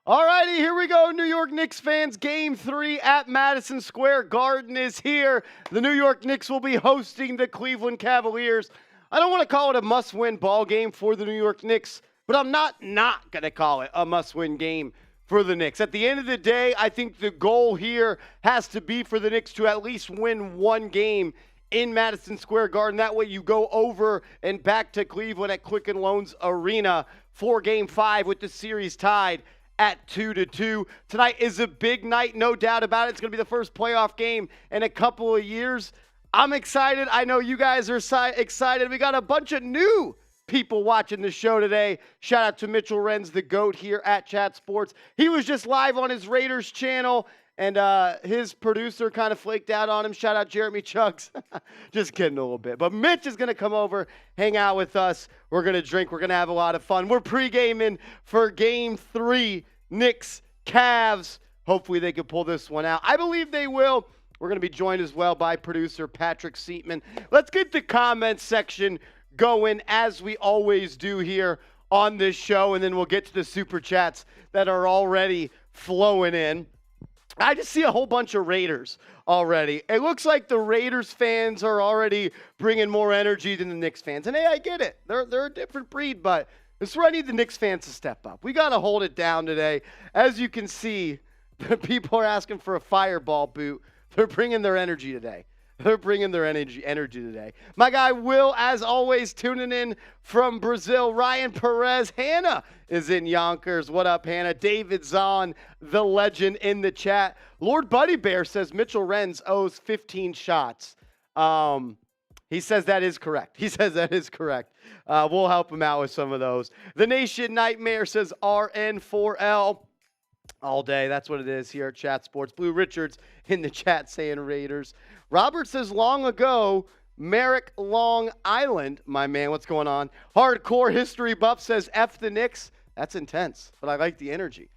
All righty, here we go. New York Knicks fans, Game 3 at Madison Square Garden is here. The New York Knicks will be hosting the Cleveland Cavaliers. I don't want to call it a must-win ball game for the New York Knicks, but I'm not going to call it a must-win game for the Knicks. At the end of the day, I think the goal here has to be for the Knicks to at least win one game in Madison Square Garden. That way you go over and back to Cleveland at Quicken Loans Arena for Game 5 with the series tied at 2-2. Tonight is a big night, no doubt about it. It's going to be the first playoff game in a couple of years. I'm excited. I know you guys are excited. We got a bunch of new people watching the show today. Shout out to Mitchell Renz, the GOAT here at Chat Sports. He was just live on his Raiders channel, and his producer kind of flaked out on him. Shout out Jeremy Chugs. Just kidding a little bit. But Mitch is going to come over, hang out with us. We're going to drink. We're going to have a lot of fun. We're pre-gaming for Game 3, Knicks, Cavs. Hopefully they can pull this one out. I believe they will. We're going to be joined as well by producer Patrick Seatman. Let's get the comments section going as we always do here on this show, and then we'll get to the super chats that are already flowing in. I just see a whole bunch of Raiders already. It looks like the Raiders fans are already bringing more energy than the Knicks fans. And hey, I get it. They're a different breed, but this is where I need the Knicks fans to step up. We got to hold it down today. As you can see, people are asking for a fireball boot. They're bringing their energy today. They're bringing their energy today. My guy Will, as always, tuning in from Brazil. Ryan Perez. Hannah is in Yonkers. What up, Hannah? David Zahn, the legend, in the chat. Lord Buddy Bear says Mitchell Renz owes 15 shots. He says that is correct. We'll help him out with some of those. The Nation Nightmare says RN4L. All day. That's what it is here at Chat Sports. Blue Richards in the chat saying Raiders. Robert says long ago, Merrick, Long Island. My man, what's going on? Hardcore History Buff says F the Knicks. That's intense, but I like the energy.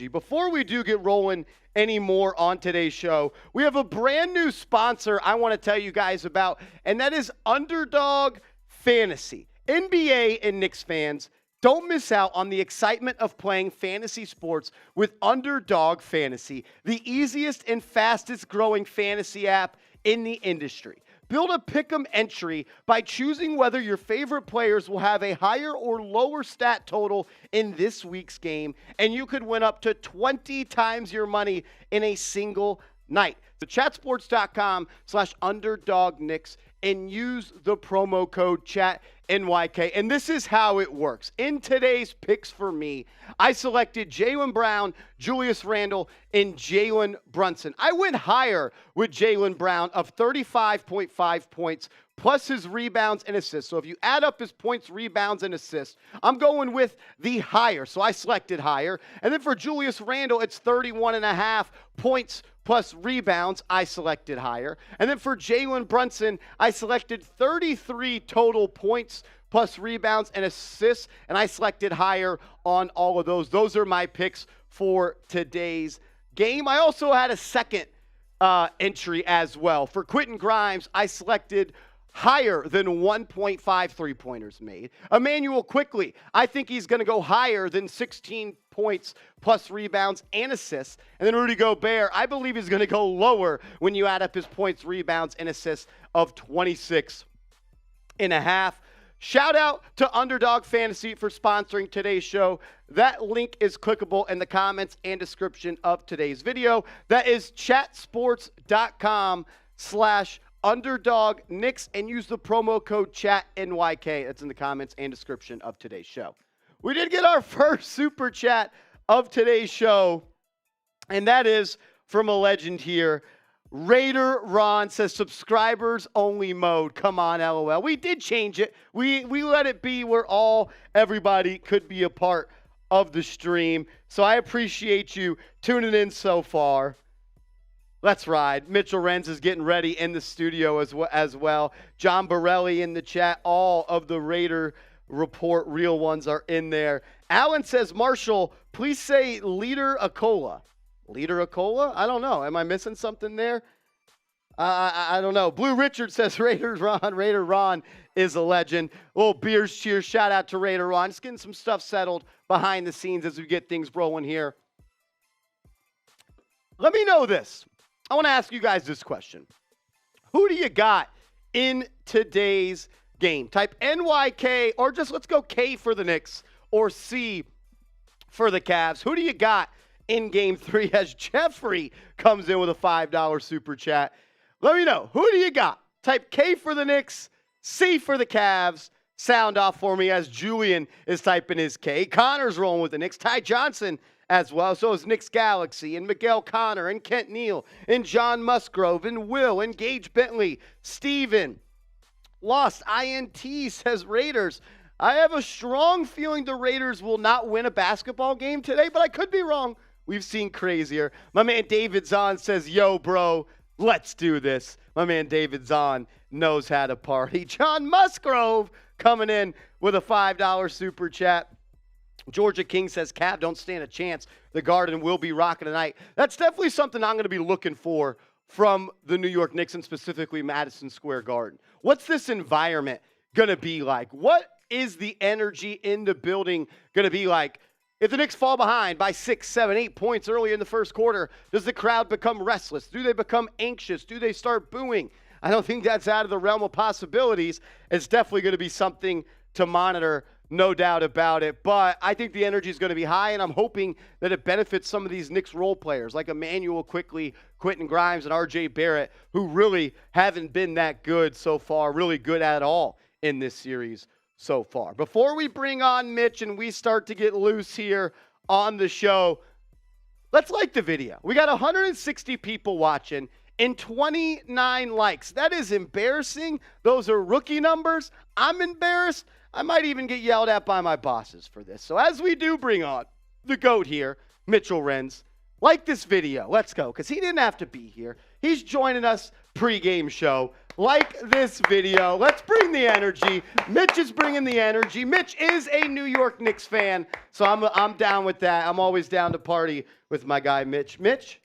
Before we do get rolling any more on today's show, we have a brand new sponsor I want to tell you guys about, and that is Underdog Fantasy. NBA and Knicks fans, don't miss out on the excitement of playing fantasy sports with Underdog Fantasy, the easiest and fastest growing fantasy app in the industry. Build a pick'em entry by choosing whether your favorite players will have a higher or lower stat total in this week's game, and you could win up to 20 times your money in a single night. So chatsports.com/underdogknicks and use the promo code ChatNYK. And this is how it works. In today's picks for me, I selected Jaylen Brown, Julius Randle, and Jalen Brunson. I went higher with Jaylen Brown of 35.5 points plus his rebounds and assists. So if you add up his points, rebounds, and assists, I'm going with the higher. So I selected higher. And then for Julius Randle, it's 31.5 points plus rebounds. I selected higher. And then for Jalen Brunson, I selected 33 total points plus rebounds and assists, and I selected higher on all of those. Those are my picks for today's game. I also had a second entry as well. For Quentin Grimes, I selected higher than 1.5 three-pointers made. Emmanuel Quickley, I think he's going to go higher than 16 points plus rebounds and assists. And then Rudy Gobert, I believe he's going to go lower when you add up his points, rebounds, and assists of 26.5. Shout out to Underdog Fantasy for sponsoring today's show. That link is clickable in the comments and description of today's video. That is chatsports.com/Underdog Knicks, and use the promo code ChatNYK. That's in the comments and description of today's show. We did get our first super chat of today's show, and that is from a legend here. Raider Ron says subscribers only mode. Come on, LOL. We did change it. We let it be where everybody could be a part of the stream. So I appreciate you tuning in so far. Let's ride. Mitchell Renz is getting ready in the studio as well. John Borelli in the chat. All of the Raider Report real ones are in there. Alan says, Marshall, please say Leader Acola. Leader Acola? I don't know. Am I missing something there? I don't know. Blue Richard says Raider Ron is a legend. Little beers cheers. Shout out to Raider Ron. Just getting some stuff settled behind the scenes as we get things rolling here. Let me know this. I want to ask you guys this question. Who do you got in today's game? Type NYK or just let's go K for the Knicks or C for the Cavs. Who do you got in game 3 as Jeffrey comes in with a $5 super chat? Let me know. Who do you got? Type K for the Knicks, C for the Cavs. Sound off for me as Julian is typing his K. Connor's rolling with the Knicks. Ty Johnson as well. So is Knicks Galaxy and Miguel Connor and Kent Neal and John Musgrove and Will and Gage Bentley. Steven. Lost INT says Raiders. I have a strong feeling the Raiders will not win a basketball game today, but I could be wrong. We've seen crazier. My man David Zahn says, yo, bro, let's do this. My man David Zahn knows how to party. John Musgrove coming in with a $5 super chat. Georgia King says, Cav, don't stand a chance. The Garden will be rocking tonight. That's definitely something I'm going to be looking for from the New York Knicks and specifically Madison Square Garden. What's this environment going to be like? What is the energy in the building going to be like? If the Knicks fall behind by 6, 7, 8 points early in the first quarter, does the crowd become restless? Do they become anxious? Do they start booing? I don't think that's out of the realm of possibilities. It's definitely going to be something to monitor, no doubt about it. But I think the energy is going to be high, and I'm hoping that it benefits some of these Knicks role players like Emmanuel Quickly, Quentin Grimes, and R.J. Barrett, who really haven't been that good so far, really good at all in this series so far. Before we bring on Mitch and we start to get loose here on the show, let's like the video. We got 160 people watching and 29 likes. That is embarrassing. Those are rookie numbers. I'm embarrassed. I might even get yelled at by my bosses for this. So as we do bring on the GOAT here, Mitchell Renz, like this video. Let's go, because he didn't have to be here. He's joining us pregame show. Like this video. Let's bring the energy. Mitch is bringing the energy. Mitch is a New York Knicks fan, so I'm down with that. I'm always down to party with my guy Mitch. Mitch,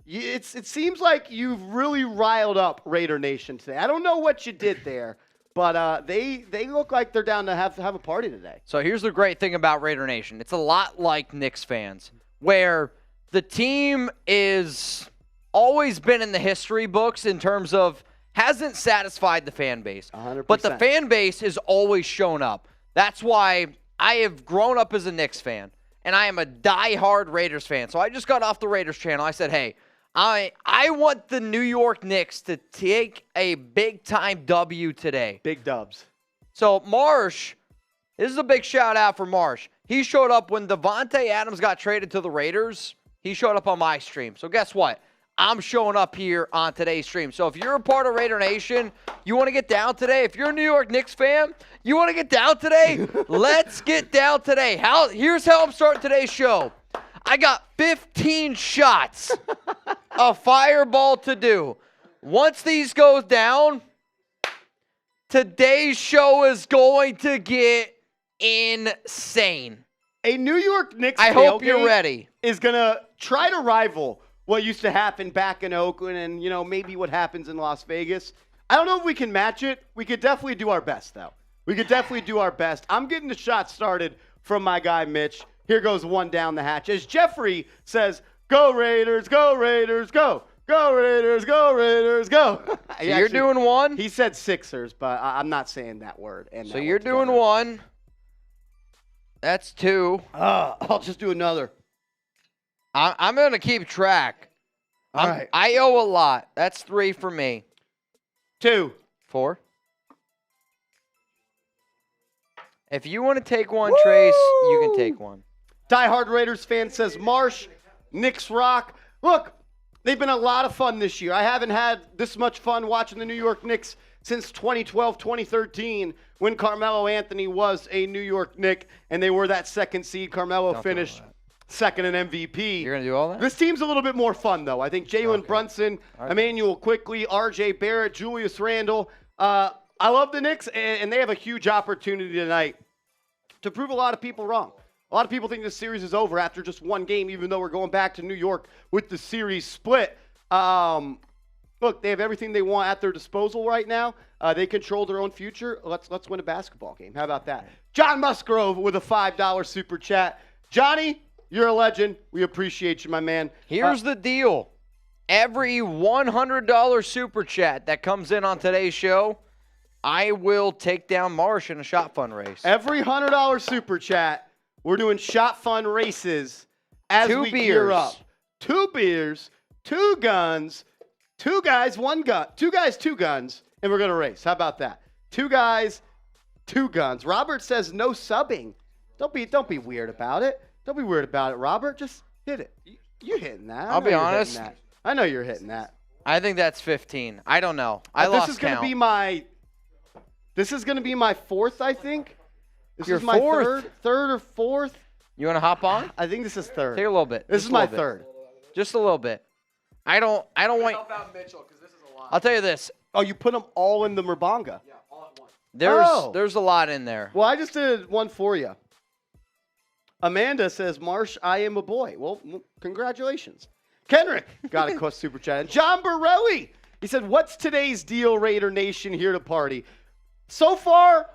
it seems like you've really riled up Raider Nation today. I don't know what you did there, but they look like they're down to have a party today. So here's the great thing about Raider Nation. It's a lot like Knicks fans, where the team is always been in the history books in terms of hasn't satisfied the fan base. 100%. But the fan base has always shown up. That's why I have grown up as a Knicks fan, and I am a diehard Raiders fan. So I just got off the Raiders channel. I said, hey, I want the New York Knicks to take a big-time W today. Big dubs. So Marsh, this is a big shout-out for Marsh. He showed up when Devontae Adams got traded to the Raiders. He showed up on my stream. So guess what? I'm showing up here on today's stream. So if you're a part of Raider Nation, you want to get down today? If you're a New York Knicks fan, you want to get down today? Let's get down today. Here's how I'm starting today's show. I got 15 shots of fireball to do. Once these goes down, today's show is going to get insane. A New York Knicks I hope you're ready. Is going to try to rival what used to happen back in Oakland and, maybe what happens in Las Vegas. I don't know if we can match it. We could definitely do our best, though. We could definitely do our best. I'm getting the shot started from my guy, Mitch. Here goes one down the hatch. As Jeffrey says, go Raiders, go Raiders, go. Go Raiders, go Raiders, go. So you're doing one? He said Sixers, but I'm not saying that word. And so you're doing one. That's two. I'll just do another. I'm going to keep track. All right. I owe a lot. That's 3 for me. 2. 4. If you want to take one, Trace, you can take one. Diehard Raiders fan says, Marsh, Knicks rock. Look, they've been a lot of fun this year. I haven't had this much fun watching the New York Knicks since 2012, 2013, when Carmelo Anthony was a New York Knick, and they were that second seed. Carmelo finished second in MVP. You're going to do all that? This team's a little bit more fun, though. I think Jalen Brunson, Emmanuel Quickly, R.J. Barrett, Julius Randle. I love the Knicks, and they have a huge opportunity tonight to prove a lot of people wrong. A lot of people think this series is over after just one game, even though we're going back to New York with the series split. look, they have everything they want at their disposal right now. They control their own future. Let's win a basketball game. How about that? John Musgrove with a $5 super chat. Johnny, you're a legend. We appreciate you, my man. Here's the deal. Every $100 super chat that comes in on today's show, I will take down Marsh in a shot fun race. Every $100 super chat, we're doing shot fun races as we gear up. 2 beers, 2 guns, 2 guys, 1 gun. 2 guys, 2 guns, and we're going to race. How about that? 2 guys, 2 guns. Robert says no subbing. Don't be weird about it. Don't be weird about it, Robert. Just hit it. You're hitting that. I'll be honest. I know you're hitting that. I think that's 15. I don't know. I lost count. This is going to be my 4th, I think. This Your is my 4th? third or 4th. You want to hop on? I think this is 3rd. Take a little bit. This is my 3rd. Just a little bit. I don't want. Help out Mitchell because this is a lot. I'll tell you this. Oh, you put them all in the Murbanga. Yeah, all at once. There's a lot in there. Well, I just did one for you. Amanda says, Marsh, I am a boy. Well, congratulations. Kenrick got a super chat. And John Borelli, he said, what's today's deal, Raider Nation, here to party? So far,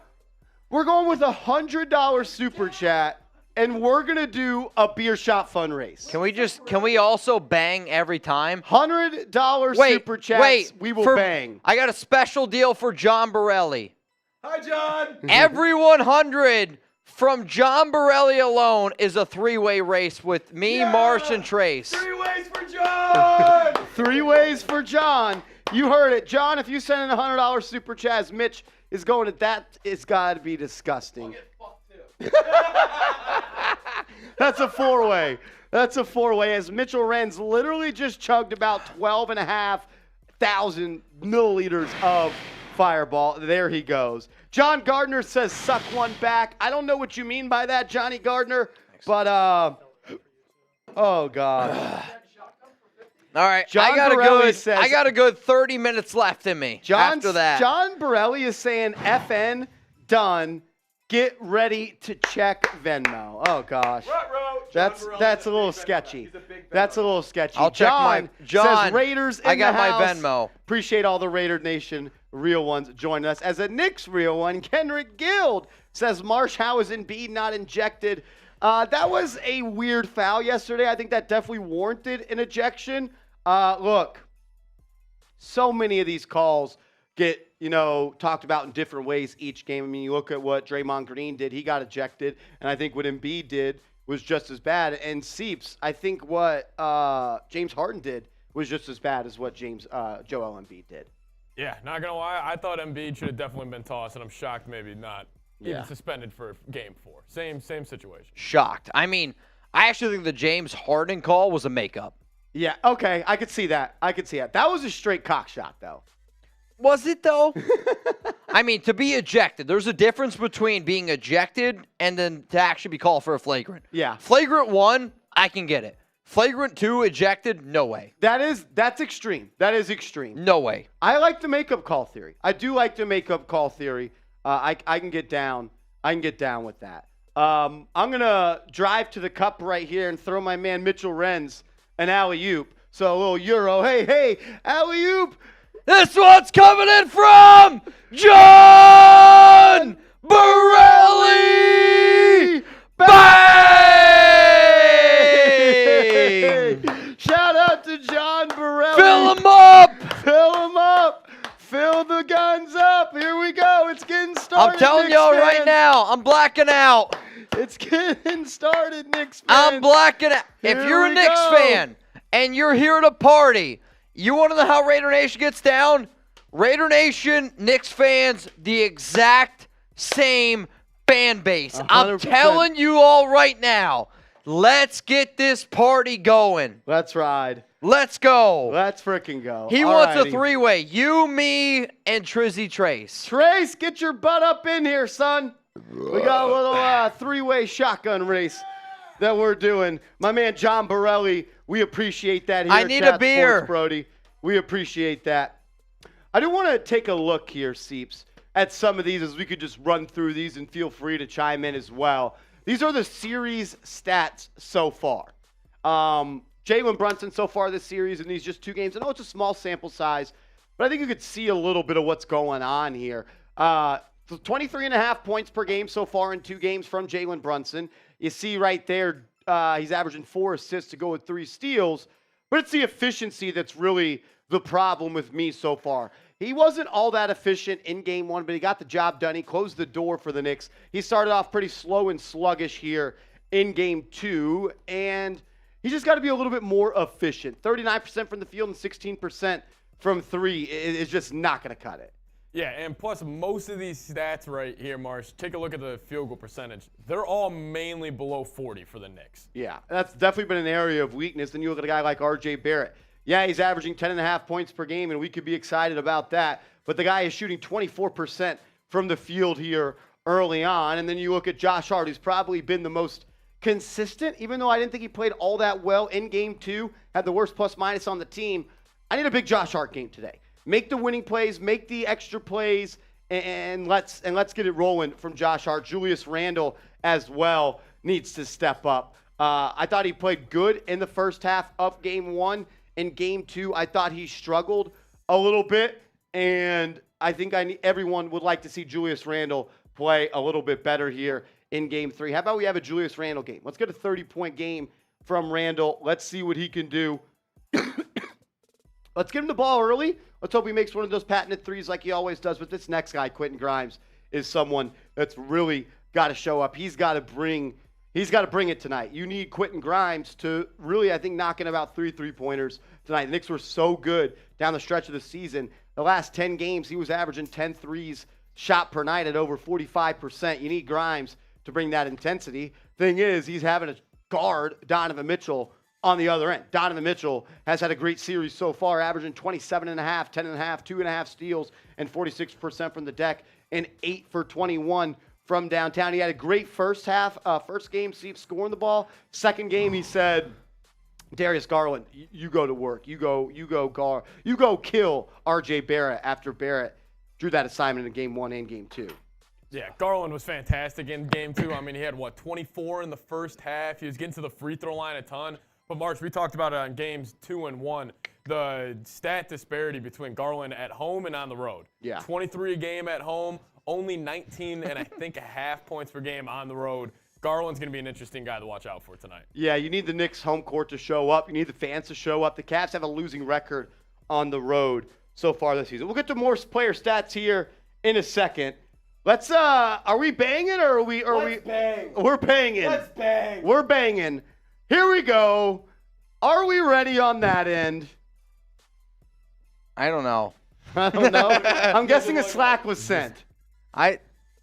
we're going with $100 super chat, and we're going to do a beer shot fun race. Can we also bang every time? $100 super chats, we will bang. I got a special deal for John Borelli. Hi, John. Every 100 from John Borelli alone is a 3-way race with me, Marsh, and Trace. 3 ways for John. 3 ways for John. You heard it. John, if you send in $100 super chat, Mitch is going to that. It's got to be disgusting. I'll get fucked too. That's a 4-way. That's a 4-way as Mitchell Wren's literally just chugged about 12,500 milliliters of Fireball. There he goes. John Gardner says, suck one back. I don't know what you mean by that, Johnny Gardner, but, oh, God. All right, John I got a good 30 minutes left in me after that. John Borelli is saying, FN, done. Get ready to check Venmo. Oh, gosh. That's a little sketchy. That's a little sketchy. I'll check my John says Raiders in I got the my house. Venmo. Appreciate all the Raider Nation real ones joining us. As a Knicks real one, Kenrick Guild says Marsh, how is Embiid not injected? That was a weird foul yesterday. I think that definitely warranted an ejection. Look, so many of these calls get, talked about in different ways each game. I mean, you look at what Draymond Green did. He got ejected. And I think what Embiid did was just as bad. And Seeps, I think what James Harden did was just as bad as what Joel Embiid did. Yeah, not going to lie. I thought Embiid should have definitely been tossed, and I'm shocked maybe not even suspended for Game 4. Same situation. Shocked. I mean, I actually think the James Harden call was a makeup. Yeah, okay. I could see that. That was a straight cock shot, though. Was it, though? I mean, to be ejected, there's a difference between being ejected and then to actually be called for a flagrant. Yeah. Flagrant 1, I can get it. Flagrant 2, ejected, no way. That's extreme. That is extreme. No way. I like the makeup call theory. I do like the makeup call theory. I can get down. I can get down with that. I'm gonna drive to the cup right here and throw my man Mitchell Wren's an alley-oop. So a little Euro. Hey, alley-oop. This one's coming in from John Borelli. Bang! Shout out to John Borelli. Fill him up. Fill the guns up. Here we go. It's getting started. I'm telling y'all right now, I'm blacking out. It's getting started, Knicks fans. I'm blacking out. If you're a Knicks fan and you're here at a party, you want to know how Raider Nation gets down? Raider Nation, Knicks fans, the exact same fan base. 100%. I'm telling you all right now, let's get this party going. Let's ride. Let's go. Let's freaking go. He wants a 3-way. You, me, and Trizzy Trace. Trace, get your butt up in here, son. We got a little 3-way shotgun race that we're doing. My man John Borelli, we appreciate that here I at need Chat a beer. Sports, Brody. We appreciate that. I do want to take a look here, Seeps, at some of these as we could just run through these and feel free to chime in as well. These are the series stats so far. Jalen Brunson so far this series in these just 2 games. I know it's a small sample size, but I think you could see a little bit of what's going on here. 23.5 points per game so far in 2 games from Jalen Brunson. You see right there, he's averaging 4 assists to go with 3 steals, but it's the efficiency that's really the problem with me so far. He wasn't all that efficient in game 1, but he got the job done. He closed the door for the Knicks. He started off pretty slow and sluggish here in game 2, and he just got to be a little bit more efficient. 39% from the field and 16% from 3 is just not going to cut it. Yeah, and plus most of these stats right here, Marsh, take a look at the field goal percentage. They're all mainly below 40 for the Knicks. Yeah, that's definitely been an area of weakness. Then you look at a guy like R.J. Barrett. Yeah, he's averaging 10.5 points per game, and we could be excited about that. But the guy is shooting 24% from the field here early on. And then you look at Josh Hart, who's probably been the most consistent, even though I didn't think he played all that well in game 2, had the worst plus-minus on the team. I need a big Josh Hart game today. Make the winning plays, make the extra plays, and let's get it rolling from Josh Hart. Julius Randle as well needs to step up. I thought he played good in the first half of game 1. In game 2, I thought he struggled a little bit, and I think everyone would like to see Julius Randle play a little bit better here in game 3. How about we have a Julius Randle game? Let's get a 30-point game from Randle. Let's see what he can do. Let's give him the ball early. Let's hope he makes one of those patented threes like he always does. But this next guy, Quentin Grimes, is someone that's really got to show up. He's got to bring it tonight. You need Quentin Grimes to really, I think, knock in about 3 3-pointers tonight. The Knicks were so good down the stretch of the season. The last 10 games, he was averaging 10 threes shot per night at over 45%. You need Grimes to bring that intensity. Thing is, he's having a guard, Donovan Mitchell, on the other end. Donovan Mitchell has had a great series so far, averaging 27.5, 10.5, 2.5 steals, and 46% from the deck, and 8 for 21 from downtown. He had a great first half. First game, scoring the ball. Second game, he said, Darius Garland, you go to work. You go kill R.J. Barrett after Barrett drew that assignment in game 1 and game 2. Yeah, Garland was fantastic in game 2. I mean, he had, 24 in the first half. He was getting to the free throw line a ton. But, March, we talked about it on games 2 and 1, the stat disparity between Garland at home and on the road. Yeah. 23 a game at home, only 19 and I think a half points per game on the road. Garland's going to be an interesting guy to watch out for tonight. Yeah, you need the Knicks home court to show up. You need the fans to show up. The Cavs have a losing record on the road so far this season. We'll get to more player stats here in a second. Let's are we banging or are we bang. We're banging. Let's bang. We're banging. Here we go. Are we ready on that end? I don't know. I don't know. I'm guessing a Slack was sent.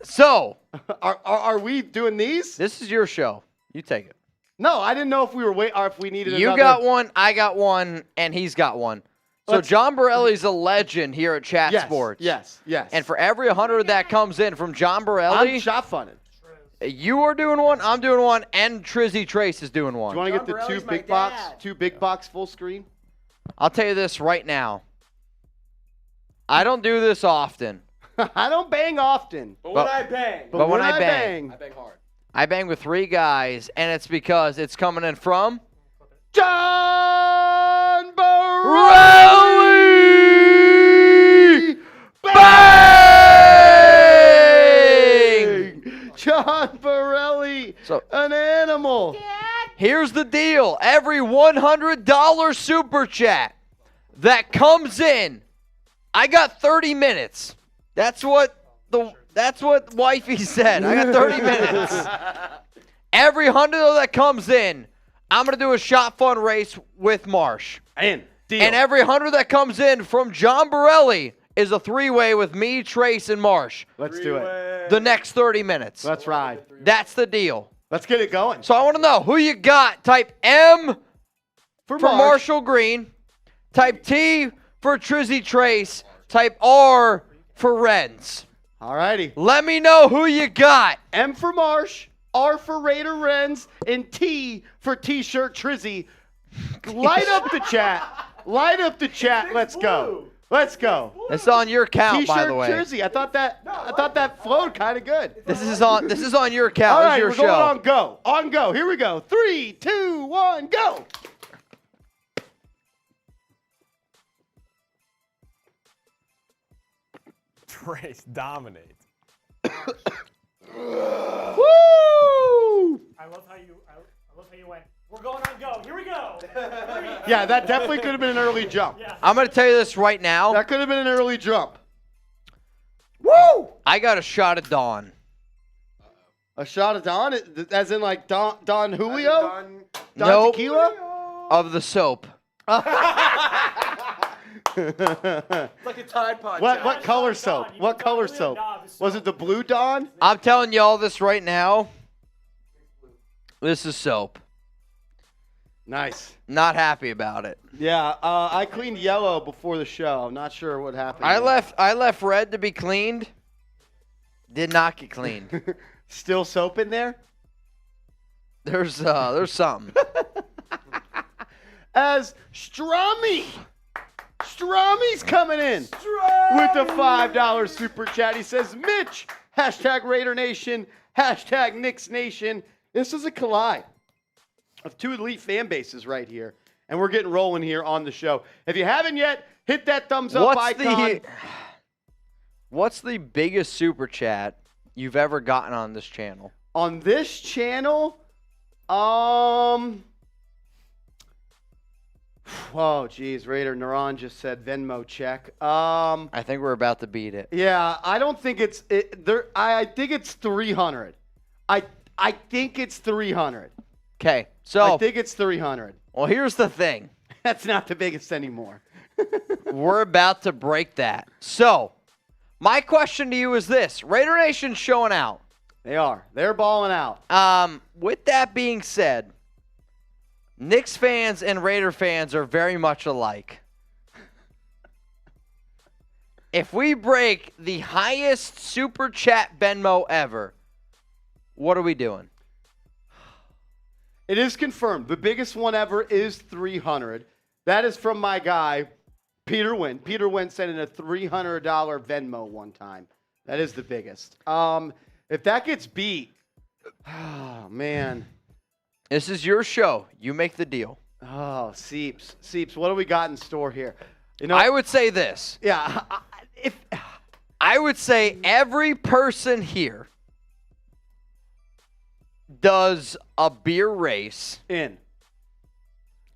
So Are we doing these? this is your show. You take it. No, I didn't know if we were or if we needed You another. got one, I got one, and he's got one. So John Borelli's a legend here at Chat Sports. Yes. And for every 100 that comes in from John I'm Borelli, shot funning. you are doing one, I'm doing one, and Trizzy Trace is doing Do one. you want to get the John two Borelli's my big box, dad. 2 big box full screen? I'll tell you this right now. I don't do this often. I don't bang often. But when I bang, But when I I bang, bang hard. I bang with 3 guys, and it's because it's coming in from John Borelli! Bang! John Borelli, So- an animal. Here's the deal. Every $100 super chat that comes in, I got 30 minutes. That's what wifey said. I got 30 minutes. Every $100 that comes in, I'm going to do a shot fun race with Marsh. And deal. And every 100 that comes in from John Borelli is a 3-way with me, Trace, and Marsh. Let's do it. The next 30 minutes. Let's ride. That's the deal. Let's get it going. So I want to know who you got. Type M For for Marshall Green. Type T for Trizzy Trace. Type R for Renz. All righty. Let me know who you got. M for Marsh, R for Raider Renz, and T for T-shirt Trizzy. Light up the chat. Light up the chat. Let's go. Let's go. It's on your count, by the T-shirt way. Trizzy. I thought that flowed kind of good. This is on your count. All This right, is your we're show. going on go. On go. Here we go. 3, 2, 1, go. race. Dominate. Woo! I love how you went. We're going on go. Here we go. Yeah, that definitely could have been an early jump. Yeah. I'm going to tell you this right now. That could have been an early jump. Woo! I got a shot at Dawn. A shot of Don, as in like Don Julio? Don Nope. Tequila? Of the soap. It's like a Tide Pod. What color Don. soap? You What can color Don soap? Julio, Don, Was it the blue Don? I'm telling y'all this right now. This is soap. Nice. Not happy about it. Yeah, I cleaned yellow before the show. I'm not sure what happened. I left red to be cleaned. Did not get cleaned. Still soap in there? There's something. As Strummy's coming in with the $5 super chat. He says, Mitch, hashtag Raider Nation, hashtag Knicks Nation. This is a collide of two elite fan bases right here. And we're getting rolling here on the show. If you haven't yet, hit that thumbs up icon. What's the biggest super chat you've ever gotten on this channel? On this channel, oh, geez, Raider Naran just said Venmo check. I think we're about to beat it. Yeah, I don't think it's there. I think it's 300. I think it's 300. Okay, so I think it's 300. well, here's the thing. That's not the biggest anymore. We're about to break that. So, my question to you is this: Raider Nation's showing out. They are. They're balling out. With that being said, Knicks fans and Raider fans are very much alike. If we break the highest super chat Venmo ever, what are we doing? It is confirmed. The biggest one ever is 300. That is from my guy, Peter Wynn. Peter Wynn sent in a $300 Venmo one time. That is the biggest. If that gets beat, oh, man. This is your show. You make the deal. Oh, Seeps. Seeps, what do we got in store here? You know, I would say this. yeah, I would say every person here does a beer race. in.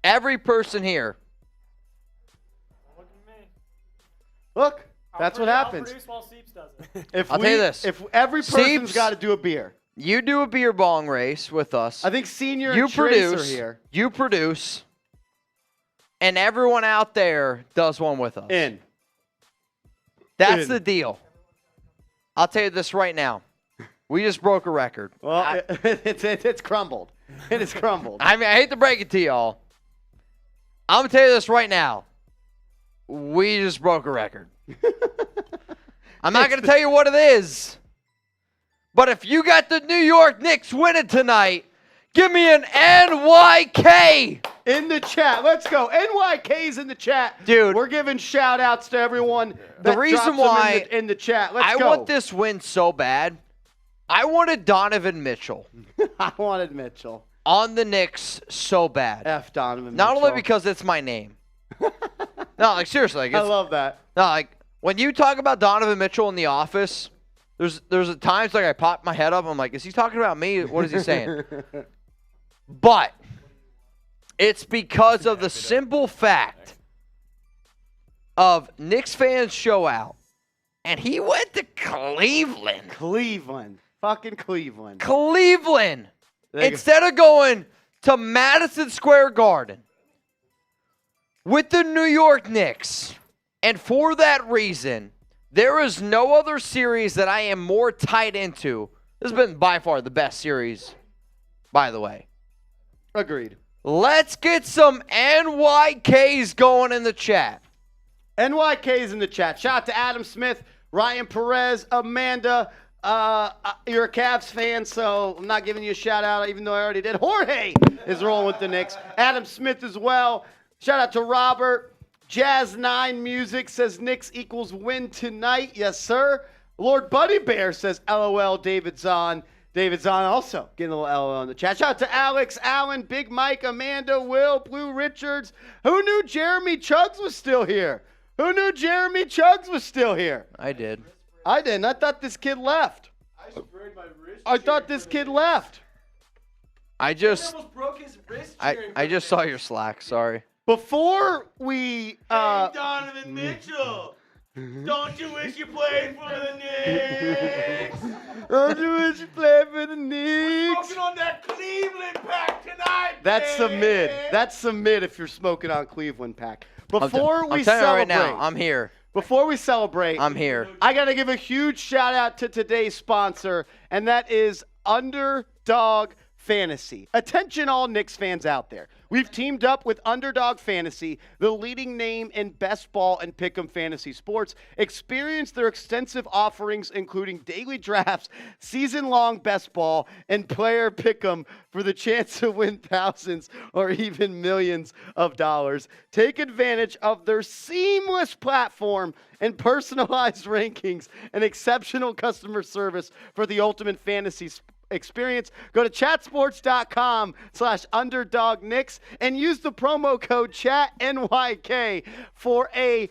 Every person here. Look at me. Look, that's what happens. I'll produce while Seeps does it. If I'll tell you this. If every person's Seeps- got to do a beer. You do a beer bong race with us. I think Senior You and Tracer produce. here. You produce. And everyone out there does one with us. In. That's in. the deal. I'll tell you this right now. We just broke a record. Well, it's crumbled. It has crumbled. I mean, I hate to break it to y'all. I'm going to tell you this right now. We just broke a record. I'm not going to tell you what it is. But if you got the New York Knicks winning tonight, give me an NYK. In the chat. Let's go. NYK's in the chat. Dude. We're giving shout outs to everyone. The reason why in the chat. Let's I go. want this win so bad. I wanted Donovan Mitchell I wanted Mitchell. on the Knicks so bad. F Donovan Not Mitchell. only because it's my name. No, like seriously. Like, I it's, love that. no, like when you talk about Donovan Mitchell in the office, there's at times like I pop my head up. I'm like, is he talking about me? What is he saying? But it's because of the simple fact of Knicks fans show out, and he went to Cleveland. Cleveland. Fucking Cleveland. Cleveland. There you go. Instead of going to Madison Square Garden with the New York Knicks. And for that reason, there is no other series that I am more tied into. This has been by far the best series, by the way. Agreed. Let's get some NYKs going in the chat. NYK's in the chat. Shout out to Adam Smith, Ryan Perez, Amanda. You're a Cavs fan, so I'm not giving you a shout out, even though I already did. Jorge is rolling with the Knicks. Adam Smith as well. Shout out to Robert. Jazz9 Music says Knicks equals win tonight. Yes, sir. Lord Buddy Bear says LOL David Zahn. David Zahn also getting a little LOL in the chat. Shout out to Alex, Allen, Big Mike, Amanda, Will, Blue Richards. Who knew Jeremy Chuggs was still here? Who knew Jeremy Chuggs was still here? I did. I didn't. I thought this kid left. I sprayed my wrist. I thought this kid left. I just almost broke his wrist. I just saw your Slack. Sorry. Before we Donovan Mitchell. Don't you wish you played for the Knicks? Don't you wish you played for the Knicks? Smoking on that Cleveland pack tonight. That's some mid. baby. That's some mid if you're smoking on Cleveland pack. Before we I'm telling you celebrate, right now, I'm here. before we celebrate, I'm here. I got to give a huge shout out to today's sponsor, and that is Underdog Fantasy. Attention all Knicks fans out there. We've teamed up with Underdog Fantasy, the leading name in best ball and pick'em fantasy sports. Experience their extensive offerings, including daily drafts, season-long best ball, and player pick'em for the chance to win thousands or even millions of dollars. Take advantage of their seamless platform and personalized rankings and exceptional customer service for the ultimate fantasy experience. Go to chatsports.com/underdogknicks and use the promo code ChatNYK for a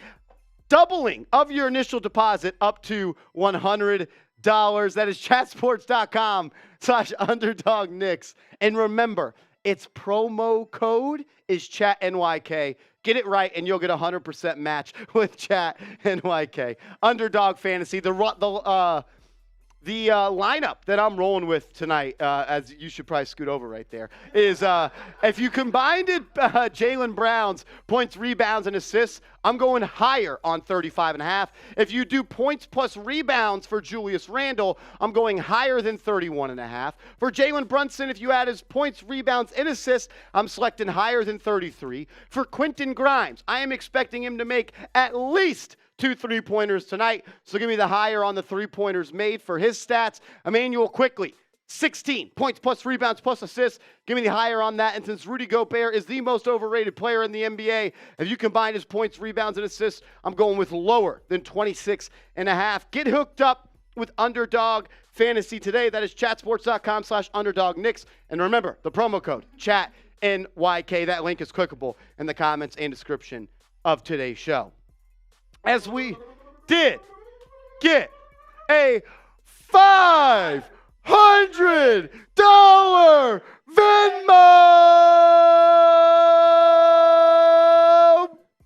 doubling of your initial deposit up to $100. That is chatsports.com/underdogknicks. And remember, its promo code is ChatNYK. Get it right, and you'll get a 100% match with ChatNYK. Underdog Fantasy, the lineup that I'm rolling with tonight, as you should probably scoot over right there, is if you combined it, Jaylen Brown's points, rebounds, and assists, I'm going higher on 35.5. If you do points plus rebounds for Julius Randle, I'm going higher than 31.5. For Jalen Brunson, if you add his points, rebounds, and assists, I'm selecting higher than 33. For Quentin Grimes, I am expecting him to make at least 2 3-pointers tonight, so give me the higher on the 3-pointers made for his stats. Emmanuel Quickly, 16 points plus rebounds plus assists. Give me the higher on that. And since Rudy Gobert is the most overrated player in the NBA, if you combine his points, rebounds, and assists, I'm going with lower than 26.5. Get hooked up with Underdog Fantasy today. That is chatsports.com/underdogknicks. And remember, the promo code, ChatNYK. That link is clickable in the comments and description of today's show. As we did get a $500 Venmo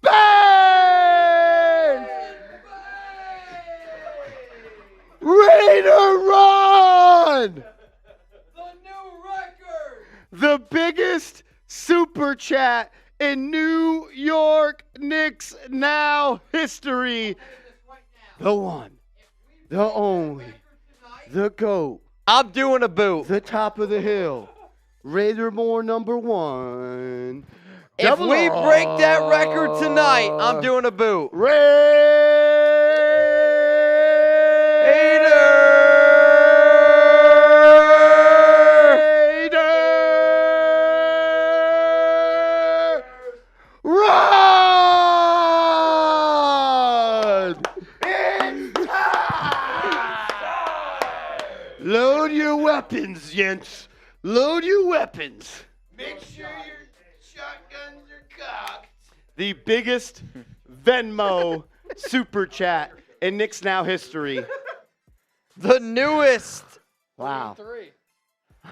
bang! Ready to run! The new record. The biggest super chat in New York Knicks now history. The one, the only, the GOAT, I'm doing a boot. the top of the hill, Raider Moore #1. If Double we break that record tonight, I'm doing a boot. Run! Load your weapons, Jens. Load your weapons. Make sure your shotguns are cocked. The biggest Venmo super chat in Knicks Now history. The newest. Wow.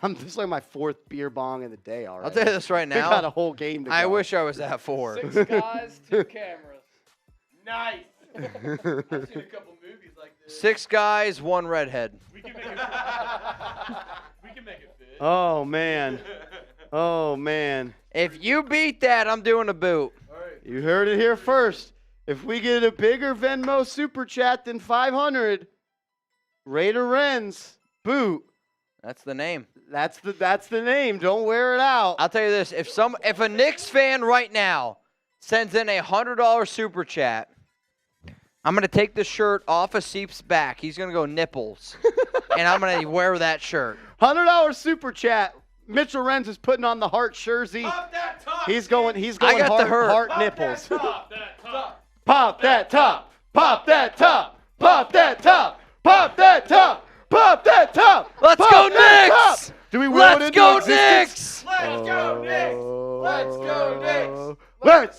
This is like my 4th beer bong in the day already. I'll tell you this right We got a now. whole game to go. I wish I was at 4. 6 guys, 2 cameras. Nice. I've seen a couple movies like this. 6 guys, 1 redhead. We can make it. We can make it fit. Oh, man. Oh, man. If you beat that, I'm doing a boot. All right. You heard it here first. If we get a bigger Venmo super chat than 500, Raider Renz, boot. That's the name. That's the name. Don't wear it out. I'll tell you this: if a Knicks fan right now sends in a $100 super chat, I'm gonna take the shirt off of Seep's back. He's gonna go nipples, and I'm gonna wear that shirt. $100 super chat. Mitchell Renz is putting on the heart jersey. Pop that top. He's going I got the heart Pop nipples. That top. That top. Pop that top. Pop that top. Pop that top. Pop that top. Pop that top. Let's Pop go that Knicks! top. Do we will it Let's into go existence? Knicks! Let's go Knicks. Let's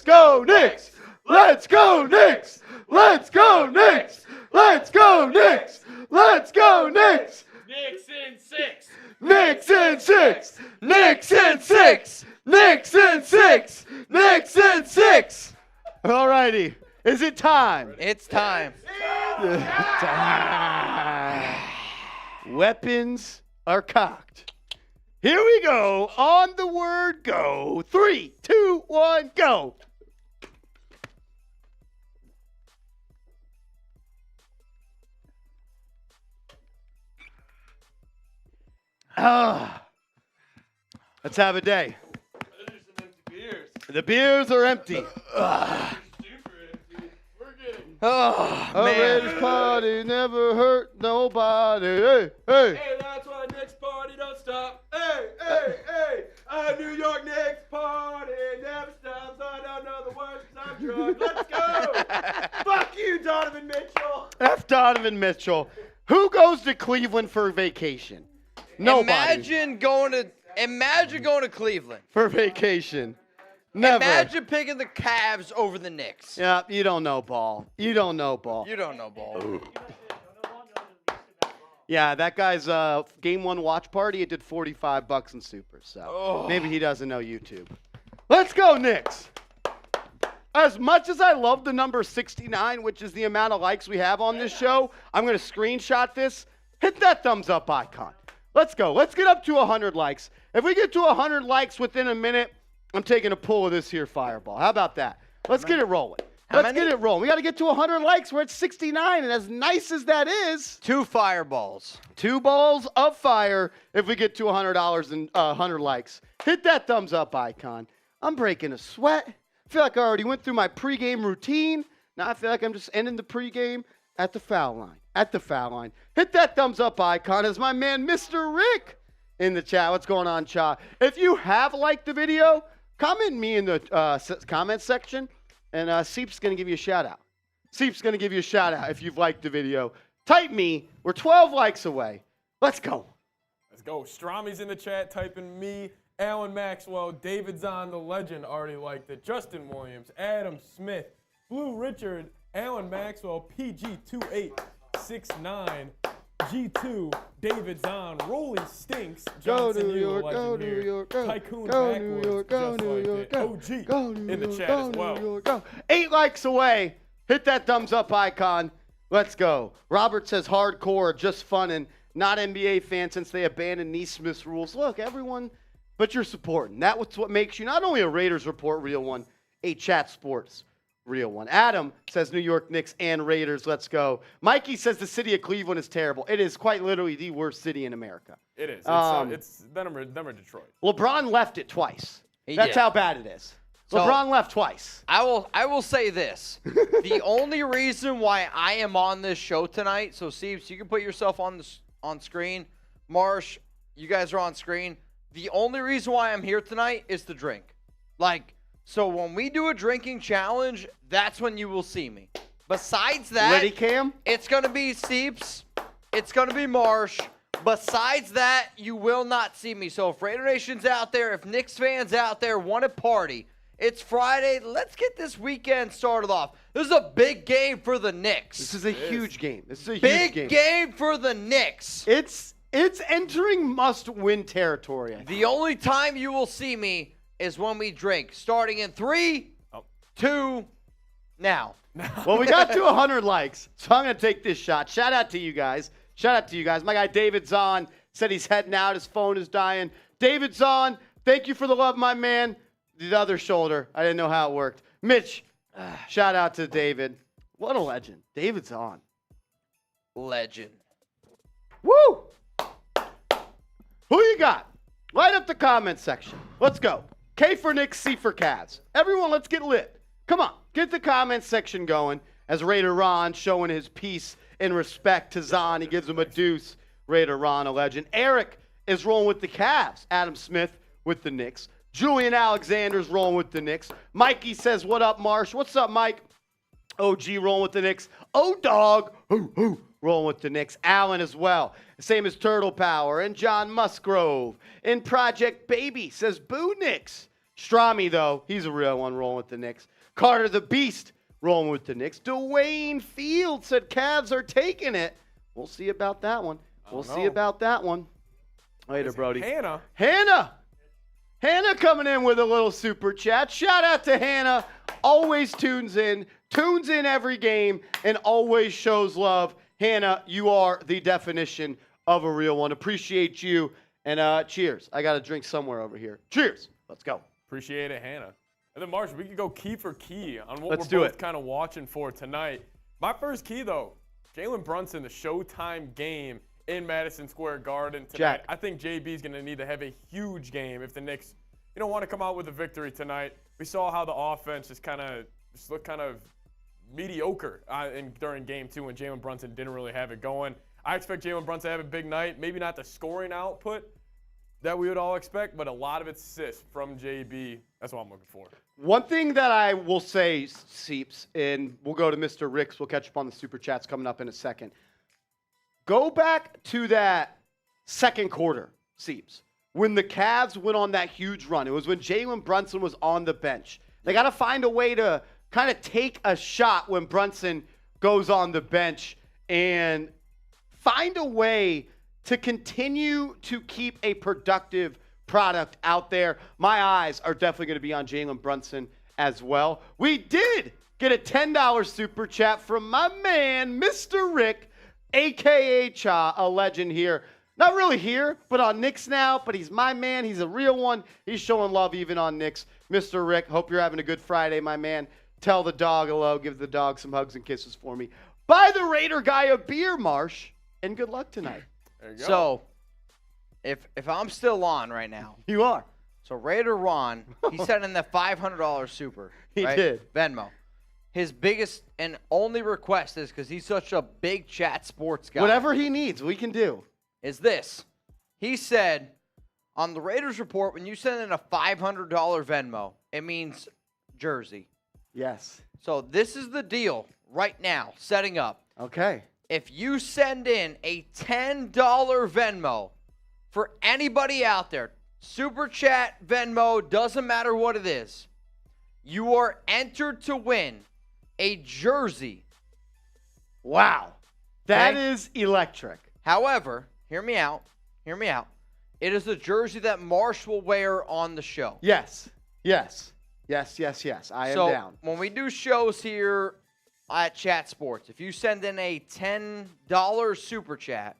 go Knicks. Let's go Knicks. Let's go Knicks. Let's go Knicks. Let's go Knicks. Let's go, Knicks! Knicks in 6. Knicks in 6! Knicks in 6! Knicks in 6! Knicks in 6! All righty. Is it time? It's time. Weapons are cocked. Here we go. On the word go. 3, 2, 1, go. Let's have a day. Those are some empty beers. The beers are empty. Super empty. We're getting. Oh, A man. Raiders party never hurt nobody. Hey, hey. Hey, that's why Knicks party don't stop. Hey, hey, hey. A New York Knicks party never stops. I don't know the words 'cause I'm drunk. Let's go. Fuck you, Donovan Mitchell. F. Donovan Mitchell. Who goes to Cleveland for vacation? Nobody. Imagine going to Cleveland. For vacation. Never. Imagine picking the Cavs over the Knicks. Yeah, you don't know ball. You don't know ball. You don't know ball. Yeah, that guy's game 1 watch party, it did $45 in super. So maybe he doesn't know YouTube. Let's go, Knicks. As much as I love the number 69, which is the amount of likes we have on this show, I'm going to screenshot this. Hit that thumbs up icon. Let's go. Let's get up to 100 likes. If we get to 100 likes within a minute, I'm taking a pull of this here fireball. How about that? Let's get it rolling. Let's get it rolling. We got to get to 100 likes. We're at 69, and as nice as that is, 2 fireballs. 2 balls of fire if we get to $100 and 100 likes. Hit that thumbs up icon. I'm breaking a sweat. I feel like I already went through my pregame routine. Now I feel like I'm just ending the pregame at the foul line. At the foul line. Hit that thumbs up icon as my man Mr. Rick in the chat. What's going on, chat? If you have liked the video, comment me in the comment section, and Seep's going to give you a shout out. Seep's going to give you a shout out if you've liked the video. Type me. We're 12 likes away. Let's go. Let's go. Strami's in the chat typing me. Alan Maxwell, David Zahn, the legend, already liked it. Justin Williams, Adam Smith, Blue Richard, Alan Maxwell, PG2869, G2, David Zahn, Rolly Stinks, Johnson, New York, go New York, go. Tycoon Go Backwards, New York, go just New like York, it. go. OG Go New in the York, chat go as well. New York, go. 8 likes away. Hit that thumbs up icon. Let's go. Robert says hardcore, just fun, and not NBA fan since they abandoned Neesmith's rules. Look, everyone, but you're supporting. That's what makes you not only a Raiders Report real one, a Chat Sports real one. Adam says New York Knicks and Raiders. Let's go. Mikey says the city of Cleveland is terrible. It is quite literally the worst city in America. It is. It's them or Detroit. LeBron left it twice. He That's did. how bad it is. So- LeBron left twice. I will say this. The only reason why I am on this show tonight, so Steves, you can put yourself on screen. Marsh, you guys are on screen. The only reason why I'm here tonight is to drink. So when we do a drinking challenge, that's when you will see me. Besides that, Ready, Cam? it's going to be Steeps. It's going to be Marsh. Besides that, you will not see me. So if Raider Nation's out there, if Knicks fans out there want to party, it's Friday. Let's get this weekend started off. This is a big game for the Knicks. This is a huge game. This is a huge Big game for the Knicks. It's entering must-win territory. I think. The only time you will see me is when we drink. Starting in 3, 2, now. Well, we got to 100 likes, so I'm going to take this shot. Shout out to you guys. My guy David Zahn said he's heading out. His phone is dying. David Zahn, thank you for the love, my man. The other shoulder. I didn't know how it worked. Mitch, shout out to David. What a legend. David's on. Legend. Woo! Who you got? Light up the comment section. Let's go. K for Knicks, C for Cavs. Everyone, let's get lit. Come on, get the comment section going as Raider Ron showing his peace and respect to Zahn. He gives him a deuce. Raider Ron, a legend. Eric is rolling with the Cavs. Adam Smith with the Knicks. Julian Alexander's rolling with the Knicks. Mikey says, what up, Marsh? What's up, Mike? OG rolling with the Knicks. O-Dog, rolling with the Knicks. Allen as well. Same as Turtle Power. And John Musgrove. And Project Baby says, boo Knicks. Strami, though, he's a real one rolling with the Knicks. Carter the Beast rolling with the Knicks. Dwayne Field said Cavs are taking it. We'll see about that one. We'll don't see know. about that one. Later, Brody. Hannah. Hannah coming in with a little super chat. Shout out to Hannah. Always tunes in every game, and always shows love. Hannah, you are the definition of a real one. Appreciate you. And cheers. I got a drink somewhere over here. Cheers. Let's go. Appreciate it, Hannah. And then, Marsh, we could go key for key on what Let's do we're both it. kind of watching for tonight. My first key, though, Jalen Brunson, the Showtime game in Madison Square Garden tonight. Jack. I think JB's going to need to have a huge game if the Knicks, want to come out with a victory tonight. We saw how the offense just looked kind of mediocre during Game 2 when Jalen Brunson didn't really have it going. I expect Jalen Brunson to have a big night. Maybe not the scoring output that we would all expect, but a lot of it's assists from JB. That's what I'm looking for. One thing that I will say, Seeps, and we'll go to Mr. Ricks. We'll catch up on the super chats coming up in a second. Go back to that second quarter, Seeps, when the Cavs went on that huge run. It was when Jalen Brunson was on the bench. They got to find a way to kind of take a shot when Brunson goes on the bench and find a way to continue to keep a productive product out there. My eyes are definitely going to be on Jalen Brunson as well. We did get a $10 super chat from my man, Mr. Rick, a.k.a. Cha, a legend here. Not really here, but on Knicks now, but he's my man. He's a real one. He's showing love even on Knicks. Mr. Rick, hope you're having a good Friday, my man. Tell the dog hello. Give the dog some hugs and kisses for me. Buy the Raider guy a beer, Marsh, and good luck tonight. There you go. So, if I'm still on right now, You are. so Raider Ron, he sent in the $500 super. He right? did. Venmo. His biggest and only request is, because he's such a big chat sports guy, Whatever he needs, we can do. is this. He said, on the Raiders report, when you send in a $500 Venmo, it means jersey. Yes. So this is the deal right now, setting up. Okay. If you send in a $10 Venmo for anybody out there, super chat, Venmo, doesn't matter what it is, you are entered to win a jersey. Wow. That Okay. is electric. However, hear me out. It is a jersey that Marsh will wear on the show. Yes. Yes. Yes, yes, yes. I am down. When we do shows here at Chat Sports, if you send in a $10 super chat,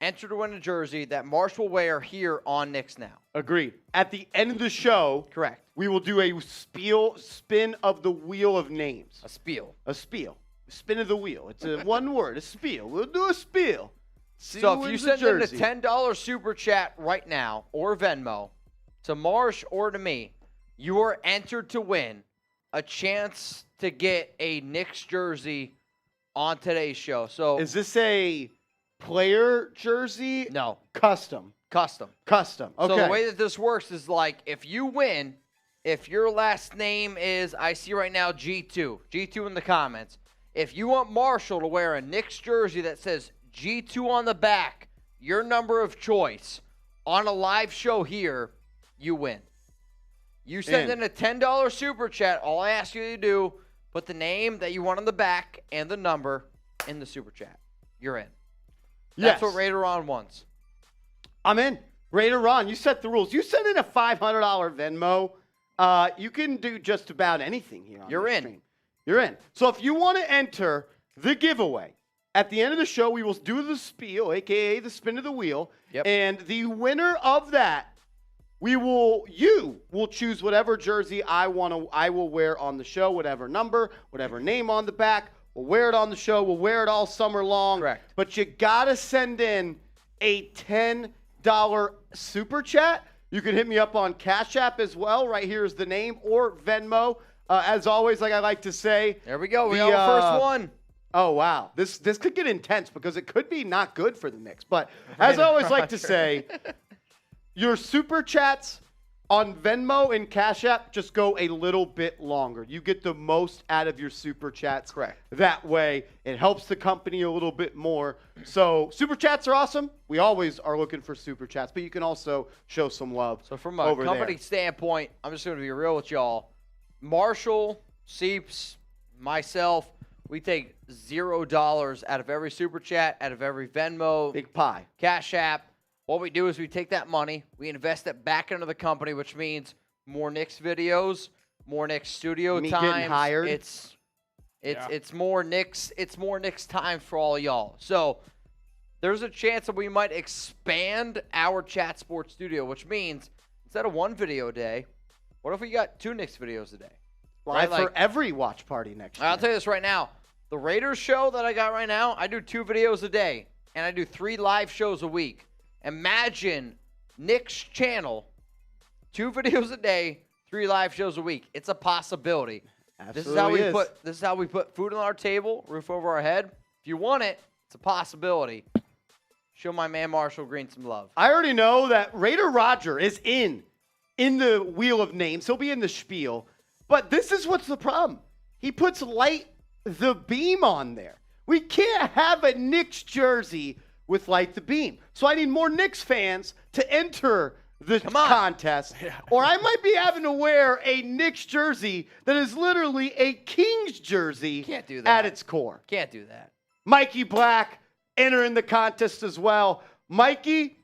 enter to win a jersey that Marsh will wear here on Knicks Now. Agreed. At the end of the show, Correct. we will do a spin of the wheel of names. A spiel. A spiel. Spin of the wheel. It's a one word, a spiel. We'll do a spiel. See So who if you wins the send in a jersey. $10 super chat right now or Venmo to Marsh or to me, you are entered to win a chance to get a Knicks jersey on today's show. So Is this a player jersey? no, Custom. custom. Custom. Okay. So the way that this works is like if you win, if your last name is, I see right now, G2 in the comments. If you want Marshall to wear a Knicks jersey that says G2 on the back, your number of choice, on a live show here, you win. You send in a $10 super chat. All I ask you to do, put the name that you want on the back and the number in the super chat. You're in. That's Yes. what Raider On wants. I'm in. Raider Ron, you set the rules. You send in a $500 Venmo. You can do just about anything here on You're this in. stream. You're in. So if you want to enter the giveaway, at the end of the show, we will do the spiel, a.k.a. the spin of the wheel. Yep. And the winner of that, you will choose whatever jersey I will wear on the show, whatever number, whatever name on the back. We'll wear it on the show. We'll wear it all summer long. Correct. But you got to send in a $10 super chat. You can hit me up on Cash App as well. Right here is the name, or Venmo. As always, like I like to say. There we go. We The, got our first one. Oh, wow. This could get intense because it could be not good for the Knicks. But as I always like to say, your super chats on Venmo and Cash App just go a little bit longer. You get the most out of your super chats. Correct. That way, it helps the company a little bit more. So super chats are awesome. We always are looking for super chats, but you can also show some love. So from a over company there. standpoint, I'm just going to be real with y'all. Marshall, Seeps, myself, We take $0 out of every super chat, out of every Venmo, Big pie. Cash App. What we do is we take that money, we invest it back into the company, which means more Knicks videos, more Knicks studio Me time. getting hired. It's more Knicks. It's more Knicks time for all y'all. So there's a chance that we might expand our chat sports studio, which means instead of one video a day, what if we got 2 Knicks videos a day? Live Right, for every watch party next year. I'll tell you this right now. The Raiders show that I got right now, I do 2 videos a day, and I do 3 live shows a week. Imagine Knicks channel, 2 videos a day, 3 live shows a week. It's a possibility. This is how we put food on our table, roof over our head. If you want it, it's a possibility. Show my man Marshall Green some love. I already know that Raider Roger is in the wheel of names. He'll be in the spiel. But this is what's the problem. He puts Light the Beam on there. We can't have a Knicks jersey with Light the Beam. So I need more Knicks fans to enter the contest. Yeah. Or I might be having to wear a Knicks jersey that is literally a Kings jersey Can't do that. at its core. Can't do that. Mikey Black entering the contest as well. Mikey,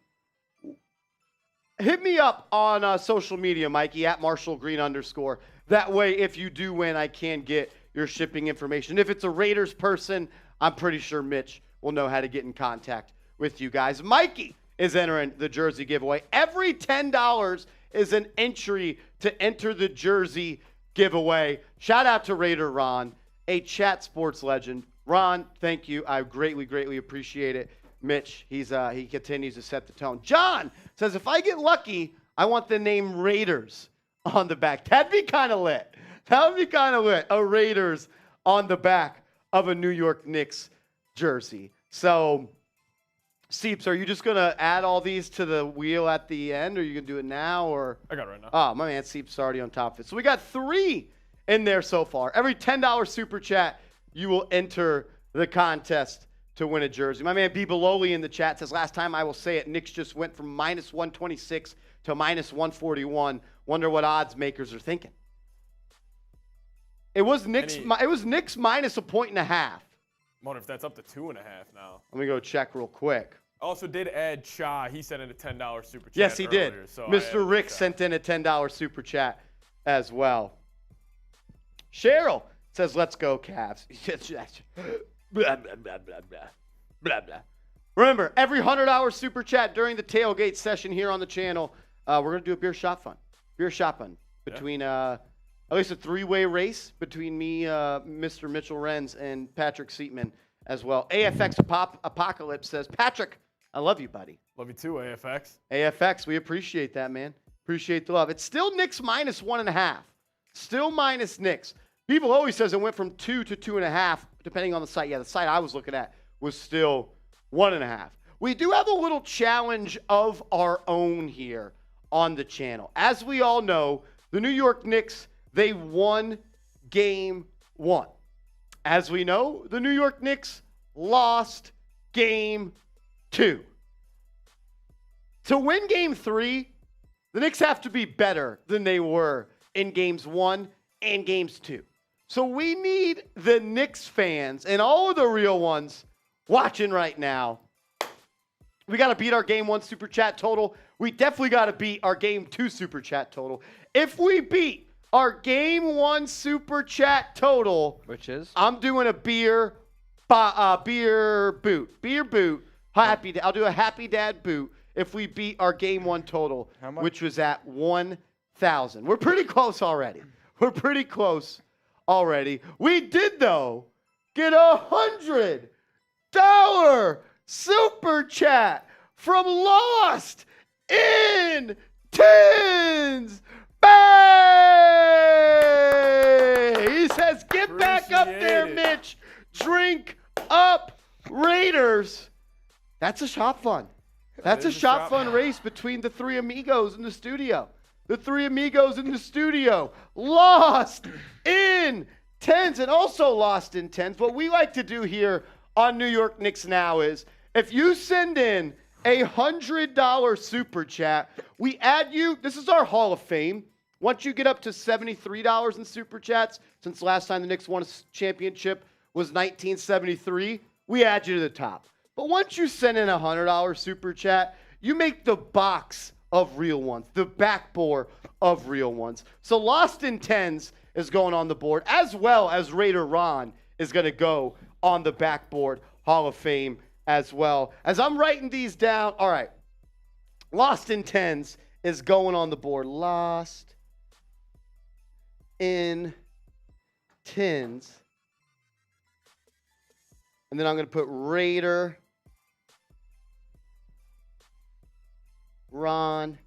hit me up on social media, Mikey, at @MarshallGreen_. That way, if you do win, I can get your shipping information. If it's a Raiders person, I'm pretty sure Mitch will know how to get in contact with you guys. Mikey is entering the jersey giveaway. Every $10 is an entry to enter the jersey giveaway. Shout out to Raider Ron, a chat sports legend. Ron, thank you. I greatly, greatly appreciate it. Mitch, he continues to set the tone. John says, if I get lucky, I want the name Raiders on the back. That'd be kind of lit. That would be kind of lit. A Raiders on the back of a New York Knicks jersey. So, Seeps, are you just going to add all these to the wheel at the end, or are you going to do it now? Or I got it right now. Oh, my man Seeps is already on top of it. So we got 3 in there so far. Every $10 super chat, you will enter the contest to win a jersey. My man B. Beloli in the chat says, last time I will say it, Knicks just went from -126 to -141. Wonder what odds makers are thinking. It was Knicks minus a 1.5. Wonder if that's up to 2.5 now. Let me go check real quick. Also did add Cha. He sent in a $10 super chat. Yes, he earlier, did. so Mr. Rick sent in a $10 super chat as well. Cheryl says, let's go, Cavs. Blah, blah, blah, blah, blah. Blah, blah. Remember, every $100 super chat during the tailgate session here on the channel, we're going to do a beer shot fun. Beer shot fun between at least a 3-way race between me, Mr. Mitchell Renz, and Patrick Seatman as well. AFX Apocalypse says, Patrick, I love you, buddy. Love you too, AFX. AFX, we appreciate that, man. Appreciate the love. It's still Knicks minus 1.5. Still minus Knicks. People always says it went from 2 to 2.5, depending on the site. Yeah, the site I was looking at was still 1.5. We do have a little challenge of our own here on the channel. As we all know, the New York Knicks, they won game 1. As we know, the New York Knicks lost game 2. To win game 3, the Knicks have to be better than they were in games 1 and games 2. So we need the Knicks fans and all of the real ones watching right now. We got to beat our game 1 super chat total. We definitely got to beat our game 2 super chat total. If we beat our game 1 super chat total, Which is? I'm doing a beer boot. Beer boot. I'll do a Happy Dad boot if we beat our game 1 total, which was at 1,000. We're pretty close already. We're pretty close already. We did, though, get $100 super chat from Lost in Tins. Bang! He says, get back up there, Mitch. Drink up, Raiders. That's a shop fun. That's a shop fun race between the 3 amigos in the studio. The 3 amigos in the studio. Lost in Tens and also Lost in Tens. What we like to do here on New York Knicks Now is if you send in a $100 super chat, we add you. This is our Hall of Fame. Once you get up to $73 in super chats, since last time the Knicks won a championship, was 1973, we add you to the top. But once you send in a $100 super chat, you make the box of real ones, the backboard of real ones. So Lost in Tens is going on the board, as well as Raider Ron is going to go on the backboard Hall of Fame as well. As I'm writing these down, all right, Lost in Tens is going on the board. Lost in Tens. And then I'm going to put Raider Ron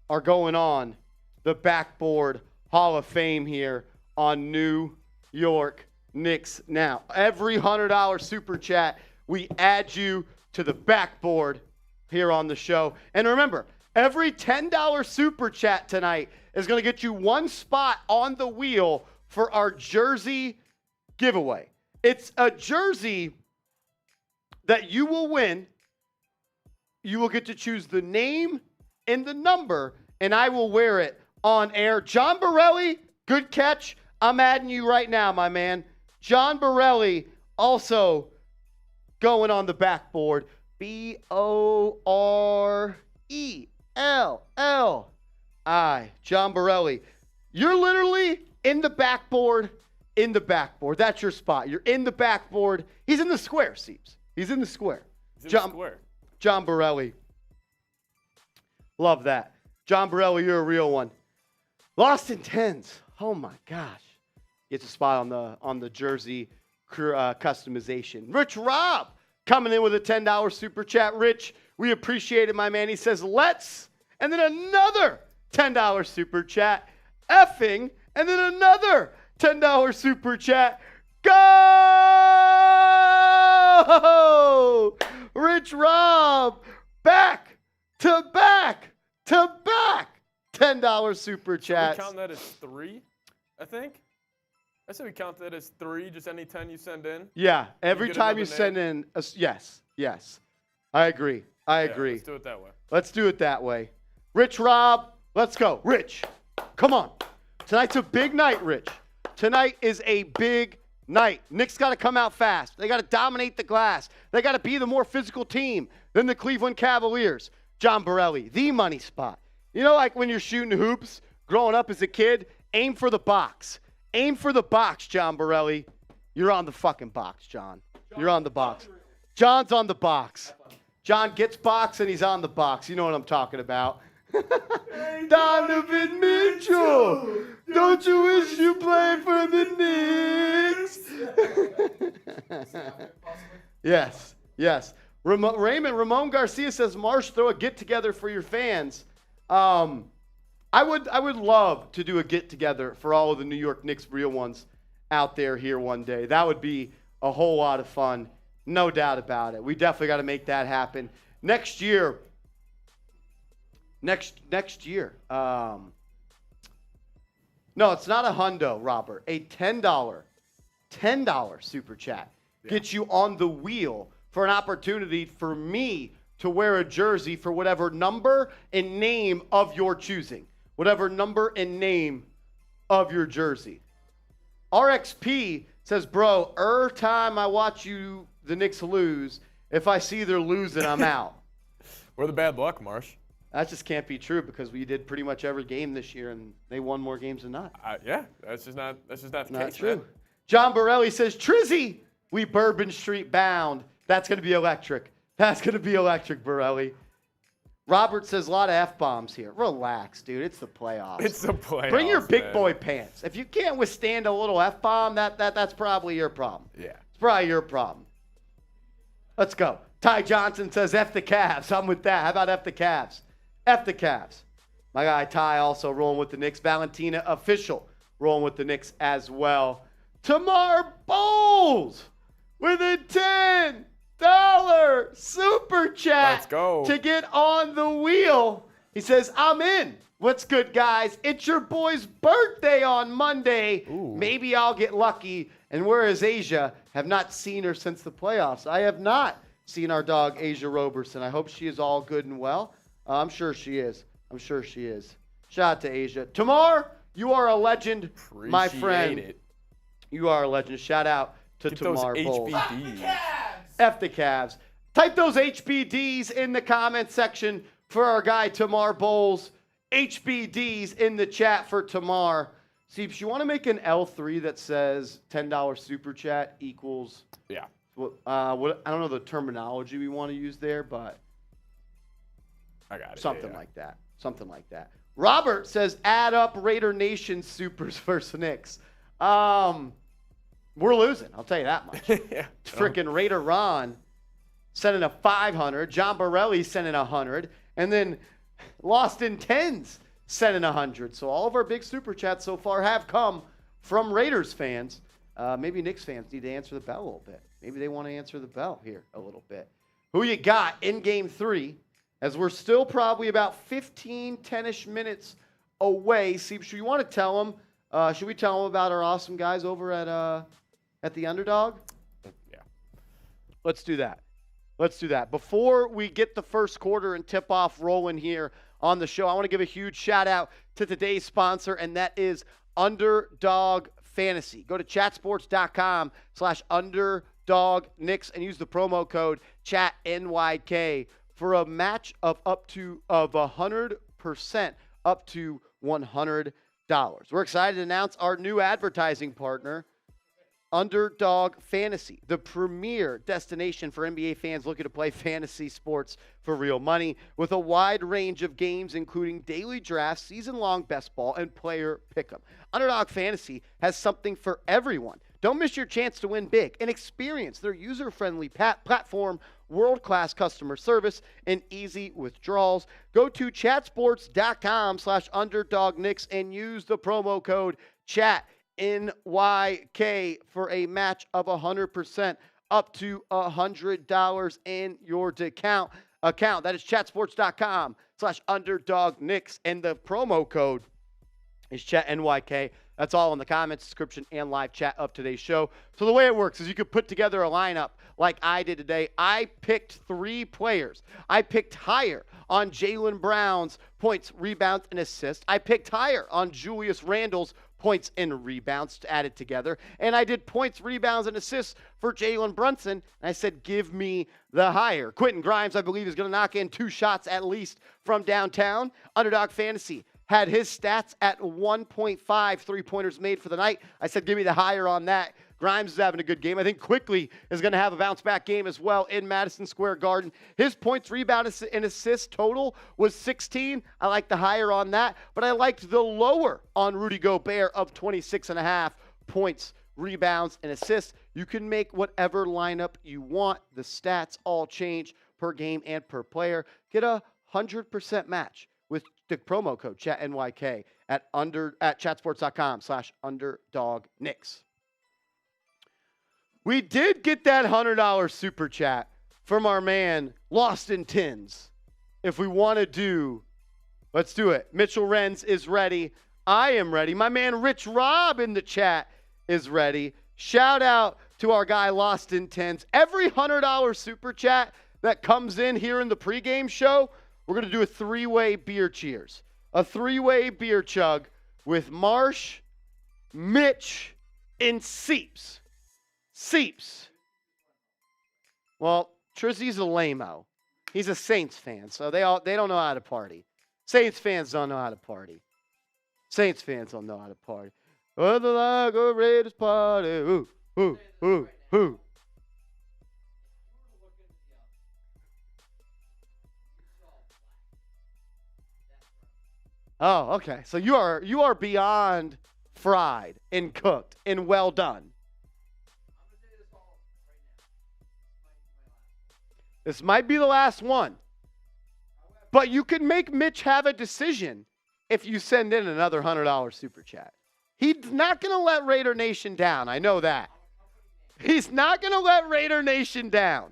are going on the backboard Hall of Fame here on New York Knicks. Now, every $100 super chat, we add you to the backboard here on the show. And remember, every $10 super chat tonight is going to get you one spot on the wheel for our jersey giveaway. It's a jersey that you will win. You will get to choose the name and the number, and I will wear it on air. John Borelli, good catch. I'm adding you right now, my man. John Borelli also going on the backboard. B-O-R-E-L-L-I. John Borelli. You're literally in the backboard. In the backboard. That's your spot. You're in the backboard. He's in the square, Seeps. He's in the square. He's in the square. John Borelli. Love that. John Borelli, you're a real one. Lost in Tens. Oh my gosh. Gets a spot on the jersey customization. Rich Rob coming in with a $10 super chat. Rich, we appreciate it, my man. He says, let's. And then another $10 super chat. Effing. And then another $10 super chat. Go! Rich Rob, back to back to back. $10 super chats. We count that as 3, I think. I said we count that as 3, just any 10 you send in. Yeah, every time you another send in, yes. I agree. Let's do it that way. Let's do it that way. Rich Rob, let's go. Rich, come on. Tonight's a big night, Rich. Tonight is a big night. Knicks got to come out fast. They got to dominate the glass. They got to be the more physical team than the Cleveland Cavaliers. John Borelli, the money spot. You know, like when you're shooting hoops growing up as a kid, aim for the box. Aim for the box, John Borelli. You're on the fucking box, John. You're on the box. John's on the box. John gets box and he's on the box. You know what I'm talking about. Donovan Mitchell, don't you wish you played for the Knicks? Yes. Ramon Garcia says, Marsh, throw a get-together for your fans. I would love to do a get-together for all of the New York Knicks real ones out there here one day. That would be a whole lot of fun. No doubt about it. We definitely got to make that happen. Next year. No, it's not a hundo, Robert. A $10 super chat gets you on the wheel for an opportunity for me to wear a jersey for whatever number and name of your choosing. Whatever number and name of your jersey. RXP says, bro, time I watch the Knicks lose, if I see they're losing, I'm out. We're the bad luck, Marsh. That just can't be true because we did pretty much every game this year and they won more games than not. Yeah, that's just not the case. Not true. Man. John Borelli says, Trizzy, we Bourbon Street bound. That's going to be electric. That's going to be electric, Borelli. Robert says a lot of F-bombs here. Relax, dude. It's the playoffs. It's the playoffs. Bring your big man. boy pants. If you can't withstand a little F-bomb, that's probably your problem. Yeah. It's probably your problem. Let's go. Ty Johnson says F the Cavs. I'm with that. How about F the Cavs? F the Cavs. My guy Ty also rolling with the Knicks. Valentina official rolling with the Knicks as well. Tamar Bowles with a $10 super chat. Let's go. To get on the wheel. He says, I'm in. What's good, guys? It's your boy's birthday on Monday. Ooh. Maybe I'll get lucky. And whereas Asia, have not seen her since the playoffs. I have not seen our dog, Asia Roberson. I hope she is all good and well. I'm sure she is. Shout out to Asia. Tamar, you are a legend, my friend. Appreciate it. You are a legend. Shout out to Get those Tamar Bowles. HBDs. F the Cavs. Type those HBDs in the comment section for our guy Tamar Bowles. HBDs in the chat for Tamar. See, if you want to make an L3 that says $10 super chat equals, Yeah. what I don't know the terminology we want to use there, but I got it. something yeah. like that. Something like that. Robert says, add up Raider Nation supers versus Knicks. We're losing. I'll tell you that much. Yeah. Freaking Raider Ron sending a 500. John Borelli sending 100. And then Lost in Tens sending 100. So all of our big super chats so far have come from Raiders fans. Maybe Knicks fans need to answer the bell a little bit. Maybe they want to answer the bell here a little bit. Who you got in Game 3? As we're still probably about 15, 10-ish minutes away. See, should we want to tell them? Should we tell them about our awesome guys over at the Underdog? Yeah. Let's do that. Let's do that. Before we get the first quarter and tip-off rolling here on the show, I want to give a huge shout-out to today's sponsor, and that is Underdog Fantasy. Go to chatsports.com/UnderdogKnicks and use the promo code ChatNYK for a match of up to 100%, up to $100. We're excited to announce our new advertising partner, Underdog Fantasy, the premier destination for NBA fans looking to play fantasy sports for real money, with a wide range of games including daily drafts, season-long best ball, and player pick'em. Underdog Fantasy has something for everyone. Don't miss your chance to win big and experience their user-friendly platform, world-class customer service, and easy withdrawals. Go to chatsports.com/UnderdogKnicks and use the promo code ChatNYK for a match of 100%, up to $100 in your account. That is chatsports.com/UnderdogKnicks, and the promo code is ChatNYK. That's all in the comments, description, and live chat of today's show. So the way it works is you could put together a lineup like I did today. I picked 3 players. I picked higher on Jaylen Brown's points, rebounds, and assists. I picked higher on Julius Randle's points and rebounds to add it together. And I did points, rebounds, and assists for Jalen Brunson. And I said, give me the higher. Quentin Grimes, I believe, is going to knock in 2 shots at least from downtown. Underdog Fantasy had his stats at 1.5 three-pointers made for the night. I said, give me the higher on that. Grimes is having a good game. I think Quickly is going to have a bounce-back game as well in Madison Square Garden. His points, rebounds, and assists total was 16. I like the higher on that, but I liked the lower on Rudy Gobert of 26.5 points, rebounds, and assists. You can make whatever lineup you want. The stats all change per game and per player. Get a 100% match with the promo code ChatNYK at chatsports.com/UnderdogKnicks. We did get that $100 super chat from our man Lost in Tins. If we want to do, let's do it. Mitchell Renz is ready. I am ready. My man Rich Rob in the chat is ready. Shout out to our guy Lost in Tins. Every $100 super chat that comes in here in the pregame show, we're going to do a 3-way beer cheers. A 3-way beer chug with Marsh, Mitch, and Seeps. Seeps. Well, Trizzy's a lame-o. He's a Saints fan, so they don't know how to party. Saints fans don't know how to party. Saints fans don't know how to party. Oh, the Lago Raiders party. Ooh, ooh, ooh, ooh. Oh, okay. So you are beyond fried and cooked and well done. This might be the last one. But you can make Mitch have a decision if you send in another $100 super chat. He's not going to let Raider Nation down. I know that. He's not going to let Raider Nation down.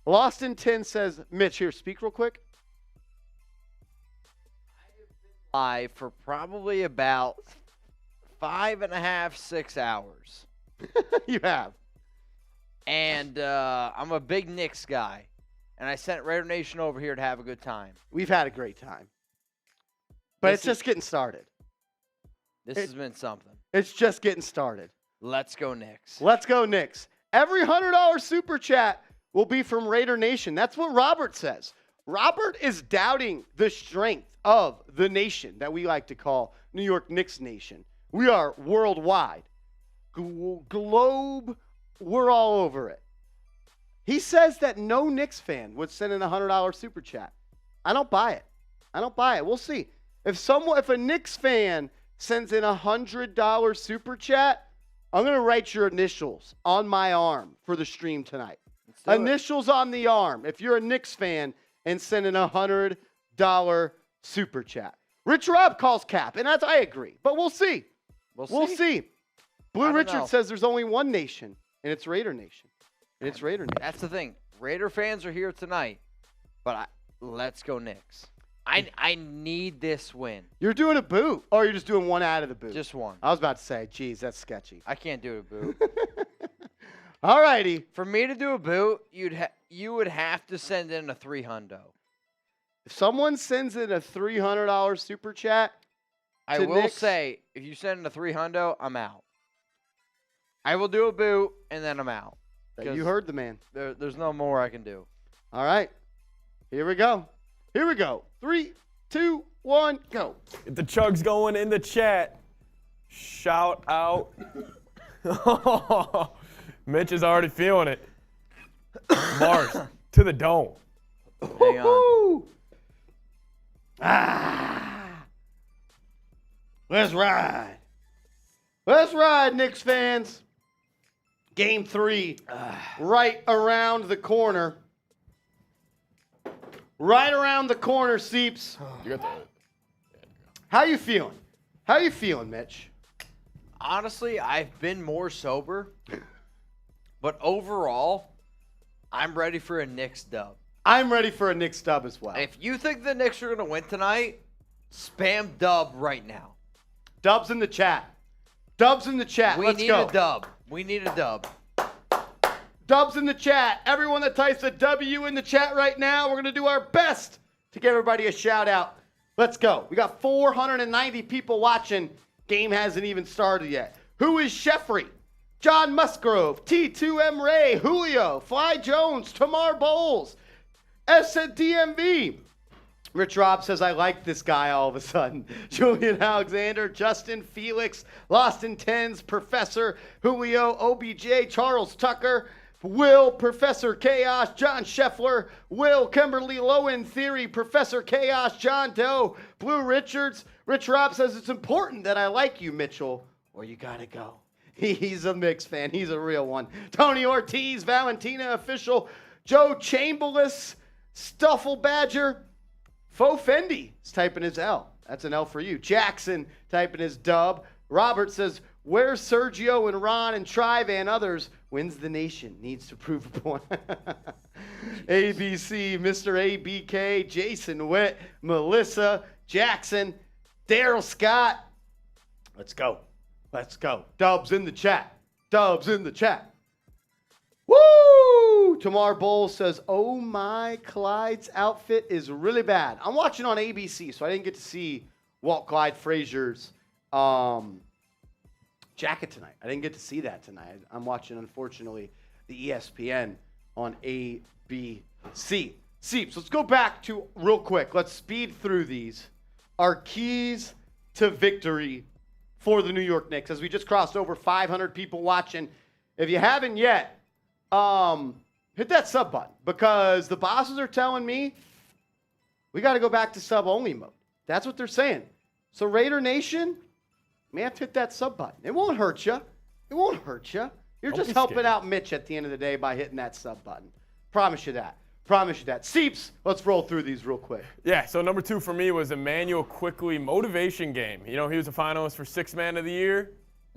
Lost in 10 says, Mitch, here, speak real quick. Live for probably about 5.5, 6 hours. You have. And I'm a big Knicks guy. And I sent Raider Nation over here to have a good time. We've had a great time. But it's just getting started. This has been something. It's just getting started. Let's go Knicks. Let's go Knicks. Every $100 super chat will be from Raider Nation. That's what Robert says. Robert is doubting the strength of the nation that we like to call New York Knicks Nation. We are worldwide. Globe, we're all over it. He says that no Knicks fan would send in a $100 super chat. I don't buy it. I don't buy it. We'll see. If a Knicks fan sends in a $100 super chat, I'm going to write your initials on my arm for the stream tonight. Initials on the arm. If you're a Knicks fan and send in a $100 super chat. Rich Rob calls cap, and I agree. But we'll see. We'll see. Blue Richard says there's only one nation, and it's Raider Nation. It's Raider Nation. That's the thing. Raider fans are here tonight, but let's go Knicks. I need this win. You're doing a boot, or you're just doing one out of the boot? Just one. I was about to say, geez, that's sketchy. I can't do a boot. All righty. For me to do a boot, you would have to send in a $300. If someone sends in a $300 super chat, I will say, if you send in a $300, I'm out. I will do a boot, and then I'm out. You heard the man. There's no more I can do. All right. Here we go. 3, 2, 1, go. Get the chugs going in the chat. Shout out. Mitch is already feeling it. Mars, to the dome. Hang on. Let's ride. Let's ride, Knicks fans. Game 3, right around the corner. Right around the corner, Seeps. You got the. How you feeling? How you feeling, Mitch? Honestly, I've been more sober. But overall, I'm ready for a Knicks dub. I'm ready for a Knicks dub as well. If you think the Knicks are going to win tonight, spam dub right now. Dubs in the chat. Dubs in the chat. Let's go. We need a dub. We need a dub. Dubs in the chat. Everyone that types a W in the chat right now, we're going to do our best to give everybody a shout out. Let's go. We got 490 people watching. Game hasn't even started yet. Who is Sheffrey? John Musgrove, T2M Ray, Julio, Fly Jones, Tamar Bowles, SDMV. Rich Rob says, I like this guy all of a sudden. Julian Alexander, Justin Felix, Lost in Tens, Professor, Julio, OBJ, Charles Tucker, Will, Professor Chaos, John Scheffler, Will, Kimberly Lowen, Theory, Professor Chaos, John Doe, Blue Richards. Rich Rob says, it's important that I like you, Mitchell, or you gotta go. He's a Knicks fan. He's a real one. Tony Ortiz, Valentina Official, Joe Chamberlain, Stuffle Badger, Faux Fendi is typing his L. That's an L for you. Jackson typing his dub. Robert says, where's Sergio and Ron and Trive and others? Wins the nation. Needs to prove a point. ABC, Mr. ABK, Jason Witt, Melissa, Jackson, Daryl Scott. Let's go. Let's go. Dubs in the chat. Dubs in the chat. Woo! Tamar Bowles says, oh my, Clyde's outfit is really bad. I'm watching on ABC, so I didn't get to see Walt Clyde Frazier's jacket tonight. I didn't get to see that tonight. I'm watching, unfortunately, the ESPN on ABC. Seeps, let's go back to real quick. Let's speed through these. Our keys to victory for the New York Knicks, as we just crossed over 500 people watching. If you haven't yet, hit that sub button, because the bosses are telling me we got to go back to sub-only mode. That's what they're saying. So Raider Nation, may have to hit that sub button. It won't hurt you. It won't hurt you. You're just helping out Mitch at the end of the day by hitting that sub button. Promise you that. Promise you that. Seeps, let's roll through these real quick. Yeah, so number 2 for me was Emmanuel Quickly motivation game. You know, he was a finalist for Sixth Man of the Year.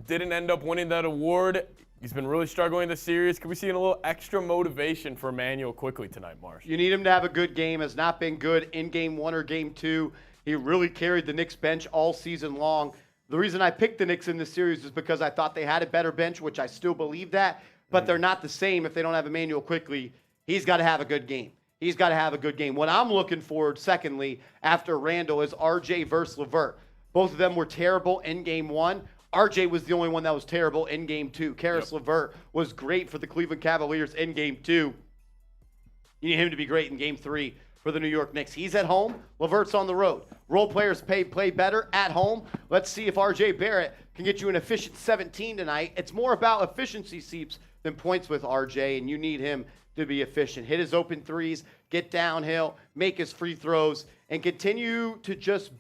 Didn't end up winning that award. He's been really struggling this series. Could we see a little extra motivation for Emmanuel Quickly tonight, Marsh? You need him to have a good game. Has not been good in game 1 or game 2. He really carried the Knicks bench all season long. The reason I picked the Knicks in this series is because I thought they had a better bench, which I still believe that, but they're not the same if they don't have Emmanuel Quickly. He's got to have a good game. He's got to have a good game. What I'm looking forward, secondly, after Randall, is RJ versus LeVert. Both of them were terrible in game 1. RJ was the only one that was terrible in game 2. Karis LeVert was great for the Cleveland Cavaliers in game 2. You need him to be great in game 3 for the New York Knicks. He's at home. LeVert's on the road. Role players play better at home. Let's see if RJ Barrett can get you an efficient 17 tonight. It's more about efficiency, Seeps, than points with RJ, and you need him to be efficient. Hit his open threes, get downhill, make his free throws, and continue to just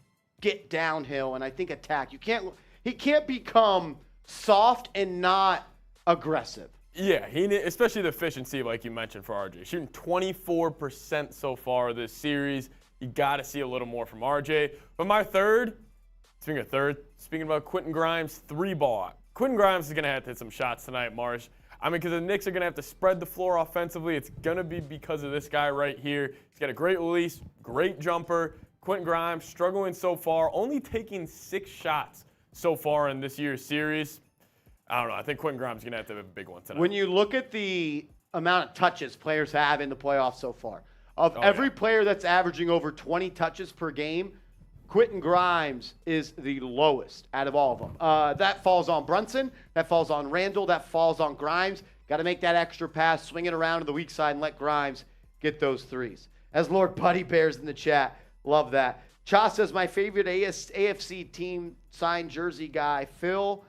get downhill and I think attack. He can't become soft and not aggressive. Yeah, especially the efficiency, like you mentioned, for RJ. Shooting 24% so far this series. You got to see a little more from RJ. But my speaking about Quentin Grimes, 3-ball. Quentin Grimes is going to have to hit some shots tonight, Marsh. I mean, because the Knicks are going to have to spread the floor offensively. It's going to be because of this guy right here. He's got a great release, great jumper. Quentin Grimes struggling so far, only taking 6 shots so far in this year's series. I don't know. I think Quentin Grimes is going to have to have a big one tonight. When you look at the amount of touches players have in the playoffs so far, every player that's averaging over 20 touches per game, Quentin Grimes is the lowest out of all of them. That falls on Brunson. That falls on Randall. That falls on Grimes. Got to make that extra pass, swing it around to the weak side, and let Grimes get those threes. As Lord Buddy Bears in the chat, love that. Cha says, my favorite AFC team signed jersey guy, Phil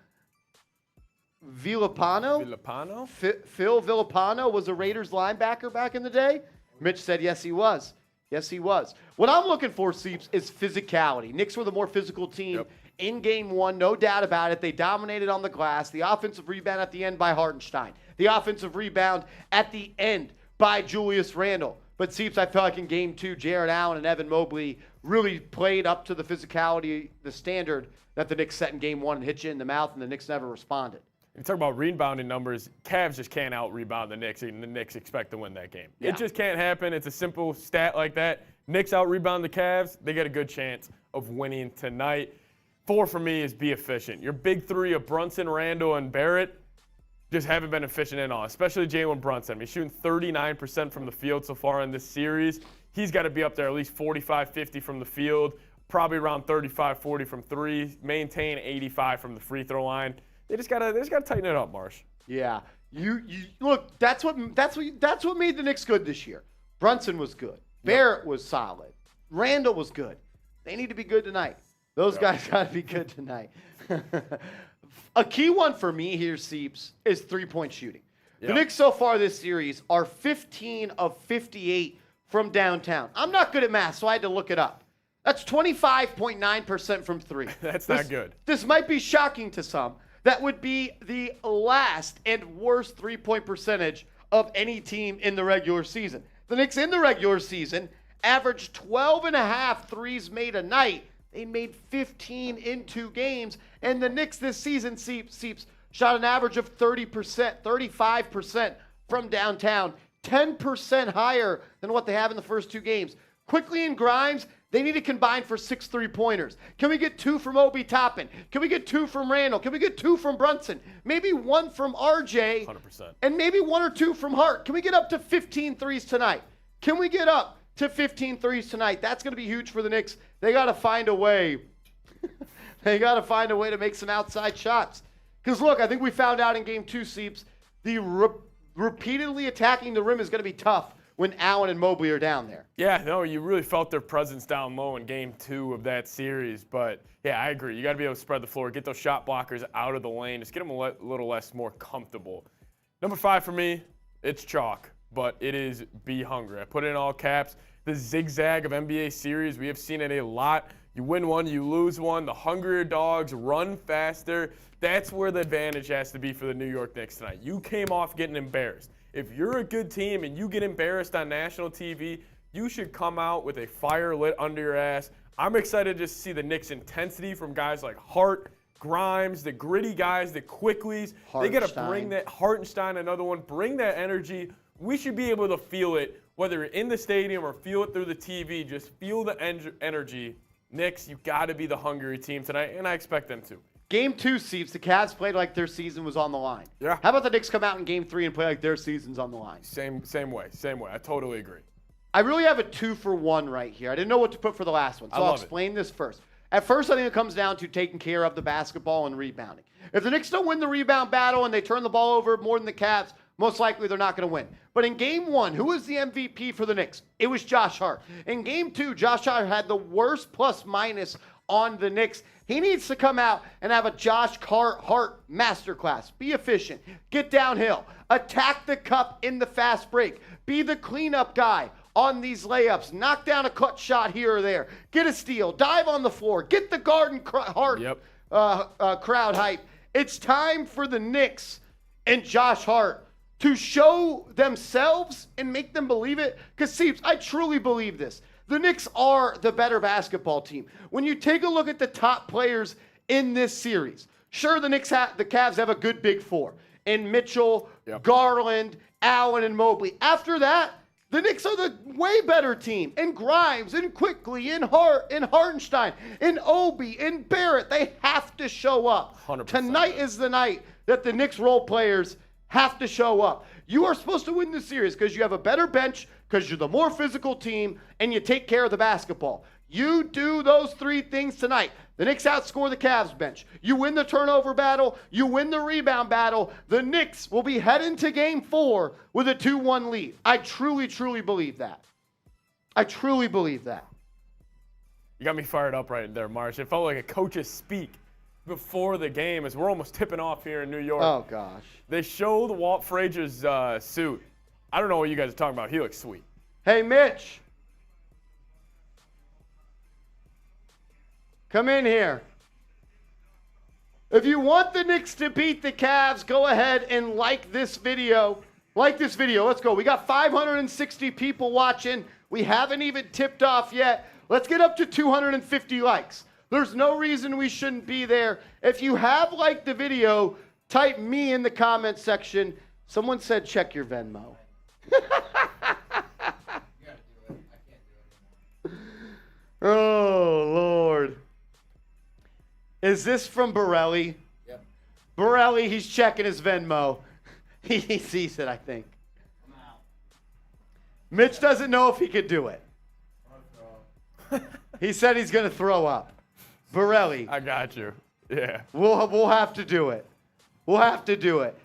Villapano? Phil Villapano was a Raiders linebacker back in the day. Mitch said, yes, he was. Yes, he was. What I'm looking for, Seeps, is physicality. Knicks were the more physical team in game 1, no doubt about it. They dominated on the glass. The offensive rebound at the end by Hartenstein. The offensive rebound at the end by Julius Randle. But Seeps, I felt like in game 2, Jared Allen and Evan Mobley really played up to the physicality, the standard that the Knicks set in game 1 and hit you in the mouth, and the Knicks never responded. You talk about rebounding numbers, Cavs just can't out-rebound the Knicks, and the Knicks expect to win that game. Yeah. It just can't happen. It's a simple stat like that. Knicks out-rebound the Cavs, they get a good chance of winning tonight. 4 for me is be efficient. Your big 3 of Brunson, Randall, and Barrett just haven't been efficient at all, especially Jalen Brunson. I mean, shooting 39% from the field so far in this series. He's got to be up there at least 45-50 from the field, probably around 35-40 from 3, maintain 85 from the free throw line. They just gotta tighten it up, Marsh. Yeah, you look. That's what made the Knicks good this year. Brunson was good. Barrett was solid. Randall was good. They need to be good tonight. Those guys got to be good tonight. A key one for me here, Seeps, is 3-point shooting. The Knicks so far this series are 15 of 58 from downtown. I'm not good at math, so I had to look it up. That's 25.9% from 3. That's not good. This might be shocking to some. That would be the last and worst 3-point percentage of any team in the regular season. The Knicks in the regular season averaged 12.5 threes made a night. They made 15 in 2 games. And the Knicks this season, Seeps, shot an average of 30%, 35% from downtown, 10% higher than what they have in the first 2 games. Quickly and Grimes, they need to combine for 6 3-pointers. Can we get 2 from Obi Toppin? Can we get 2 from Randall? Can we get 2 from Brunson? Maybe 1 from RJ. 100%. And maybe 1 or 2 from Hart. Can we get up to 15 threes tonight? Can we get up to 15 threes tonight? That's going to be huge for the Knicks. They got to find a way. They got to find a way to make some outside shots. Because, look, I think we found out in game 2, Seeps, the repeatedly attacking the rim is going to be tough when Allen and Mobley are down there. Yeah, no, you really felt their presence down low in game 2 of that series. But, yeah, I agree. You got to be able to spread the floor, get those shot blockers out of the lane, just get them a little less more comfortable. Number 5 for me, it's chalk, but it is be hungry. I put it in all caps. The zigzag of NBA series, we have seen it a lot. You win one, you lose one. The hungrier dogs run faster. That's where the advantage has to be for the New York Knicks tonight. You came off getting embarrassed. If you're a good team and you get embarrassed on national TV, you should come out with a fire lit under your ass. I'm excited to see the Knicks' intensity from guys like Hart, Grimes, the gritty guys, the Quicklies. They got to bring that. Hartenstein, another one. Bring that energy. We should be able to feel it, whether you're in the stadium or feel it through the TV. Just feel the energy. Knicks, you got to be the hungry team tonight, and I expect them to. Game 2, Seeps, the Cavs played like their season was on the line. Yeah. How about the Knicks come out in Game 3 and play like their season's on the line? Same way. I totally agree. I really have a 2 for 1 right here. I didn't know what to put for the last one, so I'll explain this first. At first, I think it comes down to taking care of the basketball and rebounding. If the Knicks don't win the rebound battle and they turn the ball over more than the Cavs, most likely they're not going to win. But in game 1, who was the MVP for the Knicks? It was Josh Hart. In game 2, Josh Hart had the worst plus-minus on the Knicks. He needs to come out and have a Josh Hart masterclass. Be efficient. Get downhill. Attack the cup in the fast break. Be the cleanup guy on these layups. Knock down a cut shot here or there. Get a steal. Dive on the floor. Get the Garden Hart crowd hype. It's time for the Knicks and Josh Hart to show themselves and make them believe it. Because, Seeps, I truly believe this. The Knicks are the better basketball team. When you take a look at the top players in this series, sure, the Cavs have a good big four. And Mitchell, Garland, Allen, and Mobley. After that, the Knicks are the way better team. And Grimes, and Quickly, and Hart, and Hartenstein, and Obi, and Barrett. They have to show up. 100%. Tonight is the night that the Knicks role players have to show up. You are supposed to win this series because you have a better bench, because you're the more physical team, and you take care of the basketball. You do those 3 things tonight. The Knicks outscore the Cavs bench. You win the turnover battle. You win the rebound battle. The Knicks will be heading to game 4 with a 2-1 lead. I truly, truly believe that. I truly believe that. You got me fired up right there, Marsh. It felt like a coach's speak before the game as we're almost tipping off here in New York. Oh, gosh. They showed Walt Frazier's suit. I don't know what you guys are talking about. He looks sweet. Hey, Mitch. Come in here. If you want the Knicks to beat the Cavs, go ahead and like this video. Like this video. Let's go. We got 560 people watching. We haven't even tipped off yet. Let's get up to 250 likes. There's no reason we shouldn't be there. If you have liked the video, type me in the comment section. Someone said check your Venmo. Oh, Lord. Is this from Borelli? Yep. Borelli, he's checking his Venmo. He sees it, I think. I'm out. Mitch doesn't know if he could do it. He said he's going to throw up. Borelli. I got you. Yeah. We'll have to do it. We'll have to do it.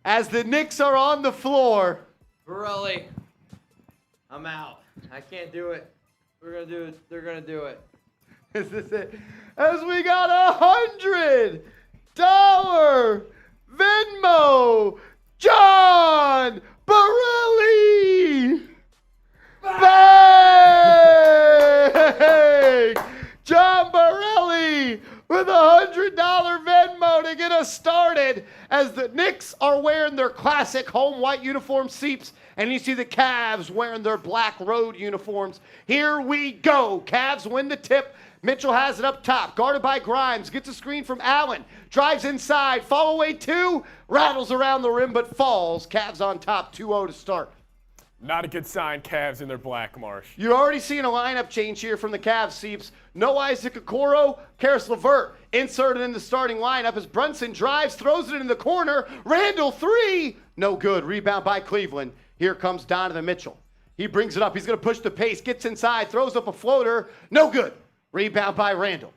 As the Knicks are on the floor. Borelli, I'm out. I can't do it. We're going to do it. They're going to do it. Is this it? As we got $100 Venmo, John Borelli. Bang! John Borelli with $100 Venmo to get us started as the Knicks are wearing their classic home white uniform Seeps, and you see the Cavs wearing their black road uniforms. Here we go. Cavs win the tip. Mitchell has it up top, guarded by Grimes, gets a screen from Allen, drives inside, fall away 2, rattles around the rim but falls. Cavs on top, 2-0 to start. Not a good sign, Cavs in their black, Marsh. You're already seeing a lineup change here from the Cavs, Seeps. No Isaac Okoro, Karis LeVert inserted in the starting lineup as Brunson drives, throws it in the corner. Randall 3, no good. Rebound by Cleveland. Here comes Donovan Mitchell. He brings it up. He's going to push the pace, gets inside, throws up a floater. No good. Rebound by Randall.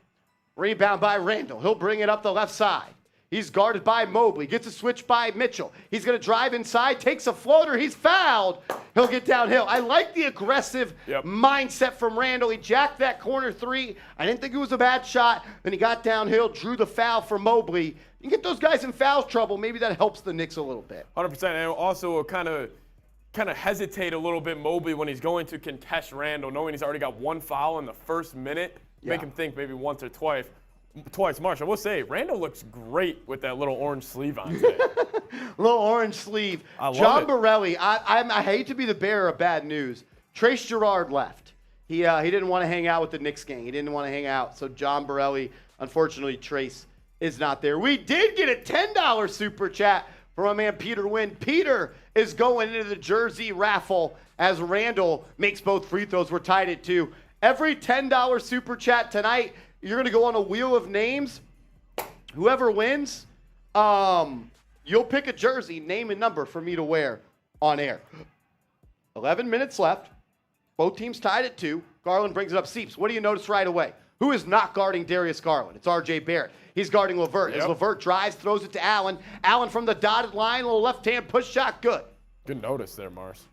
Rebound by Randall. He'll bring it up the left side. He's guarded by Mobley. Gets a switch by Mitchell. He's going to drive inside, takes a floater. He's fouled. He'll get downhill. I like the aggressive mindset from Randall. He jacked that corner 3. I didn't think it was a bad shot. Then he got downhill, drew the foul for Mobley. You get those guys in foul trouble. Maybe that helps the Knicks a little bit. 100%. And also kind of hesitate a little bit, Mobley, when he's going to contest Randall, knowing he's already got 1 foul in the first minute. Make him think maybe once or twice. Marsh, I will say, Randall looks great with that little orange sleeve on today. Little orange sleeve. I love John it. Borelli, I hate to be the bearer of bad news. Trace Gerard left. He didn't want to hang out with the Knicks gang. He didn't want to hang out. So John Borelli, unfortunately, Trace is not there. We did get a $10 super chat from my man Peter Wynn. Peter is going into the jersey raffle as Randall makes both free throws. We're tied at 2. Every $10 super chat tonight, you're going to go on a wheel of names. Whoever wins, you'll pick a jersey, name and number for me to wear on air. 11 minutes left. Both teams tied at 2. Garland brings it up. Seeps, what do you notice right away? Who is not guarding Darius Garland? It's R.J. Barrett. He's guarding LeVert. As LeVert drives, throws it to Allen. Allen from the dotted line, a little left-hand push shot, good. Good notice there, Mars.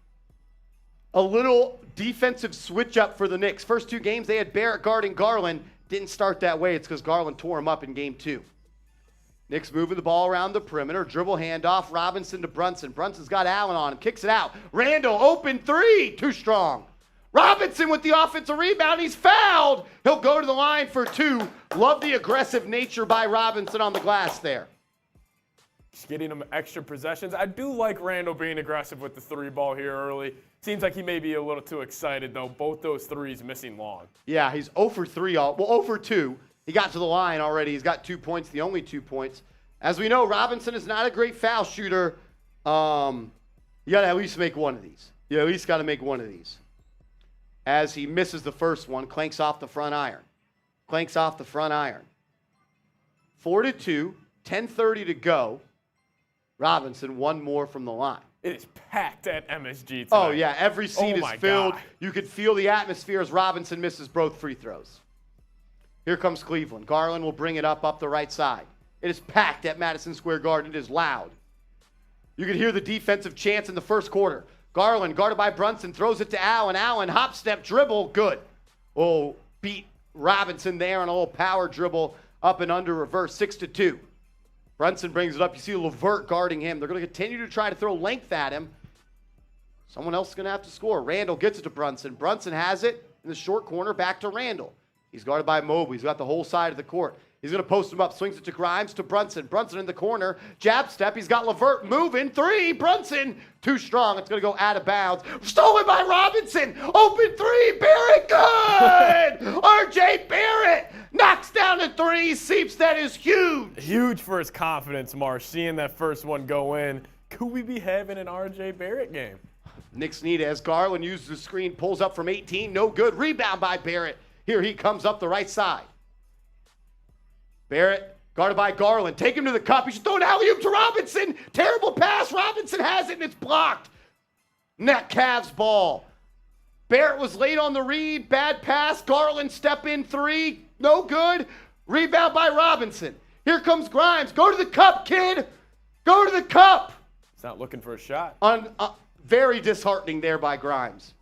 A little defensive switch up for the Knicks. First 2 games, they had Barrett guarding Garland. Didn't start that way. It's because Garland tore him up in game 2. Knicks moving the ball around the perimeter. Dribble handoff. Robinson to Brunson. Brunson's got Allen on him. Kicks it out. Randall, open 3. Too strong. Robinson with the offensive rebound. He's fouled. He'll go to the line for 2. Love the aggressive nature by Robinson on the glass there. Just getting him extra possessions. I do like Randall being aggressive with the 3 ball here early. Seems like he may be a little too excited, though. Both those 3s missing long. Yeah, he's 0 for 3. Well, 0 for 2. He got to the line already. He's got 2 points, the only 2 points. As we know, Robinson is not a great foul shooter. You got to at least make one of these. You at least got to make one of these. As he misses the first one, clanks off the front iron. Clanks off the front iron. 4-2, 10:30 to go. Robinson, 1 more from the line. It is packed at MSG tonight. Oh, yeah, every seat is filled. God. You could feel the atmosphere as Robinson misses both free throws. Here comes Cleveland. Garland will bring it up the right side. It is packed at Madison Square Garden. It is loud. You can hear the defensive chants in the first quarter. Garland, guarded by Brunson, throws it to Allen. Allen, hop, step, dribble, good. Oh, beat Robinson there on a little power dribble up and under reverse, 6-2. Brunson brings it up. You see LeVert guarding him. They're going to continue to try to throw length at him. Someone else is going to have to score. Randall gets it to Brunson. Brunson has it in the short corner, back to Randall. He's guarded by Mobley. He's got the whole side of the court. He's going to post him up. Swings it to Grimes to Brunson. Brunson in the corner. Jab step. He's got LeVert moving. 3. Brunson. Too strong. It's going to go out of bounds. Stolen by Robinson. Open 3. Barrett. Good. R.J. Barrett knocks down a 3. Seeps. That is huge. Huge for his confidence, Marsh. Seeing that first one go in. Could we be having an R.J. Barrett game? Knicks need it as Garland uses the screen. Pulls up from 18. No good. Rebound by Barrett. Here he comes up the right side. Barrett, guarded by Garland. Take him to the cup. He should throw an alley-oop to Robinson. Terrible pass. Robinson has it, and it's blocked. Net Cavs ball. Barrett was late on the read. Bad pass. Garland step in 3. No good. Rebound by Robinson. Here comes Grimes. Go to the cup, kid. Go to the cup. He's not looking for a shot. Very disheartening there by Grimes.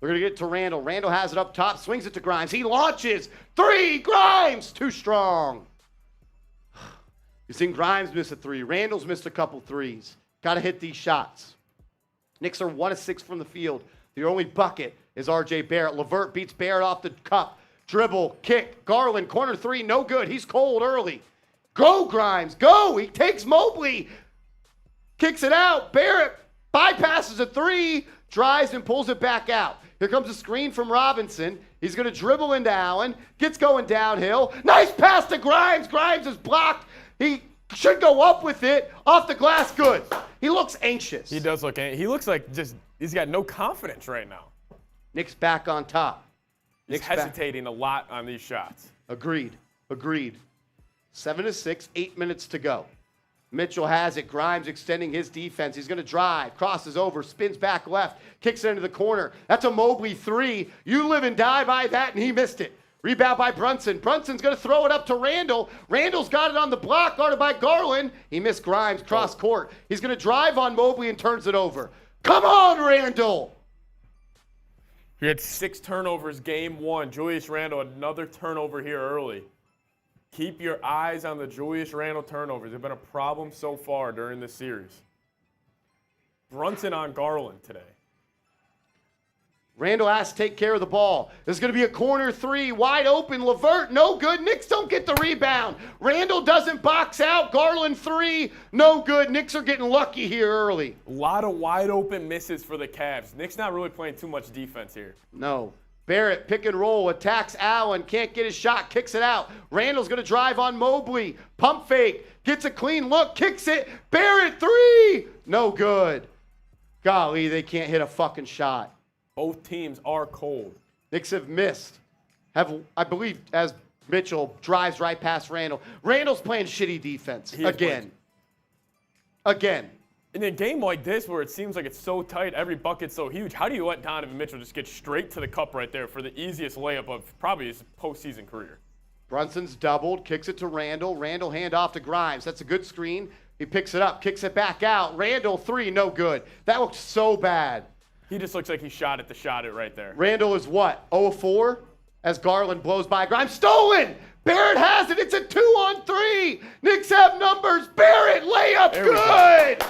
We're going to get to Randall. Randall has it up top. Swings it to Grimes. He launches. 3. Grimes. Too strong. You've seen Grimes miss a 3. Randall's missed a couple 3s. Got to hit these shots. Knicks are 1 of 6 from the field. The only bucket is R.J. Barrett. LeVert beats Barrett off the cup. Dribble, kick. Garland, corner 3, no good. He's cold early. Go, Grimes, go. He takes Mobley. Kicks it out. Barrett bypasses a 3, drives and pulls it back out. Here comes a screen from Robinson. He's going to dribble into Allen. Gets going downhill. Nice pass to Grimes. Grimes is blocked. He should go up with it. Off the glass, good. He looks anxious. He does look anxious. He looks like he's got no confidence right now. Knicks back on top. He's hesitating a lot on these shots. Agreed. 7-6, 8 minutes to go. Mitchell has it. Grimes extending his defense. He's going to drive, crosses over, spins back left, kicks it into the corner. That's a Mobley 3. You live and die by that, and he missed it. Rebound by Brunson. Brunson's going to throw it up to Randall. Randall's got it on the block, guarded by Garland. He missed Grimes, cross court. He's going to drive on Mobley and turns it over. Come on, Randall. He had 6 turnovers game 1. Julius Randle, another turnover here early. Keep your eyes on the Julius Randle turnovers. They've been a problem so far during this series. Brunson on Garland today. Randall has to take care of the ball. There's going to be a corner 3, wide open. LeVert, no good. Knicks don't get the rebound. Randall doesn't box out. Garland 3, no good. Knicks are getting lucky here early. A lot of wide open misses for the Cavs. Knicks not really playing too much defense here. No. Barrett, pick and roll, attacks Allen, can't get his shot, kicks it out. Randall's going to drive on Mobley. Pump fake, gets a clean look, kicks it. Barrett 3, no good. Golly, they can't hit a fucking shot. Both teams are cold. Knicks have missed. I believe, as Mitchell drives right past Randall. Randall's playing shitty defense again. In a game like this where it seems like it's so tight, every bucket's so huge, how do you let Donovan Mitchell just get straight to the cup right there for the easiest layup of probably his postseason career? Brunson's doubled, kicks it to Randall. Randall hand off to Grimes. That's a good screen. He picks it up, kicks it back out. Randall, 3, no good. That looks so bad. He just looks like he shot it right there. Randall is what, 0 of 4? As Garland blows by Grimes. Stolen! Barrett has it. It's a 2-on-3. Knicks have numbers. Barrett, layup, good!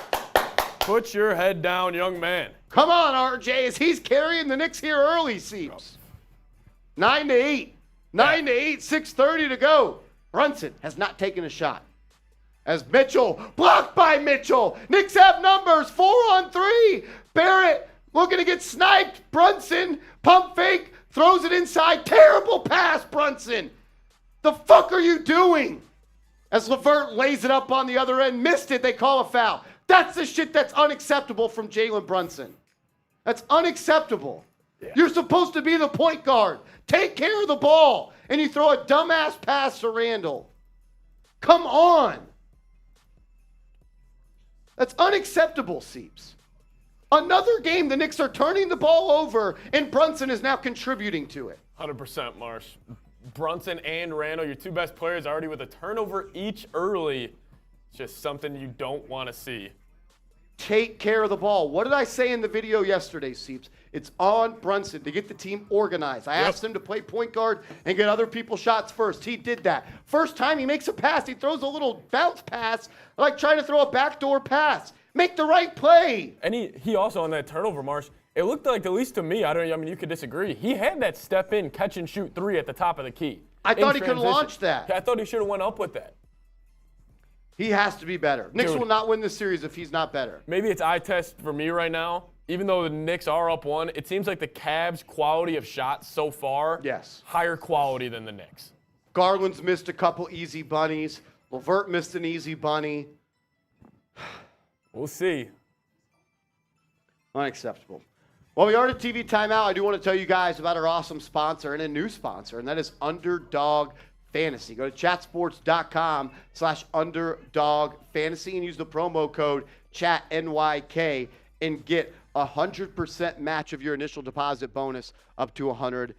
Put your head down, young man. Come on, RJ, as he's carrying the Knicks here early, Seeps. 9-8. 9-8, 6:30 to go. Brunson has not taken a shot. As Mitchell, blocked by Mitchell. Knicks have numbers, 4-on-3. Barrett looking to get sniped. Brunson, pump fake, throws it inside. Terrible pass, Brunson. The fuck are you doing? As LeVert lays it up on the other end, missed it, they call a foul. That's the shit that's unacceptable from Jalen Brunson. That's unacceptable. Yeah. You're supposed to be the point guard. Take care of the ball. And you throw a dumbass pass to Randall. Come on. That's unacceptable, Seeps. Another game, the Knicks are turning the ball over, and Brunson is now contributing to it. 100%, Marsh. Brunson and Randall, your two best players, already with a turnover each early. It's just something you don't want to see. Take care of the ball. What did I say in the video yesterday, Seeps? It's on Brunson to get the team organized. I asked him to play point guard and get other people's shots first. He did that. First time he makes a pass, he throws a little bounce pass, like trying to throw a backdoor pass. Make the right play. And he also, on that turnover, Marsh, it looked like, at least to me, I mean, you could disagree. He had that step in, catch and shoot 3 at the top of the key. I thought he could have launched that. I thought he should have went up with that. He has to be better. Knicks will not win this series if he's not better. Maybe it's eye test for me right now. Even though the Knicks are up 1, it seems like the Cavs' quality of shots so far, higher quality than the Knicks. Garland's missed a couple easy bunnies. LeVert missed an easy bunny. We'll see. Unacceptable. Well, we are at TV timeout. I do want to tell you guys about our awesome sponsor and a new sponsor, and that is Underdog Fantasy. Go to chatsports.com/Underdog Fantasy and use the promo code ChatNYK and get 100% match of your initial deposit bonus up to $100.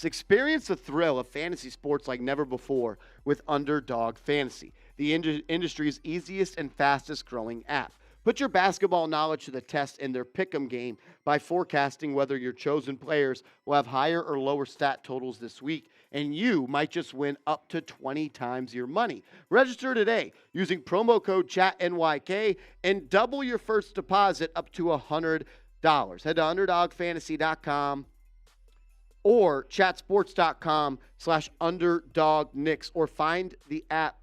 Experience the thrill of fantasy sports like never before with Underdog Fantasy, the industry's easiest and fastest growing app. Put your basketball knowledge to the test in their Pick'em game by forecasting whether your chosen players will have higher or lower stat totals this week, and you might just win up to 20 times your money. Register today using promo code ChatNYK and double your first deposit up to $100. Head to UnderdogFantasy.com or chatsports.com/UnderdogKnicks or find the app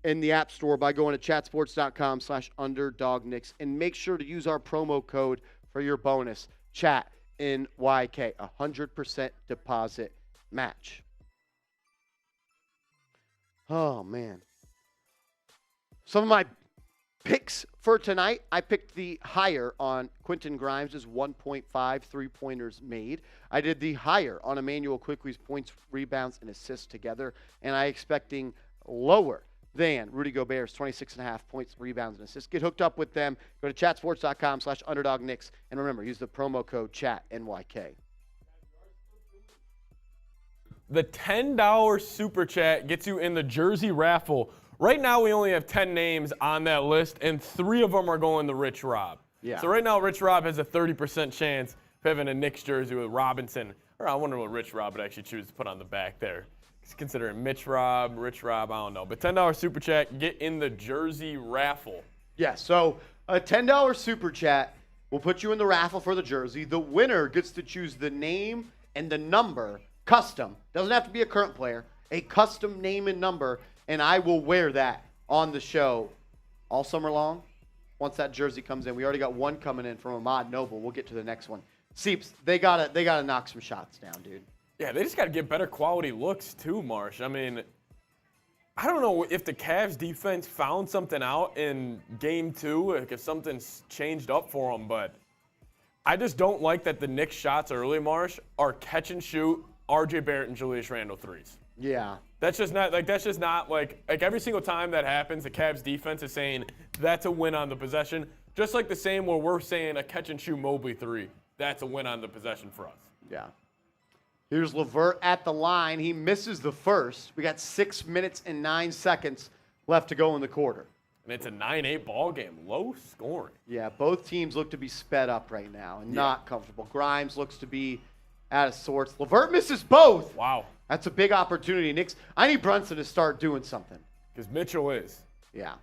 in the App Store by going to chatsports.com/UnderdogKnicks and make sure to use our promo code for your bonus, ChatNYK, 100% deposit match. Oh, man. Some of my picks for tonight, I picked the higher on Quentin Grimes' 1.5 three-pointers made. I did the higher on Emmanuel Quickley's points, rebounds, and assists together, and I expecting lower than Rudy Gobert's 26.5 points, rebounds, and assists. Get hooked up with them. Go to chatsports.com/UnderdogKnicks. And remember, use the promo code ChatNYK. The $10 Super Chat gets you in the jersey raffle. Right now, we only have 10 names on that list, and 3 of them are going to Rich Rob. Yeah. So right now, Rich Rob has a 30% chance of having a Knicks jersey with Robinson. Or I wonder what Rich Rob would actually choose to put on the back there. Considering Rich Rob, I don't know. But $10 Super Chat, get in the jersey raffle. Yeah, so a $10 Super Chat will put you in the raffle for the jersey. The winner gets to choose the name and the number, custom. Doesn't have to be a current player. A custom name and number, and I will wear that on the show all summer long once that jersey comes in. We already got one coming in from Ahmad Noble. We'll get to the next one. Seeps, they gotta knock some shots down, dude. Yeah, they just got to get better quality looks too, Marsh. I mean, I don't know if the Cavs defense found something out in Game 2, like if something's changed up for them, but I just don't like that the Knicks shots early, Marsh, are catch and shoot RJ Barrett and Julius Randle threes. Yeah. That's just not like every single time that happens, the Cavs defense is saying that's a win on the possession. Just like the same where we're saying a catch and shoot Mobley 3. That's a win on the possession for us. Yeah. Here's LeVert at the line. He misses the first. We got 6 minutes and 9 seconds left to go in the quarter. And it's a 9-8 ball game, low scoring. Yeah, both teams look to be sped up right now and not comfortable. Grimes looks to be out of sorts. LeVert misses both. Wow. That's a big opportunity. Knicks, I need Brunson to start doing something. Because Mitchell is. Yeah.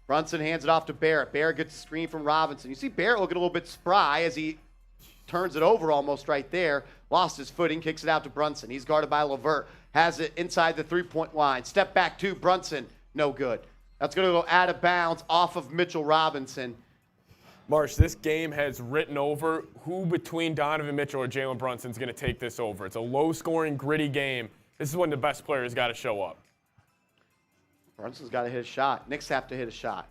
Brunson hands it off to Barrett. Barrett gets a screen from Robinson. You see Barrett looking a little bit spry as he turns it over almost right there. Lost his footing, kicks it out to Brunson. He's guarded by LeVert. Has it inside the three-point line. Step back to Brunson. No good. That's going to go out of bounds off of Mitchell Robinson. Marsh, this game has written over who between Donovan Mitchell or Jalen Brunson is going to take this over. It's a low-scoring, gritty game. This is when the best players got to show up. Brunson's got to hit a shot. Knicks have to hit a shot.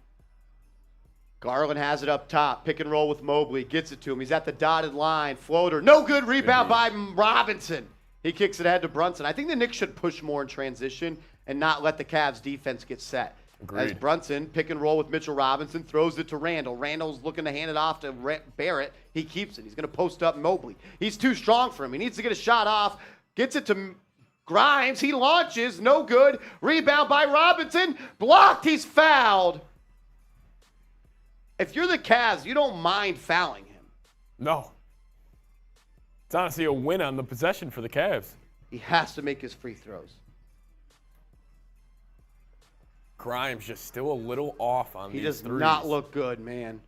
Garland has it up top. Pick and roll with Mobley. Gets it to him. He's at the dotted line. Floater. No good. Rebound by Robinson. He kicks it ahead to Brunson. I think the Knicks should push more in transition and not let the Cavs defense get set. Agreed. As Brunson, pick and roll with Mitchell Robinson, throws it to Randall. Randall's looking to hand it off to Barrett. He keeps it. He's going to post up Mobley. He's too strong for him. He needs to get a shot off. Gets it to Grimes. He launches. No good. Rebound by Robinson. Blocked. He's fouled. If you're the Cavs, you don't mind fouling him. No. It's honestly a win on the possession for the Cavs. He has to make his free throws. Grimes just still a little off on He these does threes. not look good, man.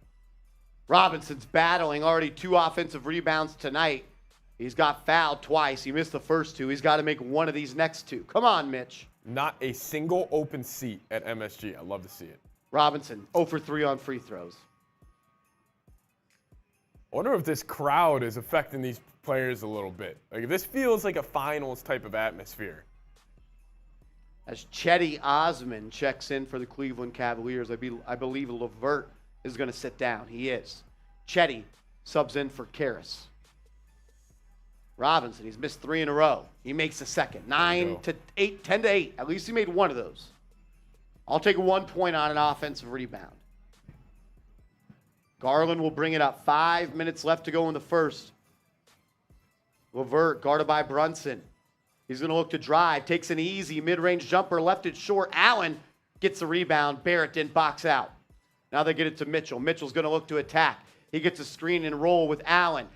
Robinson's battling already 2 offensive rebounds tonight. He's got fouled twice. He missed the first 2. He's got to make one of these next 2. Come on, Mitch. Not a single open seat at MSG. I love to see it. Robinson, 0 for 3 on free throws. I wonder if this crowd is affecting these players a little bit. Like, this feels like a finals type of atmosphere. As Chetty Osman checks in for the Cleveland Cavaliers, I believe LeVert is going to sit down. He is. Chetty subs in for Karras. Robinson, he's missed 3 in a row. He makes the second. 9 to 8, 10 to 8. At least he made one of those. I'll take 1 point on an offensive rebound. Garland will bring it up. 5 minutes left to go in the first. LeVert guarded by Brunson. He's going to look to drive. Takes an easy mid-range jumper. Left it short. Allen gets the rebound. Barrett didn't box out. Now they get it to Mitchell. Mitchell's going to look to attack. He gets a screen and roll with Allen.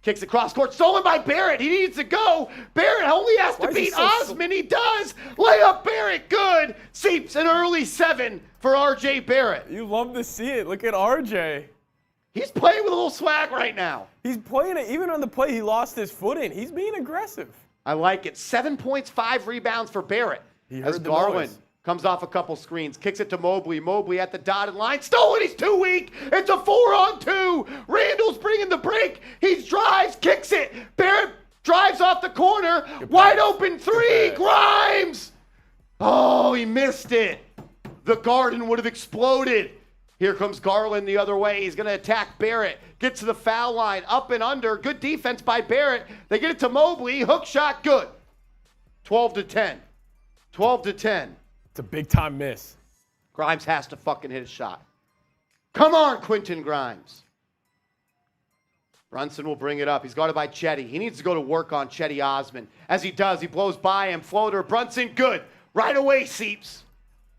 Kicks it cross court. Stolen by Barrett. He needs to go. Barrett only has to beat Osman. He does. Layup Barrett. Good. Seeps an early 7 for R.J. Barrett. You love to see it. Look at RJ. He's playing with a little swag right now. He's playing it. Even on the play, he lost his footing. He's being aggressive. I like it. 7 points, 5 rebounds for Barrett. As Garland comes off a couple screens, kicks it to Mobley. Mobley at the dotted line. Stolen. He's too weak. It's a 4-on-2. Randall's bringing the break. He drives, kicks it. Barrett drives off the corner. Wide open 3. Grimes. Oh, he missed it. The Garden would have exploded. Here comes Garland the other way. He's going to attack Barrett. Gets to the foul line. Up and under. Good defense by Barrett. They get it to Mobley. Hook shot. Good. 12 to 10. 12 to 10. It's a big-time miss. Grimes has to fucking hit a shot. Come on, Quentin Grimes. Brunson will bring it up. He's guarded by Chetty. He needs to go to work on Chetty Osman. As he does, he blows by him. Floater. Brunson, good. Right away, Seeps.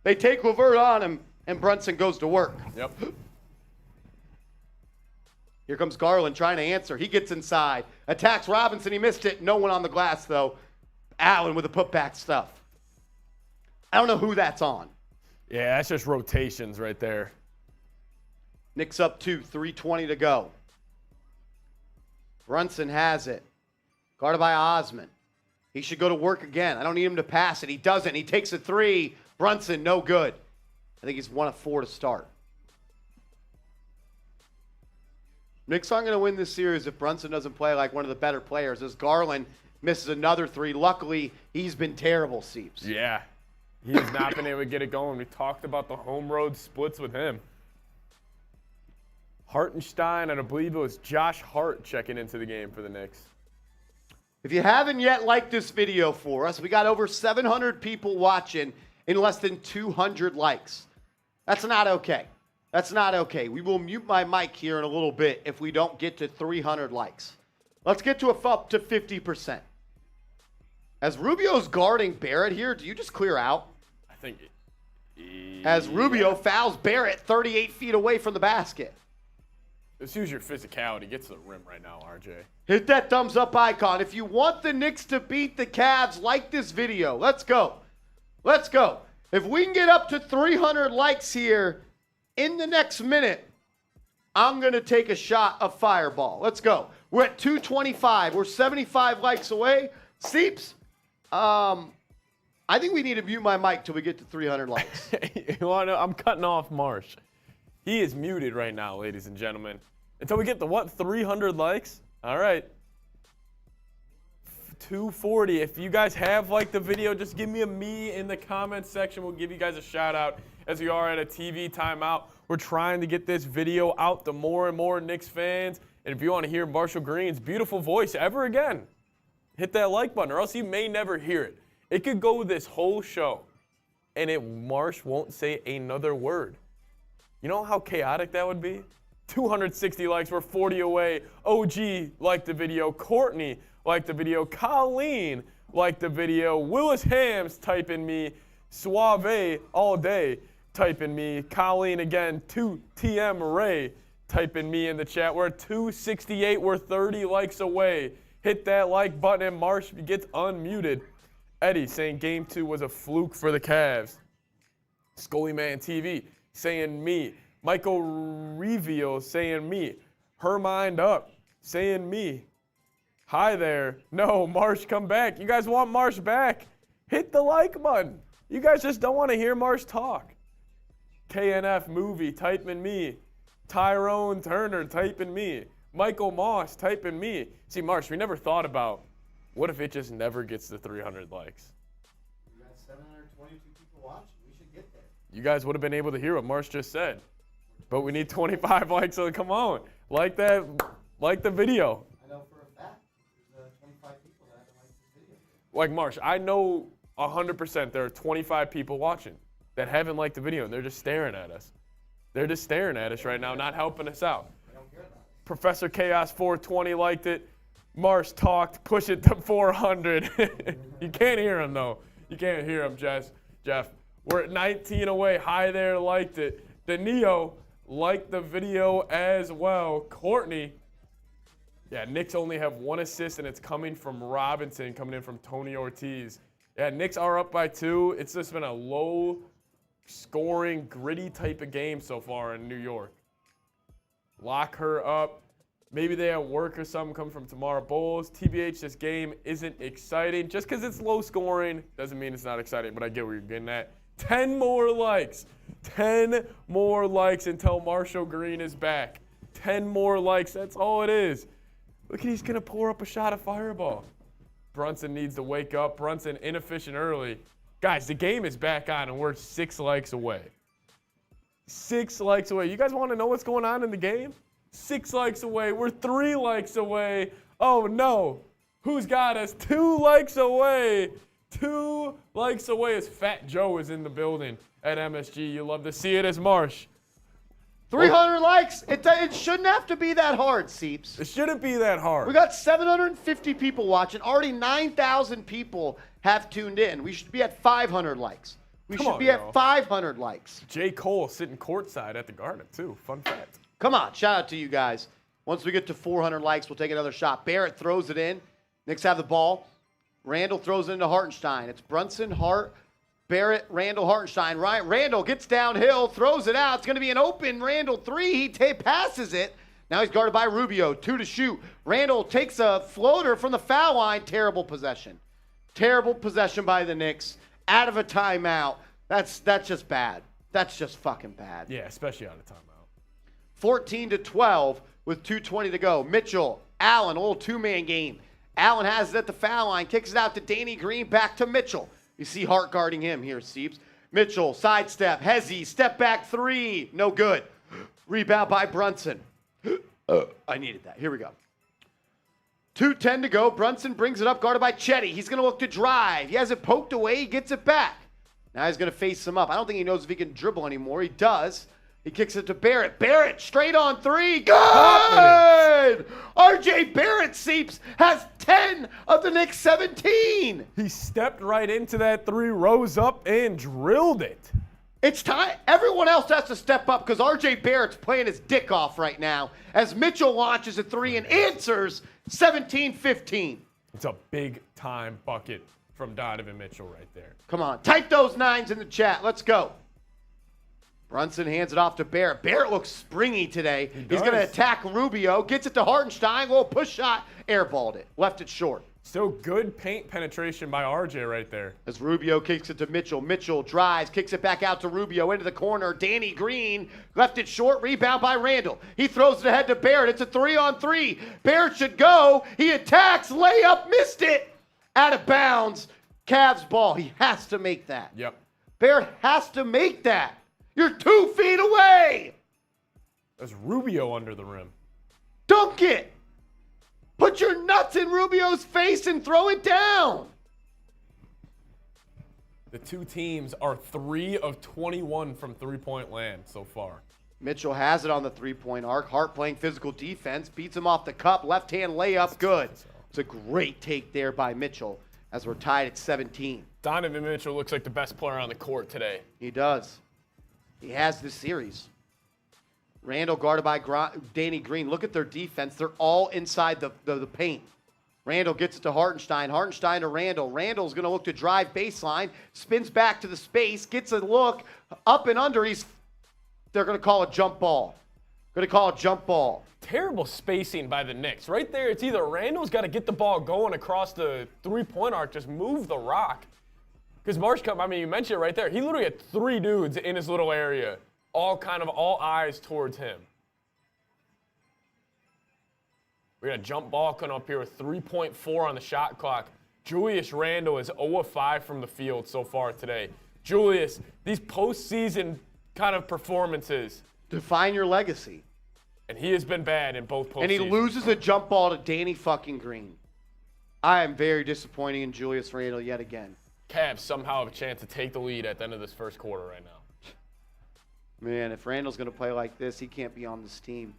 They take LeVert on him, and Brunson goes to work. Yep. Here comes Garland trying to answer. He gets inside. Attacks Robinson. He missed it. No one on the glass, though. Allen with the putback stuff. I don't know who that's on. Yeah, that's just rotations right there. Knicks up 2, 3:20 to go. Brunson has it. Guarded by Osman. He should go to work again. I don't need him to pass it. He doesn't. He takes a 3. Brunson, no good. I think he's 1 of 4 to start. Knicks aren't going to win this series if Brunson doesn't play like one of the better players. As Garland misses another 3. Luckily, he's been terrible, Seeps. Yeah. He has not been able to get it going. We talked about the home road splits with him. Hartenstein, and I believe it was Josh Hart checking into the game for the Knicks. If you haven't yet liked this video for us, we got over 700 people watching in less than 200 likes. That's not okay. That's not okay. We will mute my mic here in a little bit if we don't get to 300 likes. Let's get to up to 50%. As Rubio's guarding Barrett here, do you just clear out? I think As Rubio fouls Barrett 38 feet away from the basket. Just use your physicality. Get to the rim right now, RJ. Hit that thumbs up icon. If you want the Knicks to beat the Cavs, like this video. Let's go. Let's go. If we can get up to 300 likes here in the next minute, I'm going to take a shot of Fireball. Let's go. We're at 225. We're 75 likes away. Seeps, I think we need to mute my mic till we get to 300 likes. You want to know? I'm cutting off Marsh. He is muted right now, ladies and gentlemen. Until we get to what? 300 likes? All right. 240. If you guys have liked the video, just give me a me in the comments section. We'll give you guys a shout out as we are at a TV timeout. We're trying to get this video out to more and more Knicks fans. And if you want to hear Marshall Green's beautiful voice ever again, hit that like button or else you may never hear it. It could go this whole show and Marsh won't say another word. You know how chaotic that would be? 260 likes, we're 40 away. OG liked the video. Courtney liked the video. Colleen liked the video. Willis Hams type in me. Suave all day type in me. Colleen again. 2TM Ray type in me in the chat. We're at 268. We're 30 likes away. Hit that like button and Marsh gets unmuted. Eddie saying Game 2 was a fluke for the Cavs. Scully Man TV saying me. Michael Revio saying me. Her mind up saying me. Hi there. No, Marsh, come back. You guys want Marsh back? Hit the like button. You guys just don't want to hear Marsh talk. KNF Movie, type in me. Tyrone Turner, type in me. Michael Moss, type in me. See, Marsh, we never thought about what if it just never gets to 300 likes? We got 722 people watching. We should get there. You guys would have been able to hear what Marsh just said. But we need 25 likes, so come on. Like that, like the video. I know for a fact there's 25 people that haven't liked this video. Like Marsh, I know 100% there are 25 people watching that haven't liked the video, and they're just staring at us. They're just staring at us right now, not helping us out. I don't care about it. Professor Chaos 420 liked it. Marsh talked, push it to 400. You can't hear him, though. You can't hear him, Jeff. We're at 19 away. Hi there, liked it. Danio liked the video as well. Courtney, yeah, Knicks only have one assist, and it's coming from Robinson, coming in from Tony Ortiz. Yeah, Knicks are up by 2. It's just been a low-scoring, gritty type of game so far in New York. Lock her up. Maybe they have work or something coming from tomorrow. Bulls, TBH, this game isn't exciting. Just because it's low scoring doesn't mean it's not exciting, but I get where you're getting at. 10 more likes. 10 more likes until Marshall Green is back. 10 more likes, that's all it is. Look, he's going to pour up a shot of Fireball. Brunson needs to wake up. Brunson inefficient early. Guys, the game is back on, and we're 6 likes away. 6 likes away. You guys want to know what's going on in the game? 6 likes away. We're 3 likes away. Oh, no. Who's got us? 2 likes away. 2 likes away as Fat Joe is in the building at MSG. You love to see it as Marsh. 300 likes. It shouldn't have to be that hard, Seeps. It shouldn't be that hard. We got 750 people watching. Already 9,000 people have tuned in. We should be at 500 likes. We should be at 500 likes. J. Cole sitting courtside at the Garden, too. Fun fact. Come on, shout out to you guys. Once we get to 400 likes, we'll take another shot. Barrett throws it in. Knicks have the ball. Randall throws it into Hartenstein. It's Brunson, Hart, Barrett, Randall, Hartenstein. Randall gets downhill, throws it out. It's going to be an open Randall 3. He passes it. Now he's guarded by Rubio. 2 to shoot. Randall takes a floater from the foul line. Terrible possession. Terrible possession by the Knicks. Out of a timeout. That's just bad. That's just fucking bad. Yeah, especially out of timeout. 14-12 with 2:20 to go. Mitchell, Allen, old 2-man game. Allen has it at the foul line, kicks it out to Danny Green, back to Mitchell. You see Hart guarding him here, Seeps. Mitchell, sidestep, Hezzy, step back 3, no good. Rebound by Brunson. I needed that. Here we go. 2:10 to go. Brunson brings it up, guarded by Chetty. He's going to look to drive. He has it poked away. He gets it back. Now he's going to face him up. I don't think he knows if he can dribble anymore. He does. He kicks it to Barrett. Barrett straight on three. Good! R.J. Barrett Seeps has 10 of the Knicks 17. He stepped right into that three, rose up, and drilled it. It's time. Everyone else has to step up because R.J. Barrett's playing his dick off right now as Mitchell launches a three and answers 17-15. It's a big-time bucket from Donovan Mitchell right there. Come on. Type those nines in the chat. Let's go. Brunson hands it off to Barrett. Barrett looks springy today. He's going to attack Rubio. Gets it to Hartenstein. Little push shot. Airballed it. Left it short. Still good paint penetration by RJ right there. As Rubio kicks it to Mitchell. Mitchell drives. Kicks it back out to Rubio. Into the corner. Danny Green left it short. Rebound by Randall. He throws it ahead to Barrett. It's a 3-on-3. Barrett should go. He attacks. Layup. Missed it. Out of bounds. Cavs ball. He has to make that. Yep. Barrett has to make that. You're 2 feet away. There's Rubio under the rim. Dunk it. Put your nuts in Rubio's face and throw it down. The two teams are 3 of 21 from three-point land so far. Mitchell has it on the three-point arc. Hart playing physical defense. Beats him off the cup. Left-hand layup. Good. It's a great take there by Mitchell as we're tied at 17. Donovan Mitchell looks like the best player on the court today. He does. He has this series. Randall guarded by Danny Green. Look at their defense. They're all inside the paint. Randall gets it to Hartenstein. Hartenstein to Randall. Randall's going to look to drive baseline. Spins back to the space. Gets a look. Up and under. They're going to call a jump ball. Going to call a jump ball. Terrible spacing by the Knicks. Right there, it's either Randall's got to get the ball going across the three-point arc, just move the rock. Because you mentioned it right there. He literally had 3 dudes in his little area, all eyes towards him. We got a jump ball coming up here with 3.4 on the shot clock. Julius Randle is 0 of 5 from the field so far today. Julius, these postseason kind of performances. Define your legacy. And he has been bad in both postseasons. And he loses a jump ball to Danny fucking Green. I am very disappointed in Julius Randle yet again. Cavs somehow have a chance to take the lead at the end of this first quarter right now. Man, if Randall's going to play like this, he can't be on this team.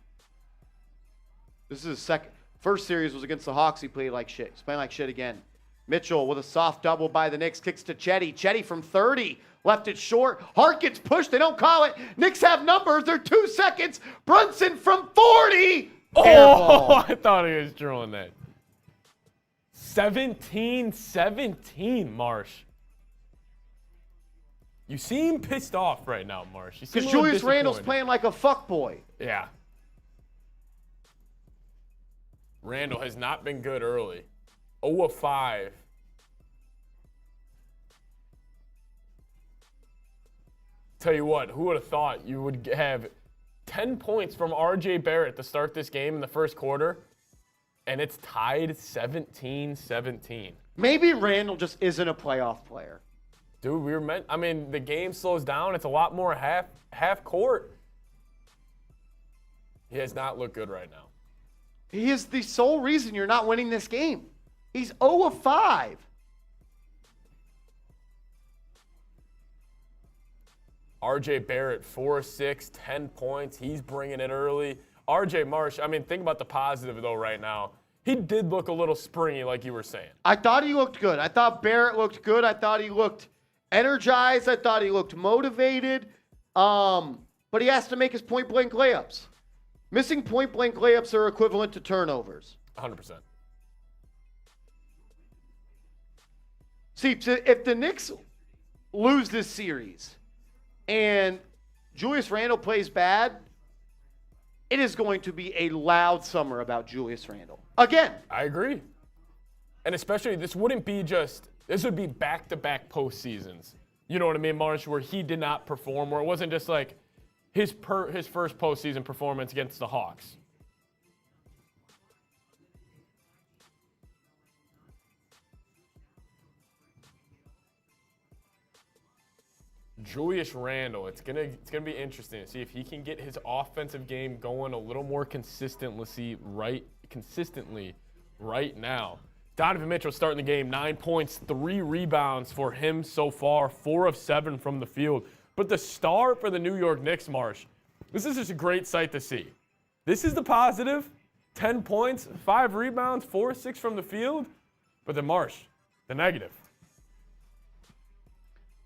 This is his first series was against the Hawks. He played like shit. He's playing like shit again. Mitchell with a soft double by the Knicks. Kicks to Chetty. Chetty from 30. Left it short. Hart gets pushed. They don't call it. Knicks have numbers. They're 2 seconds. Brunson from 40. Oh, I thought he was drilling that. 17-17, Marsh. You seem pissed off right now, Marsh. Because Julius Randle's playing like a fuckboy. Yeah. Randle has not been good early. 0 of 5. Tell you what, who would have thought you would have 10 points from R.J. Barrett to start this game in the first quarter, and it's tied 17-17. Maybe Randle just isn't a playoff player. Dude, the game slows down. It's a lot more half court. He has not looked good right now. He is the sole reason you're not winning this game. He's 0 of 5. R.J. Barrett, 4 of 6, 10 points. He's bringing it early. R.J. Marsh, think about the positive, though, right now. He did look a little springy, like you were saying. I thought he looked good. I thought Barrett looked good. I thought he looked energized. I thought he looked motivated. But he has to make his point-blank layups. Missing point-blank layups are equivalent to turnovers. 100%. See, if the Knicks lose this series and Julius Randle plays bad, it is going to be a loud summer about Julius Randle. Again. I agree. And especially, this would be back-to-back postseasons. You know what I mean, Marsh, where he did not perform, where it wasn't just like his first postseason performance against the Hawks. Julius Randle, it's gonna be interesting to see if he can get his offensive game going a little more consistently right now. Donovan Mitchell starting the game, 9 points, 3 rebounds for him so far, 4 of 7 from the field. But the star for the New York Knicks, Marsh, this is just a great sight to see. This is the positive, 10 points, 5 rebounds, 4 of 6 from the field. But then Marsh, the negative.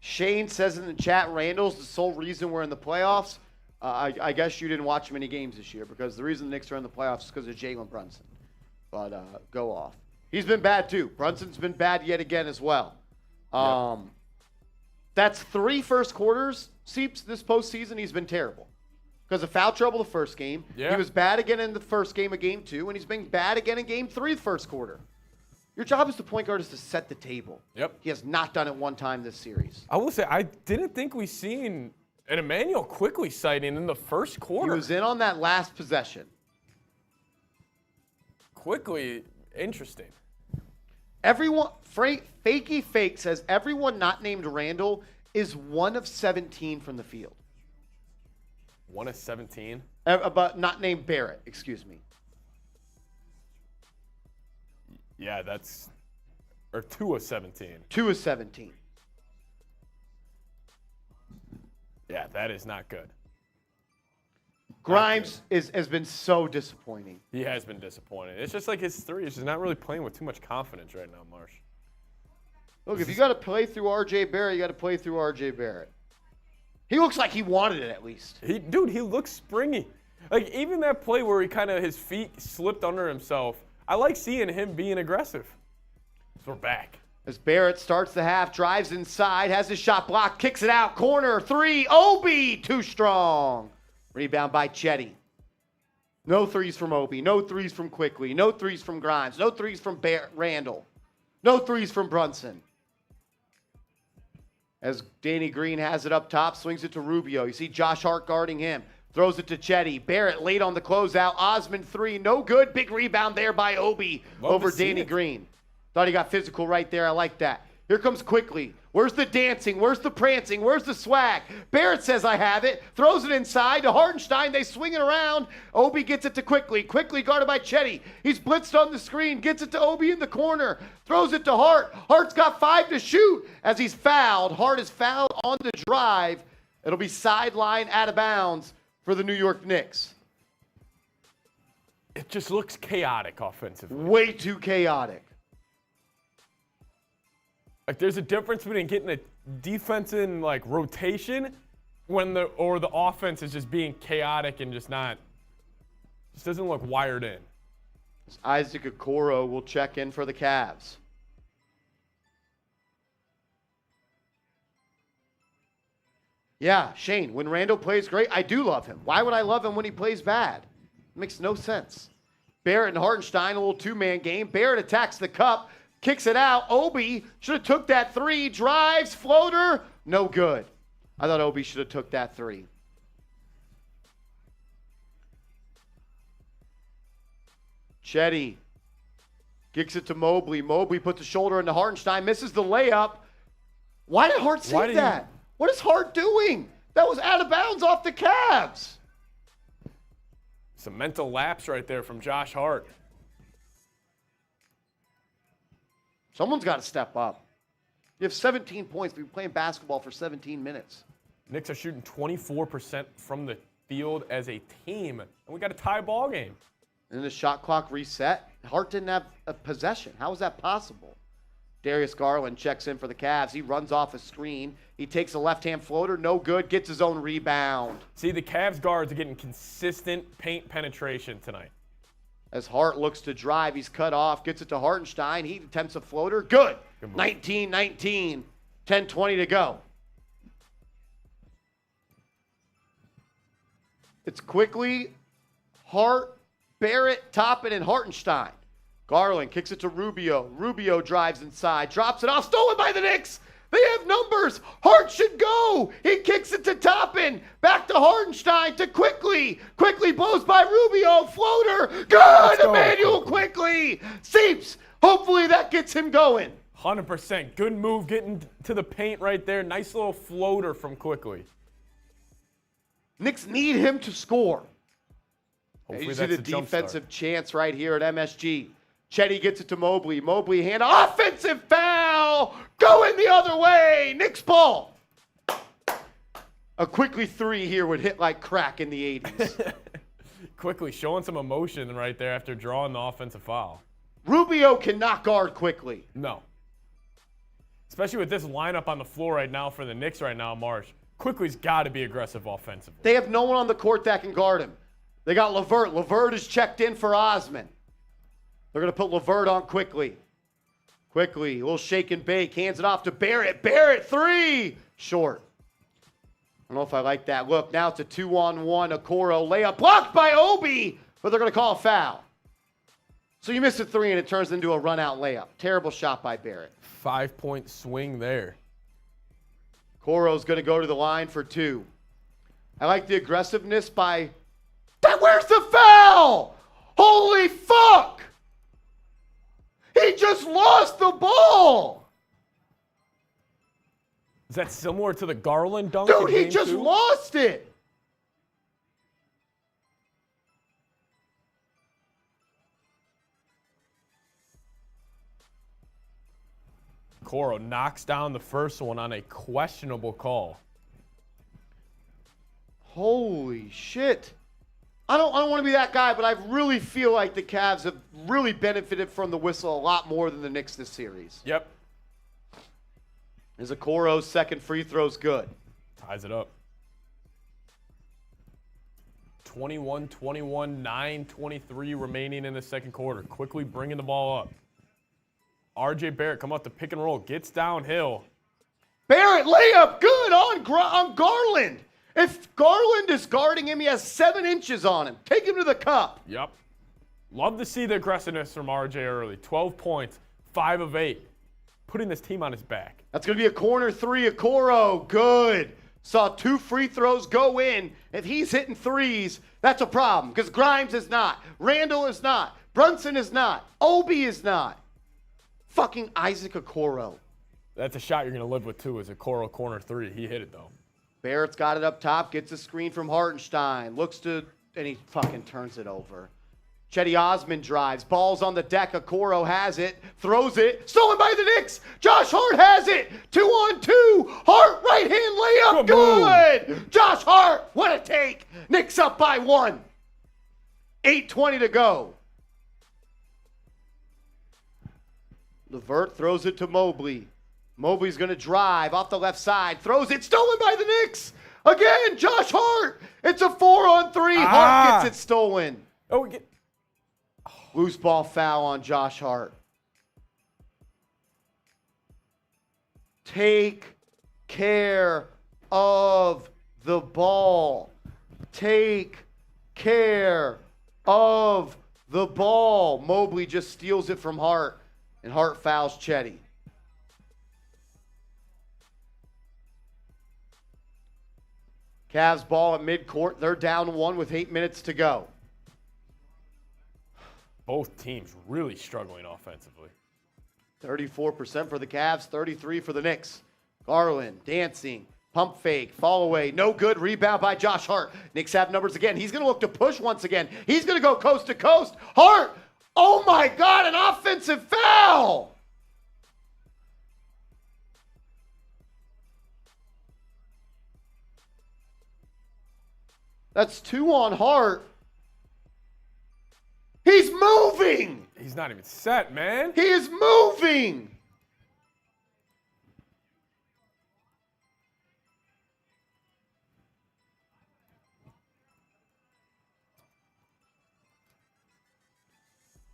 Shane says in the chat, Randall's the sole reason we're in the playoffs. I guess you didn't watch many games this year because the reason the Knicks are in the playoffs is because of Jalen Brunson. But go off. He's been bad too. Brunson's been bad yet again as well. That's 3 first quarters, Seeps, this postseason. He's been terrible. Because of foul trouble the first game. Yeah. He was bad again in the first game of game 2, and he's been bad again in game 3 the first quarter. Your job as the point guard is to set the table. Yep. He has not done it one time this series. I will say, I didn't think we seen an Emmanuel Quickly sighting in the first quarter. He was in on that last possession. Quickly, interesting. Everyone, Fakey Fake says everyone not named Randall is 1 of 17 from the field. 1 of 17? But not named Barrett, excuse me. Yeah, that's, or 2 of 17. 2 of 17. Yeah, that is not good. Grimes has been so disappointing. He has been disappointing. It's just like his 3 is just not really playing with too much confidence right now, Marsh. Look, if you got to play through R.J. Barrett, you got to play through R.J. Barrett. He looks like he wanted it at least. Dude, he looks springy. Like, even that play where he kind of, his feet slipped under himself, I like seeing him being aggressive. So we're back. As Barrett starts the half, drives inside, has his shot blocked, kicks it out, corner, 3, Obi, too strong. Rebound by Chetty. No threes from Obi, no threes from Quickly, no threes from Grimes, no threes from Randall, no threes from Brunson. As Danny Green has it up top, swings it to Rubio. You see Josh Hart guarding him. Throws it to Chetty. Barrett late on the closeout. Osman 3, no good. Big rebound there by Obi over Danny Green. Thought he got physical right there. I like that. Here comes Quickly. Where's the dancing? Where's the prancing? Where's the swag? Barrett says, I have it. Throws it inside to Hartenstein. They swing it around. Obi gets it to Quickly. Quickly guarded by Chetty. He's blitzed on the screen. Gets it to Obi in the corner. Throws it to Hart. Hart's got 5 to shoot as he's fouled. Hart is fouled on the drive. It'll be sideline out of bounds for the New York Knicks. It just looks chaotic offensively. Way too chaotic. Like, there's a difference between getting a defense in, like, rotation when the offense is just being chaotic and just doesn't look wired in. Isaac Okoro will check in for the Cavs. Yeah, Shane, when Randall plays great, I do love him. Why would I love him when he plays bad? It makes no sense. Barrett and Hartenstein, a little 2-man game. Barrett attacks the cup. Kicks it out. Obi should have took that 3. Drives, floater, no good. I thought Obi should have took that 3. Chetty kicks it to Mobley. Mobley puts the shoulder into Hartenstein, misses the layup. Why did Hart save that? What is Hart doing? That was out of bounds off the Cavs. Some mental lapse right there from Josh Hart. Someone's got to step up. You have 17 points. We've been playing basketball for 17 minutes. Knicks are shooting 24% from the field as a team, and we got a tie ball game. And the shot clock reset. Hart didn't have a possession. How is that possible? Darius Garland checks in for the Cavs. He runs off a screen. He takes a left-hand floater. No good. Gets his own rebound. See, the Cavs guards are getting consistent paint penetration tonight. As Hart looks to drive, he's cut off, gets it to Hartenstein. He attempts a floater. Good. 19-19, 10-20 to go. It's Quickly, Hart, Barrett, Toppin, and Hartenstein. Garland kicks it to Rubio. Rubio drives inside, drops it off, stolen by the Knicks. They have numbers. Hart should go. He kicks it to Toppin. Back to Hartenstein to Quickly. Quickly blows by Rubio. Floater. Good. Emmanuel Quickly. Seeps. Hopefully that gets him going. 100%. Good move getting to the paint right there. Nice little floater from Quickly. Knicks need him to score. Hopefully You see that's the a jump defensive start. chance right here at MSG. Chetty gets it to Mobley. Mobley hand, offensive foul, going the other way. Knicks ball. A quickly three here would hit like crack in the 80s. Quickly showing some emotion right there after drawing the offensive foul. Rubio cannot guard quickly. No. Especially with this lineup on the floor right now for the Knicks right now, Marsh. Quickly's got to be aggressive offensively. They have no one on the court that can guard him. They got LeVert. LeVert is checked in for Osman. They're going to put LeVert on quickly. Quickly, a little shake and bake. Hands it off to Barrett. Barrett, three. Short. I don't know if I like that look. Now it's a 2-on-1. Okoro layup blocked by Obi, but they're going to call a foul. So you miss a three and it turns into a run-out layup. Terrible shot by Barrett. 5-point swing there. Okoro's going to go to the line for two. I like the aggressiveness by... Where's the foul? Holy fuck! He just lost the ball! Is that similar to the Garland dunk? Dude, in he game just 2? lost it! Okoro knocks down the first one on a questionable call. Holy shit. I don't want to be that guy, but I really feel like the Cavs have really benefited from the whistle a lot more than the Knicks this series. Yep. As Okoro's second free throw's good. Ties it up. 21-21, 9:23 remaining in the second quarter. Quickly bringing the ball up. RJ Barrett come up the pick and roll, gets downhill. Barrett layup good on Garland. If Garland is guarding him, he has 7 inches on him. Take him to the cup. Yep. Love to see the aggressiveness from RJ early. 12 points, 5 of 8. Putting this team on his back. That's going to be a corner three. Okoro, good. Saw 2 free throws go in. If he's hitting threes, that's a problem because Grimes is not. Randall is not. Brunson is not. Obi is not. Fucking Isaac Okoro. That's a shot you're going to live with, too, is Okoro corner 3. He hit it, though. Barrett's got it up top, gets a screen from Hartenstein, looks to, and he fucking turns it over. Chetty Osman drives, ball's on the deck, Okoro has it, throws it, stolen by the Knicks. Josh Hart has it, 2-on-2, Hart right-hand layup, good. Josh Hart, what a take. Knicks up by 1. 8:20 to go. LeVert throws it to Mobley. Mobley's going to drive off the left side. Throws it. Stolen by the Knicks. Again, Josh Hart. It's a 4-on-3. Hart gets it stolen. Loose ball foul on Josh Hart. Take care of the ball. Take care of the ball. Mobley just steals it from Hart, and Hart fouls Chetty. Cavs ball at midcourt. They're down 1 with 8 minutes to go. Both teams really struggling offensively. 34% for the Cavs, 33% for the Knicks. Garland dancing, pump fake, fall away, no good. Rebound by Josh Hart. Knicks have numbers again. He's going to look to push once again. He's going to go coast to coast. Hart, oh my God, an offensive foul. That's 2 on Hart. He's moving. He's not even set, man. He is moving.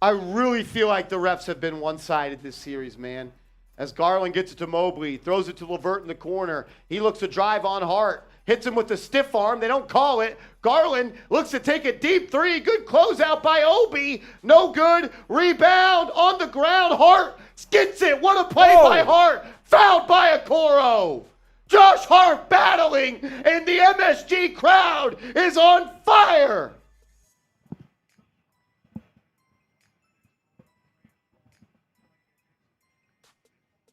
I really feel like the refs have been one-sided this series, man. As Garland gets it to Mobley, throws it to LeVert in the corner. He looks to drive on Hart. Hits him with the stiff arm. They don't call it. Garland looks to take a deep 3. Good closeout by Obi. No good. Rebound on the ground. Hart gets it. What a play by Hart. Fouled by Okoro. Josh Hart battling, and the MSG crowd is on fire.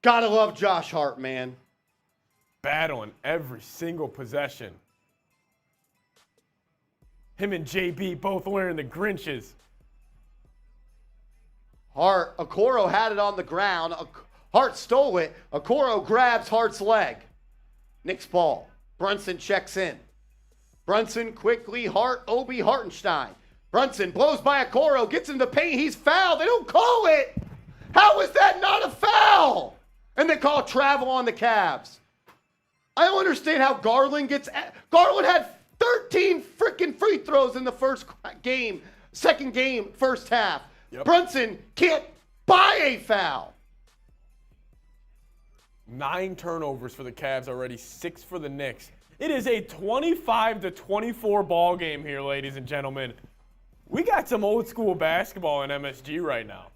Gotta love Josh Hart, man. Battling every single possession. Him and JB both wearing the Grinches. Okoro had it on the ground. Hart stole it. Okoro grabs Hart's leg. Knicks ball. Brunson checks in. Brunson quickly, Hart, Obi, Hartenstein. Brunson blows by Okoro, gets in the paint. He's fouled. They don't call it. How is that not a foul? And they call travel on the Cavs. I don't understand how Garland had 13 freaking free throws in the second game, first half. Yep. Brunson can't buy a foul. 9 turnovers for the Cavs already, 6 for the Knicks. It is a 25-24 ball game here, ladies and gentlemen. We got some old school basketball in MSG right now.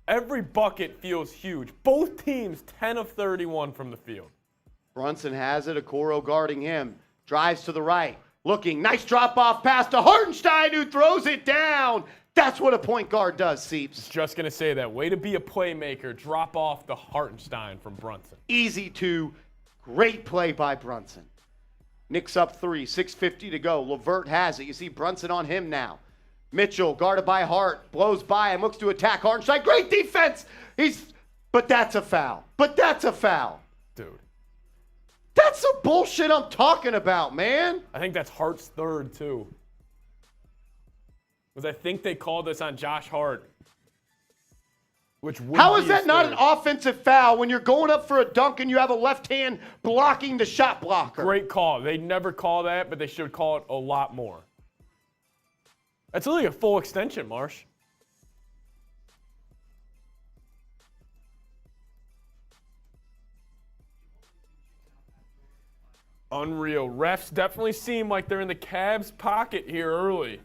Every bucket feels huge. Both teams 10 of 31 from the field. Brunson has it. Okoro guarding him. Drives to the right. Looking. Nice drop-off pass to Hartenstein, who throws it down. That's what a point guard does, Seeps. Just going to say that. Way to be a playmaker. Drop off the Hartenstein from Brunson. Easy to. Great play by Brunson. Knicks up 3. 6:50 to go. LeVert has it. You see Brunson on him now. Mitchell, guarded by Hart, blows by him, looks to attack Hartenstein. Great defense. But that's a foul. Dude. That's the bullshit I'm talking about, man. I think that's Hart's third, too. Because I think they called this on Josh Hart. How is that not an offensive foul when you're going up for a dunk and you have a left hand blocking the shot blocker? Great call. They never call that, but they should call it a lot more. That's really a full extension, Marsh. Unreal. Refs definitely seem like they're in the Cavs' pocket here early.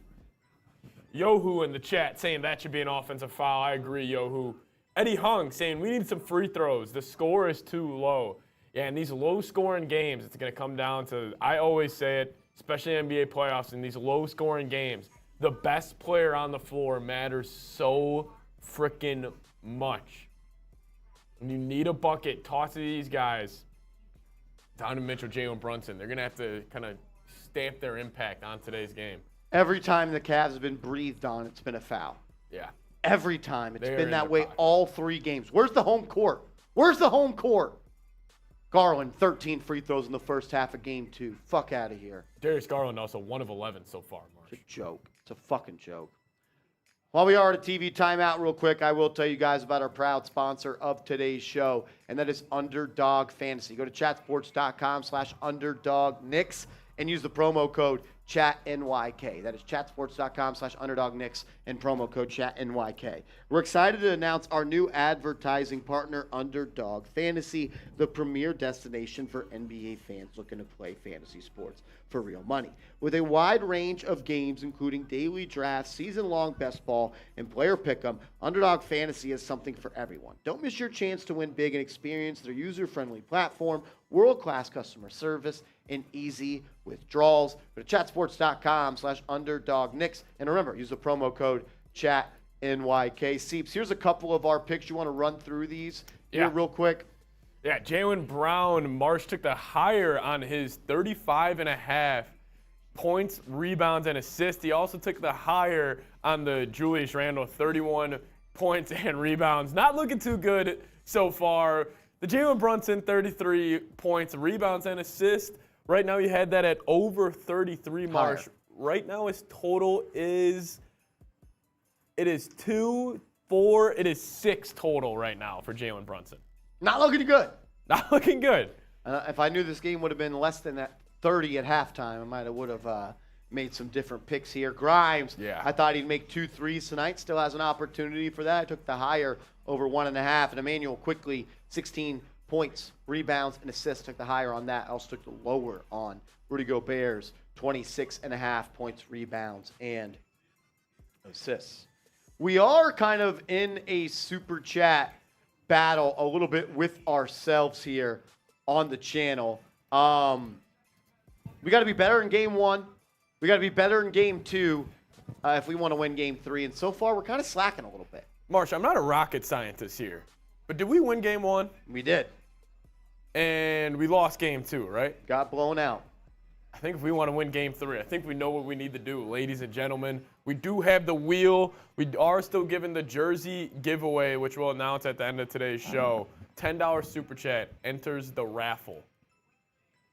Yohu in the chat saying that should be an offensive foul. I agree, Yohu. Eddie Hung saying we need some free throws. The score is too low. Yeah, in these low-scoring games, it's going to come down to, I always say it, especially NBA playoffs, in these low-scoring games, the best player on the floor matters so freaking much. When you need a bucket, toss to these guys. Donovan Mitchell, Jalen Brunson, they're going to have to kind of stamp their impact on today's game. Every time the Cavs have been breathed on, it's been a foul. Yeah. Every time. It's been that way all 3 games. Where's the home court? Garland, 13 free throws in the first half of game 2. Fuck out of here. Darius Garland also 1 of 11 so far, Marsh. It's a joke. It's a fucking joke. While we are at a TV timeout real quick, I will tell you guys about our proud sponsor of today's show, and that is Underdog Fantasy. Go to chatsports.com/UnderdogKnicks and use the promo code ChatNYK. That is chatsports.com/UnderdogKnicks and promo code ChatNYK. We're excited to announce our new advertising partner, Underdog Fantasy, the premier destination for NBA fans looking to play fantasy sports for real money. With a wide range of games, including daily drafts, season-long best ball, and player pick'em, Underdog Fantasy is something for everyone. Don't miss your chance to win big and experience their user-friendly platform, world-class customer service, and easy withdrawals. Go to chatsports.com/UnderdogKnicks. And remember, use the promo code ChatNYK. Seeps, here's a couple of our picks. You want to run through these here real quick? Yeah, Jaylen Brown, Marsh took the higher on his 35.5 points, rebounds, and assists. He also took the higher on the Julius Randle, 31 points and rebounds. Not looking too good so far. The Jalen Brunson, 33 points, rebounds, and assists. Right now, you had that at over 33, Marsh. Higher. Right now, his total is, it is 2, 4, it is 6 total right now for Jalen Brunson. Not looking good. Not looking good. If I knew this game would have been less than that 30 at halftime, I would have made some different picks here. Grimes, I thought he'd make 2 threes tonight. Still has an opportunity for that. I took the higher over 1.5. And Emmanuel quickly, 16 points, rebounds, and assists. Took the higher on that. I also took the lower on Rudy Gobert's 26.5 points, rebounds, and assists. We are kind of in a super chat battle a little bit with ourselves here on the channel. We got to be better in game 1. We got to be better in game 2 if we want to win game 3. And so far, we're kind of slacking a little bit. Marsh, I'm not a rocket scientist here, but did we win game 1? We did. And we lost game 2, right? Got blown out. I think if we want to win game 3, I think we know what we need to do, ladies and gentlemen. We do have the wheel. We are still giving the jersey giveaway, which we'll announce at the end of today's show. $10 super chat enters the raffle.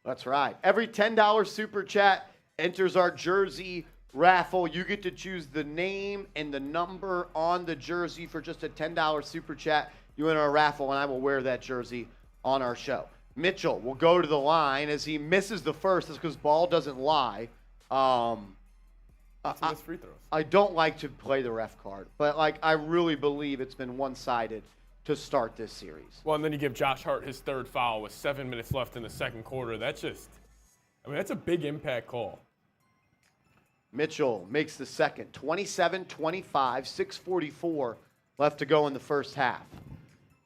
That's right. Every $10 super chat enters our jersey raffle. You get to choose the name and the number on the jersey for just a $10 super chat. You enter a raffle, and I will wear that jersey on our show. Mitchell will go to the line as he misses the first. That's because ball doesn't lie. That's free throws. I don't like to play the ref card, but I really believe it's been one-sided to start this series. Well, and then you give Josh Hart his 3rd foul with 7 minutes left in the 2nd quarter. That's just, that's a big impact call. Mitchell makes the second. 27-25, 6:44 left to go in the first half.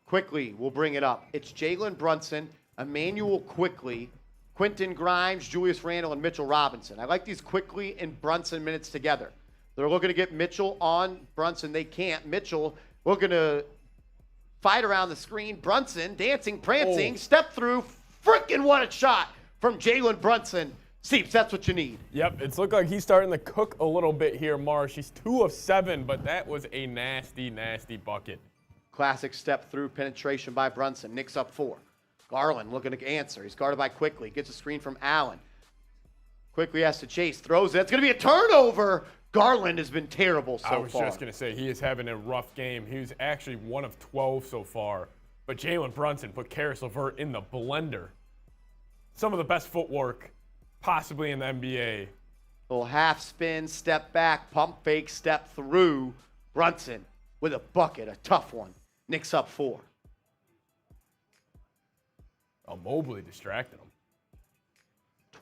Quickly, we'll bring it up. It's Jalen Brunson, Emmanuel Quickly, Quentin Grimes, Julius Randle, and Mitchell Robinson. I like these Quickly and Brunson minutes together. They're looking to get Mitchell on Brunson. They can't. Mitchell looking to fight around the screen. Brunson dancing, prancing, step through. Freaking what a shot from Jalen Brunson. Seeps, that's what you need. Yep, it's looked like he's starting to cook a little bit here, Marsh. He's 2 of 7, but that was a nasty, nasty bucket. Classic step through penetration by Brunson. Knicks up 4. Garland looking to answer. He's guarded by Quickly. Gets a screen from Allen. Quickly has to chase. Throws it. It's going to be a turnover. Garland has been terrible so far. I was just going to say, he is having a rough game. He was actually 1 of 12 so far. But Jalen Brunson put Karis LeVert in the blender. Some of the best footwork possibly in the NBA. Little half spin, step back, pump fake, step through. Brunson with a bucket, a tough one. Knicks up 4. Mobley distracted him.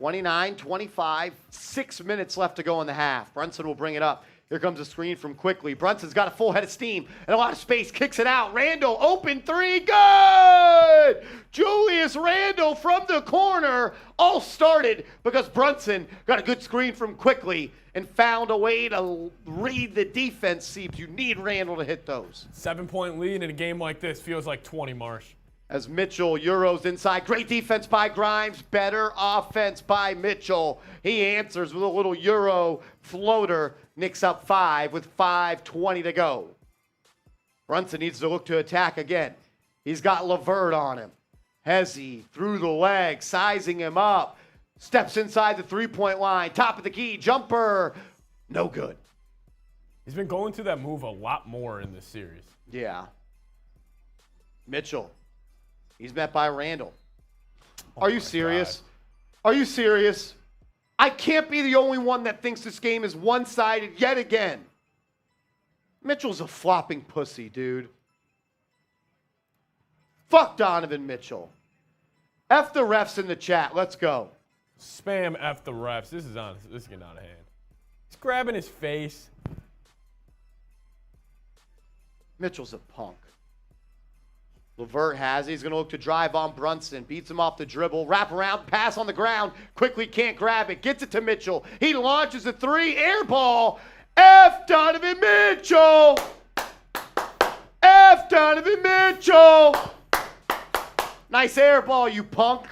29-25, 6 minutes left to go in the half. Brunson will bring it up. Here comes a screen from Quickly. Brunson's got a full head of steam and a lot of space. Kicks it out. Randle, open 3, good! Julius Randle from the corner. All started because Brunson got a good screen from Quickly and found a way to read the defense. Seeps, you need Randle to hit those. 7-point lead in a game like this feels like 20, Marsh. As Mitchell Euros inside. Great defense by Grimes. Better offense by Mitchell. He answers with a little Euro floater. Knicks up 5 with 5:20 to go. Brunson needs to look to attack again. He's got LeVert on him. Hezzy through the leg, sizing him up. Steps inside the 3-point line. Top of the key. Jumper. No good. He's been going through that move a lot more in this series. Yeah. Mitchell. He's met by Randle. Are you serious? God. Are you serious? I can't be the only one that thinks this game is one-sided yet again. Mitchell's a flopping pussy, dude. Fuck Donovan Mitchell. F the refs in the chat. Let's go. Spam F the refs. This is getting out of hand. He's grabbing his face. Mitchell's a punk. LeVert has it. He's going to look to drive on Brunson. Beats him off the dribble. Wrap around. Pass on the ground. Quickly can't grab it. Gets it to Mitchell. He launches a 3. Air ball. F Donovan Mitchell. F Donovan Mitchell. Nice air ball, you punk.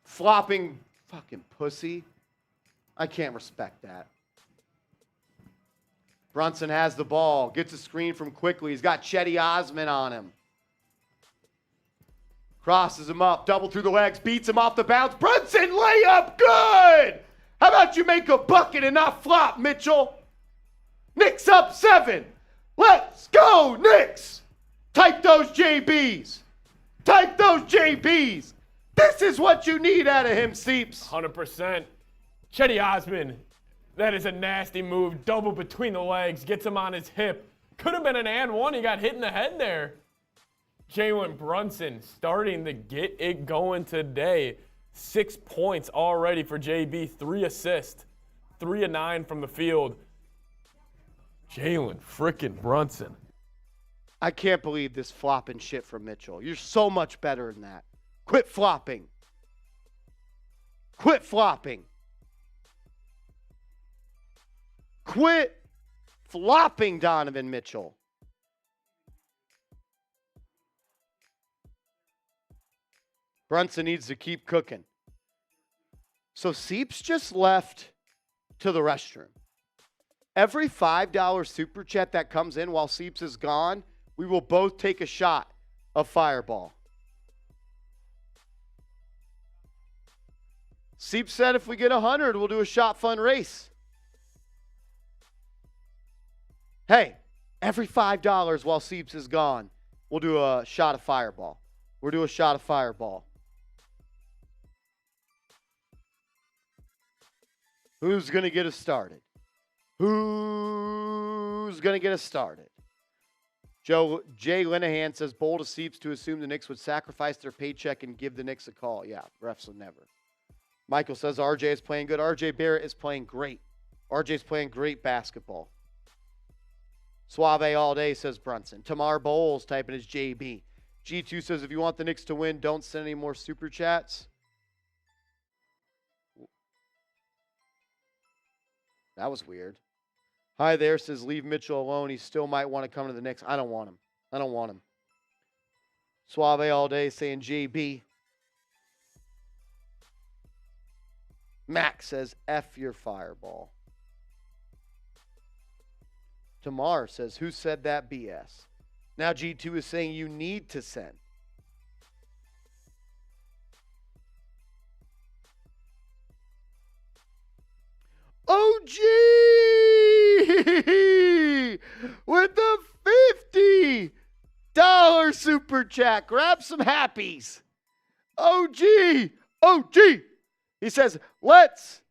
Flopping fucking pussy. I can't respect that. Brunson has the ball, gets a screen from Quickly. He's got Chetty Osman on him. Crosses him up, double through the legs, beats him off the bounce. Brunson layup, good! How about you make a bucket and not flop, Mitchell? Knicks up 7. Let's go, Knicks! Type those JBs. Type those JBs. This is what you need out of him, Seeps. 100%. Chetty Osman. That is a nasty move. Double between the legs. Gets him on his hip. Could have been an and one. He got hit in the head there. Jalen Brunson starting to get it going today. 6 points already for JB. 3 assists. 3 of 9 from the field. Jalen frickin' Brunson. I can't believe this flopping shit from Mitchell. You're so much better than that. Quit flopping. Quit flopping. Quit flopping, Donovan Mitchell. Brunson needs to keep cooking. So Seeps just left to the restroom. Every $5 super chat that comes in while Seeps is gone, we will both take a shot of Fireball. Seeps said if we get 100, we'll do a shot fun race. Hey, every $5 while Seeps is gone, we'll do a shot of Fireball. We'll do a shot of Fireball. Who's going to get us started? Who's going to get us started? Jay Linehan says, bold of Seeps to assume the Knicks would sacrifice their paycheck and give the Knicks a call. Yeah, refs will never. Michael says, RJ is playing good. RJ Barrett is playing great. RJ's playing great basketball. Suave all day, says Brunson. Tamar Bowles typing his JB. G2 says, if you want the Knicks to win, don't send any more super chats. That was weird. Hi there, says leave Mitchell alone. He still might want to come to the Knicks. I don't want him. I don't want him. Suave all day saying JB. Max says F your Fireball. Tamar says, who said that BS? Now G2 is saying you need to send. OG with the $50 super chat. Grab some happies. OG. He says, let's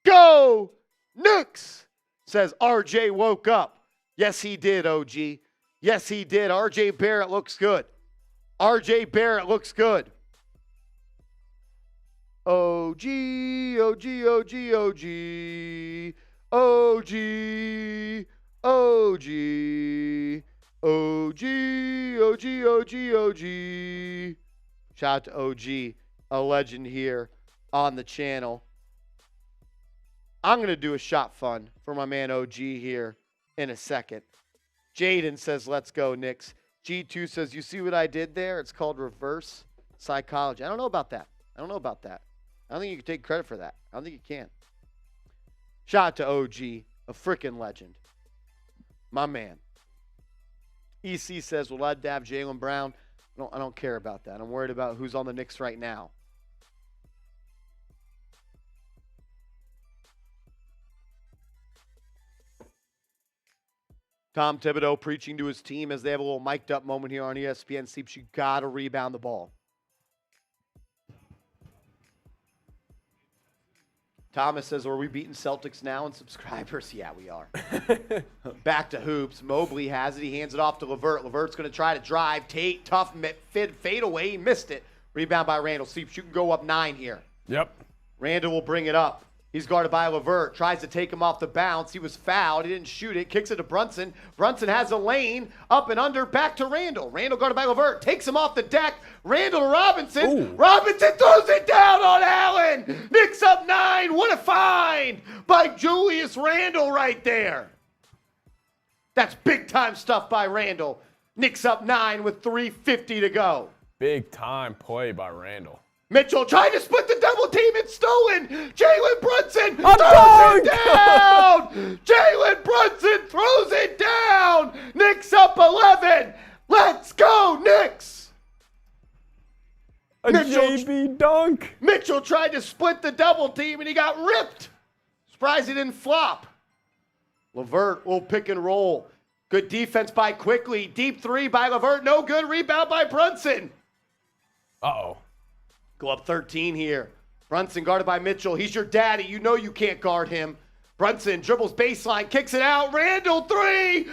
go Knicks. Says RJ woke up. Yes, he did, OG. Yes, he did. RJ Barrett looks good. RJ Barrett looks good. OG. Shout out to OG, a legend here on the channel. I'm going to do a shot fun for my man OG here in a second. Jaden says, let's go, Knicks. G2 says, you see what I did there? It's called reverse psychology. I don't know about that. I don't think you can take credit for that. I don't think you can. Shout out to OG, a freaking legend. My man. EC says, will I dab Jaylen Brown? I don't care about that. I'm worried about who's on the Knicks right now. Tom Thibodeau preaching to his team as they have a little mic'd up moment here on ESPN. Seeps, you got to rebound the ball. Thomas says, are we beating Celtics now in subscribers? Yeah, we are. Back to hoops. Mobley has it. He hands it off to LeVert. LeVert's going to try to drive. Tate, tough, fade away. He missed it. Rebound by Randall. Seeps, you can go up 9 here. Yep. Randall will bring it up. He's guarded by LeVert. Tries to take him off the bounce. He was fouled. He didn't shoot it. Kicks it to Brunson. Brunson has a lane. Up and under. Back to Randall. Randall guarded by LeVert. Takes him off the deck. Randall to Robinson. Ooh. Robinson throws it down on Allen. Knicks up 9. What a find by Julius Randall right there. That's big-time stuff by Randall. Knicks up 9 with 3:50 to go. Big-time play by Randall. Mitchell trying to split the double team. It's stolen. Jalen Brunson A throws it dunk! down. Jalen Brunson throws it down. Knicks up 11. Let's go, Knicks. A Mitchell- JB dunk. Mitchell tried to split the double team, and he got ripped. Surprised he didn't flop. LeVert will pick and roll. Good defense by Quickly. Deep 3 by LeVert. No good. Rebound by Brunson. Uh-oh. Go up 13 here. Brunson guarded by Mitchell. He's your daddy. You know you can't guard him. Brunson dribbles baseline, kicks it out. Randall 3.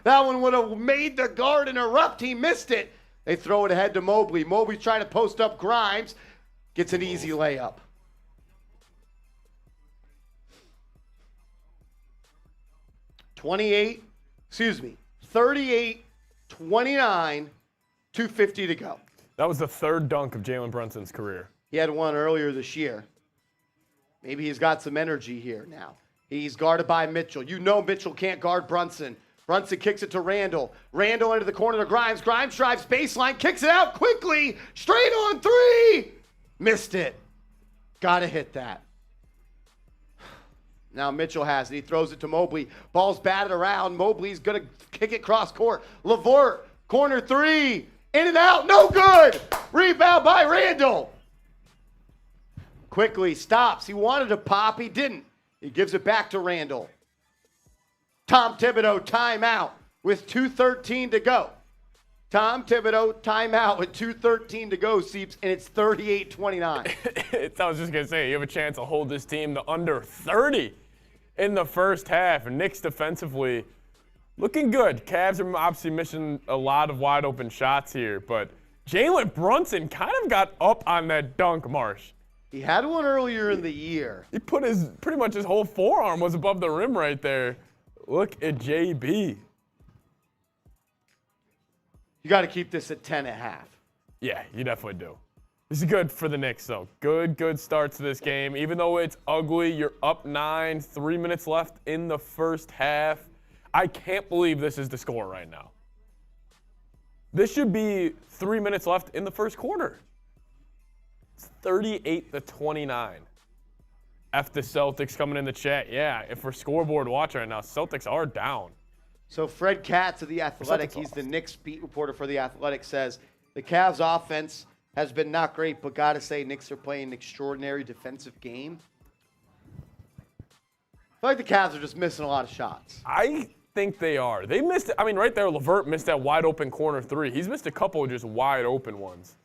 That one would have made the guard erupt. He missed it. They throw it ahead to Mobley. Mobley's trying to post up Grimes. Gets an easy layup. $38, 29, 2:50 to go. That was the third dunk of Jalen Brunson's career. He had one earlier this year. Maybe he's got some energy here now. He's guarded by Mitchell. You know Mitchell can't guard Brunson. Brunson kicks it to Randall. Randall into the corner to Grimes. Grimes drives baseline, kicks it out quickly. Straight on 3. Missed it. Got to hit that. Now Mitchell has it. He throws it to Mobley. Ball's batted around. Mobley's going to kick it cross court. LeVert, corner three. In and out. No good. Rebound by Randall. Quickly stops. He wanted to pop. He didn't. He gives it back to Randall. Tom Thibodeau timeout with 2:13 to go. Tom Thibodeau timeout with 2:13 to go, Seeps, and it's 38-29. I was just going to say, you have a chance to hold this team to under 30 in the first half. And Knicks defensively looking good. Cavs are obviously missing a lot of wide open shots here, but Jalen Brunson kind of got up on that dunk, Marsh. He had one earlier in the year. He put pretty much his whole forearm was above the rim right there. Look at JB. You got to keep this at 10.5. Yeah, you definitely do. This is good for the Knicks, though. Good start to this game. Even though it's ugly, you're up 9, 3 minutes left in the first half. I can't believe this is the score right now. This should be 3 minutes left in the first quarter. It's 38-29. F the Celtics coming in the chat. Yeah, if we're scoreboard watching right now, Celtics are down. So Fred Katz of The Athletic, he's the Knicks beat reporter for The Athletic, says the Cavs offense has been not great, but got to say Knicks are playing an extraordinary defensive game. I feel like the Cavs are just missing a lot of shots. I think they are. They missed, I mean, right there, LeVert missed that wide open corner three. He's missed a couple of just wide open ones.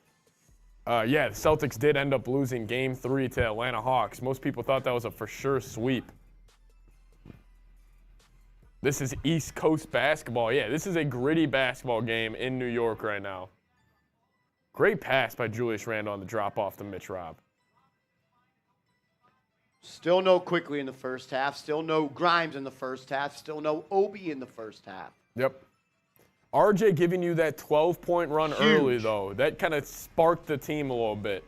Yeah, the Celtics did end up losing Game 3 to Atlanta Hawks. Most people thought that was a for sure sweep. This is East Coast basketball. Yeah, this is a gritty basketball game in New York right now. Great pass by Julius Randle on the drop off to Mitch Robb. Still no Quickly in the first half. Still no Grimes in the first half. Still no Obi in the first half. Yep. RJ giving you that 12-point run Huge. early, though. That kind of sparked the team a little bit.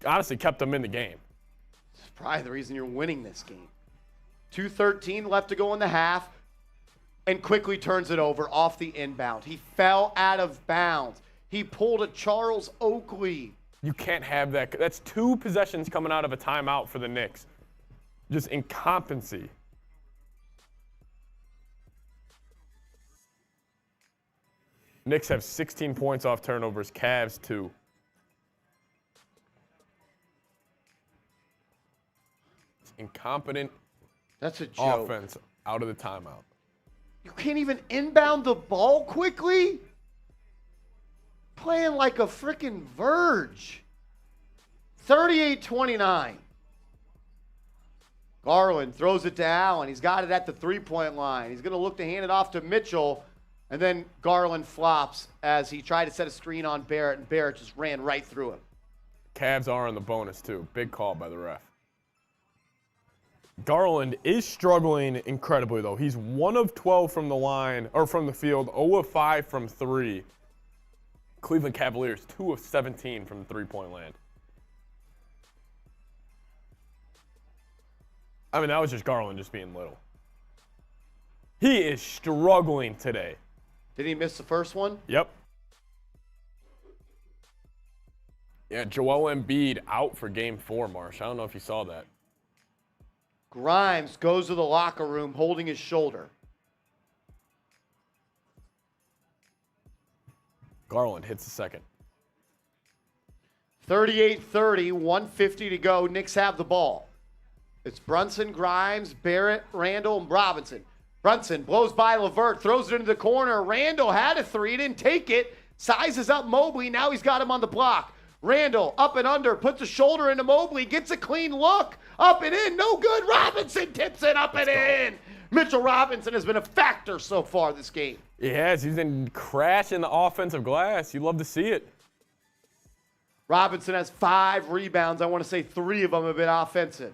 Honestly, kept them in the game. It's probably the reason you're winning this game. 2:13 left to go in the half, and Quickly turns it over off the inbound. He fell out of bounds. He pulled a Charles Oakley. You can't have that. That's 2 possessions coming out of a timeout for the Knicks. Just incompetency. Knicks have 16 points off turnovers. Cavs 2. It's incompetent. That's a joke. Offense out of the timeout. You can't even inbound the ball quickly? Playing like a freaking Verge. 38-29. Garland throws it to Allen. He's got it at the three-point line. He's going to look to hand it off to Mitchell. And then Garland flops as he tried to set a screen on Barrett, and Barrett just ran right through him. Cavs are on the bonus, too. Big call by the ref. Garland is struggling incredibly, though. He's 1 of 12 from the line, or from the field, 0 of 5 from 3. Cleveland Cavaliers, 2 of 17 from the three-point land. I mean, that was just Garland just being little. He is struggling today. Did he miss the first one? Yep. Yeah, Joel Embiid out for Game 4, Marsh. I don't know if you saw that. Grimes goes to the locker room holding his shoulder. Garland hits the second. 38-30, 150 to go. Knicks have the ball. It's Brunson, Grimes, Barrett, Randall, and Robinson. Brunson blows by LeVert, throws it into the corner. Randall had a three, didn't take it. Sizes up Mobley, now he's got him on the block. Randall up and under, puts a shoulder into Mobley, gets a clean look. Up and in, no good. Robinson tips it up and in. Mitchell Robinson has been a factor so far this game. He has. He's been crashing the offensive glass. You love to see it. Robinson has 5 rebounds. I want to say 3 of them have been offensive.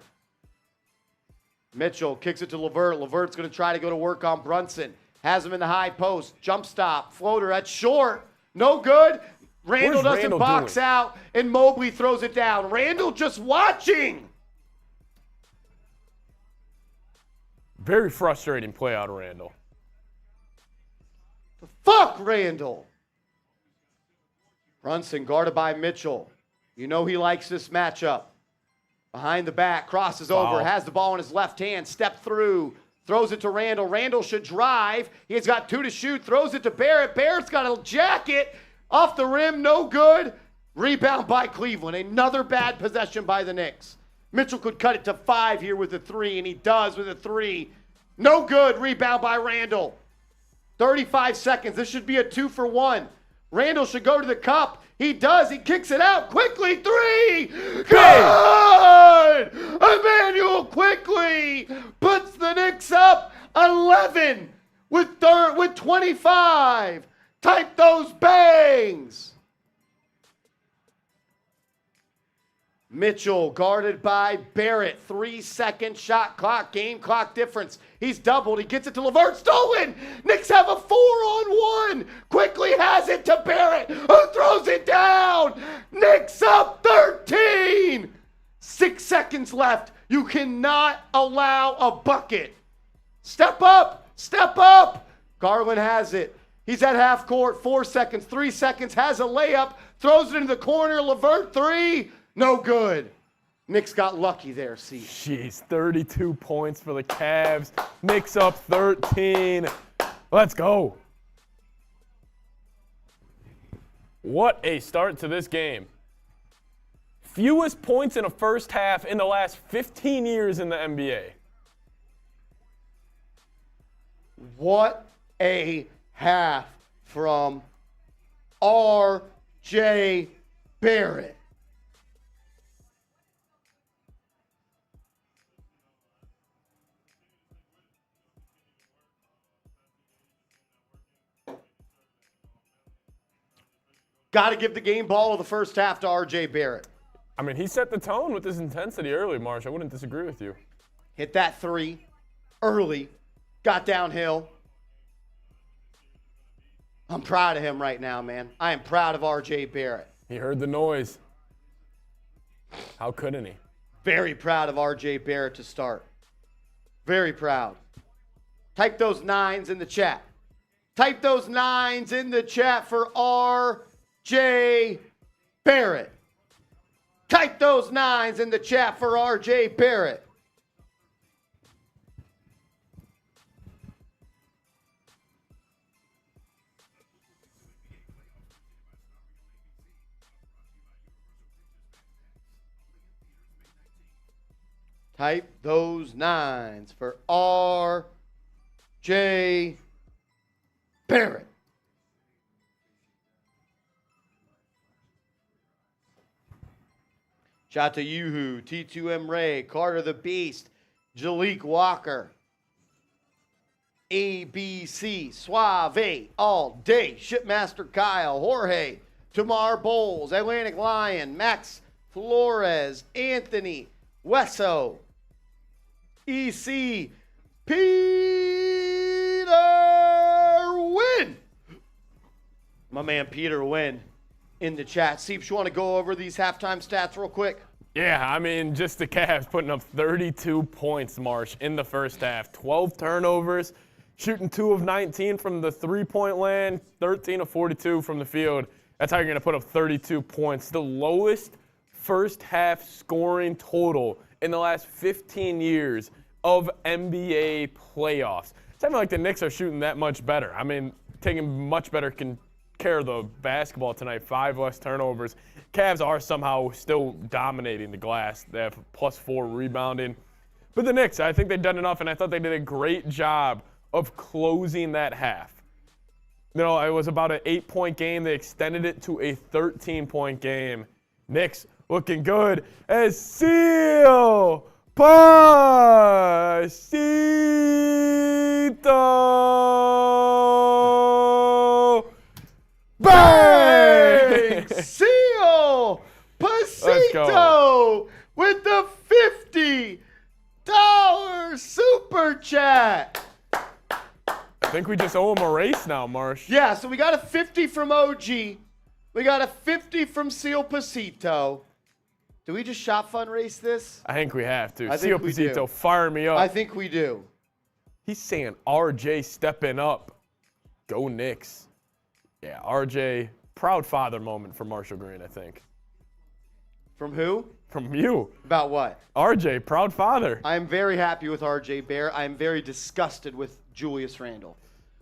Mitchell kicks it to LeVert. LeVert's going to try to go to work on Brunson. Has him in the high post. Jump stop. Floater. That's short. No good. Randall doesn't Randall box doing? out, and Mobley throws it down. Randall just watching. Very frustrating play out of Randall. Fuck Randall. Brunson guarded by Mitchell. You know he likes this matchup. Behind the back, crosses over, has the ball in his left hand, step through, throws it to Randall. Randall should drive. He's got 2 to shoot, throws it to Barrett. Barrett's got a jacket off the rim, no good. Rebound by Cleveland. Another bad possession by the Knicks. Mitchell could cut it to 5 here with a 3, and he does with a 3. No good. Rebound by Randall. 35 seconds. This should be a 2-for-1. Randall should go to the cup. He does. He kicks it out quickly. 3. Good! Emmanuel Quickly puts the Knicks up 11 with 25. Type those bangs. Mitchell guarded by Barrett. 3-second shot clock, game clock difference. He's doubled. He gets it to LeVert. Stolen. Knicks have a 4-on-1. Quickly has it to Barrett, who throws it down. Knicks up 13. 6 seconds left. You cannot allow a bucket. Step up. Step up. Garland has it. He's at half court. 4 seconds. 3 seconds. Has a layup. Throws it into the corner. LeVert 3. No good. Knicks got lucky there, see. Jeez, 32 points for the Cavs. Knicks up 13. Let's go. What a start to this game. Fewest points in a first half in the last 15 years in the NBA. What a half from R.J. Barrett. Got to give the game ball of the first half to R.J. Barrett. I mean, he set the tone with his intensity early, Marsh. I wouldn't disagree with you. Hit that 3 early. Got downhill. I'm proud of him right now, man. I am proud of R.J. Barrett. He heard the noise. How couldn't he? Very proud of R.J. Barrett to start. Very proud. Type those 9s in the chat. Type those 9s in the chat for R.J. Barrett. Type those 9s in the chat for R.J. Barrett. Type those 9s for R.J. Barrett. Shout out to Yuhu, T2M Ray, Carter the Beast, Jalik Walker, ABC, Suave, All Day, Shipmaster Kyle, Jorge, Tamar Bowles, Atlantic Lion, Max Flores, Anthony, Wesso, EC, Peter Wynn. My man Peter Wynn in the chat. Seeps, you want to go over these halftime stats real quick? Yeah, I mean, just the Cavs putting up 32 points, Marsh, in the first half. 12 turnovers, shooting 2 of 19 from the three-point land, 13 of 42 from the field. That's how you're going to put up 32 points. The lowest first half scoring total in the last 15 years of NBA playoffs. It's not like the Knicks are shooting that much better. I mean, taking much better care of the basketball tonight, 5 less turnovers. Cavs are somehow still dominating the glass. They have +4 rebounding. But the Knicks, I think they've done enough, and I thought they did a great job of closing that half. You know, it was about an 8-point game. They extended it to a 13-point game. Knicks looking good as Seal Pasito. Bang! Seal Pasito with the $50 super chat. I think we just owe him a race now, Marsh. Yeah, so we got a 50 from OG. We got a 50 from Seal Pasito. Do we just shop fund race this? I think we have to. I Seal think we do. Pasito, fire me up. I think we do. He's saying RJ stepping up. Go Knicks. Yeah, RJ, proud father moment for Marshall Green, I think. From who? From you. About what? RJ, proud father. I am very happy with RJ Bear. I am very disgusted with Julius Randle.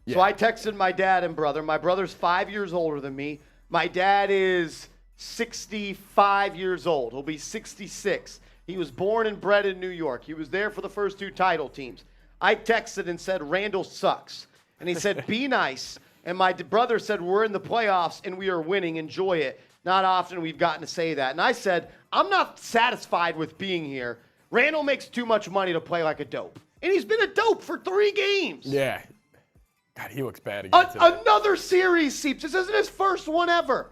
So Yeah. I texted my dad and brother. My brother's 5 years older than me. My dad is 65 years old. He'll be 66. He was born and bred in New York. He was there for the first 2 title teams. I texted and said, Randle sucks. And he said, be nice. And my brother said, we're in the playoffs and we are winning. Enjoy it. Not often we've gotten to say that. And I said, I'm not satisfied with being here. Randle makes too much money to play like a dope. And he's been a dope for 3 games. Yeah. God, he looks bad again today. Another series, Seeps. This isn't his first one ever.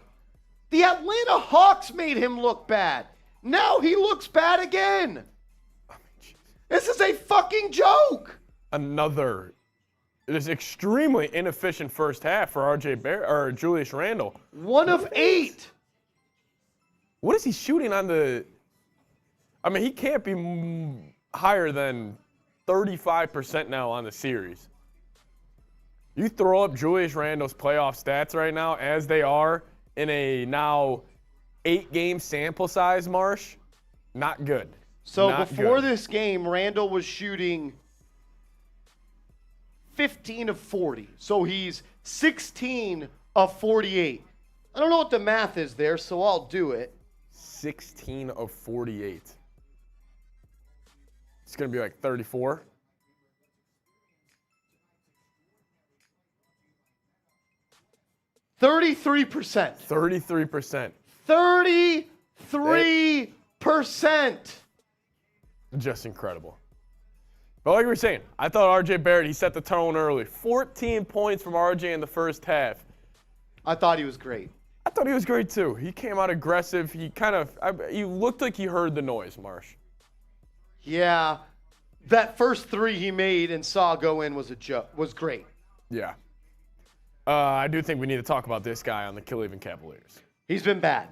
The Atlanta Hawks made him look bad. Now he looks bad again. This is a fucking joke. This extremely inefficient first half for RJ Bear or Julius Randle. 1 of 8. What is he shooting on the? I mean, he can't be higher than 35% now on the series. You throw up Julius Randle's playoff stats right now as they are in a now 8-game sample size, Marsh, not good. So Not before good. this game, Randle was shooting 15 of 40. So he's 16 of 48. I don't know what the math is there, so I'll do it. 16 of 48. It's going to be like 34. 33%. 33%. 33%. Just incredible. But like we were saying, I thought R.J. Barrett, he set the tone early. 14 points from R.J. in the first half. I thought he was great. I thought he was great too. He came out aggressive. He he looked like he heard the noise, Marsh. Yeah. That first 3 he made and saw go in was great. Yeah. I do think we need to talk about this guy on the Cleveland Cavaliers. He's been bad.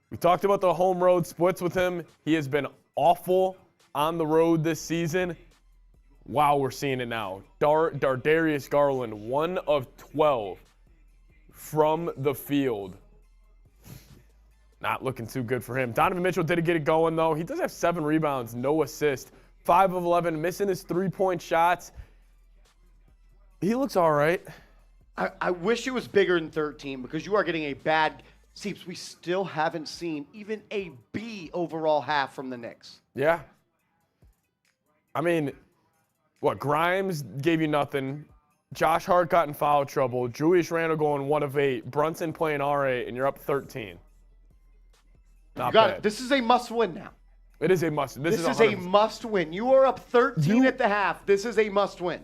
We talked about the home road splits with him. He has been awful on the road this season. Wow, we're seeing it now. Darius Garland, 1 of 12 from the field. Not looking too good for him. Donovan Mitchell did get it going, though. He does have 7 rebounds, no assist. 5 of 11, missing his 3-point shots. He looks all right. I wish it was bigger than 13 because you are getting a bad Seeps. We still haven't seen even a B overall half from the Knicks. Yeah. I mean, what, Grimes gave you nothing. Josh Hart got in foul trouble. Julius Randle going 1 of 8. Brunson playing R8, and you're up 13. Not bad. This is a must-win now. It is a must. This is a must-win. You are up 13 at the half. This is a must-win.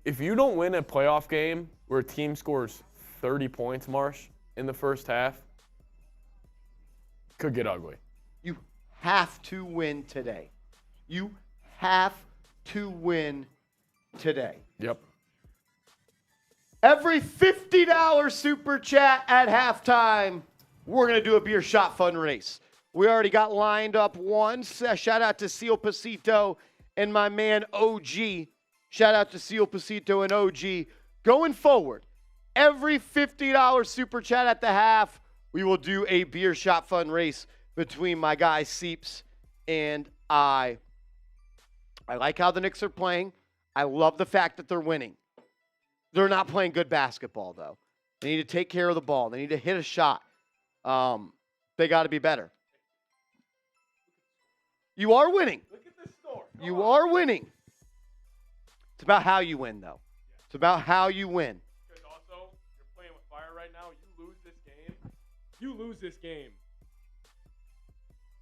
If you don't win a playoff game where a team scores 30 points, Marsh, in the first half, could get ugly. You have to win today. You have to win today. Yep. Every $50 super chat at halftime, we're going to do a beer shot fun race. We already got lined up one. Shout out to Seal Pasito and my man OG. Shout out to Seal Pasito and OG. Going forward, every $50 super chat at the half, we will do a beer shot fun race between my guy Seeps and I. I like how the Knicks are playing. I love the fact that they're winning. They're not playing good basketball, though. They need to take care of the ball. They need to hit a shot. They got to be better. You are winning. Look at this score. You are winning. It's about how you win, though. It's about how you win. Because also, you're playing with fire right now. You lose this game. You lose this game.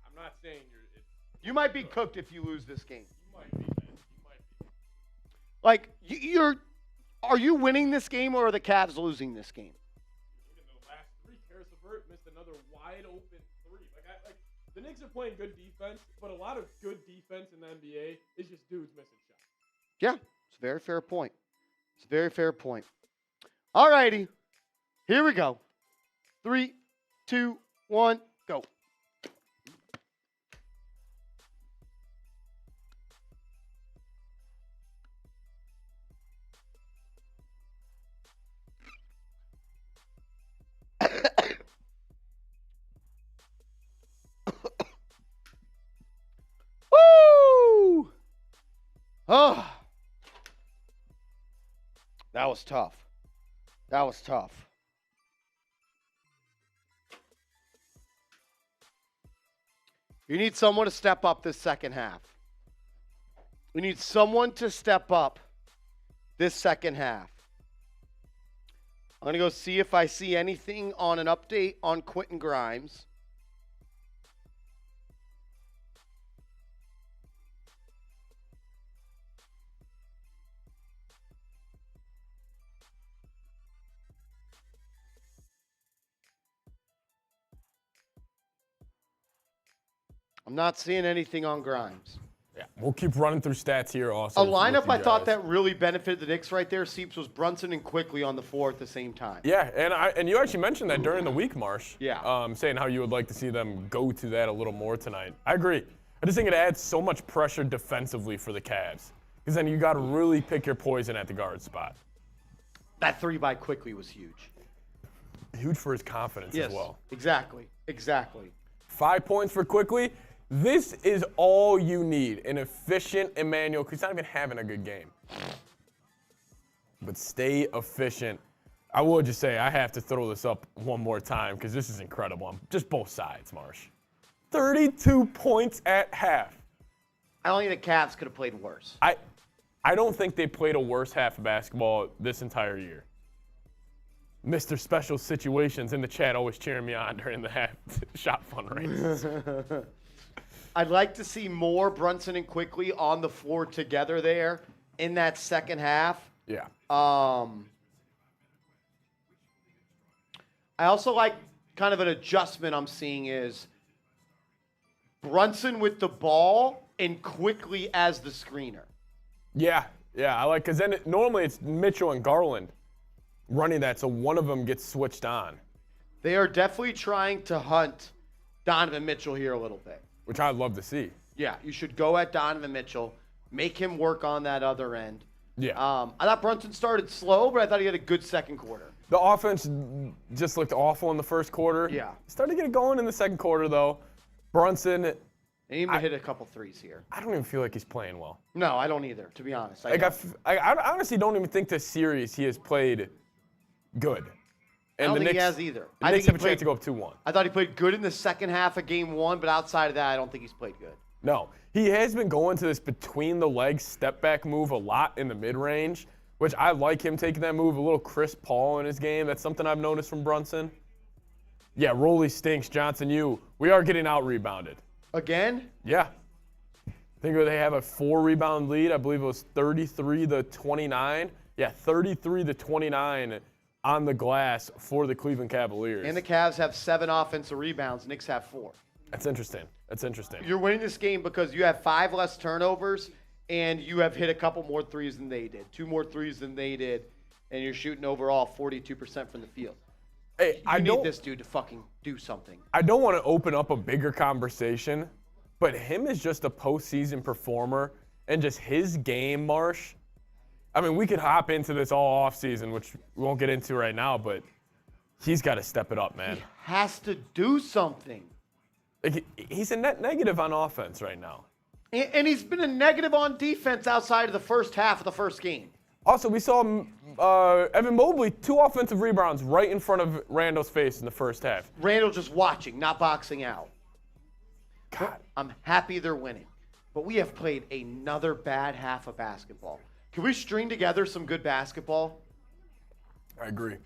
I'm not saying You might be cooked if you lose this game. You might be, man. You might be. Like, are you winning this game or are the Cavs losing this game? Look at the last 3. Karis LeVert missed another wide open 3. The Knicks are playing good defense, but a lot of good defense in the NBA is just dudes missing shots. Yeah, it's a very fair point. It's a very fair point. All righty. Here we go. 3, 2, 1, go. Oh, that was tough. That was tough. You need someone to step up this second half. We need someone to step up this second half. I'm going to go see if I see anything on an update on Quentin Grimes. I'm not seeing anything on Grimes. Yeah, we'll keep running through stats here also. A lineup I thought that really benefited the Knicks right there, Seeps, was Brunson and Quickly on the floor at the same time. Yeah, and you actually mentioned that during the week, Marsh. Yeah. Saying how you would like to see them go to that a little more tonight. I agree. I just think it adds so much pressure defensively for the Cavs. Because then you got to really pick your poison at the guard spot. That 3 by Quickly was huge. Huge for his confidence as well. Exactly. Exactly. 5 points for Quickly. This is all you need. An efficient Emmanuel, because he's not even having a good game. But stay efficient. I will just say I have to throw this up one more time because this is incredible on just both sides, Marsh. 32 points at half. I don't think the Cavs could have played worse. I don't think they played a worse half of basketball this entire year. Mr. Special Situations in the chat always cheering me on during the half shot fundraisers. I'd like to see more Brunson and Quickly on the floor together there in that second half. Yeah. I also like kind of an adjustment I'm seeing is Brunson with the ball and Quickly as the screener. Yeah, I like, because then normally it's Mitchell and Garland running that, so one of them gets switched on. They are definitely trying to hunt Donovan Mitchell here a little bit. Which I'd love to see. Yeah, you should go at Donovan Mitchell, make him work on that other end. Yeah. I thought Brunson started slow, but I thought he had a good second quarter. The offense just looked awful in the first quarter. Yeah. Started to get it going in the second quarter, though. Brunson. And he even hit a couple threes here. I don't even feel like he's playing well. No, I don't either, to be honest. I honestly don't even think this series he has played good. I don't think he has either. The Knicks have a chance to go up 2-1. I thought he played good in the second half of game one, but outside of that, I don't think he's played good. No. He has been going to this between-the-legs step-back move a lot in the mid-range, which I like him taking that move. A little Chris Paul in his game. That's something I've noticed from Brunson. Yeah, Rolly stinks. Johnson, we are getting out-rebounded. Again? Yeah. I think they have a 4-rebound lead. I believe it was 33-29. Yeah, 33-29 on the glass for the Cleveland Cavaliers. And the Cavs have 7 offensive rebounds. Knicks have 4. That's interesting. You're winning this game because you have 5 less turnovers and you have hit a couple more threes than they did. 2 more threes than they did. And you're shooting overall 42% from the field. Hey, I need this dude to fucking do something. I don't want to open up a bigger conversation, but him as just a postseason performer and just his game, Marsh. I mean, we could hop into this all offseason, which we won't get into right now, but he's got to step it up, man. He has to do something. Like, he's a net negative on offense right now. And he's been a negative on defense outside of the first half of the first game. Also, we saw Evan Mobley, 2 offensive rebounds right in front of Randall's face in the first half. Randall just watching, not boxing out. God. I'm happy they're winning. But we have played another bad half of basketball. Can we string together some good basketball? I agree.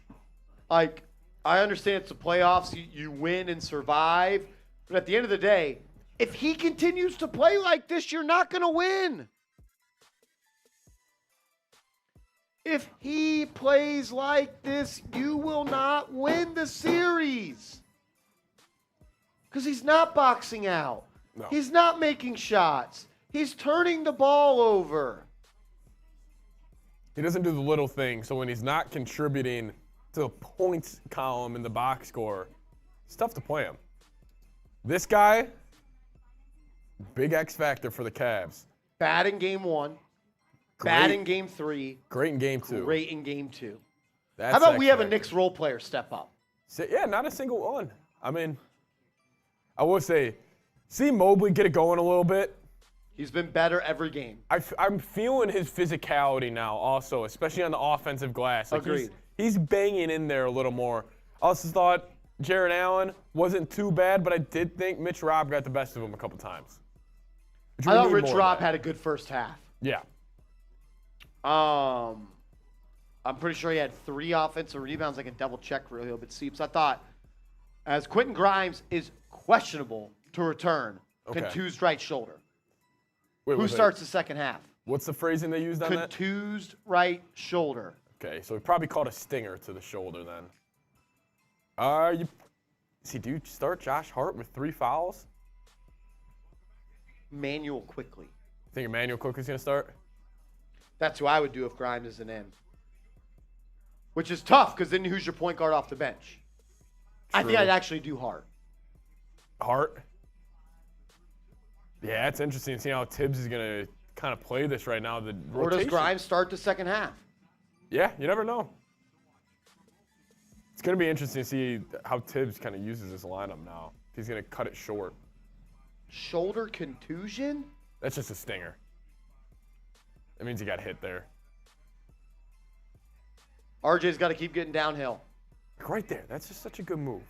Like, I understand it's the playoffs. You win and survive. But at the end of the day, if he continues to play like this, you're not going to win. If he plays like this, you will not win the series. Because he's not boxing out. No. He's not making shots. He's turning the ball over. He doesn't do the little things, so when he's not contributing to the points column in the box score, it's tough to play him. This guy, big X factor for the Cavs. Bad in game 1. Bad in game 3. Great in game 2. Great in game 2. That's How about X we have a factor. Knicks role player step up? Yeah, not a single one. I mean, I will say, see Mobley get it going a little bit. He's been better every game. I'm feeling his physicality now also, especially on the offensive glass. Like Agreed. He's banging in there a little more. I also thought Jared Allen wasn't too bad, but I did think Mitch Robb got the best of him a couple times. I thought Rich Robb had a good first half. Yeah. I'm pretty sure he had 3 offensive rebounds. I can double check real quick. But Seeps, I thought, as Quentin Grimes is questionable to return, contused right shoulder. Wait, Who starts the second half? What's the phrasing they used on that? Contused right shoulder. Okay, so he probably called a stinger to the shoulder then. Do you start Josh Hart with 3 fouls? Manuel quickly. Think Emmanuel Quickly's going to start? That's who I would do if Grimes isn't in. Which is tough, because then who's your point guard off the bench? I think True. I'd actually do Hart. Hart? Yeah, it's interesting to see how Tibbs is going to kind of play this right now. The Or does rotation. Grimes start the second half? Yeah, you never know. It's going to be interesting to see how Tibbs kind of uses this lineup now. He's going to cut it short. Shoulder contusion? That's just a stinger. That means he got hit there. RJ's got to keep getting downhill. Like right there. That's just such a good move.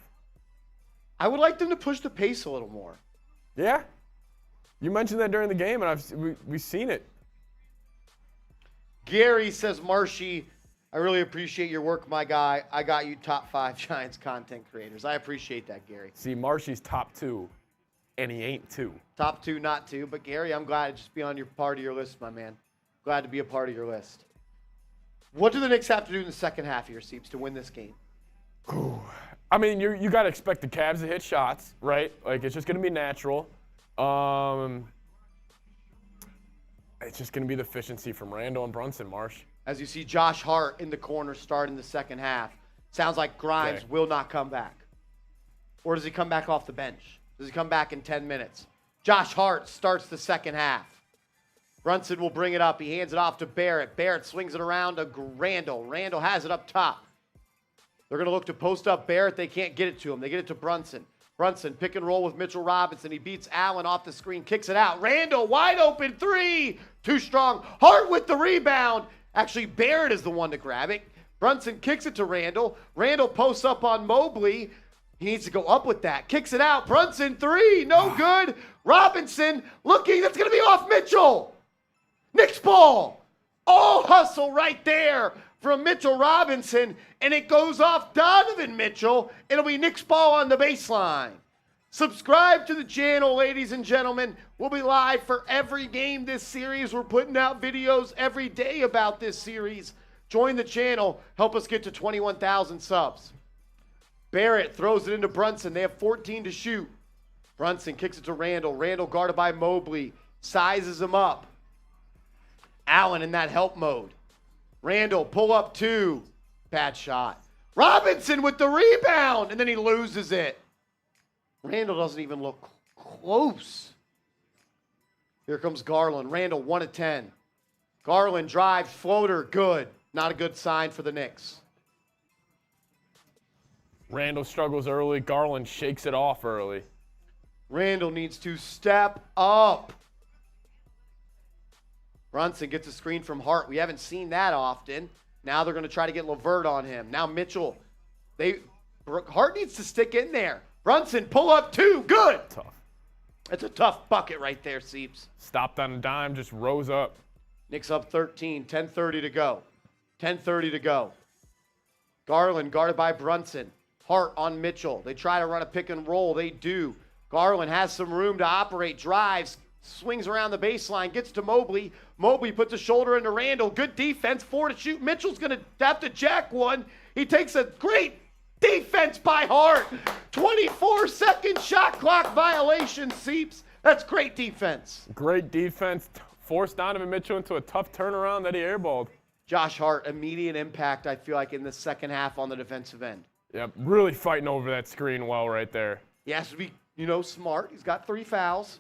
I would like them to push the pace a little more. Yeah. You mentioned that during the game, and we've seen it. Gary says, Marshy, I really appreciate your work, my guy. I got you top 5 Giants content creators. I appreciate that, Gary. See, Marshy's top 2, and he ain't 2. Top 2, not 2. But, Gary, I'm glad to just be on your part of your list, my man. Glad to be a part of your list. What do the Knicks have to do in the second half here, Seeps, to win this game? I mean, you got to expect the Cavs to hit shots, right? Like, it's just going to be natural. It's just going to be the efficiency from Randall and Brunson, Marsh. As you see Josh Hart in the corner starting the second half. Sounds like Grimes will not come back. Or does he come back off the bench? Does he come back in 10 minutes? Josh Hart starts the second half. Brunson will bring it up. He hands it off to Barrett. Barrett swings it around to Randall. Randall has it up top. They're going to look to post up Barrett. They can't get it to him. They get it to Brunson. Brunson, pick and roll with Mitchell Robinson. He beats Allen off the screen, kicks it out. Randall, wide open 3. Too strong. Hart with the rebound. Actually, Barrett is the one to grab it. Brunson kicks it to Randall. Randall posts up on Mobley. He needs to go up with that. Kicks it out. Brunson, 3. No good. Robinson looking. That's going to be off Mitchell. Knicks ball. All hustle right there from Mitchell Robinson, and it goes off Donovan Mitchell. It'll be Knicks ball on the baseline. Subscribe to the channel, ladies and gentlemen. We'll be live for every game this series. We're putting out videos every day about this series. Join the channel. Help us get to 21,000 subs. Barrett throws it into Brunson. They have 14 to shoot. Brunson kicks it to Randall. Randall guarded by Mobley. Sizes him up. Allen in that help mode. Randall, pull up 2. Bad shot. Robinson with the rebound, and then he loses it. Randall doesn't even look close. Here comes Garland. Randall, 1 of 10. Garland drives, floater, good. Not a good sign for the Knicks. Randall struggles early. Garland shakes it off early. Randall needs to step up. Brunson gets a screen from Hart. We haven't seen that often. Now they're going to try to get LeVert on him. Now Mitchell. Hart needs to stick in there. Brunson, pull up 2. Good. Tough. That's a tough bucket right there, Seeps. Stopped on a dime, just rose up. Knicks up 13. 10:30 to go. 10:30 to go. Garland guarded by Brunson. Hart on Mitchell. They try to run a pick and roll. They do. Garland has some room to operate. Drives. Swings around the baseline, gets to Mobley. Mobley puts a shoulder into Randall. Good defense, 4 to shoot. Mitchell's going to have to jack one. He takes a great defense by Hart. 24-second shot clock violation, Seeps. That's great defense. Great defense. Forced Donovan Mitchell into a tough turnaround that he airballed. Josh Hart, immediate impact, I feel like, in the second half on the defensive end. Yep, really fighting over that screen well right there. He has to be, smart. He's got 3 fouls.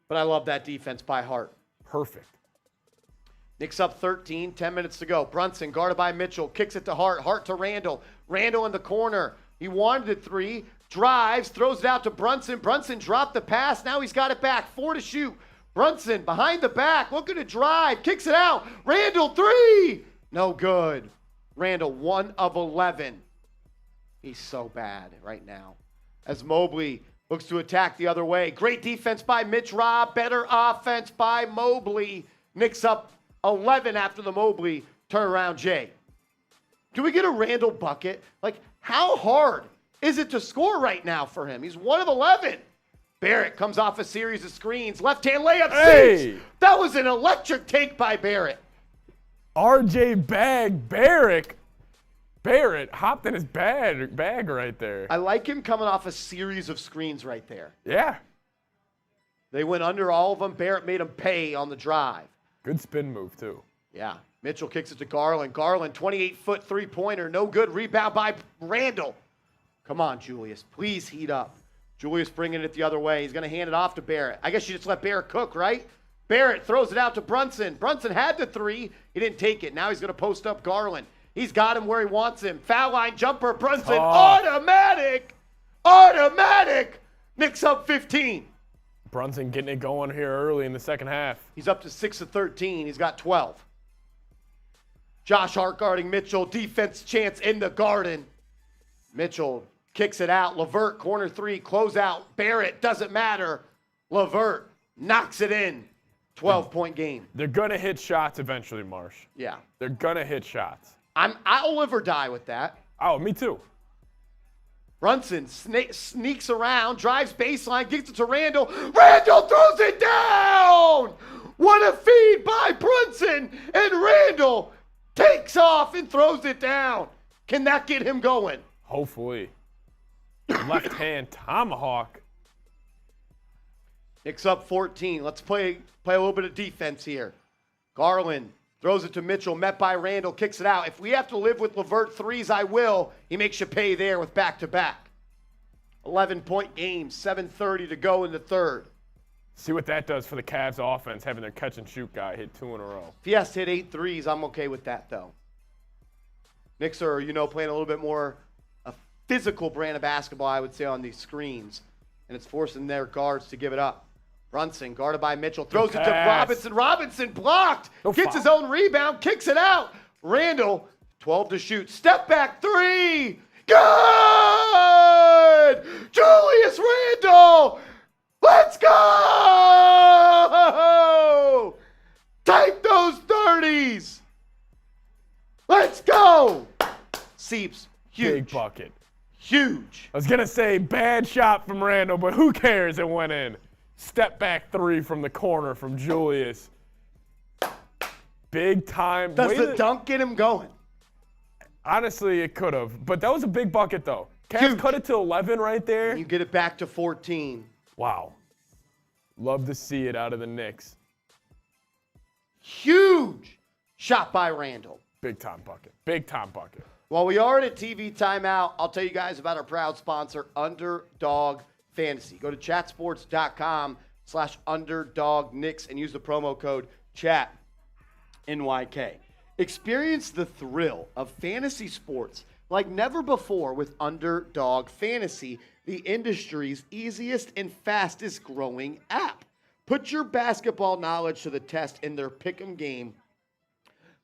But I love that defense by Hart. Perfect. Knicks up 13, 10 minutes to go. Brunson guarded by Mitchell, kicks it to Hart. Hart to Randall. Randall in the corner. He wanted it 3, drives, throws it out to Brunson. Brunson dropped the pass. Now he's got it back. 4 to shoot. Brunson behind the back, looking to drive, kicks it out. Randall, 3. No good. Randall, 1 of 11. He's so bad right now. As Mobley looks to attack the other way. Great defense by Mitch Robb. Better offense by Mobley. Knicks up 11 after the Mobley turnaround, Jay. Can we get a Randall bucket? Like, how hard is it to score right now for him? He's 1 of 11. Barrett comes off a series of screens. Left-hand layup. Hey! Sinks. That was an electric take by Barrett. RJ Barrett hopped in his bag right there. I like him coming off a series of screens right there. Yeah. They went under all of them. Barrett made them pay on the drive. Good spin move, too. Yeah. Mitchell kicks it to Garland. Garland, 28-foot three-pointer. No good. Rebound by Randall. Come on, Julius. Please heat up. Julius bringing it the other way. He's going to hand it off to Barrett. I guess you just let Barrett cook, right? Barrett throws it out to Brunson. Brunson had the 3. He didn't take it. Now he's going to post up Garland. He's got him where he wants him. Foul line jumper. Brunson. Automatic. Knicks up 15. Brunson getting it going here early in the second half. He's up to 6 of 13. He's got 12. Josh Hart guarding Mitchell. Defense chance in the Garden. Mitchell kicks it out. LeVert, corner 3, close out. Barrett, doesn't matter. LeVert knocks it in. 12-point game. They're going to hit shots eventually, Marsh. Yeah. They're going to hit shots. I'll live or die with that. Oh, me too. Brunson sneaks around, drives baseline, gets it to Randall. Randall throws it down! What a feed by Brunson! And Randall takes off and throws it down. Can that get him going? Hopefully. Left hand tomahawk. Knicks up 14. Let's play a little bit of defense here. Garland throws it to Mitchell, met by Randall, kicks it out. If we have to live with LeVert 3s, I will. He makes you pay there with back-to-back. 11-point game, 7:30 to go in the third. See what that does for the Cavs offense, having their catch-and-shoot guy hit 2 in a row. If he has to hit 8 threes, I'm okay with that, though. Knicks are, playing a little bit more a physical brand of basketball, I would say, on these screens. And it's forcing their guards to give it up. Brunson, guarded by Mitchell, throws it to Robinson. Robinson blocked. Gets his own rebound, kicks it out. Randall, 12 to shoot. Step back 3. Good! Julius Randall! Let's go! Type those 30s! Let's go! Seeps, huge. Big bucket. Huge. I was going to say bad shot from Randall, but who cares? It went in. Step back 3 from the corner from Julius. Big time. Does the dunk get him going? Honestly, it could have. But that was a big bucket, though. Cavs cut it to 11 right there. You get it back to 14. Wow. Love to see it out of the Knicks. Huge shot by Randall. Big time bucket. Big time bucket. While we are at a TV timeout, I'll tell you guys about our proud sponsor, Underdog Fantasy. Go to chatsports.com/underdogknicks and use the promo code ChatNYK. Experience the thrill of fantasy sports like never before with Underdog Fantasy, the industry's easiest and fastest growing app. Put your basketball knowledge to the test in their Pick'em game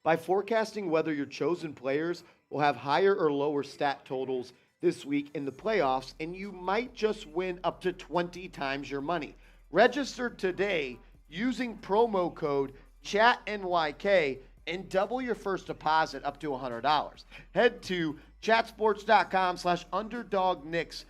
by forecasting whether your chosen players will have higher or lower stat totals this week in the playoffs, and you might just win up to 20 times your money. Register today using promo code ChatNYK and double your first deposit up to $100. Head to chatsports.com/underdogknicks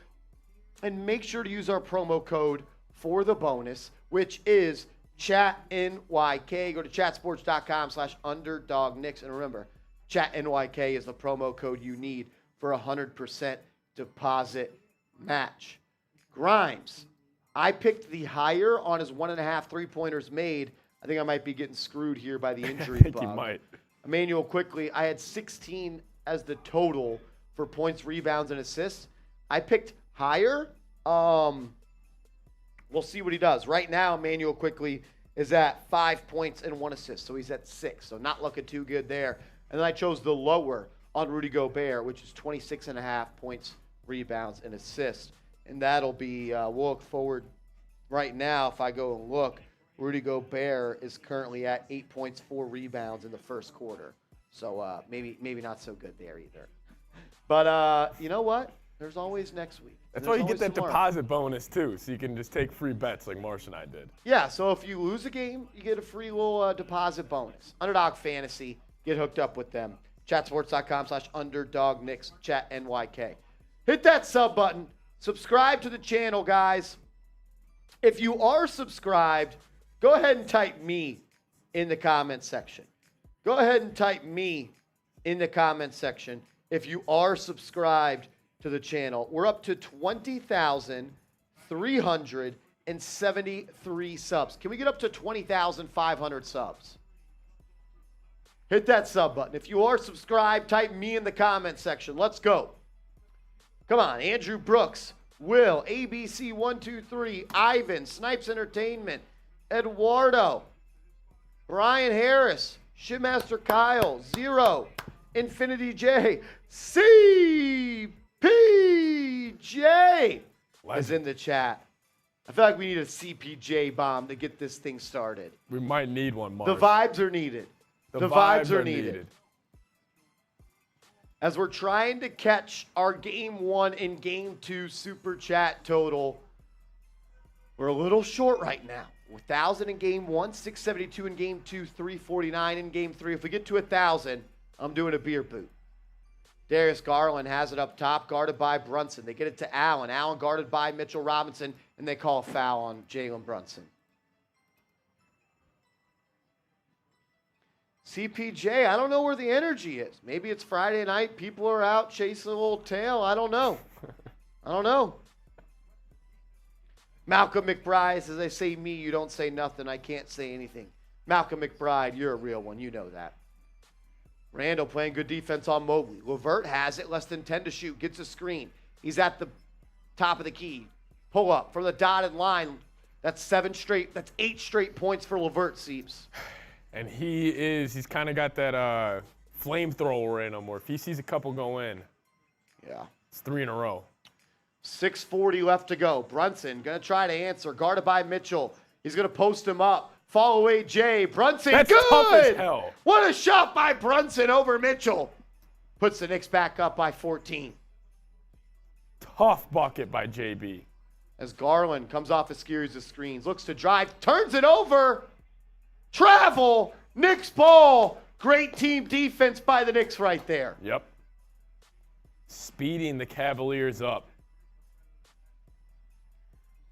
and make sure to use our promo code for the bonus, which is ChatNYK. Go to chatsports.com/underdogknicks, and remember, ChatNYK is the promo code you need for 100% deposit match. Grimes, I picked the higher on his 1.5 3-pointers made. I think I might be getting screwed here by the injury bug. I think you might. Emmanuel quickly, I had 16 as the total for points, rebounds, and assists. I picked higher. We'll see what he does. Right now, Emmanuel quickly is at 5 points and 1 assist, so he's at 6. So not looking too good there. And then I chose the lower on Rudy Gobert, which is 26.5 points, rebounds, and assists. And that'll be, we'll look forward right now, if I go and look, Rudy Gobert is currently at 8 points, 4 rebounds in the first quarter. So maybe not so good there either. But you know what? There's always next week. That's There's why you get always that tomorrow. deposit bonus, too, so you can just take free bets like Marsh and I did. Yeah, so if you lose a game, you get a free little deposit bonus. Underdog Fantasy, get hooked up with them. Chatsports.com/Underdog Knicks, chat NYK. Hit that sub button. Subscribe to the channel, guys. If you are subscribed, go ahead and type me in the comment section. Go ahead and type me in the comment section if you are subscribed to the channel. We're up to 20,373 subs. Can we get up to 20,500 subs? Hit that sub button. If you are subscribed, type me in the comment section. Let's go. Come on, Andrew Brooks, Will, ABC123, Ivan, Snipes Entertainment, Eduardo, Brian Harris, Shitmaster Kyle, Zero, Infinity J, CPJ is in the chat. I feel like we need a CPJ bomb to get this thing started. We might need one, Marsh. The vibes are needed. The vibes are needed. As we're trying to catch our Game 1 and Game 2 Super Chat total, we're a little short right now. 1,000 in Game 1, 672 in Game 2, 349 in Game 3. If we get to 1,000, I'm doing a beer boot. Darius Garland has it up top, guarded by Brunson. They get it to Allen. Allen guarded by Mitchell Robinson, and they call a foul on Jalen Brunson. CPJ, I don't know where the energy is. Maybe it's Friday night. People are out chasing a little tail. I don't know. Malcolm McBride says, I say me, you don't say nothing. I can't say anything. Malcolm McBride, you're a real one. You know that. Randall playing good defense on Mobley. LeVert has it. Less than 10 to shoot. Gets a screen. He's at the top of the key. Pull up from the dotted line. That's 8 straight points for LeVert, Seeps. And he's kind of got that flamethrower in him where if he sees a couple go in, yeah, it's 3 in a row. 6:40 left to go. Brunson going to try to answer. Guarded by Mitchell. He's going to post him up. Fall away, Jay. Brunson, That's good! tough as hell. What a shot by Brunson over Mitchell. Puts the Knicks back up by 14. Tough bucket by JB. As Garland comes off a series of screens. Looks to drive. Turns it over. Travel. Knicks ball. Great team defense by the Knicks right there. Yep. Speeding the Cavaliers up.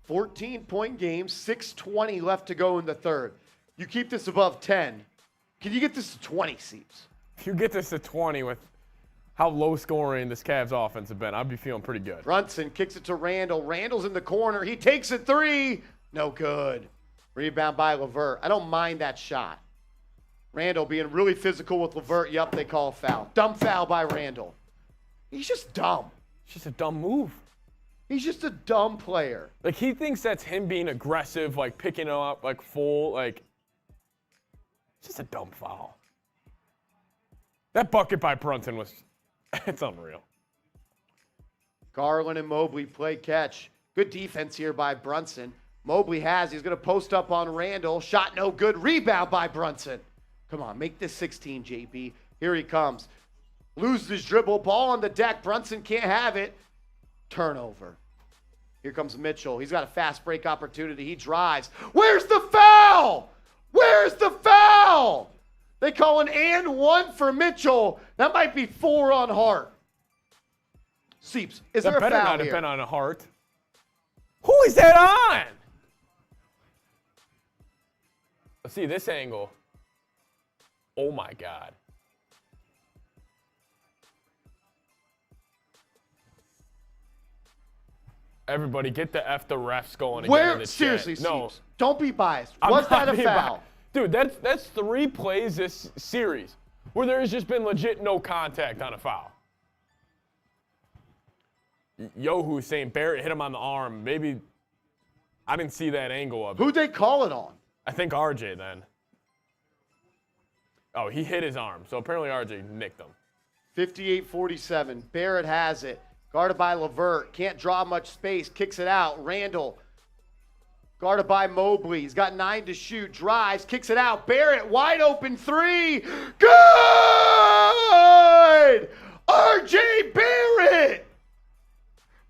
14-point game, 6:20 left to go in the third. You keep this above 10. Can you get this to 20, Seeps? If you get this to 20 with how low scoring this Cavs offense has been, I'd be feeling pretty good. Brunson kicks it to Randall. Randall's in the corner. He takes a three. No good. Rebound by LeVert. I don't mind that shot. Randall being really physical with LeVert. Yup, they call a foul. Dumb foul by Randall. He's just dumb. It's just a dumb move. He's just a dumb player. Like, he thinks that's him being aggressive, like picking him up, like full, like, it's just a dumb foul. That bucket by Brunson was, it's unreal. Garland and Mobley play catch. Good defense here by Brunson. Mobley he's going to post up on Randall. Shot no good. Rebound by Brunson. Come on, make this 16, JB. Here he comes. Loses his dribble. Ball on the deck. Brunson can't have it. Turnover. Here comes Mitchell. He's got a fast break opportunity. He drives. Where's the foul? Where's the foul? They call an and one for Mitchell. That might be 4 on Hart. Seeps, is there a foul That better not have here? been on a Hart. Who is that on? Let's see this angle. Oh, my God. Everybody, get the the refs going again in the Seriously, chat. No, Seeps, don't be biased. I'm Was not that a being foul? Dude, that's 3 plays this series where there has just been legit no contact on a foul. Yohu's saying Barrett hit him on the arm. Maybe I didn't see that angle of it. Who'd they call it on? I think RJ then. Oh, he hit his arm. So apparently RJ nicked him. 58-47. Barrett has it. Guarded by LeVert. Can't draw much space. Kicks it out. Randall Guarded by Mobley. He's got 9 to shoot. Drives, kicks it out. Barrett, wide open 3. Good! RJ Barrett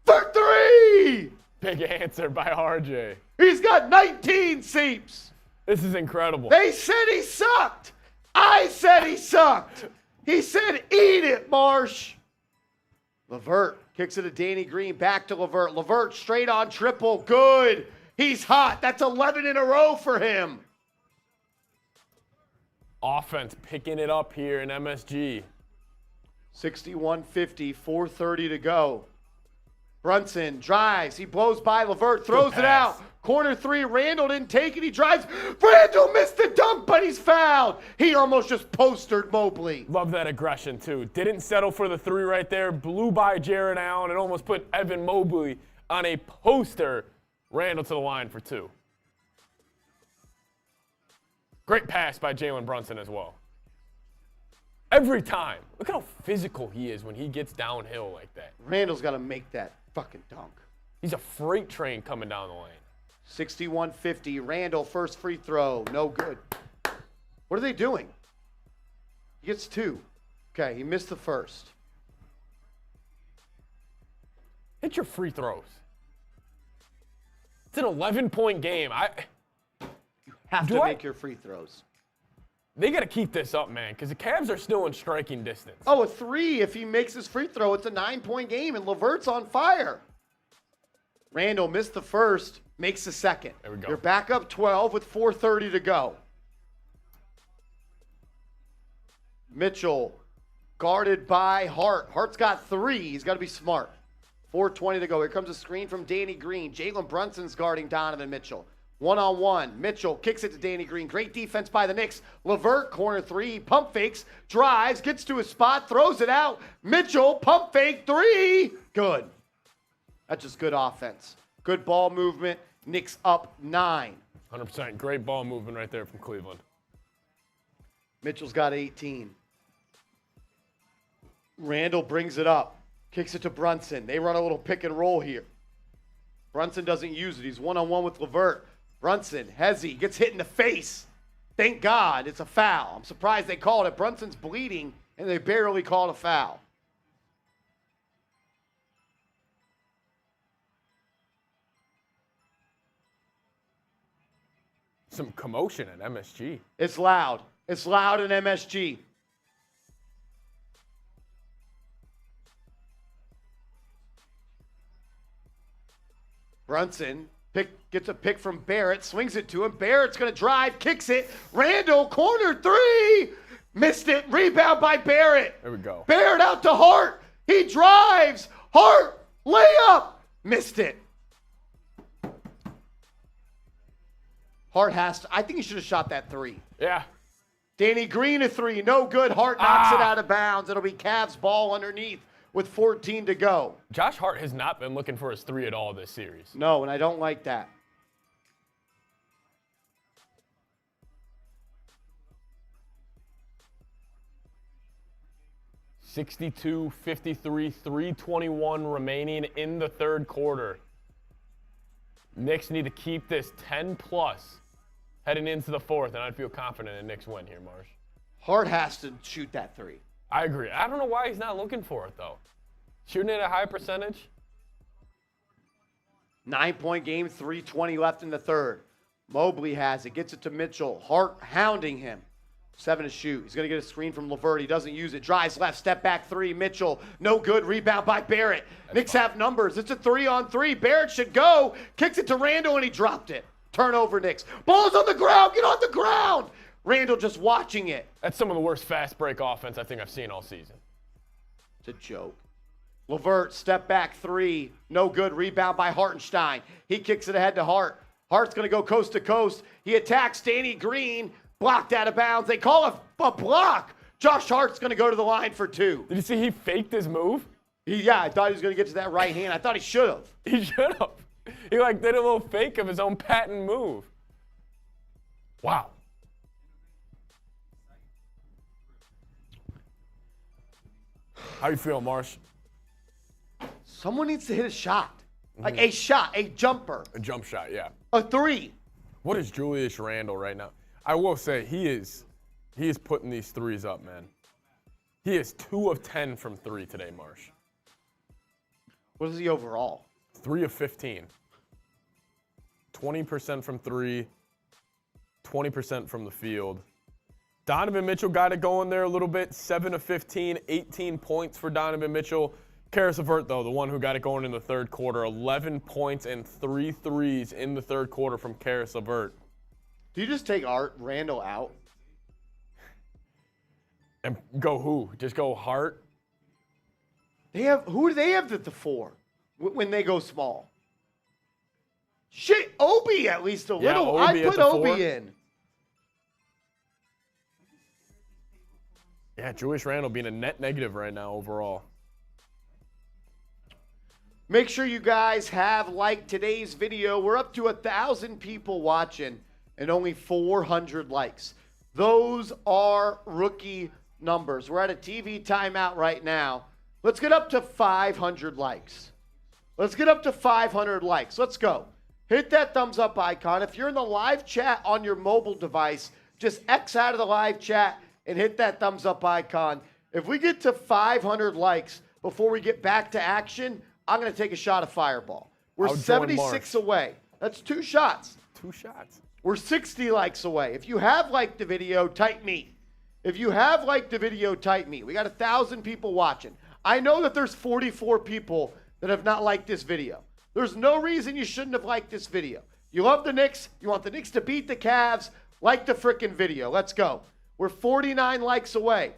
for 3! Big answer by RJ. He's got 19 seeps. This is incredible. They said he sucked. I said he sucked. He said, eat it, Marsh. LeVert kicks it to Danny Green. Back to LeVert. LeVert straight on triple. Good. He's hot. That's 11 in a row for him. Offense picking it up here in MSG. 61-50, 4:30 to go. Brunson drives. He blows by LeVert, throws it out. Corner 3, Randall didn't take it. He drives. Randall missed the dunk, but he's fouled. He almost just postered Mobley. Love that aggression, too. Didn't settle for the 3 right there. Blew by Jared Allen and almost put Evan Mobley on a poster. Randall to the line for 2. Great pass by Jalen Brunson as well. Every time. Look at how physical he is when he gets downhill like that. Randall's got to make that fucking dunk. He's a freight train coming down the lane. 61-50. Randall, first free throw. No good. What are they doing? He gets 2. Okay, he missed the first. Hit your free throws. It's an 11-point game. You have to make your free throws. They got to keep this up, man, because the Cavs are still in striking distance. Oh, a 3. If he makes his free throw, it's a 9-point game, and LeVert's on fire. Randall missed the first, makes the second. There we go. You're back up 12 with 4:30 to go. Mitchell guarded by Hart. Hart's got 3. He's got to be smart. 4:20 to go. Here comes a screen from Danny Green. Jalen Brunson's guarding Donovan Mitchell. One-on-one. Mitchell kicks it to Danny Green. Great defense by the Knicks. LeVert, corner 3. Pump fakes. Drives. Gets to his spot. Throws it out. Mitchell, pump fake 3. Good. That's just good offense. Good ball movement. Knicks up 9. 100%. Great ball movement right there from Cleveland. Mitchell's got 18. Randall brings it up. Kicks it to Brunson. They run a little pick and roll here. Brunson doesn't use it. He's one-on-one with LeVert. Brunson, Hezzy, gets hit in the face. Thank God it's a foul. I'm surprised they called it. Brunson's bleeding, and they barely called a foul. Some commotion at MSG. It's loud. It's loud in MSG. Brunson gets a pick from Barrett, swings it to him. Barrett's going to drive, kicks it. Randall, corner 3. Missed it. Rebound by Barrett. There we go. Barrett out to Hart. He drives. Hart, layup. Missed it. Hart has to. I think he should have shot that 3. Yeah. Danny Green a 3. No good. Hart knocks it out of bounds. It'll be Cavs ball underneath with 14 to go. Josh Hart has not been looking for his 3 at all this series. No, and I don't like that. $62-53, 3:21 remaining in the third quarter. Knicks need to keep this 10-plus heading into the fourth, and I'd feel confident in Knicks win here, Marsh. Hart has to shoot that 3. I agree. I don't know why he's not looking for it, though. Shooting at a high percentage. 9-point game, 3:20 left in the third. Mobley has it, gets it to Mitchell. Hart hounding him. 7 to shoot. He's going to get a screen from LeVert. He doesn't use it. Drives left, step back 3. Mitchell, no good. Rebound by Barrett. Knicks have numbers. It's a 3-on-3. Barrett should go. Kicks it to Randall, and he dropped it. Turnover, Knicks. Ball's on the ground. Get on the ground. Randall just watching it. That's some of the worst fast break offense I think I've seen all season. It's a joke. LeVert, step back 3. No good. Rebound by Hartenstein. He kicks it ahead to Hart. Hart's going to go coast to coast. He attacks Danny Green. Blocked out of bounds. They call a block. Josh Hart's going to go to the line for 2. Did you see he faked his move? Yeah, I thought he was going to get to that right hand. I thought he should have. He should have. He did a little fake of his own patent move. Wow. How you feel, Marsh? Someone needs to hit a shot. Like a shot, a jumper, A jump shot, yeah. a three. What is Julius Randle right now? I will say he is putting these threes up, man. He is 2 of 10 from 3 today, Marsh. What is he overall? 3 of 15. 20% from 3, 20% from the field. Donovan Mitchell got it going there a little bit. 7 of 15, 18 points for Donovan Mitchell. Karis LeVert, though, the one who got it going in the third quarter, 11 points and 3 threes in the third quarter from Karis LeVert. Do you just take Art Randall out? And go who? Just go Hart? Who do they have at the 4 when they go small? Shit, Obi at least a Yeah, little. Obi I at put the Obi 4. in. Yeah, Julius Randle being a net negative right now overall. Make sure you guys have liked today's video. We're up to 1,000 people watching and only 400 likes. Those are rookie numbers. We're at a TV timeout right now. Let's get up to 500 likes. Let's get up to 500 likes. Let's go. Hit that thumbs up icon. If you're in the live chat on your mobile device, just X out of the live chat and hit that thumbs up icon. If we get to 500 likes before we get back to action, I'm going to take a shot of Fireball. We're I'll join 76 Marsh. away. That's 2 shots. 2 shots. We're 60 likes away. If you have liked the video, type me. If you have liked the video, type me. We got 1,000 people watching. I know that there's 44 people that have not liked this video. There's no reason you shouldn't have liked this video. You love the Knicks. You want the Knicks to beat the Cavs. Like the frickin' video. Let's go. We're 49 likes away.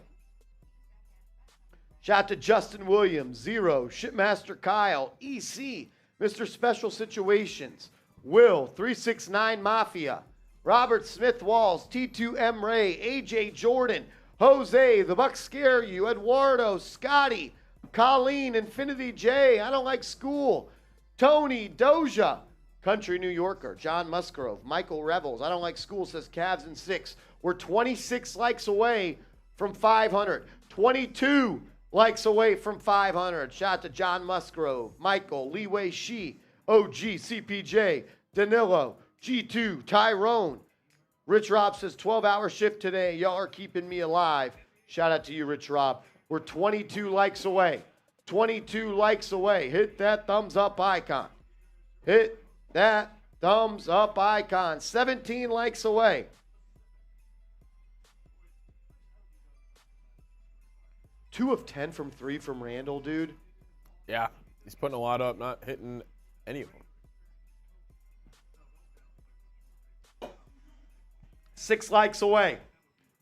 Shout out to Justin Williams, 0, Shipmaster Kyle, EC, Mr. Special Situations, Will, 369 Mafia, Robert Smith Walls, T2M Ray, AJ Jordan, Jose, The Bucks Scare You, Eduardo, Scotty, Colleen, Infinity J, I Don't Like School, Tony, Doja, Country New Yorker, John Musgrove, Michael Revels, I Don't Like School, says Cavs in 6. We're 26 likes away from 500. 22 likes away from 500. Shout out to John Musgrove, Michael, Lee Wei Shi, OG, CPJ, Danilo, G2, Tyrone. Rich Rob says 12-hour shift today. Y'all are keeping me alive. Shout out to you, Rich Rob. We're 22 likes away. 22 likes away. Hit that thumbs up icon. Hit that thumbs up icon. 17 likes away. Two of 10 from 3 from Randall, dude. Yeah, he's putting a lot up, not hitting any of them. 6 likes away.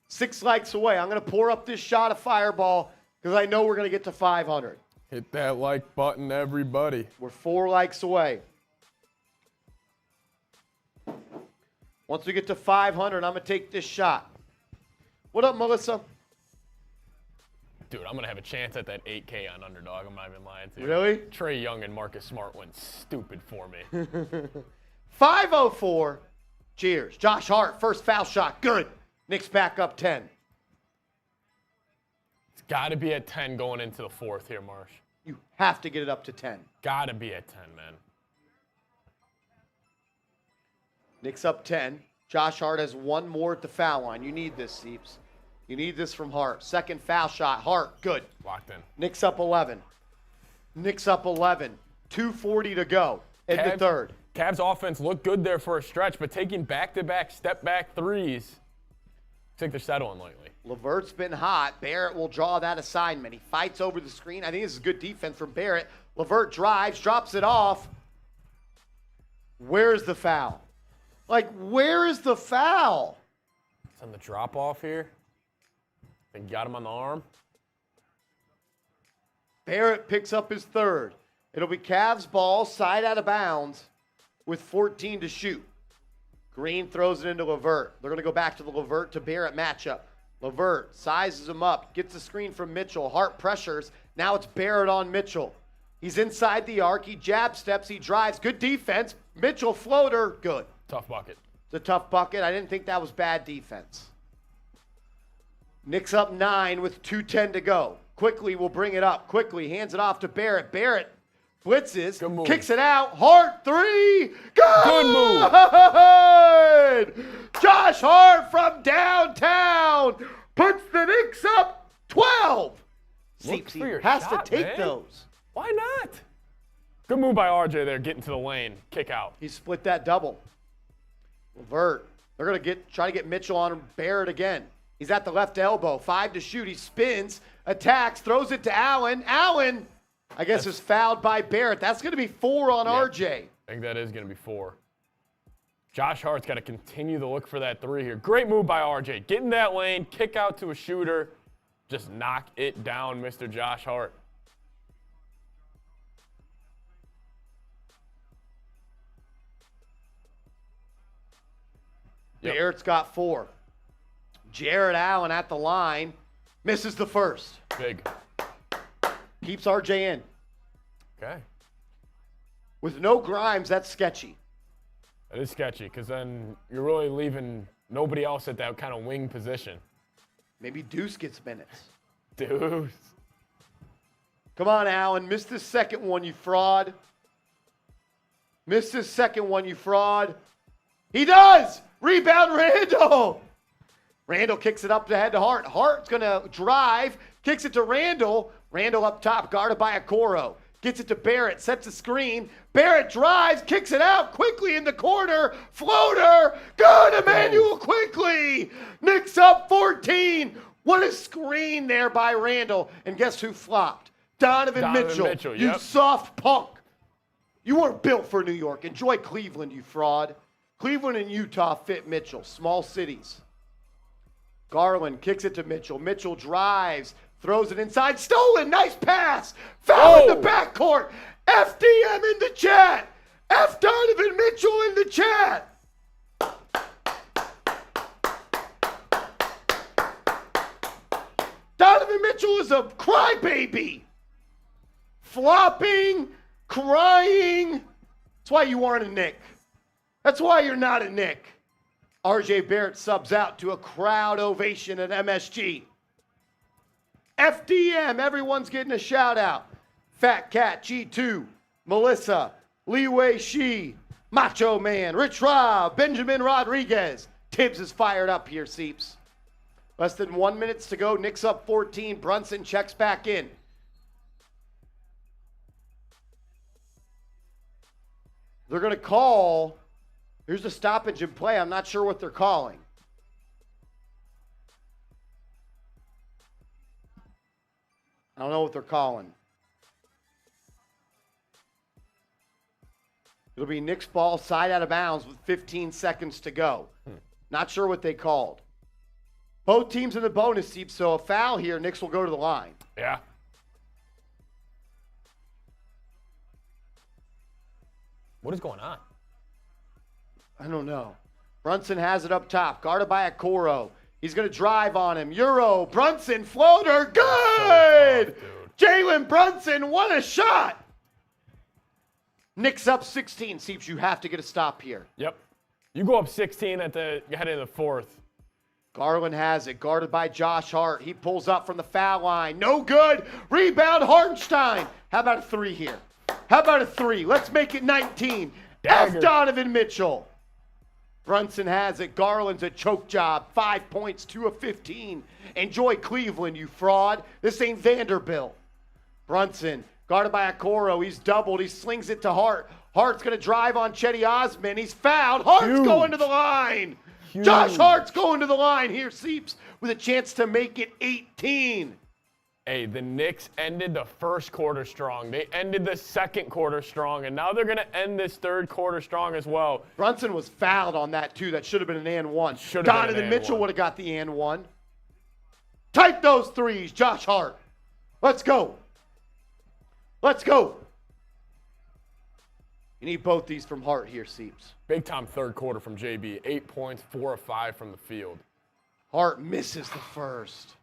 6 likes away. I'm going to pour up this shot of Fireball because I know we're going to get to 500. Hit that like button, everybody. We're 4 likes away. Once we get to 500, I'm going to take this shot. What up, Melissa? Dude, I'm going to have a chance at that 8K on Underdog. I'm not even lying to you. Really? Trey Young and Marcus Smart went stupid for me. 504. Cheers. Josh Hart, first foul shot. Good. Knicks back up 10. It's got to be at 10 going into the 4th here, Marsh. You have to get it up to 10. Got to be at 10, man. Knicks up 10. Josh Hart has 1 more at the foul line. You need this, Seeps. You need this from Hart. Second foul shot. Hart, good. Locked in. Knicks up 11. Knicks up 11. 2:40 to go in the third. Cavs offense looked good there for a stretch, but taking back-to-back step-back threes, I think they're settling lately. LeVert's been hot. Barrett will draw that assignment. He fights over the screen. I think this is good defense from Barrett. LeVert drives, drops it off. Where's the foul? Like, where is the foul? It's on the drop-off here. They got him on the arm. Barrett picks up his third. It'll be Cavs ball, side out of bounds, with 14 to shoot. Green throws it into LeVert. They're going to go back to the LeVert to Barrett matchup. LeVert sizes him up, gets the screen from Mitchell. Hart pressures. Now it's Barrett on Mitchell. He's inside the arc. He jab steps. He drives. Good defense. Mitchell floater. Good. Tough bucket. It's a tough bucket. I didn't think that was bad defense. Knicks up 9 with 2:10 to go. Quickly will bring it up. Quickly hands it off to Barrett. Barrett Blitzes. Good move. Kicks it out. Hart 3. Good move. Josh Hart from downtown puts the Knicks up 12. Look for your has shot, to take man. those. Why not? Good move by RJ there, getting to the lane. Kick out. He split that double. Levert. They're going to try to get Mitchell on Barrett again. He's at the left elbow. 5 to shoot. He spins, attacks, throws it to Allen. Allen, I guess, is fouled by Barrett. That's going to be 4 on RJ. I think that is going to be 4. Josh Hart's got to continue to look for that 3 here. Great move by RJ. Get in that lane, kick out to a shooter. Just knock it down, Mr. Josh Hart. Yep. Barrett's got 4. Jared Allen at the line. Misses the first. Big. Keeps RJ in. Okay. With no Grimes, that's sketchy. That is sketchy because then you're really leaving nobody else at that kind of wing position. Maybe Deuce gets minutes. Dude. Come on, Allen. Missed the second one, you fraud. Missed his second one, you fraud. He does! Rebound, Randall! Randall kicks it up to head to Hart. Hart's going to drive, kicks it to Randall. Randall up top, guarded by Okoro. Gets it to Barrett, sets a screen. Barrett drives, kicks it out quickly in the corner. Floater, good, Emmanuel quickly. Knicks up 14. What a screen there by Randall. And guess who flopped? Donovan Mitchell. You yep. soft punk. You weren't built for New York. Enjoy Cleveland, you fraud. Cleveland and Utah fit Mitchell. Small cities. Garland kicks it to Mitchell. Mitchell drives, throws it inside. Stolen. Nice pass. Foul in the backcourt. FDM in the chat. F Donovan Mitchell in the chat. Donovan Mitchell is a crybaby. Flopping, crying. That's why you aren't a Knick. That's why you're not a Knick. RJ Barrett subs out to a crowd ovation at MSG. FDM, everyone's getting a shout out. Fat Cat G2, Melissa, Lee Wei Shi, Macho Man, Rich Rob, Benjamin Rodriguez. Tibbs is fired up here, Seeps. Less than 1 minute to go. Knicks up 14. Brunson checks back in. They're going to call. Here's a stoppage in play. I'm not sure what they're calling. I don't know what they're calling. It'll be Knicks ball side out of bounds with 15 seconds to go. Not sure what they called. Both teams in the bonus seat, so a foul here, Knicks will go to the line. Yeah. What is going on? I don't know. Brunson has it up top, guarded by Okoro. He's going to drive on him. Euro, Brunson, floater, good! So Jalen Brunson, what a shot! Knicks up 16. Seeps, you have to get a stop here. Yep. You go up 16 at the head of the fourth. Garland has it, guarded by Josh Hart. He pulls up from the foul line. No good. Rebound, Hartenstein. How about a 3 here? How about a 3? Let's make it 19. Dagger. F. Donovan Mitchell. Brunson has it. Garland's a choke job. 5 points, 2 of 15. Enjoy Cleveland, you fraud. This ain't Vanderbilt. Brunson, guarded by Okoro. He's doubled. He slings it to Hart. Hart's going to drive on Chetty Osman. He's fouled. Hart's going to the line. Huge. Josh Hart's going to the line here, Seeps, with a chance to make it 18. Hey, the Knicks ended the first quarter strong. They ended the second quarter strong, and now they're going to end this third quarter strong as well. Brunson was fouled on that, too. That should have been an and one. Should have been an Donovan and Mitchell one. would have got the and one. Type those threes, Josh Hart. Let's go. Let's go. You need both these from Hart here, Seeps. Big time third quarter from JB. 8 points, 4 of 5 from the field. Hart misses the first.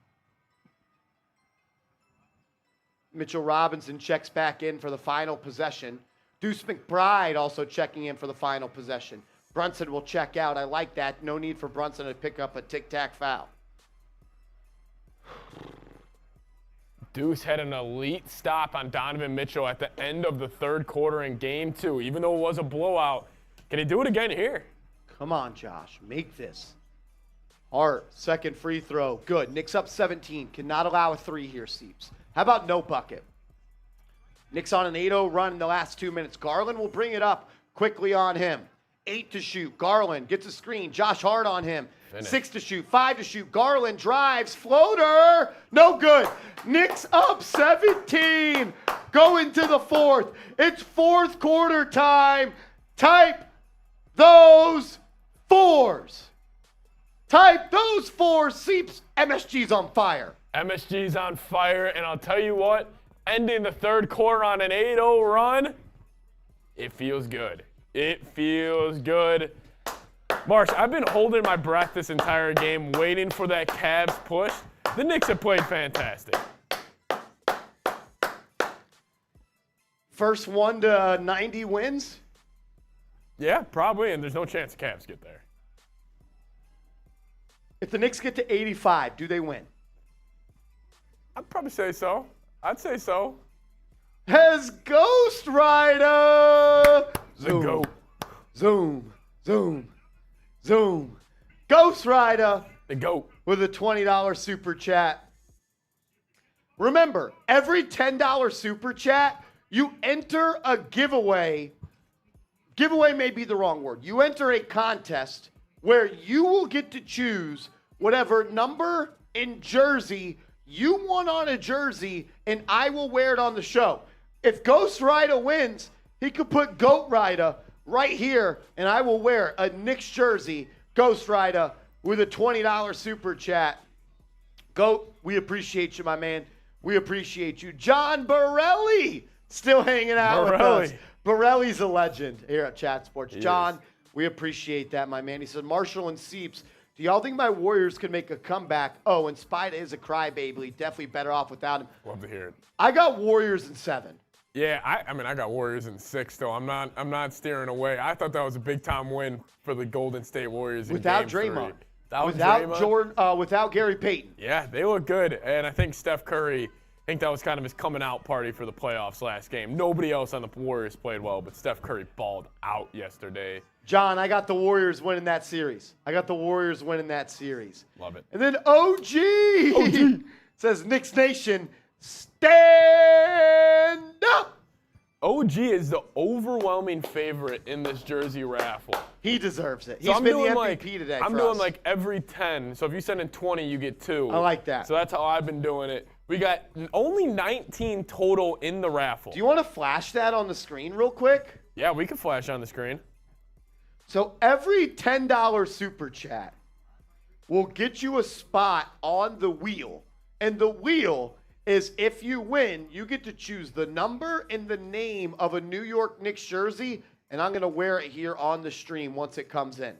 Mitchell Robinson checks back in for the final possession. Deuce McBride also checking in for the final possession. Brunson will check out. I like that. No need for Brunson to pick up a tic-tac foul. Deuce had an elite stop on Donovan Mitchell at the end of the third quarter in game 2. Even though it was a blowout, can he do it again here? Come on, Josh. Make this. Hart, second free throw. Good. Knicks up 17. Cannot allow a 3 here, Seeps. How about no bucket? Knicks on an 8-0 run in the last 2 minutes. Garland will bring it up quickly on him. 8 to shoot. Garland gets a screen. Josh Hart on him. Finish. 6 to shoot. 5 to shoot. Garland drives. Floater. No good. Knicks up 17. Going to the fourth. It's fourth quarter time. Type those 4s. Type those 4s. Seeps. MSG's on fire. MSG's on fire, and I'll tell you what, ending the third quarter on an 8-0 run, it feels good. It feels good. Marsh, I've been holding my breath this entire game, waiting for that Cavs push. The Knicks have played fantastic. First 1 to 90 wins. Yeah, probably, and there's no chance the Cavs get there. If the Knicks get to 85, do they win? I'd probably say so. I'd say so. Has Ghost Rider. The GOAT. Zoom, zoom, zoom. Ghost Rider The GOAT. with a $20 super chat. Remember, every $10 super chat, you enter a giveaway. Giveaway may be the wrong word. You enter a contest where you will get to choose whatever number and jersey you want on a jersey, and I will wear it on the show. If Ghost Rider wins, he could put Goat Rider right here, and I will wear a Knicks jersey, Ghost Rider, with a $20 super chat. Goat, we appreciate you, my man. We appreciate you. John Borelli still hanging out with us. Borelli's a legend here at Chat Sports. John, we appreciate that, my man. He said, Marshall and Seeps, do y'all think my Warriors could make a comeback? Oh, and Spida is a crybaby. Definitely better off without him. Love to hear it. I got Warriors in 7. Yeah, I mean, I got Warriors in 6 still. I'm not steering away. I thought that was a big time win for the Golden State Warriors Without in Game 3. Draymond. Without Jordan, without Gary Payton. Yeah, they look good, and I think Steph Curry, I think that was kind of his coming out party for the playoffs last game. Nobody else on the Warriors played well, but Steph Curry balled out yesterday. John, I got the Warriors winning that series. Love it. And then OG. Says, Knicks Nation, stand up. OG is the overwhelming favorite in this jersey raffle. He deserves it. So He's been the MVP today I'm for doing us. like every 10. So if you send in 20, you get 2. I like that. So that's how I've been doing it. We got only 19 total in the raffle. Do you want to flash that on the screen real quick? Yeah, we can flash on the screen. So every $10 super chat will get you a spot on the wheel. And the wheel is, if you win, you get to choose the number and the name of a New York Knicks jersey, and I'm going to wear it here on the stream once it comes in.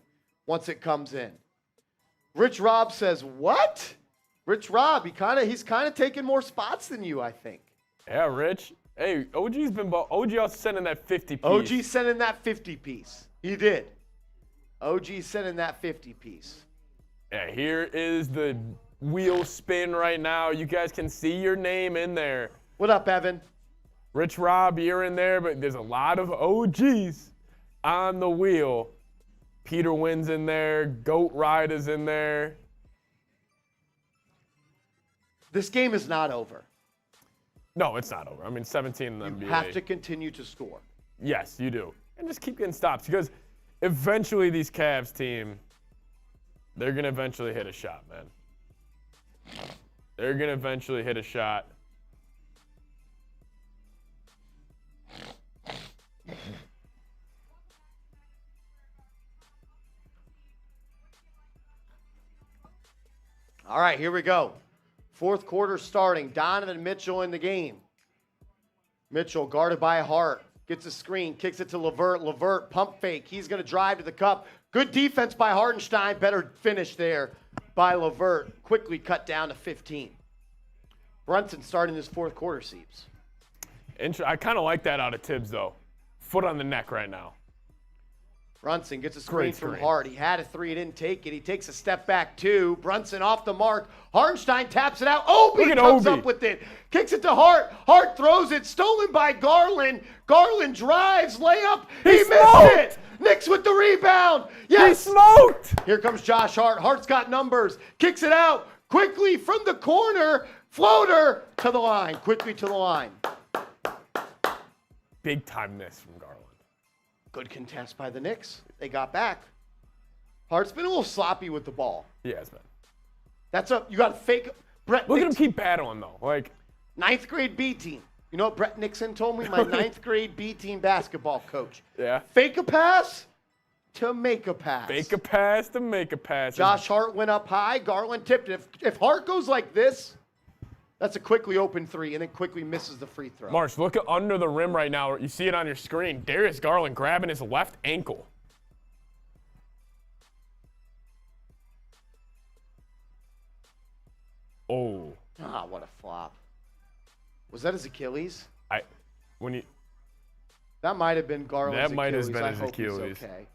Rich Rob says, what? Rich Rob, he's kind of taking more spots than you, I think. Yeah, Rich. Hey, OG also sent in that 50 piece. OG sent in that 50 piece. He did. OG sent in that 50 piece. Yeah, here is the wheel spin right now. You guys can see your name in there. What up, Evan? Rich Rob, you're in there, but there's a lot of OGs on the wheel. Peter Wynn's in there. Goat Ride is in there. This game is not over. No, it's not over. I mean, 17 in the NBA. You have to continue to score. Yes, you do. And just keep getting stops because eventually these Cavs team, they're going to eventually hit a shot, man. They're going to eventually hit a shot. All right, here we go. Fourth quarter starting. Donovan Mitchell in the game. Mitchell guarded by Hart. Gets a screen, kicks it to LeVert. LeVert, pump fake. He's going to drive to the cup. Good defense by Hartenstein. Better finish there by LeVert. Quickly cut down to 15. Brunson starting this fourth quarter, Seeps. I kind of like that out of Tibbs, though. Foot on the neck right now. Brunson gets a screen Great from screen. Hart. He had a three, he didn't take it. He takes a step back two. Brunson off the mark. Hartenstein taps it out. Obi Look at comes Obi. up with it. Kicks it to Hart. Hart throws it. Stolen by Garland. Garland drives. Layup. He missed smoked. it. Knicks with the rebound. He Yes. smoked. Here comes Josh Hart. Hart's got numbers. Kicks it out quickly from the corner. Floater to the line. Quickly to the line. Big time miss from Garland. Good contest by the Knicks. They got back. Hart's been a little sloppy with the ball. He has been. That's up. You got to fake. Brett Look at him Nixon, keep battling though. Like, ninth grade B team. You know what Brett Nixon told me? My ninth grade B team basketball coach. yeah. Fake a pass to make a pass. Fake a pass to make a pass. Josh Hart went up high. Garland tipped it. If Hart goes like this, that's a quickly open three, and then quickly misses the free throw. Marsh, look at under the rim right now. You see it on your screen. Darius Garland grabbing his left ankle. Oh, Ah, what a flop. Was that his Achilles? when you That might have been Garland's That might have Achilles. been I his hope he's Achilles. okay.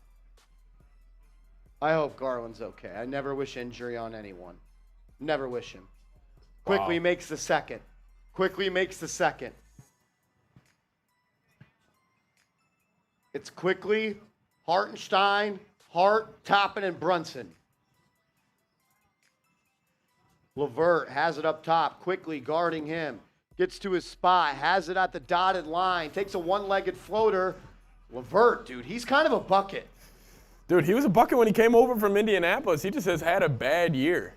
I hope Garland's okay. I never wish injury on anyone. Never wish him. Quickly Wow. makes the second. Quickly makes the second. It's quickly Hartenstein, Hart, Toppin, and Brunson. LeVert has it up top, quickly guarding him. Gets to his spot, has it at the dotted line, takes a one-legged floater. LeVert, dude, he's kind of a bucket. Dude, he was a bucket when he came over from Indianapolis. He just has had a bad year.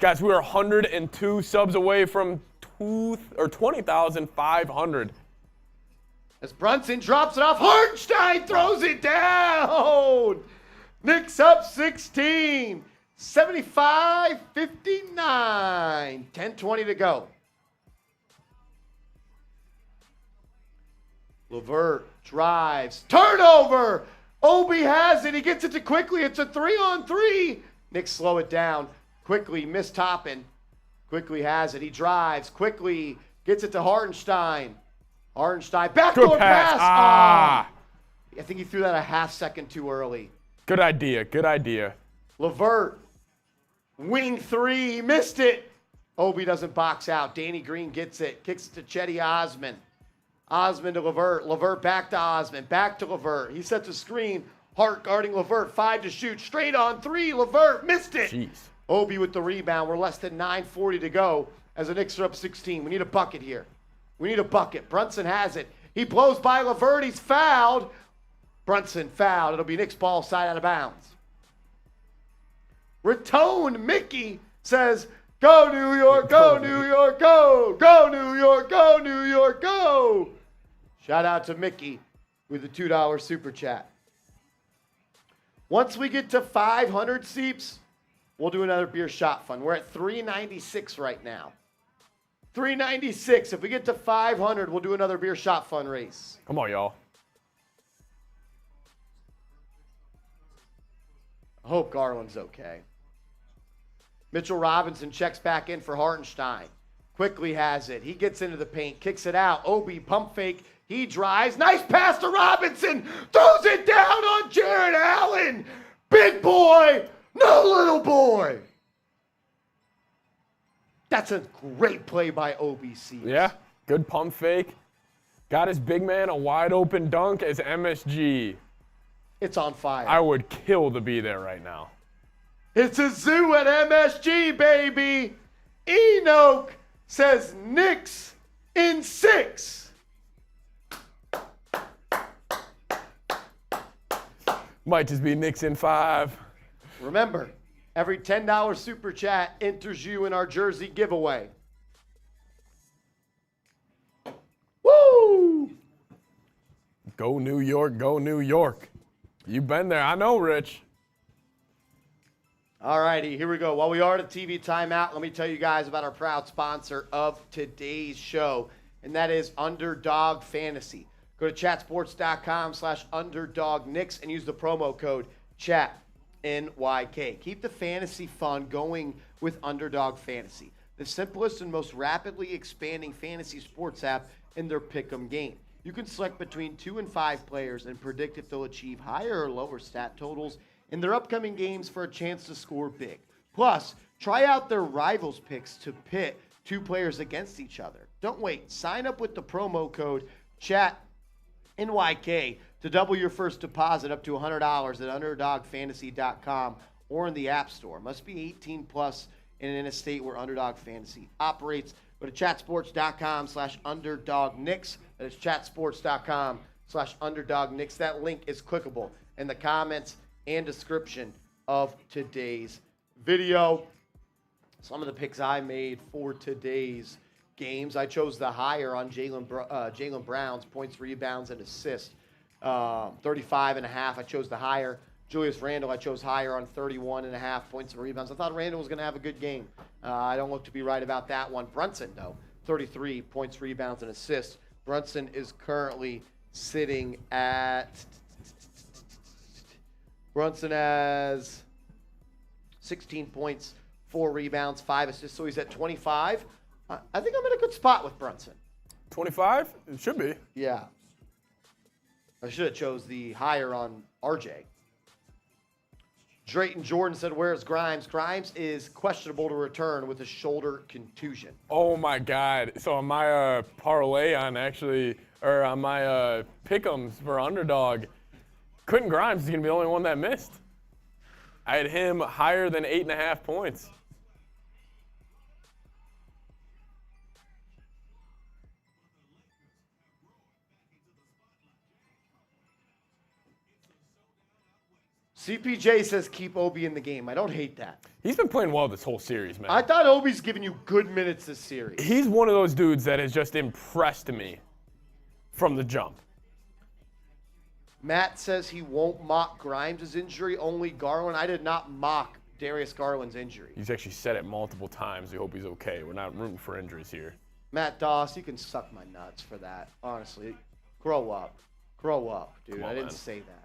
Guys, we are 102 subs away from 20,500. As Brunson drops it off, Hartenstein throws it down. Knicks up 16. 75-59. 10:20 to go. LeVert drives. Turnover. Obi has it. He gets it to Quickly. It's a 3-on-3. Knicks slow it down. Quickly miss Toppin. Quickly has it. He drives. Quickly gets it to Hartenstein. Hartenstein. Backdoor Good pass. pass. I think he threw that a half second too early. Good idea. Good idea. LeVert. Wing three. He missed it. Obi doesn't box out. Danny Green gets it. Kicks it to Chetty Osman. Osman to LeVert. LeVert back to Osman. Back to LeVert. He sets a screen. Hart guarding LeVert. 5 to shoot. Straight on 3. LeVert missed it. Jeez. Obi with the rebound. We're less than 9:40 to go as the Knicks are up 16. We need a bucket here. We need a bucket. Brunson has it. He blows by LeVert. He's fouled. Brunson fouled. It'll be Knicks ball side out of bounds. Ratone Mickey says, go New York, go New York, go. Go New York, go New York, go. Shout out to Mickey with the $2 super chat. Once we get to 500 seeps, we'll do another beer shot fund. We're at 396 right now. 396. If we get to 500, we'll do another beer shot fund race. Come on, y'all. I hope Garland's okay. Mitchell Robinson checks back in for Hartenstein. Quickly has it. He gets into the paint, kicks it out. Obi, pump fake. He drives. Nice pass to Robinson. Throws it down on Jared Allen. Big boy, no little boy. That's a great play by OBC. Yeah. Good pump fake. Got his big man a wide open dunk as MSG. It's on fire. I would kill to be there right now. It's a zoo at MSG, baby. Enoch says Knicks in 6. Might just be Knicks in 5. Remember, every $10 super chat enters you in our jersey giveaway. Woo! Go New York, go New York. You've been there. I know, Rich. All righty, here we go. While we are at a TV timeout, let me tell you guys about our proud sponsor of today's show, and that is Underdog Fantasy. Go to chatsports.com/UnderdogKnicks and use the promo code ChatNYK. Keep the fantasy fun going with Underdog Fantasy, the simplest and most rapidly expanding fantasy sports app in their pick'em game. You can select between 2 and 5 players and predict if they'll achieve higher or lower stat totals in their upcoming games for a chance to score big. Plus, try out their rivals picks to pit 2 players against each other. Don't wait. Sign up with the promo code CHATNYK to double your first deposit up to $100 at UnderdogFantasy.com or in the App Store. Must be 18 plus and in a state where Underdog Fantasy operates. Go to chatsports.com/UnderdogKnicks. That is chatsports.com/UnderdogKnicks. That link is clickable in the comments and description of today's video. Some of the picks I made for today's games. I chose the higher on Jaylen Brown's points, rebounds, and assists. 35.5. I chose the higher. Julius Randle, I chose higher on 31.5 points and rebounds. I thought Randle was going to have a good game. I don't look to be right about that one. Brunson, though, 33 points, rebounds, and assists. Brunson is currently sitting at... Brunson has 16 points, 4 rebounds, 5 assists, so he's at 25. I think I'm in a good spot with Brunson. 25? It should be. Yeah. I should have chose the higher on RJ. Drayton Jordan said, where's Grimes? Grimes is questionable to return with a shoulder contusion. Oh my God! So on my parlay on my pick'ems for Underdog, Quentin Grimes is gonna be the only one that missed. I had him higher than 8.5 points. CPJ says keep Obi in the game. I don't hate that. He's been playing well this whole series, man. I thought Obi's giving you good minutes this series. He's one of those dudes that has just impressed me from the jump. Matt says he won't mock Grimes' injury, only Garland. I did not mock Darius Garland's injury. He's actually said it multiple times. We hope he's okay. We're not rooting for injuries here. Matt Doss, you can suck my nuts for that. Honestly, grow up. Grow up, dude. Come on, I didn't man. say that.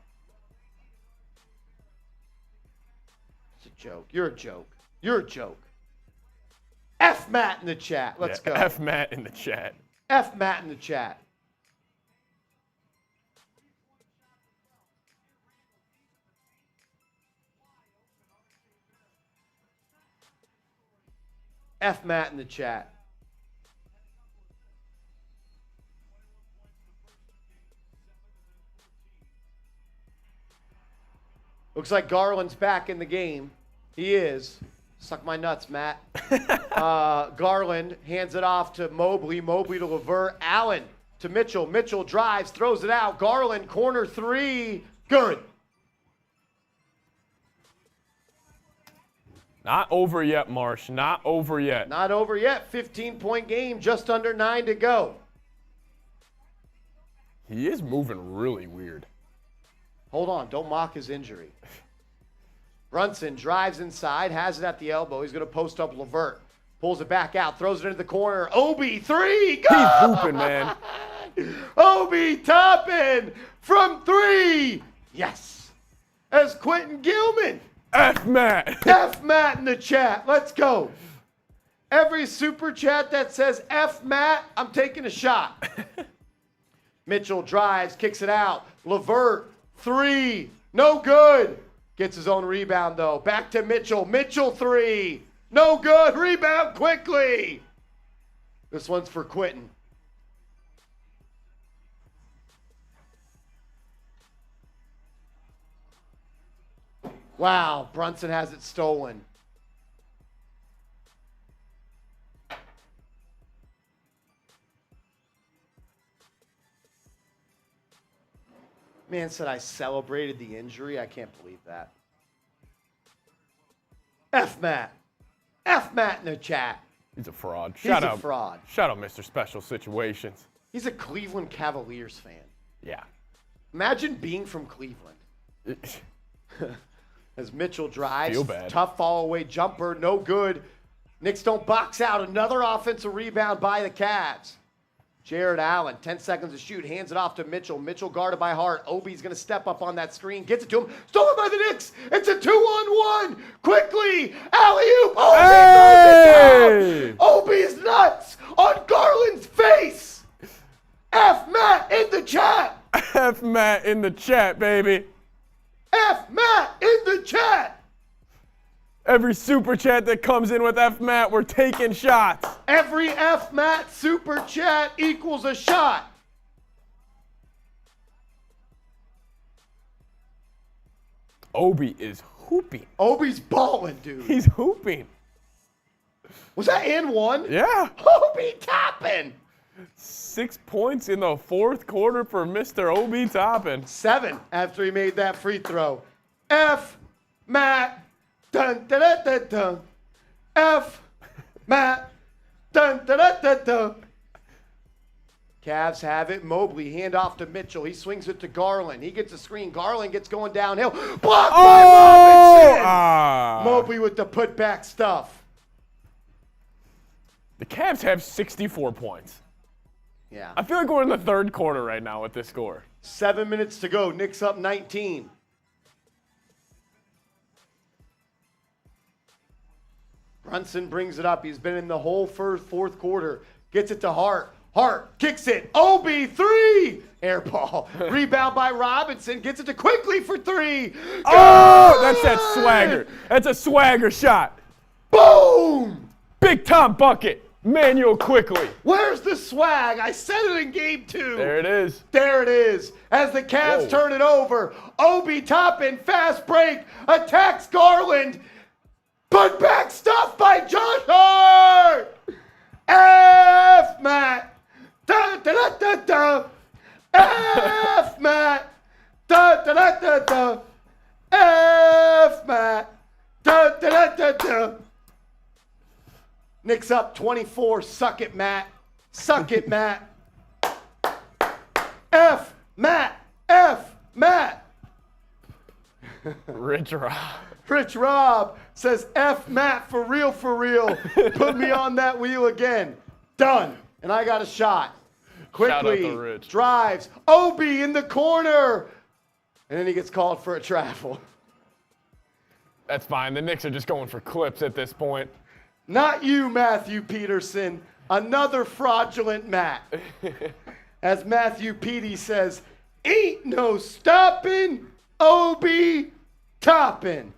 It's a joke. You're a joke. You're a joke. F Matt in the chat. Let's go. F Matt in the chat. F Matt in the chat. F Matt in the chat. Looks like Garland's back in the game. He is. Suck my nuts, Matt. Garland hands it off to Mobley. Mobley to LeVert. Allen to Mitchell. Mitchell drives, throws it out. Garland, corner 3. Good. Not over yet, Marsh. Not over yet. Not over yet. 15-point game, just under 9 to go. He is moving really weird. Hold on, don't mock his injury. Brunson drives inside, has it at the elbow. He's going to post up LeVert. Pulls it back out, throws it into the corner. Obi, 3, go! He's hooping, man. Obi Toppin from 3. Yes. As Quentin Gilman. F Matt. F Matt in the chat. Let's go. Every super chat that says F Matt, I'm taking a shot. Mitchell drives, kicks it out. LeVert, 3. No good. Gets his own rebound, though. Back to Mitchell. Mitchell, 3. No good. Rebound quickly. This one's for Quentin. Wow, Brunson has it stolen. Man said I celebrated the injury. I can't believe that. F Matt. F Matt in the chat. He's a fraud. He's a fraud. Shout out, Mr. Special Situations. He's a Cleveland Cavaliers fan. Yeah. Imagine being from Cleveland. As Mitchell drives, Feel bad. tough fall away jumper, no good. Knicks don't box out. Another offensive rebound by the Cavs. Jared Allen, 10 seconds to shoot, hands it off to Mitchell. Mitchell guarded by Hart. Obi's going to step up on that screen, gets it to him. Stolen by the Knicks. It's a 2-on-1. Quickly, alley-oop. Obi throws it down. Obi's nuts on Garland's face. F Matt in the chat. F Matt in the chat, baby. F Matt in the chat. Every super chat that comes in with F Matt, we're taking shots. Every F Matt super chat equals a shot. Obi is hooping. Obi's balling, dude. He's hooping. Was that and one? Yeah. Obi Toppin. 6 points in the fourth quarter for Mr. Obi Toppin. 7 after he made that free throw. F Matt. Dun dun dun dun dun. F Matt. Dun dun dun dun dun. Cavs have it. Mobley, hand off to Mitchell. He swings it to Garland. He gets a screen. Garland gets going downhill. Blocked by Robinson. Mobley with the putback stuff. The Cavs have 64 points. Yeah. I feel like we're in the third quarter right now with this score. 7 minutes to go. Knicks up 19. Brunson brings it up. He's been in the whole fourth quarter. Gets it to Hart. Hart kicks it. Obi, 3. Air ball. Rebound by Robinson. Gets it to Quickly for 3. Oh, that's that swagger. That's a swagger shot. Boom! Big time bucket. Manuel Quickly. Where's the swag? I said it in game 2. There it is. There it is. As the Cavs turn it over. Obi Toppin, fast break. Attacks Garland. Put back stuff by Josh Hart. F Matt. Da, da, da, da, da. F Matt. Da, da, da, da, da. F Matt. Da, da, da, da, da. Knicks up 24. Suck it, Matt. Suck it, Matt. F Matt. F Matt. Rich Rob. Rich Rob says, F Matt for real, for real. Put me on that wheel again. Done. And I got a shot. Shout out Quickly to Rich. drives. Obi in the corner. And then he gets called for a travel. That's fine. The Knicks are just going for clips at this point. Not you, Matthew Peterson. Another fraudulent Matt. As Matthew Petey says, ain't no stopping Obi Toppin.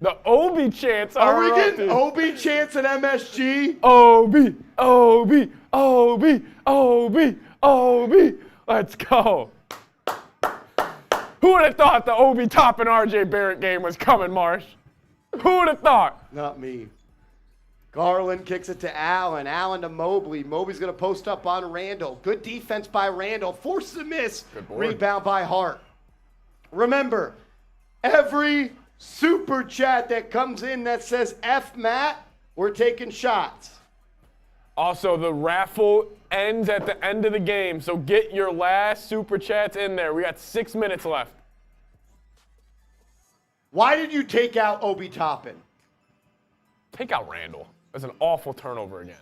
The Obi chants Are we erupting. getting Obi chants at MSG? Obi, Obi, Obi, Obi, Obi. Let's go. Who would have thought the Obi Toppin RJ Barrett game was coming, Marsh? Who would have thought? Not me. Garland kicks it to Allen. Allen to Mobley. Mobley's going to post up on Randall. Good defense by Randall. Forces a miss. Good board. Rebound by Hart. Remember, every super chat that comes in that says F Matt, we're taking shots. Also, the raffle ends at the end of the game, so get your last super chats in there. We got 6 minutes left. Why did you take out Obi Toppin? Take out Randall. That's an awful turnover again.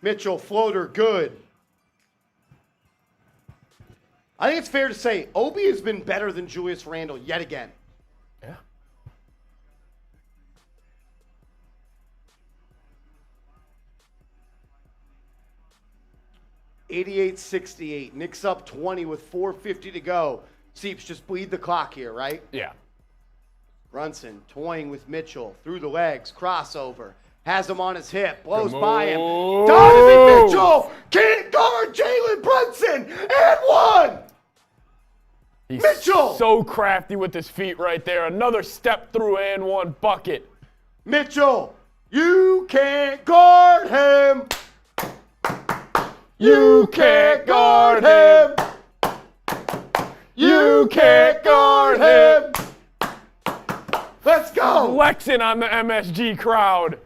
Mitchell, floater, good. I think it's fair to say Obi has been better than Julius Randle yet again. Yeah. $88-68. Knicks up 20 with 4:50 to go. Seeps, just bleed the clock here, right? Yeah. Brunson toying with Mitchell through the legs, crossover, has him on his hip, blows by him. Donovan Mitchell can't guard Jalen Brunson, and one. He's Mitchell! so crafty with his feet right there. Another step through and one bucket. Mitchell, you can't guard him. You can't guard him. You can't guard him. Let's go. Flexing on the MSG crowd.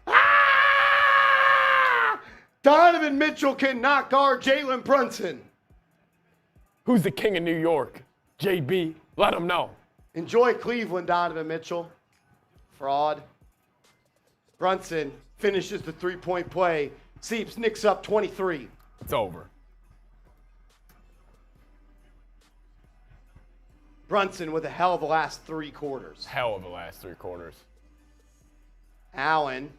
Ah! Donovan Mitchell cannot guard Jalen Brunson. Who's the king of New York? JB. Let him know. Enjoy Cleveland, Donovan Mitchell. Fraud. Brunson finishes the three-point play. Seeps, Knicks up 23. It's over. Brunson with a hell of the last 3 quarters. Hell of the last 3 quarters. Allen.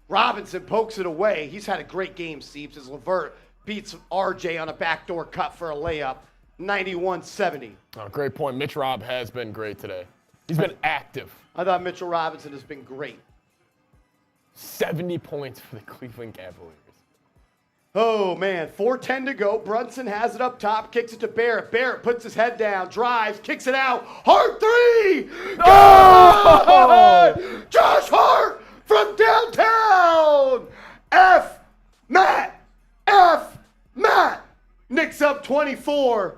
Robinson pokes it away. He's had a great game, Seeps, as Levert beats RJ on a backdoor cut for a layup, 91-70. Oh, great point. Mitch Robb has been great today. He's been active. I thought Mitchell Robinson has been great. 70 points for the Cleveland Cavaliers. Oh, man, 4:10 to go. Brunson has it up top, kicks it to Barrett. Barrett puts his head down, drives, kicks it out. Hart three! Oh! Josh Hart from downtown! F. Matt! Knicks up 24.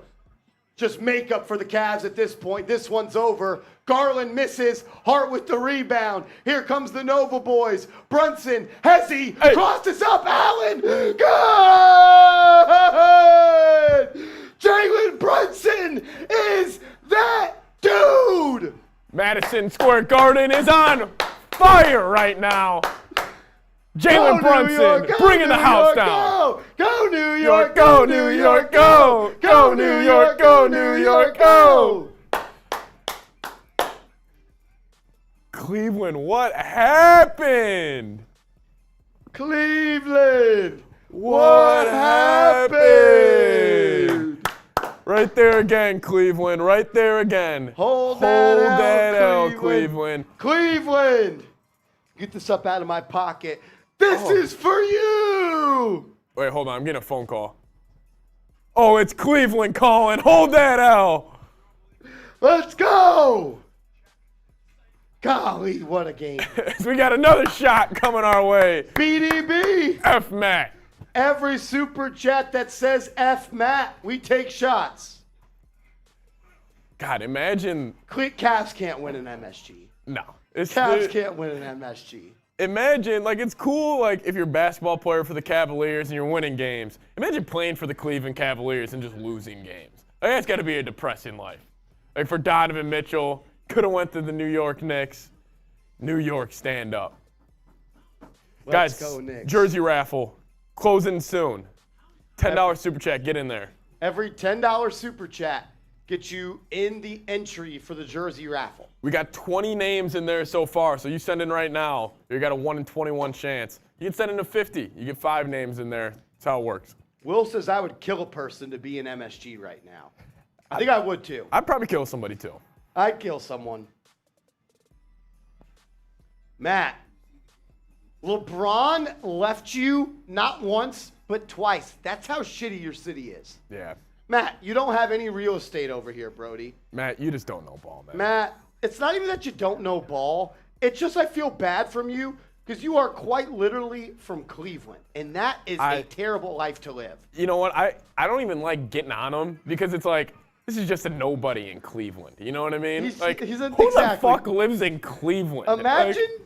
Just makeup for the Cavs at this point. This one's over. Garland misses. Hart with the rebound. Here comes the Nova boys. Brunson, Hesse, crosses up. Allen, good! Jalen Brunson is that dude! Madison Square Garden is on fire right now. Jalen Brunson bringing the house down. Go New York, Go New York, go! Go New York, go New York, go! Cleveland, what happened? Cleveland, What happened? Right there again, Cleveland. Right there again. Hold that L, Cleveland. Cleveland, get this up out of my pocket. This is for you. Wait, hold on. I'm getting a phone call. Oh, it's Cleveland calling. Hold that L. Let's go. Golly, what a game. We got another shot coming our way. BDB. F Matt. Every super chat that says F Matt, we take shots. God, imagine. Cavs can't win an MSG. No. Cavs can't win an MSG. Imagine, like, it's cool, like, if you're a basketball player for the Cavaliers and you're winning games. Imagine playing for the Cleveland Cavaliers and just losing games. Like, that's got to be a depressing life. Like, for Donovan Mitchell, could have went to the New York Knicks. New York, stand up. Let's Guys, go, Knicks. Jersey raffle, closing soon. $10 super chat, get in there. Every $10 super chat gets you in the entry for the jersey raffle. We got 20 names in there so far, so you send in right now. You got a 1 in 21 chance. You can send in to 50. You get 5 names in there. That's how it works. Will says I would kill a person to be an MSG right now. I think I would too. I'd probably kill somebody too. I'd kill someone. Matt, LeBron left you not once, but twice. That's how shitty your city is. Yeah. Matt, you don't have any real estate over here, Brody. Matt, you just don't know ball, man. Matt, it's not even that you don't know ball. It's just I feel bad from you because you are quite literally from Cleveland, and that is a terrible life to live. You know what? I don't even like getting on him because it's like, this is just a nobody in Cleveland. You know what I mean? Who the fuck lives in Cleveland? Imagine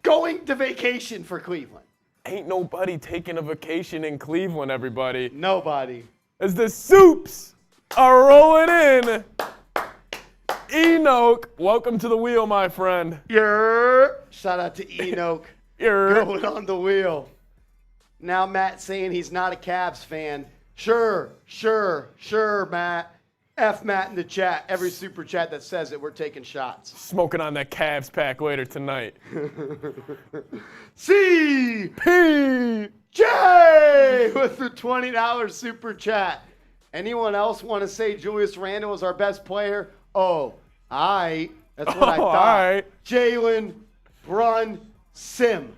going to vacation for Cleveland. Ain't nobody taking a vacation in Cleveland, everybody. Nobody. As the Soups are rolling in. Enoch, welcome to the wheel, my friend. Shout out to Enoch. Going on the wheel. Now Matt saying he's not a Cavs fan. Sure, Matt. F Matt in the chat. Every super chat that says it, we're taking shots. Smoking on that Cavs pack later tonight. CPJ with the $20 super chat. Anyone else want to say Julius Randle is our best player? Oh, all right. That's what I thought. All right. Jalen Brunson,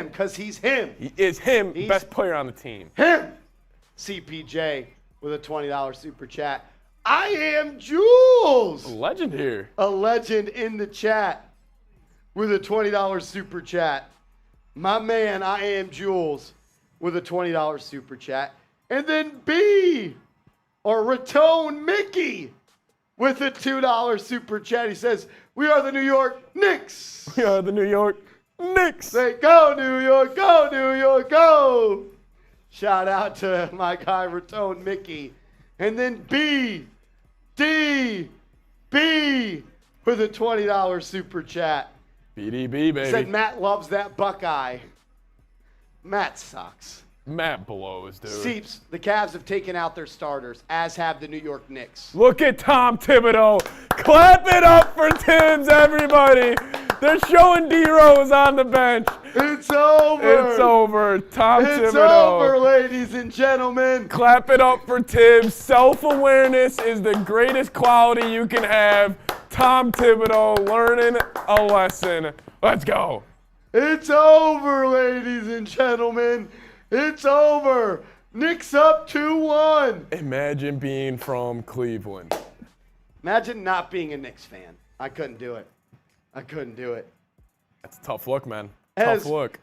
because he's him. He is him, best player on the team. Him. CPJ with a $20 super chat. I am Jules. A legend here. A legend in the chat with a $20 super chat. My man, I am Jules with a $20 super chat. And then B, or Ratone Mickey with a $2 super chat. He says, we are the New York Knicks. We are the New York Knicks. Say, go New York, go New York, go. Shout out to my guy, Ratone Mickey. And then B with a $20 super chat. BDB, baby. Said Matt loves that Buckeye. Matt sucks. Matt blows, dude. Seeps, the Cavs have taken out their starters, as have the New York Knicks. Look at Tom Thibodeau. Clap it up for Tibbs, everybody. They're showing D-Rose on the bench. It's over. It's over. Tom It's Thibodeau. over, ladies and gentlemen. Clap it up for Tibbs. Self-awareness is the greatest quality you can have. Tom Thibodeau learning a lesson. Let's go. It's over, ladies and gentlemen. It's over. Knicks up 2-1. Imagine being from Cleveland. Imagine not being a Knicks fan. I couldn't do it. I couldn't do it. That's a tough look, man. As Tough look.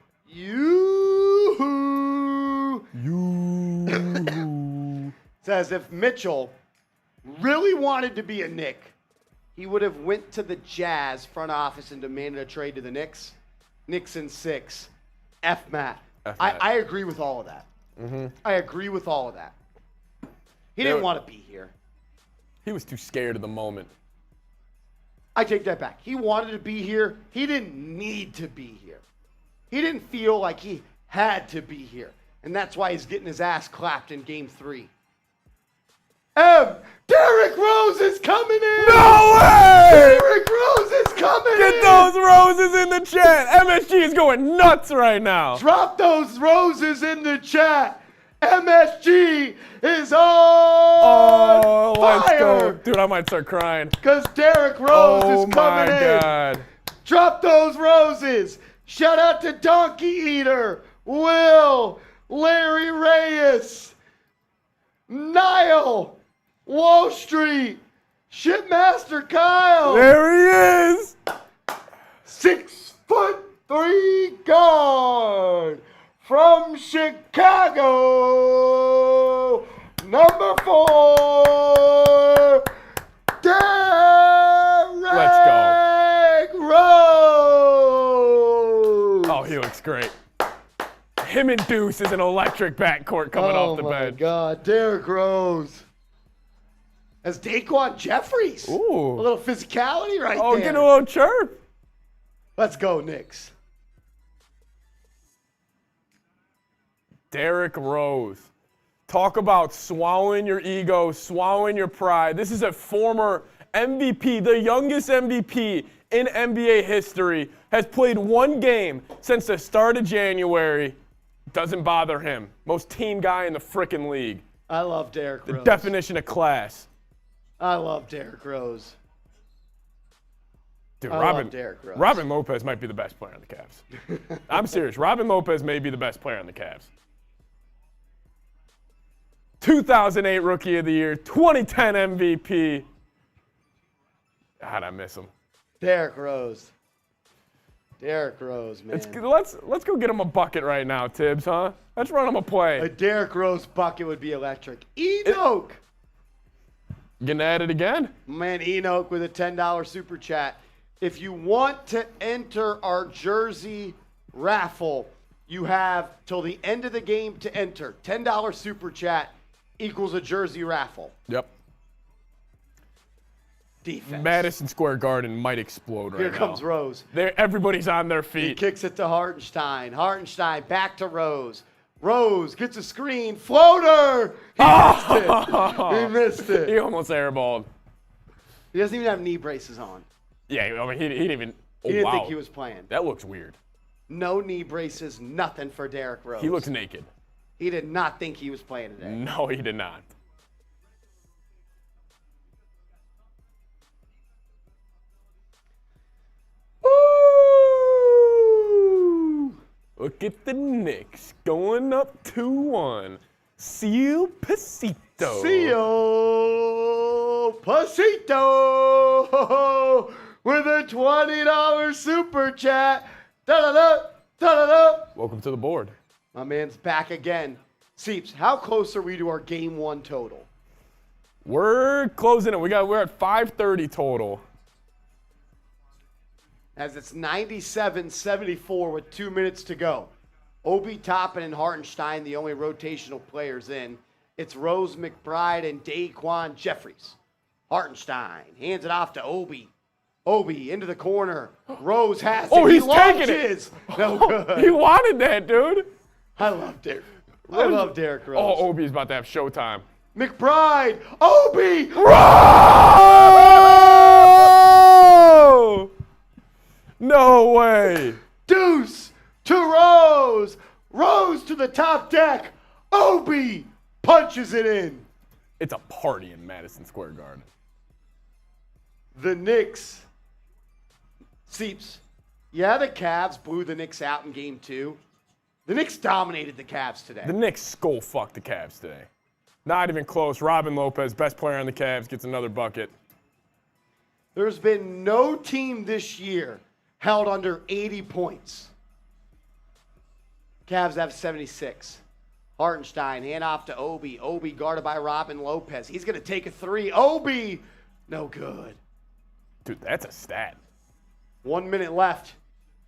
It's as if Mitchell really wanted to be a Knick. He would have went to the Jazz front office and demanded a trade to the Knicks. Knicks in 6. F Matt. I agree with all of that. I agree with all of that. He didn't want to be here. He was too scared of the moment. I take that back. He wanted to be here. He didn't need to be here. He didn't feel like he had to be here. And that's why he's getting his ass clapped in game 3. Derrick Rose is coming in! No way! Derrick Rose is coming in! Get those roses in the chat. MSG is going nuts right now. Drop those roses in the chat. MSG is on Let's fire! go. Dude, I might start crying. Because Derrick Rose is coming in. Oh, my God. Drop those roses. Shout out to Donkey Eater, Will, Larry Reyes, Niall, Wall Street, Shipmaster Kyle. There he is. 6'3" guard from Chicago, number 4, Derrick Rose. Oh, he looks great. Him and Deuce is an electric backcourt coming off the bench. Oh, my God. Derrick Rose. As Daquan Jeffries. Ooh. A little physicality right there. Oh, getting a little chirp. Let's go, Knicks. Derrick Rose. Talk about swallowing your ego, swallowing your pride. This is a former MVP, the youngest MVP in NBA history, has played one game since the start of January. Doesn't bother him. Most team guy in the frickin' league. I love Derrick Rose. The definition of class. I love Derrick Rose. Dude, love Derrick Rose. Robin Lopez might be the best player on the Cavs. I'm serious. Robin Lopez may be the best player on the Cavs. 2008 Rookie of the Year, 2010 MVP. God, I miss him. Derrick Rose. Derrick Rose, man. Let's go get him a bucket right now, Tibbs, huh? Let's run him a play. A Derrick Rose bucket would be electric. Enoch. Getting at it again? Man, Enoch with a $10 super chat. If you want to enter our jersey raffle, you have till the end of the game to enter. $10 super chat equals a jersey raffle. Yep. Defense. Madison Square Garden might explode right now. Here comes Rose. Everybody's on their He feet. kicks it to Hartenstein. Hartenstein back to Rose. Rose gets a screen. Floater! He missed it. He missed it. He almost airballed. He doesn't even have knee braces on. Yeah, I mean, he didn't even. Oh, He didn't wow. think he was playing. That looks weird. No knee braces, nothing for Derrick Rose. He looks naked. He did not think he was playing today. No, he did not. Ooh! Look at the Knicks going up 2-1. Seal Pasito. Seal Pasito with a $20 super chat. Da-da-da, da-da-da. Welcome to the board. My man's back again. Seeps, how close are we to our game 1 total? We're closing it. We're at 530 total. As it's 97-74 with 2 minutes to go. Obi Toppin and Hartenstein, the only rotational players in. It's Rose McBride and Daquan Jeffries. Hartenstein hands it off to Obi. Obi into the corner. Rose has it. Oh, he's he taking launches. it. No good. He wanted that, dude. I love Derrick. I love Derrick Rose. Oh, Obi's about to have showtime. McBride. Obi. Oh! No way. Deuce to Rose. Rose to the top deck. Obi punches it in. It's a party in Madison Square Garden. The Knicks. Seeps. Yeah, the Cavs blew the Knicks out in game 2. The Knicks dominated the Cavs today. The Knicks skull fucked the Cavs today. Not even close. Robin Lopez, best player on the Cavs, gets another bucket. There's been no team this year held under 80 points. Cavs have 76. Hartenstein, hand off to Obi. Obi guarded by Robin Lopez. He's going to take a 3. Obi, no good. Dude, that's a stat. 1 minute left.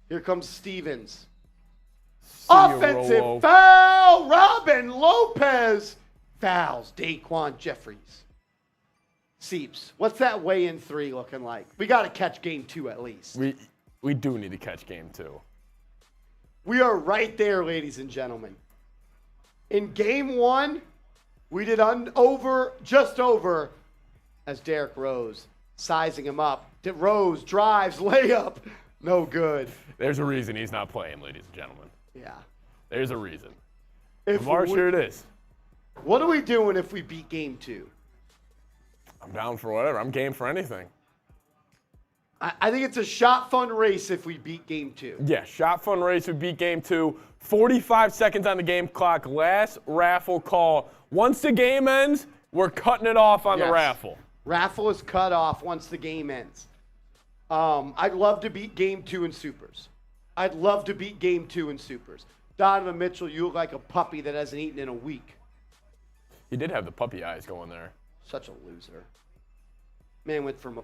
Here comes Stevens. See you, Offensive Rolo. foul. Robin Lopez fouls Daquan Jeffries. Seeps, what's that weigh-in 3 looking like? We got to catch game 2 at least. We do need to catch game 2. We are right there, ladies and gentlemen. In game 1, we did just over as Derrick Rose, sizing him up. Rose drives, layup, no good. There's a reason he's not playing, ladies and gentlemen. Yeah. There's a reason. If Lamar, here it is. What are we doing if we beat game 2? I'm down for whatever. I'm game for anything. I think it's a shot fun race if we beat game 2. Yeah, shot fun race would beat game 2. 45 seconds on the game clock. Last raffle call. Once the game ends, we're cutting it off on the raffle. Raffle is cut off once the game ends. I'd love to beat game 2 in supers. I'd love to beat game 2 in supers. Donovan Mitchell, you look like a puppy that hasn't eaten in a week. He did have the puppy eyes going there. Such a loser. Man went from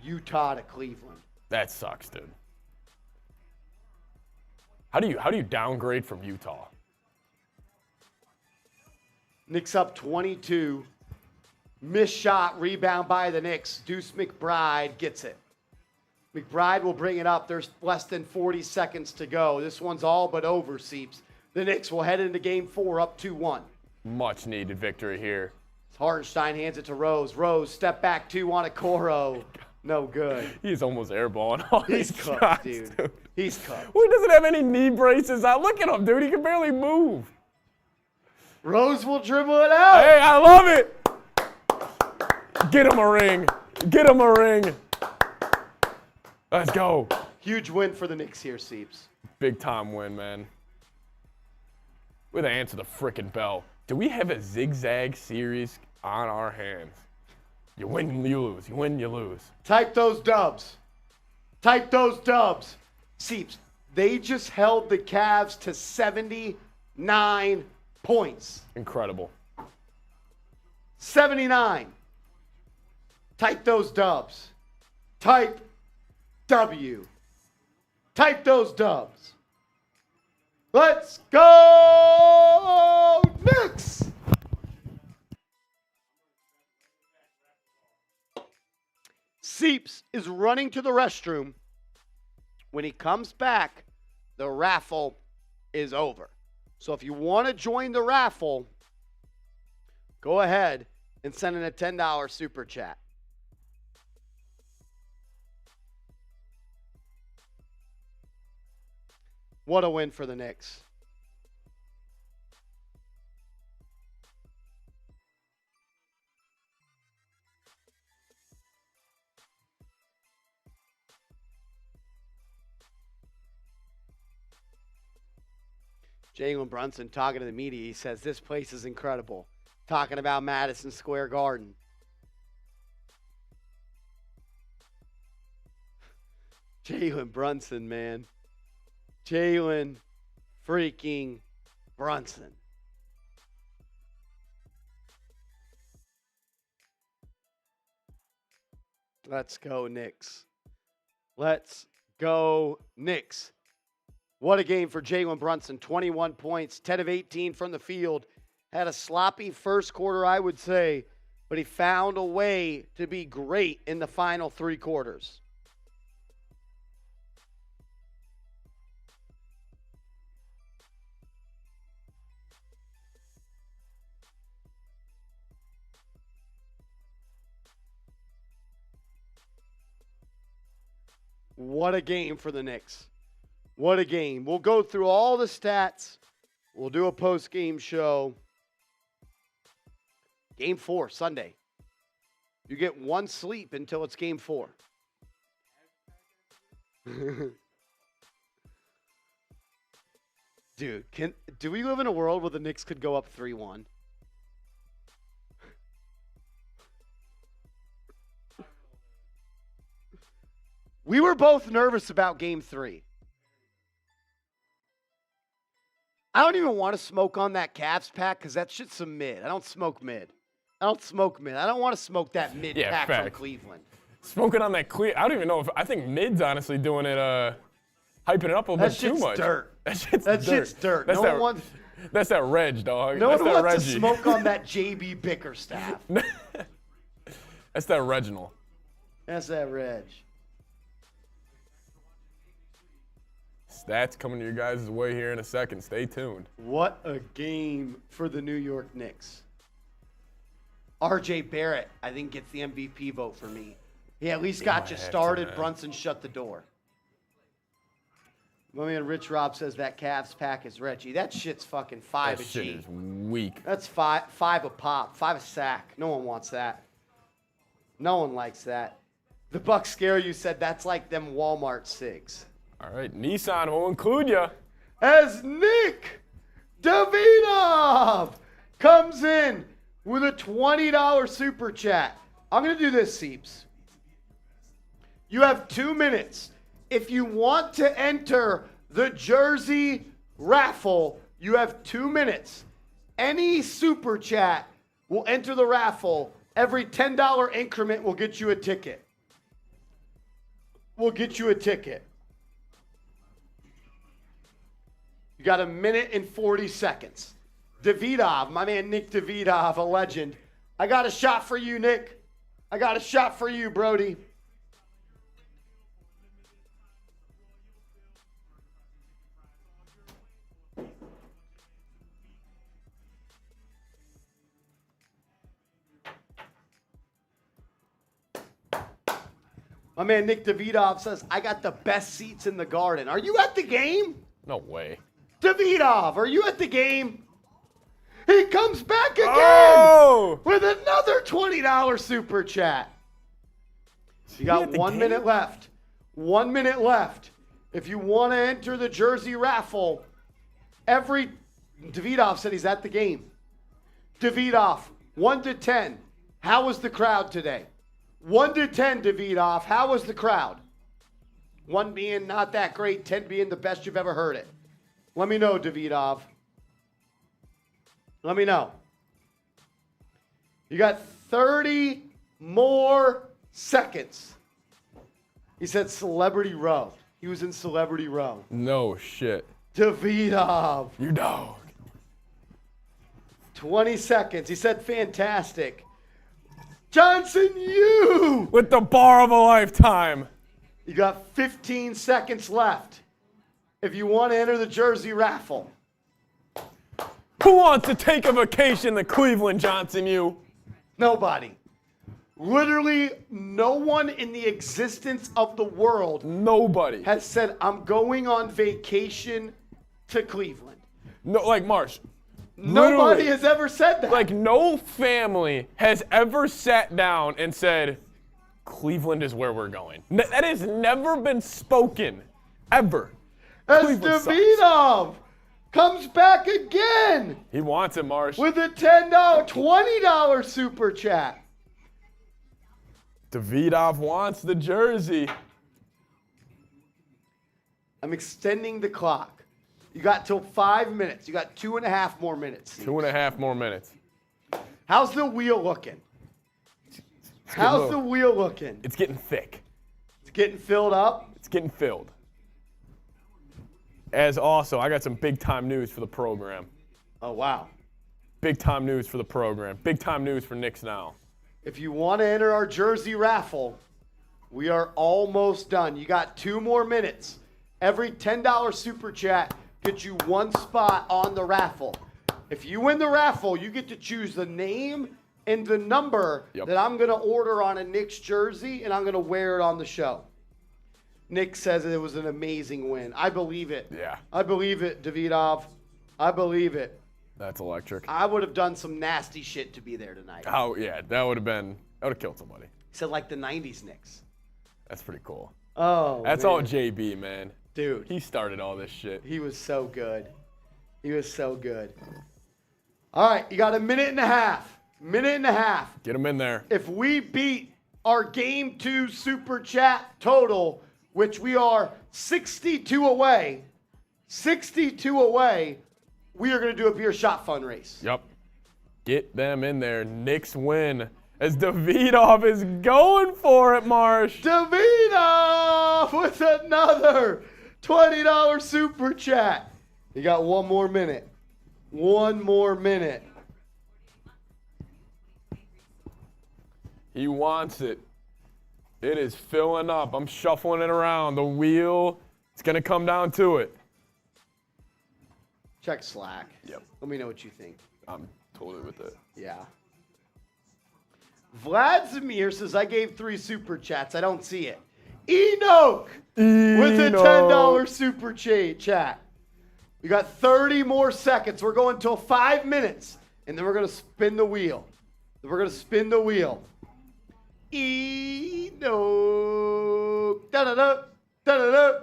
Utah to Cleveland. That sucks, dude. How do you downgrade from Utah? Knicks up 22. Missed shot, rebound by the Knicks. Deuce McBride gets it. McBride will bring it up. There's less than 40 seconds to go. This one's all but over, Seeps. The Knicks will head into game 4 up 2-1. Much needed victory here. Hartenstein hands it to Rose. Rose, step back 2 on Okoro. No good. He's almost airballing all He's these cooked, shots, dude. He's cooked. Well, he doesn't have any knee braces out. Look at him, dude. He can barely move. Rose will dribble it out. Hey, I love it. Get him a ring. Get him a ring. Let's go. Huge win for the Knicks here, Seeps. Big time win, man. We're the answer the frickin' bell. Do we have a zigzag series on our hands? You win, you lose. You win, you lose. Type those dubs. Type those dubs. Seeps, they just held the Cavs to 79 points. Incredible. 79. Type those dubs. Type W. Type those dubs. Let's go, Knicks! Seeps is running to the restroom. When he comes back, the raffle is over. So if you want to join the raffle, go ahead and send in a $10 super chat. What a win for the Knicks. Jalen Brunson talking to the media. He says, this place is incredible. Talking about Madison Square Garden. Jalen Brunson, man. Jalen freaking Brunson. Let's go, Knicks. Let's go, Knicks. What a game for Jalen Brunson. 21 points, 10 of 18 from the field. Had a sloppy first quarter, I would say, but he found a way to be great in the final 3 quarters. What a game for the Knicks. What a game. We'll go through all the stats. We'll do a post-game show. Game 4, Sunday. You get one sleep until it's game 4. Dude, do we live in a world where the Knicks could go up 3-1? We were both nervous about game 3. I don't even want to smoke on that Cavs pack because that shit's some mid. I don't smoke mid. I don't want to smoke that mid pack from Cleveland. Smoking on that I don't even know if I think mid's honestly doing it, hyping it up a little bit too much. Dirt. That shit's dirt. That's that Reg, dog. No That's one that wants to Reggie. smoke on that JB Bickerstaff. That's that Reginald. That's that Reg. Stats coming to you guys' way here in a second. Stay tuned. What a game for the New York Knicks. RJ Barrett, I think, gets the MVP vote for me. He at least got you started. Brunson shut the door. My man Rich Rob says that Cavs pack is Reggie. That shit's fucking 5 That a shit G. is weak. That's five a pop, 5 a sack. No one wants that. No one likes that. The Buck Scare You said that's like them Walmart cigs. All right, Nissan will include you. As Nick Davidov comes in with a $20 super chat. I'm going to do this, Seeps. You have 2 minutes. If you want to enter the jersey raffle, you have 2 minutes. Any super chat will enter the raffle. Every $10 increment will get you a ticket. We'll get you a ticket. You got 1 minute and 40 seconds. Davidov, my man Nick Davidov, a legend. I got a shot for you, Nick. I got a shot for you, Brody. My man Nick Davidov says, I got the best seats in the Garden. Are you at the game? No way. Davidov, are you at the game? He comes back again with another $20 super chat. You got 1 minute left. 1 minute left. If you want to enter the jersey raffle, Davidov said he's at the game. Davidov, 1 to 10. How was the crowd today? 1 to 10, Davidov. How was the crowd? 1 being not that great, 10 being the best you've ever heard it. Let me know, Davidov. Let me know. You got 30 more seconds. He said Celebrity Row. He was in Celebrity Row. No shit. Davidov. You dog. 20 seconds. He said fantastic. Johnson, you. With the bar of a lifetime. You got 15 seconds left if you want to enter the jersey raffle. Who wants to take a vacation to Cleveland, Johnson, you? Nobody. Literally no one in the existence of the world Nobody. has said, I'm going on vacation to Cleveland. No, like Marsh. Nobody literally, has ever said that. Like no family has ever sat down and said, Cleveland is where we're going. That has never been spoken, ever. As Cleveland Davidov comes back again He wants it, Marsh. with a $10, $20 super chat. Davidov wants the jersey. I'm extending the clock. You got till 5 minutes. You got 2.5 more minutes. 2.5 more minutes. How's the wheel looking? How's the wheel looking? It's getting thick. It's getting filled up. It's getting filled. As also, I got some big time news for the program. Oh, wow. Big time news for the program. Big time news for Knicks Now. If you want to enter our jersey raffle, we are almost done. You got 2 more minutes. Every $10 super chat gets you 1 spot on the raffle. If you win the raffle, you get to choose the name and the number that I'm going to order on a Knicks jersey, and I'm going to wear it on the show. Nick says it was an amazing win. I believe it. Yeah. I believe it, Davidov. I believe it. That's electric. I would have done some nasty shit to be there tonight. Oh, yeah. That would have killed somebody. He said like the 90s Knicks. That's pretty cool. Oh, That's man. all JB, man. Dude. He started all this shit. He was so good. He was so good. All right, you got a minute and a half. Minute and a half. Get him in there. If we beat our Game 2 Super Chat total, which we are 62 away, we are going to do a beer shot fun race. Yep. Get them in there. Knicks win as Davidov is going for it, Marsh. Davidov with another $20 Super Chat. You got one more minute. One more minute. He wants it. It is filling up. I'm shuffling it around. The wheel, it's going to come down to it. Check Slack. Yep. Let me know what you think. I'm totally with it. Yeah. Vladimir says, I gave 3 Super Chats. I don't see it. Enoch with a $10 Super Chat. We got 30 more seconds. We're going till 5 minutes, and then we're going to spin the wheel. Enoch. Da-da-da. Da-da-da.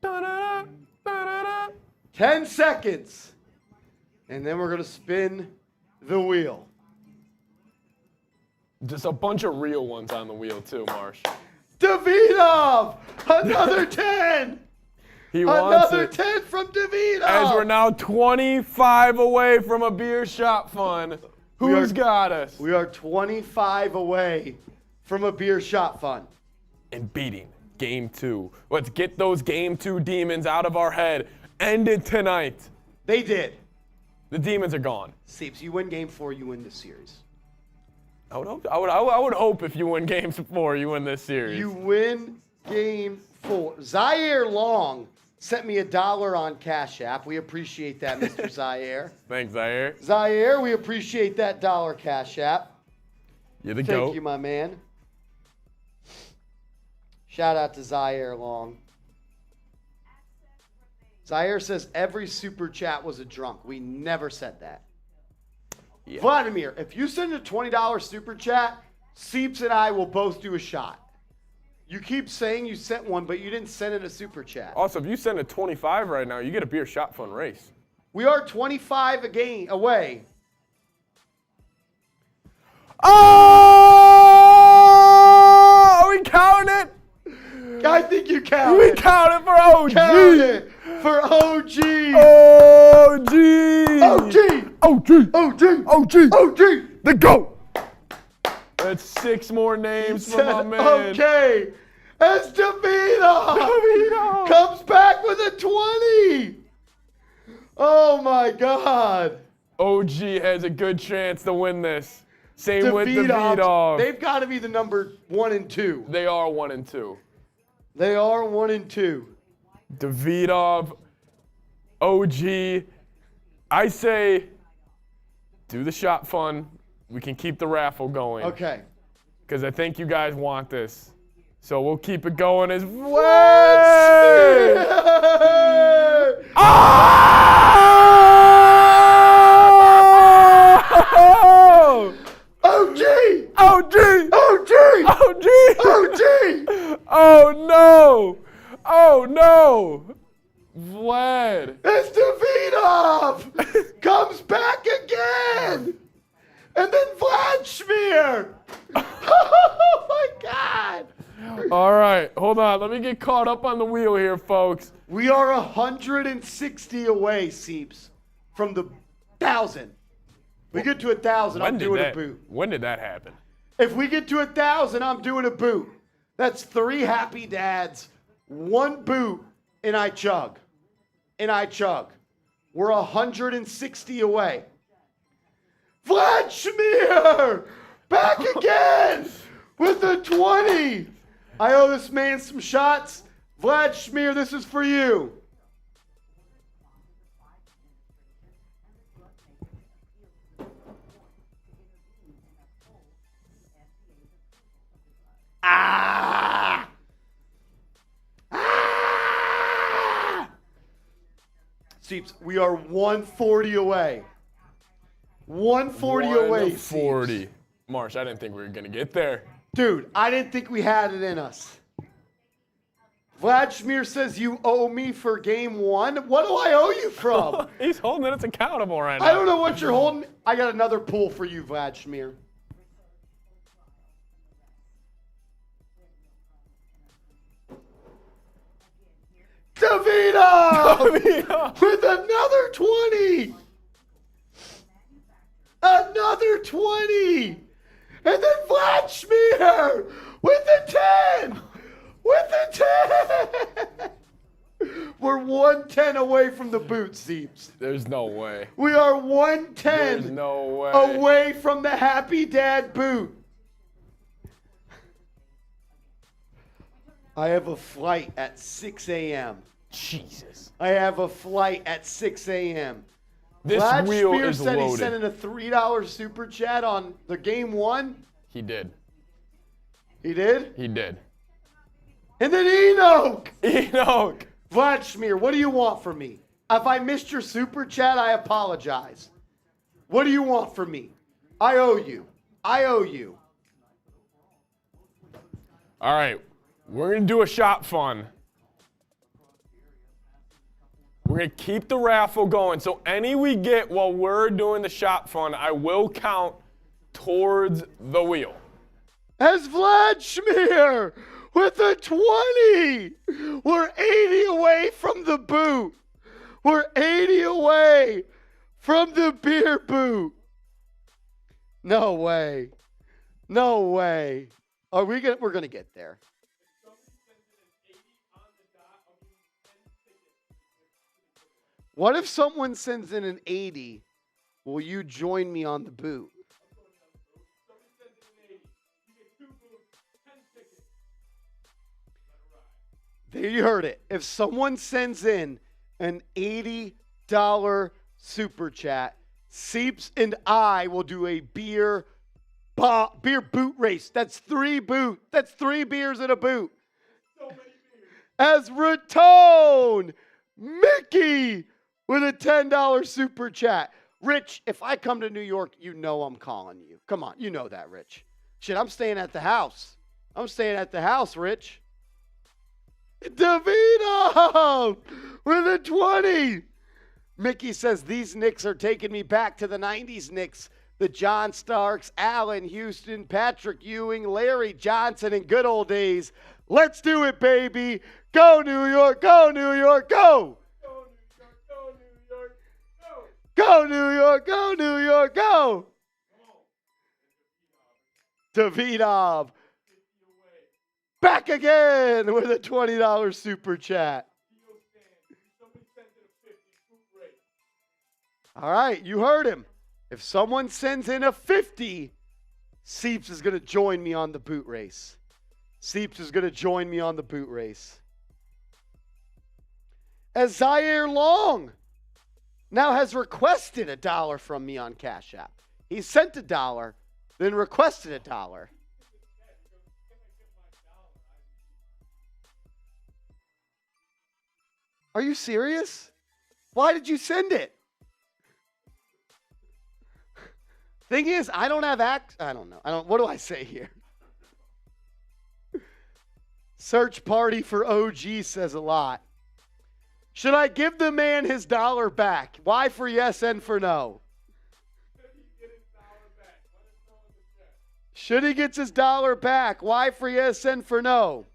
Da-da-da, da-da-da. 10 seconds. And then we're going to spin the wheel. Just a bunch of real ones on the wheel, too, Marsh. Davidov! Another 10! He wants Another it. 10 from Davidov! As we're now 25 away from a beer shot fun. Who's got us? We are 25 away from a beer shot fun. And beating Game 2. Let's get those Game 2 demons out of our head. End it tonight. They did. The demons are gone. Seeps, you win Game 4, you win this series. I would hope if you win Game 4, you win this series. You win Game 4. Zaire Long sent me $1 on Cash App. We appreciate that, Mr. Zaire. Thanks, Zaire. Zaire, we appreciate that $1 Cash App. You're the GOAT. Thank you, my man. Shout out to Zaire Long. Zaire says every Super Chat was a drunk. We never said that. Yeah. Vladimir, if you send a $20 Super Chat, Seeps and I will both do a shot. You keep saying you sent one, but you didn't send in a Super Chat. Also, if you send a 25 right now, you get a beer shot fun race. We are 25 away. Oh! Are we counting it? I think you count We it. count it for OG. Count it for OG. OG. OG. OG. OG. OG. OG. The GOAT. That's 6 more names for my man. Okay. As Davidov Davidov. comes back with a 20. Oh, my God. OG has a good chance to win this. Same with Davidov. They've got to be the number 1 and 2. They are 1 and 2. They are 1 and 2. Davidov, OG. I say do the shot fun. We can keep the raffle going. Okay. Because I think you guys want this. So we'll keep it going as well. Oh! OG! OG! OG! OG! OG! Oh no! Oh no! Vlad! It's Davidov! Comes back again! And then Vlad Schmier! Oh my God! All right, hold on. Let me get caught up on the wheel here, folks. We are 160 away, Seeps, from the 1,000. We get to 1,000, I'm doing a boot. When did that happen? If we get to 1,000, I'm doing a boot. That's 3 happy dads, 1 boot, and I chug. We're 160 away. Vlad Schmier! Back again with the 20. I owe this man some shots. Vlad Schmier, this is for you. Seeps. We are 140 away. 140 away, Seeps. 140. Marsh, I didn't think we were going to get there. Dude, I didn't think we had it in us. Vladimir says you owe me for game 1. What do I owe you from? He's holding it. It's accountable right now. I don't know what you're holding. I got another pool for you, Vladimir. DeVito with another 20. Another 20. And then Vladimir with a 10. With a 10. We're 110 away from the boot, Seeps. There's no way. We are 110 There's no way. away from the Happy Dad boot. I have a flight at 6 a.m. Jesus. I have a flight at 6 a.m. This Vlad wheel Spear is said loaded. he sent in a $3 super chat on the game 1. He did. He did? He did. And then Enoch! Enoch. Vladimir, what do you want from me? If I missed your super chat, I apologize. What do you want from me? I owe you. I owe you. All right. We're going to do a shop fun. We're going to keep the raffle going. So any we get while we're doing the shop fun, I will count towards the wheel. As Vladimir with a 20. We're 80 away from the boot. We're 80 away from the beer boot. No way. No way. We're going to get there. What if someone sends in an 80? Will you join me on the boot? There you heard it. If someone sends in an $80 super chat, Seeps and I will do a beer boot race. That's 3 boot. That's 3 beers in a boot. So many beers. As Ratone, Mickey with a $10 super chat. Rich, if I come to New York, you know I'm calling you. Come on, you know that, Rich. Shit, I'm staying at the house. I'm staying at the house, Rich. DeVito with a 20. Mickey says, these Knicks are taking me back to the 90s Knicks. The John Starks, Allen, Houston, Patrick Ewing, Larry Johnson in good old days. Let's do it, baby. Go, New York. Go, New York. Go. Go, New York. Go, New York. Go. Davidov. Back again with a $20 super chat. All right, you heard him. If someone sends in a 50, Seeps is going to join me on the boot race. Seeps is going to join me on the boot race. As Zaire Long now has requested $1 from me on Cash App. He sent $1, then requested $1. Are you serious? Why did you send it? Thing is, I don't have I don't know. What do I say here? Search party for OG says a lot. Should I give the man his $1 back? Why for yes and for no? Should he get his $1 back? Why for yes and for no?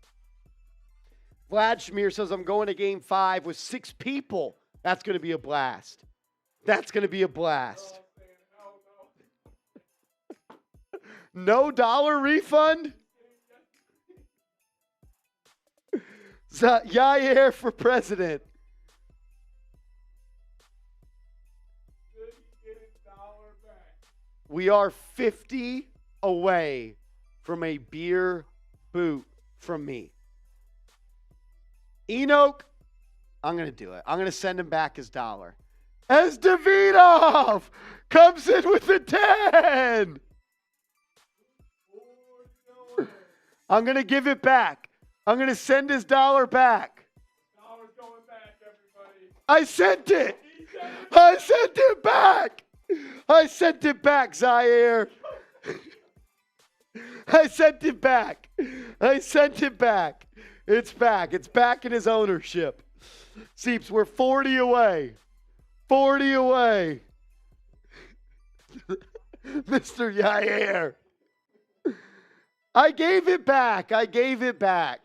Vladimir says, I'm going to game 5 with 6 people. That's going to be a blast. That's going to be a blast. No $1 refund? Yair for president. We are 50 away from a beer boot from me. Enoch, I'm going to do it. I'm going to send him back his $1. As Davidov comes in with a 10. I'm going to give it back. I'm going to send his $1 back. $1 going back, everybody. I sent it. I sent it back. I sent it back, Zaire. I sent it back. I sent it back. It's back. It's back in his ownership. Seeps, we're 40 away. 40 away. Mr. Yair. I gave it back. I gave it back.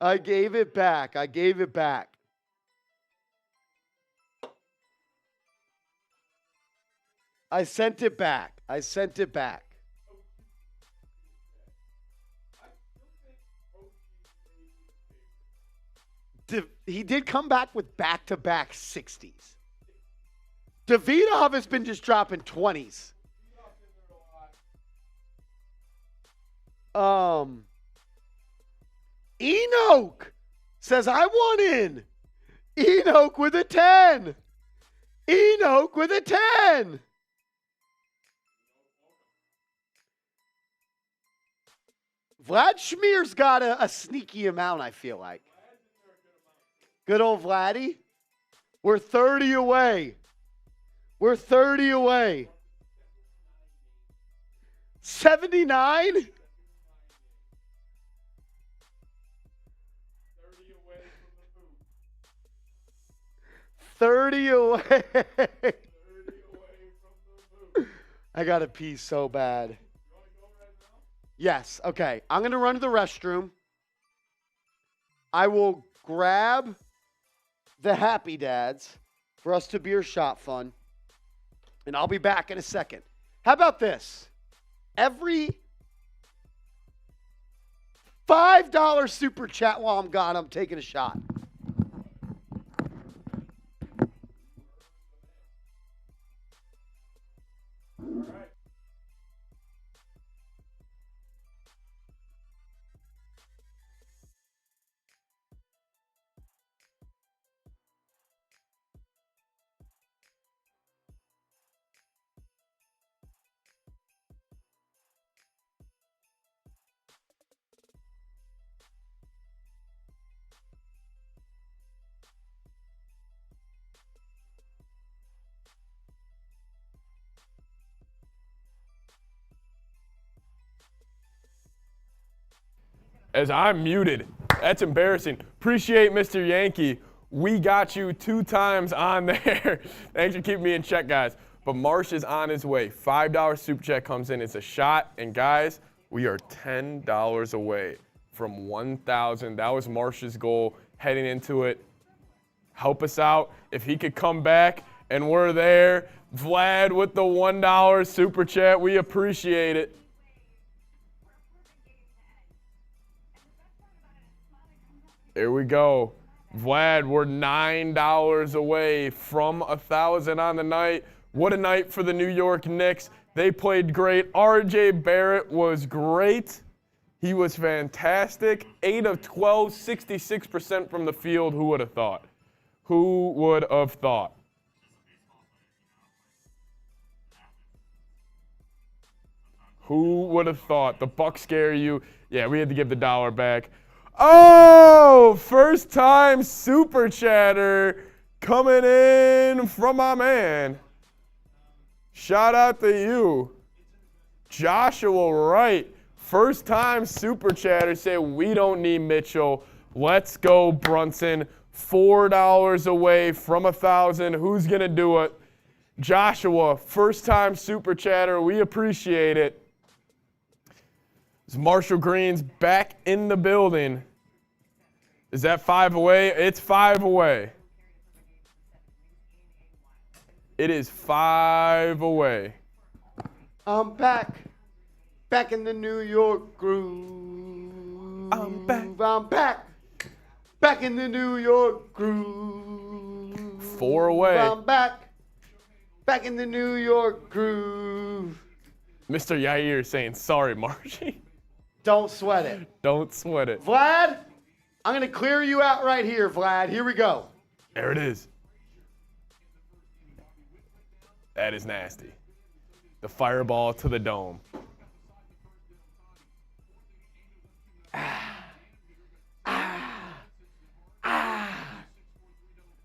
I gave it back. I gave it back. I sent it back. I sent it back. He did come back with back-to-back 60s. Davidov has been just dropping 20s. Enoch says, I want in. Enoch with a 10. Enoch with a 10. Vlad Schmear's got a sneaky amount, I feel like. Good old Vladdy. We're 30 away. We're 30 away. 79? 30 away. I got to pee so bad. Yes. Okay. I'm going to run to the restroom. I will grab the Happy Dads for us to beer shot fun. And I'll be back in a second. How about this? Every $5 super chat while I'm gone, I'm taking a shot. As I'm muted. That's embarrassing. Appreciate Mr. Yankee. We got you 2 times on there. Thanks for keeping me in check, guys. But Marsh is on his way. $5 super chat comes in. It's a shot. And guys, we are $10 away from 1,000. That was Marsh's goal heading into it. Help us out. If he could come back and we're there. Vlad with the $1 super chat. We appreciate it. There we go. Vlad, we're $9 away from 1,000 on the night. What a night for the New York Knicks. They played great. RJ Barrett was great. He was fantastic. 8 of 12, 66% from the field. Who would have thought? Who would have thought? Who would have thought? The Bucks scare you. Yeah, we had to give the dollar back. Oh, first time super chatter coming in from my man. Shout out to you. Joshua Wright, first time super chatter, say we don't need Mitchell. Let's go Brunson. $4 away from 1,000. Who's going to do it? Joshua, first time super chatter. We appreciate it. Marshall Green's back in the building. Is that 5 away? It's 5 away. It is 5 away. I'm back. Back in the New York groove. I'm back. I'm back. Back in the New York groove. 4 away. I'm back. Back in the New York groove. Mr. Yair is saying, sorry, Marshy. Don't sweat it. Don't sweat it. Vlad, I'm going to clear you out right here, Vlad. Here we go. There it is. That is nasty. The fireball to the dome.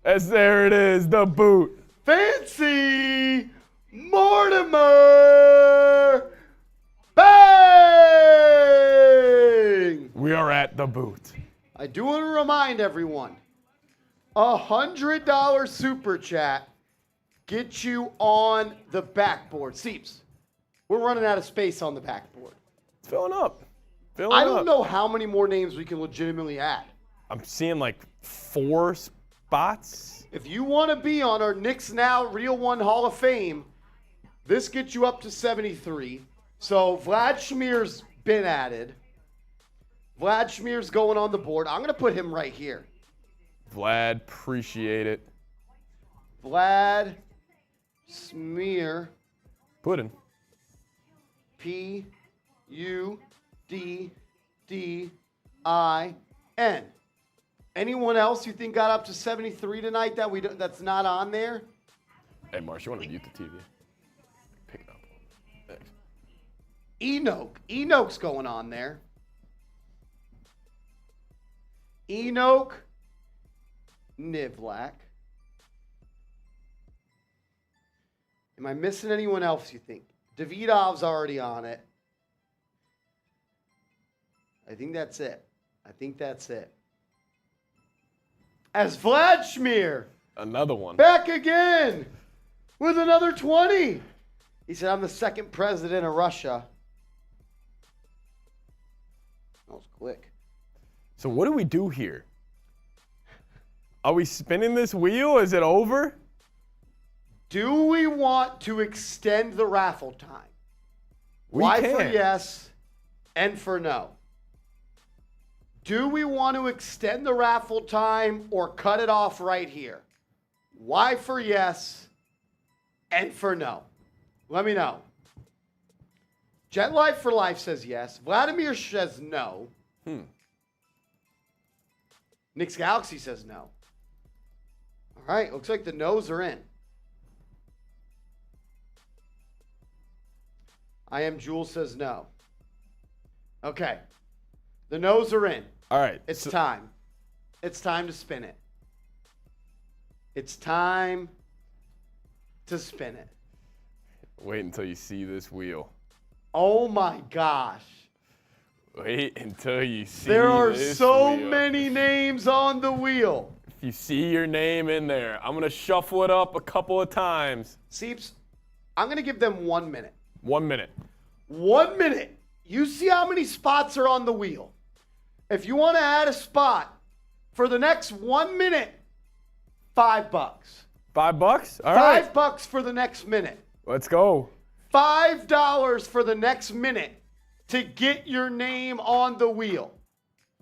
As there it is, the boot. Fancy Mortimer. Bang! We are at the boot. I do want to remind everyone, $100 super chat gets you on the backboard. Seeps, we're running out of space on the backboard. It's filling up. I don't know how many more names we can legitimately add. I'm seeing like 4 spots. If you want to be on our Knicks Now Real One Hall of Fame, this gets you up to 73. So Vlad Schmier's been added. Vlad Schmier's going on the board. I'm going to put him right here. Vlad, appreciate it. Vlad Schmier. Puddin'. P-U-D-D-I-N. Anyone else you think got up to 73 tonight that's not on there? Hey, Marsh, you want to mute the TV? Pick it up. Thanks. Enoch. Enoch's going on there. Enoch Nivlak. Am I missing anyone else, you think? Davidov's already on it. I think that's it. As Vlad Schmier. Another one. Back again with another 20. He said, I'm the second president of Russia. That was quick. So what do we do here? Are we spinning this wheel? Is it over? Do we want to extend the raffle time? We Y can. for yes and for no. Do we want to extend the raffle time or cut it off right here? Y for yes and for no. Let me know. Jet Life for Life says yes. Vladimir says no. Knicks Galaxy says no. All right, looks like the no's are in. I Am Jules says no. Okay. The no's are in. All right. It's time. It's time to spin it. It's time to spin it. Wait until you see this wheel. Oh my gosh. Wait until you see There are this so wheel. many names on the wheel. If you see your name in there, I'm going to shuffle it up a couple of times. Seeps, I'm going to give them 1 minute. 1 minute. 1 minute. You see how many spots are on the wheel. If you want to add a spot for the next 1 minute, $5. $5? All right. $5 for the next minute. Let's go. $5 for the next minute to get your name on the wheel.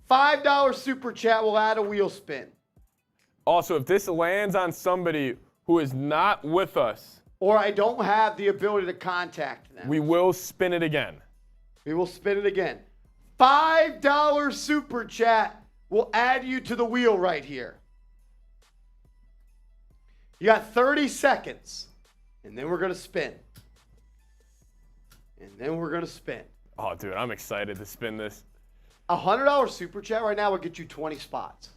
$5 super chat will add a wheel spin. Also, if this lands on somebody who is not with us, Or I don't have the ability to contact them. we will spin it again. We will spin it again. $5 super chat will add you to the wheel right here. You got 30 seconds. And then we're going to spin. And then we're going to spin. Oh, dude, I'm excited to spin this. $100 super chat right now will get you 20 spots.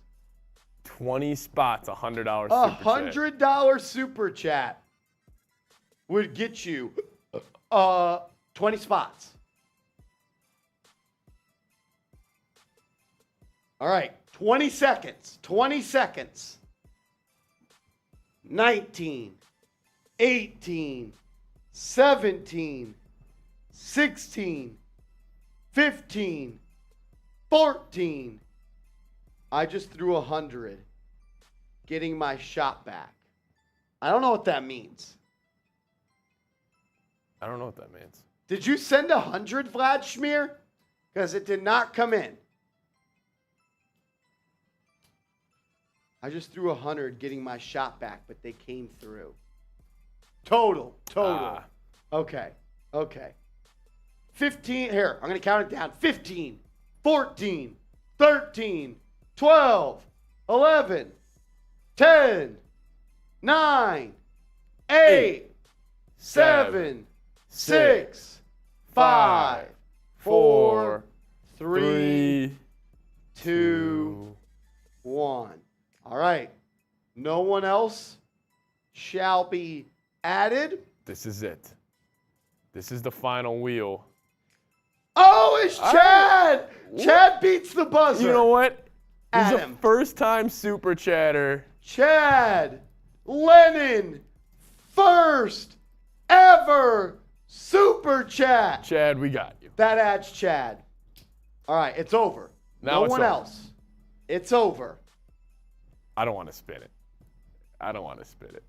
20 spots, $100 super chat. $100 super chat would get you 20 spots. All right, 20 seconds. 20 seconds. 19, 18, 17, 16, 15, 14. I just threw 100, getting my shot back. I don't know what that means. I don't know what that means. Did you send 100, Vlad Schmier? Because it did not come in. I just threw 100, getting my shot back, but they came through. Total. Okay. 15, here, I'm going to count it down. 15, 14, 13, 12, 11, 10, 9, 8, 7, 6, 5, 4, 3, 2, 1. All right. No one else shall be added. This is it. This is the final wheel. Oh, it's Chad! Chad beats the buzzer. You know what? He's Adam. a first-time super chatter. Chad Lennon, first ever super chat. Chad, we got you. That adds Chad. All right, it's over. Now no it's one over. else. It's over. I don't want to spin it. I don't want to spin it.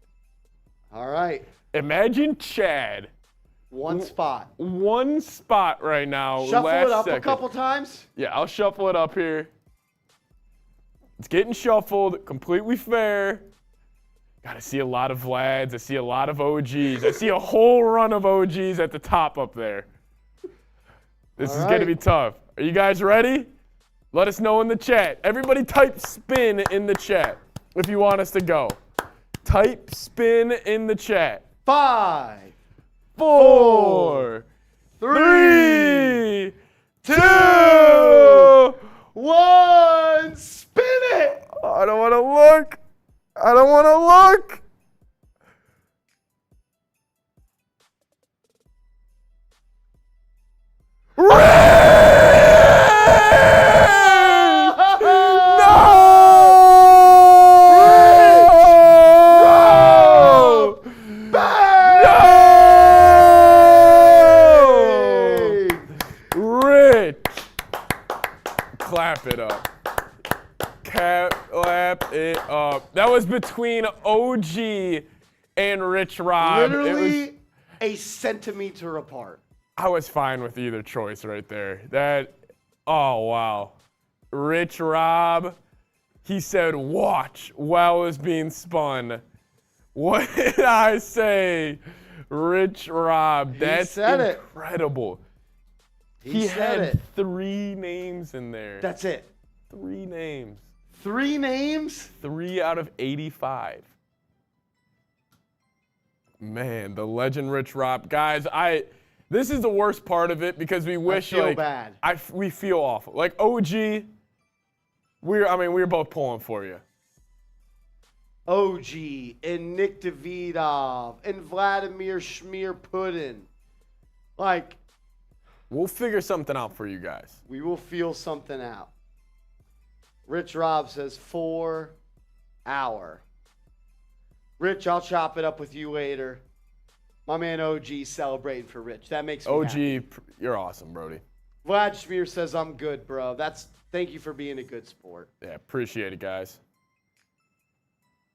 All right. Imagine Chad. One spot. One spot right now. Shuffle last it up second. a couple times. Yeah, I'll shuffle it up here. It's getting shuffled, completely fair. Got to see a lot of Vlads. I see a lot of OGs. I see a whole run of OGs at the top up there. This is going to be tough. Are you guys ready? Let us know in the chat. Everybody type spin in the chat if you want us to go. Type spin in the chat. 5, 4, 3, 2, 1. Spin it. I don't want to look. I don't want to look. Clap it up. Clap it up. That was between OG and Rich Rob. Literally a centimeter apart. I was fine with either choice right there. Oh, wow. Rich Rob, he said, watch while it was being spun. What did I say? Rich Rob, that's incredible. He had 3 names in there. That's it. 3 names. 3 names? 3 out of 85. Man, the legend Rich Rob. Guys, this is the worst part of it because we wish I feel bad. We feel awful. Like OG, we're both pulling for you. OG and Nick Davidov and Vladimir Schmier Puddin. Like, we'll figure something out for you guys. we will feel something out. Rich Rob says 4 hour. Rich, I'll chop it up with you later. My man OG celebrating for Rich. That makes me happy. OG, you're awesome, Brody. Vlad Schmier says I'm good, bro. Thank you for being a good sport. Yeah, appreciate it, guys.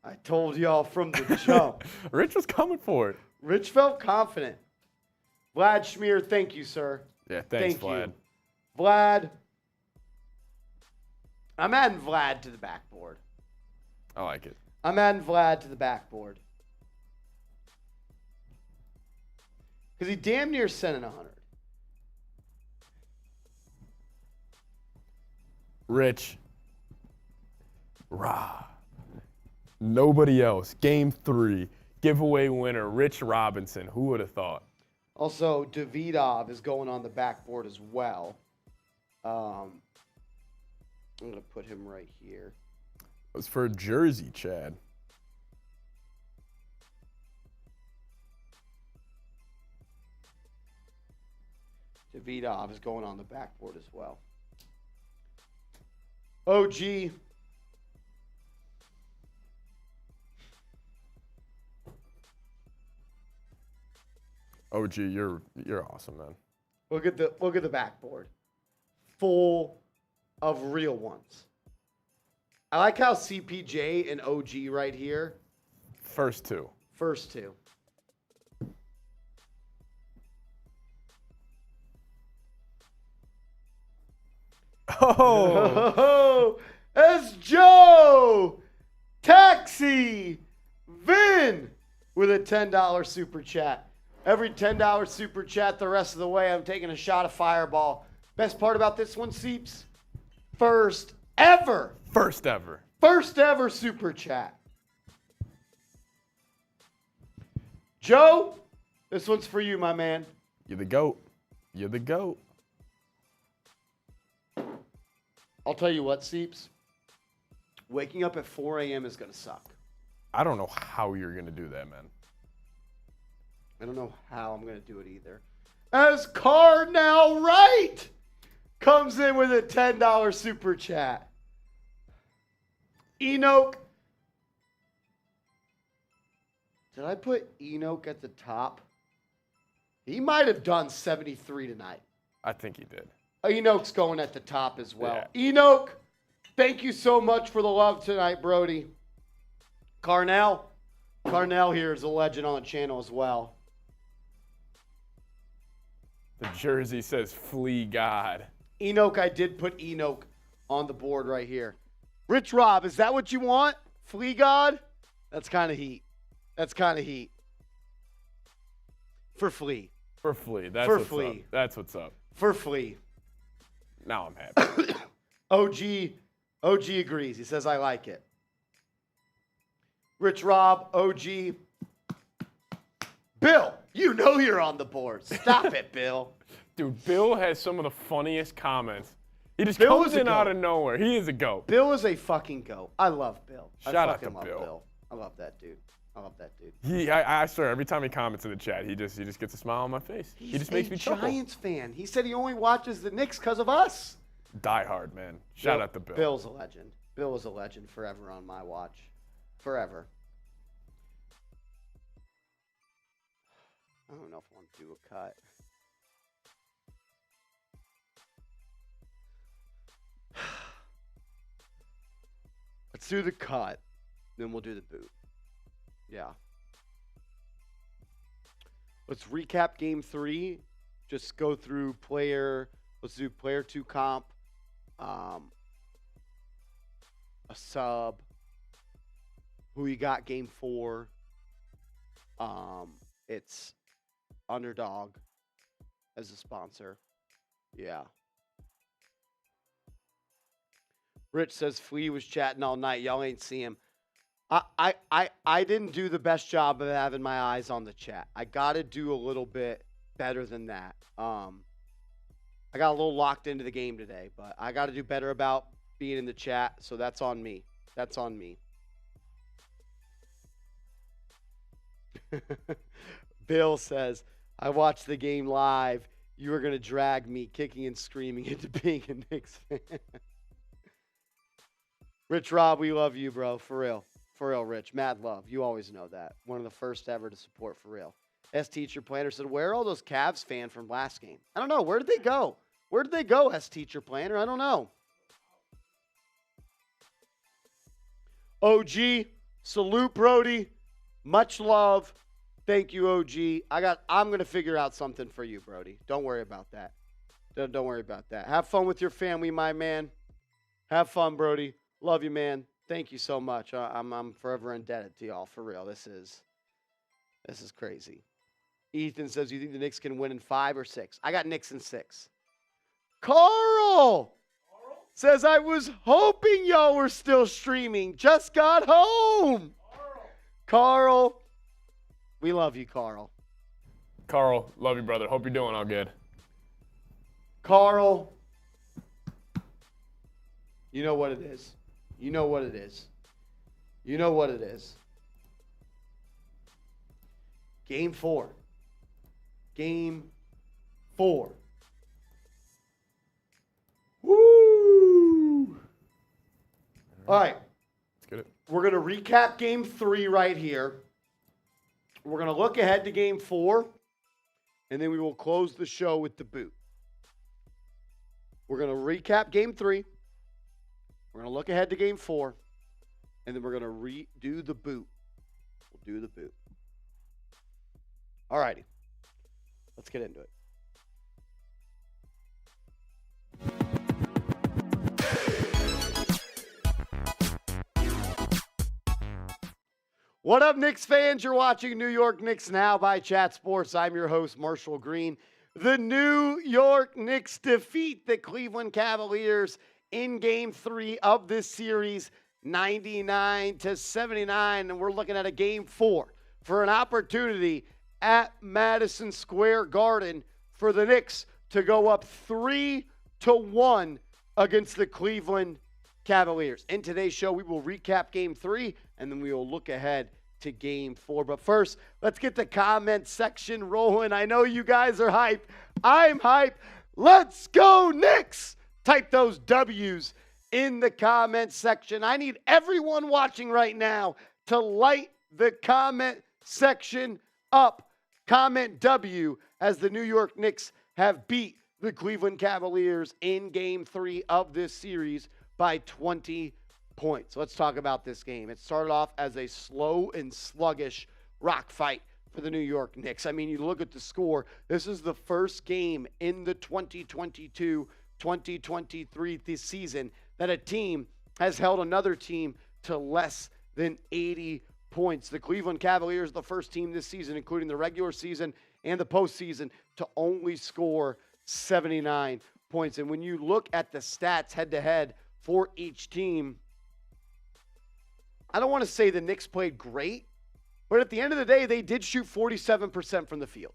I told y'all from the jump. Rich was coming for it. Rich felt confident. Vlad Schmier, thank you, sir. Yeah, thanks, Thank Vlad. you. Vlad. I'm adding Vlad to the backboard. I like it. I'm adding Vlad to the backboard. Because he damn near sent in 100. Rich. Rob. Nobody else. Game 3. Giveaway winner, Rich Robinson. Who would have thought? Also, Davidov is going on the backboard as well. I'm going to put him right here. It was for Jersey, Chad. Davidov is going on the backboard as well. OG. OG, you're awesome, man. Look at the backboard. Full of real ones. I like how CPJ and OG right here. First 2. First 2. Oh! It's Joe Taxi Vin with a $10 super chat. Every $10 super chat the rest of the way, I'm taking a shot of Fireball. Best part about this one, Seeps, first ever super chat. Joe, this one's for you, my man. You're the GOAT. You're the GOAT. I'll tell you what, Seeps. Waking up at 4 a.m. is going to suck. I don't know how you're going to do that, man. I don't know how I'm going to do it either. As Carnell Wright comes in with a $10 super chat. Enoch. Did I put Enoch at the top? He might have done 73 tonight. I think he did. Enoch's going at the top as well. Yeah. Enoch, thank you so much for the love tonight, Brody. Carnell here is a legend on the channel as well. The jersey says Flea God. Enoch, I did put Enoch on the board right here. Rich Rob, is that what you want? Flea God? That's kind of heat. That's kind of heat. For Flea. For Flea. That's For what's Flea. up. That's what's up. For Flea. Now I'm happy. OG agrees. He says, I like it. Rich Rob, OG. Bill, you know you're on the board. Stop it, Bill. Dude, Bill has some of the funniest comments. He just Bill comes is a in out goat. of nowhere. He is a goat. Bill is a fucking goat. I love Bill. Shout I out fucking to love Bill. I love that dude. I love that dude. I swear, every time he comments in the chat, he just gets a smile on my face. He just makes me chuckle. Giants fan. He said he only watches the Knicks because of us. Die hard, man. Shout out to Bill. Bill's a legend. Bill is a legend forever on my watch. Forever. I don't know if I want to do a cut. Let's do the cut. Then we'll do the boot. Yeah. Let's recap game 3. Just go through player. Let's do player 2 comp. A sub. Who you got game 4. It's Underdog as a sponsor. Yeah. Rich says Flea was chatting all night. Y'all ain't see him. I didn't do the best job of having my eyes on the chat. I got to do a little bit better than that. I got a little locked into the game today, but I got to do better about being in the chat, so that's on me. That's on me. Bill says, I watched the game live. You were going to drag me kicking and screaming into being a Knicks fan. Rich Rob, we love you, bro. For real. For real, Rich. Mad love. You always know that. One of the first ever to support for real. S Teacher Planner said, where are all those Cavs fans from last game? I don't know. Where did they go? Where did they go, S Teacher Planner? I don't know. OG, salute, Brody. Much love. Thank you, OG. I'm going to figure out something for you, Brody. Don't worry about that. Don't worry about that. Have fun with your family, my man. Have fun, Brody. Love you, man. Thank you so much. I'm forever indebted to y'all, for real. This is crazy. Ethan says, you think the Knicks can win in 5 or 6? I got Knicks in 6. Carl says, I was hoping y'all were still streaming. Just got home. Carl, we love you, Carl. Carl, love you, brother. Hope you're doing all good. Carl, you know what it is. You know what it is. You know what it is. Game 4. Game 4. Woo! All right. Let's get it. We're going to recap game 3 right here. We're going to look ahead to game 4. And then we will close the show with the boot. We're going to recap game 3. We're going to look ahead to game 4. And then we're going to redo the boot. We'll do the boot. All righty. Let's get into it. What up, Knicks fans? You're watching New York Knicks Now by Chat Sports. I'm your host, Marshall Green. The New York Knicks defeat the Cleveland Cavaliers in Game 3 of this series, 99-79. And we're looking at a Game 4 for an opportunity at Madison Square Garden for the Knicks to go up 3-1 against the Cleveland Cavaliers. In today's show, we will recap Game 3, and then we will look ahead to Game 4. But first, let's get the comment section rolling. I know you guys are hyped. I'm hyped. Let's go, Knicks! Type those W's in the comment section. I need everyone watching right now to light the comment section up. Comment W as the New York Knicks have beat the Cleveland Cavaliers in Game 3 of this series by 20 points. Let's talk about this game. It started off as a slow and sluggish rock fight for the New York Knicks. I mean, you look at the score. This is the first game in the 2022-2023 this season that a team has held another team to less than 80 points. The Cleveland Cavaliers, the first team this season, including the regular season and the postseason, to only score 79 points. And when you look at the stats head-to-head for each team, I don't want to say the Knicks played great, but at the end of the day, they did shoot 47% from the field.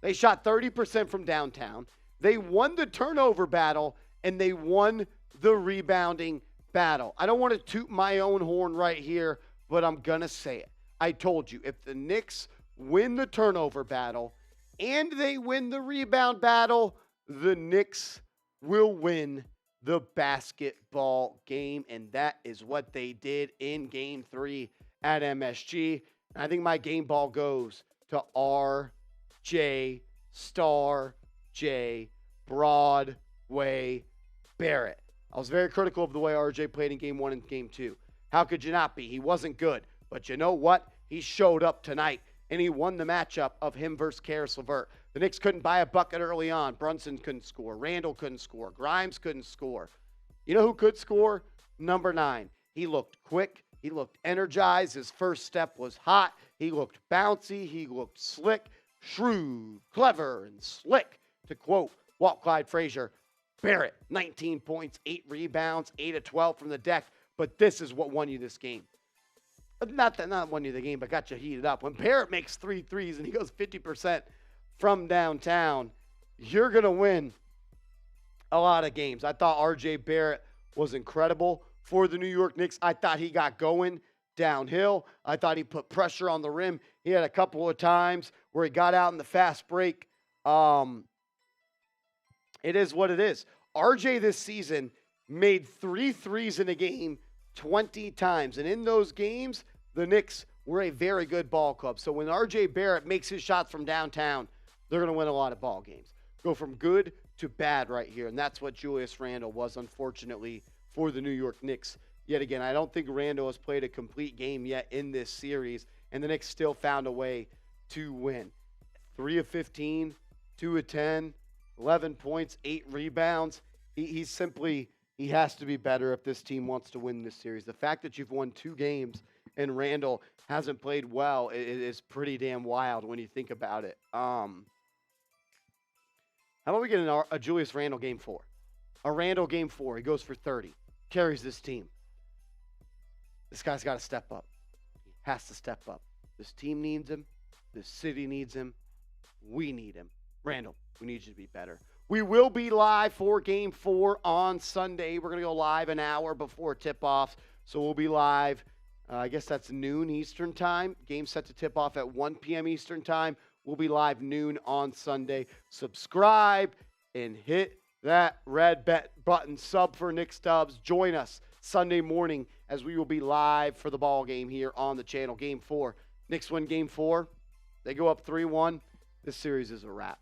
They shot 30% from downtown. They won the turnover battle, and they won the rebounding battle. I don't want to toot my own horn right here, but I'm going to say it. I told you, if the Knicks win the turnover battle and they win the rebound battle, the Knicks will win the basketball game, and that is what they did in Game 3 at MSG. And I think my game ball goes to R.J. Star J. Broadway Barrett. I was very critical of the way RJ played in Game 1 and Game 2. How could you not be? He wasn't good. But you know what? He showed up tonight, and he won the matchup of him versus Karis LeVert. The Knicks couldn't buy a bucket early on. Brunson couldn't score. Randall couldn't score. Grimes couldn't score. You know who could score? Number 9. He looked quick. He looked energized. His first step was hot. He looked bouncy. He looked slick, shrewd, clever, and slick. To quote Walt Clyde Frazier, Barrett, 19 points, 8 rebounds, 8 of 12 from the deck. But this is what won you this game. Not won you the game, but got you heated up. When Barrett makes 3 threes and he goes 50% from downtown, you're going to win a lot of games. I thought R.J. Barrett was incredible for the New York Knicks. I thought he got going downhill. I thought he put pressure on the rim. He had a couple of times where he got out in the fast break. It is what it is. RJ this season made 3 threes in a game 20 times. And in those games, the Knicks were a very good ball club. So when RJ Barrett makes his shots from downtown, they're going to win a lot of ball games. Go from good to bad right here. And that's what Julius Randle was, unfortunately, for the New York Knicks. Yet again, I don't think Randle has played a complete game yet in this series. And the Knicks still found a way to win. 3 of 15, 2 of 10. 11 points, 8 rebounds. He has to be better if this team wants to win this series. The fact that you've won 2 games and Randall hasn't played well is pretty damn wild when you think about it. How about we get a Julius Randle Game 4? A Randall Game 4. He goes for 30. Carries this team. This guy's got to step up. He has to step up. This team needs him. This city needs him. We need him. Randall, we need you to be better. We will be live for Game 4 on Sunday. We're going to go live an hour before tip-off. So we'll be live, I guess that's noon Eastern time. Game set to tip off at 1 p.m. Eastern time. We'll be live noon on Sunday. Subscribe and hit that red button. Sub for Nick Stubbs. Join us Sunday morning as we will be live for the ball game here on the channel. Game 4. Knicks win Game 4. They go up 3-1. This series is a wrap.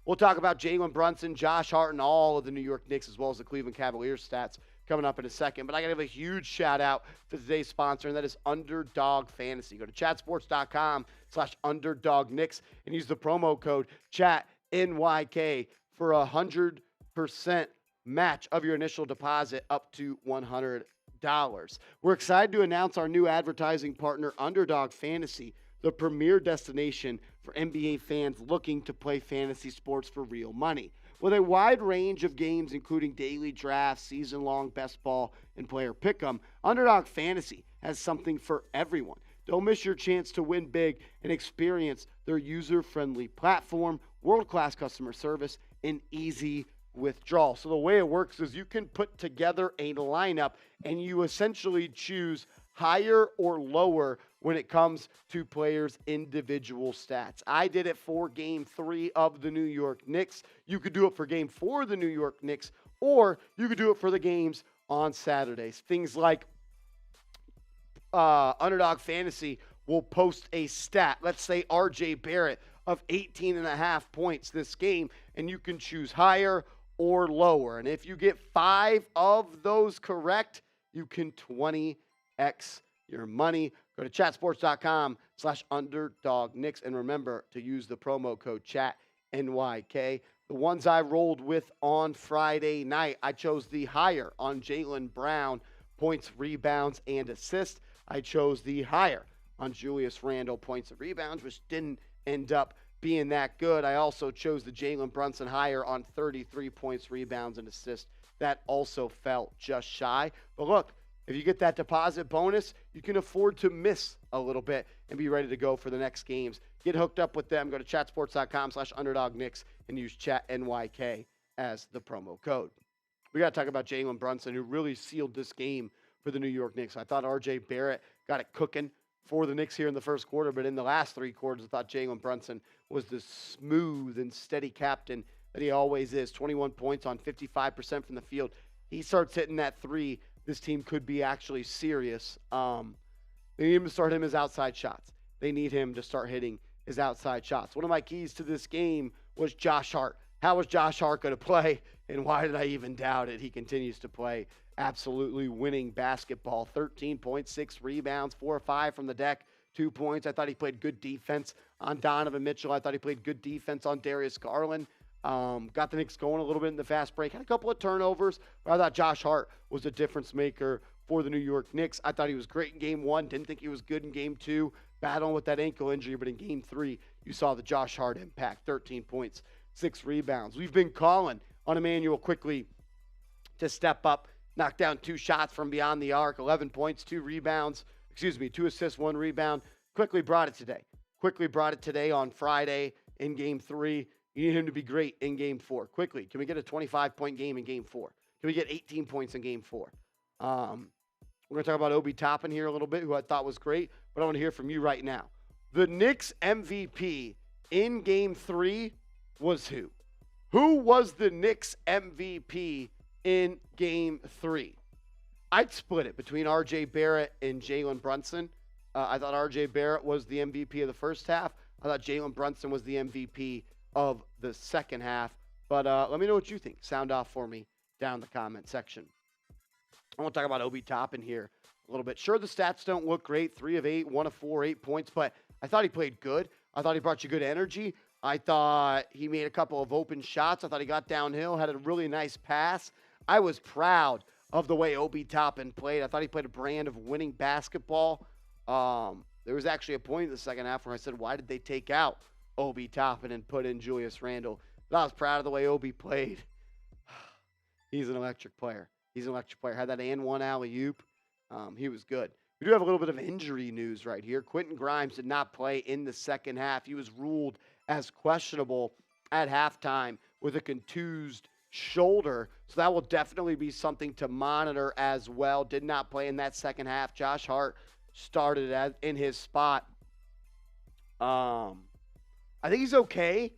We'll talk about Jalen Brunson, Josh Hart, and all of the New York Knicks, as well as the Cleveland Cavaliers stats coming up in a second. But I got to give a huge shout-out to today's sponsor, and that is Underdog Fantasy. Go to chatsports.com/UnderdogKnicks and use the promo code ChatNYK for a 100% match of your initial deposit up to $100. We're excited to announce our new advertising partner, Underdog Fantasy, the premier destination for NBA fans looking to play fantasy sports for real money. With a wide range of games, including daily drafts, season-long best ball, and player pick'em, Underdog Fantasy has something for everyone. Don't miss your chance to win big and experience their user-friendly platform, world-class customer service, and easy withdrawal. So the way it works is you can put together a lineup and you essentially choose higher or lower when it comes to players' individual stats. I did it for Game 3 of the New York Knicks. You could do it for Game 4 of the New York Knicks, or you could do it for the games on Saturdays. Things like Underdog Fantasy will post a stat, let's say RJ Barrett, of 18.5 points this game, and you can choose higher or lower. And if you get 5 of those correct, you can 20x your money. Go to chatsports.com/underdogknicks and remember to use the promo code ChatNYK. The ones I rolled with on Friday night, I chose the higher on Jaylen Brown, points, rebounds, and assists. I chose the higher on Julius Randle, points and rebounds, which didn't end up being that good. I also chose the Jalen Brunson higher on 33 points, rebounds, and assists. That also fell just shy. But look, if you get that deposit bonus, you can afford to miss a little bit and be ready to go for the next games. Get hooked up with them. Go to chatsports.com/underdogknicks and use ChatNYK as the promo code. We got to talk about Jalen Brunson, who really sealed this game for the New York Knicks. I thought RJ Barrett got it cooking for the Knicks here in the first quarter, but in the last 3 quarters, I thought Jalen Brunson was the smooth and steady captain that he always is. 21 points on 55% from the field. He starts hitting that 3. This team could be actually serious. They need him to start hitting his outside shots. They need him to start hitting his outside shots. One of my keys to this game was Josh Hart. How was Josh Hart going to play, and why did I even doubt it? He continues to play absolutely winning basketball. 13 points, 6 rebounds, 4 or 5 from the deck, 2 points. I thought he played good defense on Donovan Mitchell. I thought he played good defense on Darius Garland. Got the Knicks going a little bit in the fast break. Had a couple of turnovers, but I thought Josh Hart was a difference maker for the New York Knicks. I thought he was great in Game 1. Didn't think he was good in Game 2. Battling with that ankle injury, but in Game 3, you saw the Josh Hart impact. 13 points, 6 rebounds. We've been calling on Emmanuel quickly to step up, knock down 2 shots from beyond the arc, 11 points, 2 assists, 1 rebound. Quickly brought it today. Quickly brought it today on Friday in Game 3. You need him to be great in Game 4. Quickly, can we get a 25-point game in Game 4? Can we get 18 points in Game 4? We're going to talk about Obi Toppin here a little bit, who I thought was great, but I want to hear from you right now. The Knicks MVP in Game 3 was who? Who was the Knicks MVP in Game 3? I'd split it between RJ Barrett and Jalen Brunson. I thought RJ Barrett was the MVP of the first half. I thought Jalen Brunson was the MVP of the second half. But let me know what you think. Sound off for me down in the comment section. I want to talk about Obi Toppin here a little bit. Sure, the stats don't look great. 3 of 8, 1 of 4, 8 points. But I thought he played good. I thought he brought you good energy. I thought he made a couple of open shots. I thought he got downhill, had a really nice pass. I was proud of the way Obi Toppin played. I thought he played a brand of winning basketball. There was actually a point in the second half where I said, why did they take out Obi Toppin and put in Julius Randle? But I was proud of the way Obi played. He's an electric player. Had that and one alley-oop. He was good. We do have a little bit of injury news right here. Quentin Grimes did not play in the second half. He was ruled as questionable at halftime with a contused shoulder. So that will definitely be something to monitor as well. Did not play in that second half. Josh Hart started in his spot. I think he's okay.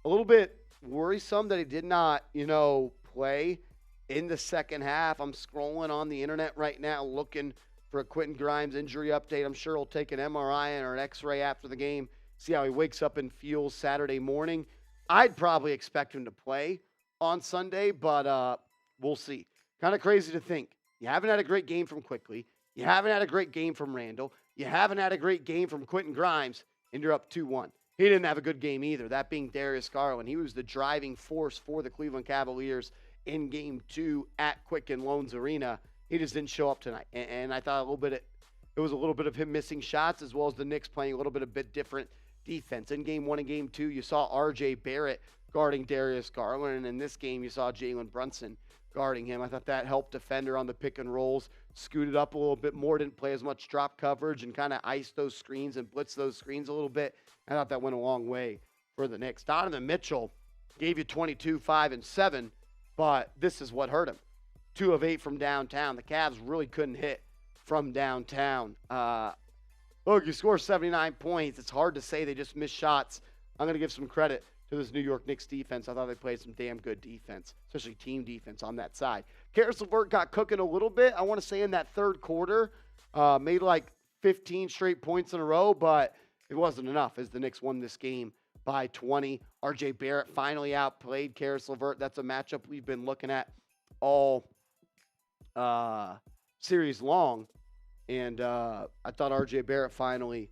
A little bit worrisome that he did not, play in the second half. I'm scrolling on the internet right now looking for a Quentin Grimes injury update. I'm sure he'll take an MRI or an X-ray after the game, see how he wakes up and feels Saturday morning. I'd probably expect him to play on Sunday, but we'll see. Kind of crazy to think. You haven't had a great game from Quickly. You haven't had a great game from Randall. You haven't had a great game from Quentin Grimes, and you're up 2-1. He didn't have a good game either, that being Darius Garland. He was the driving force for the Cleveland Cavaliers in Game 2 at Quicken Loans Arena. He just didn't show up tonight. And I thought it was a little bit of him missing shots, as well as the Knicks playing a little bit different defense. In Game 1 and Game 2, you saw RJ Barrett guarding Darius Garland, and in this game, you saw Jalen Brunson guarding him. I thought that helped defender on the pick and rolls, scooted up a little bit more, didn't play as much drop coverage, and kind of iced those screens and blitzed those screens a little bit. I thought that went a long way for the Knicks. Donovan Mitchell gave you 22, 5, and 7, but this is what hurt him. 2 of 8 from downtown. The Cavs really couldn't hit from downtown. Look, you score 79 points. It's hard to say they just missed shots. I'm going to give some credit to this New York Knicks defense. I thought they played some damn good defense, especially team defense on that side. Karis LeVert got cooking a little bit, I want to say, in that third quarter. Made like 15 straight points in a row, but it wasn't enough as the Knicks won this game by 20. RJ Barrett finally outplayed Karis LeVert. That's a matchup we've been looking at all series long. And I thought RJ Barrett finally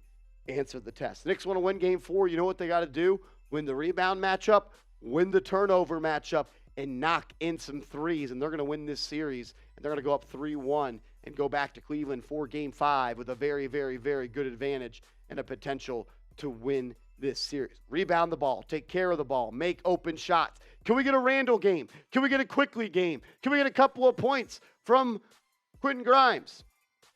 answered the test. The Knicks want to win game 4. You know what they got to do? Win the rebound matchup, win the turnover matchup, and knock in some threes. And they're going to win this series. And they're going to go up 3-1 and go back to Cleveland for game 5 with a very, very, very good advantage and a potential to win this series. Rebound the ball, take care of the ball, make open shots. Can we get a Randall game? Can we get a Quickly game? Can we get a couple of points from Quentin Grimes?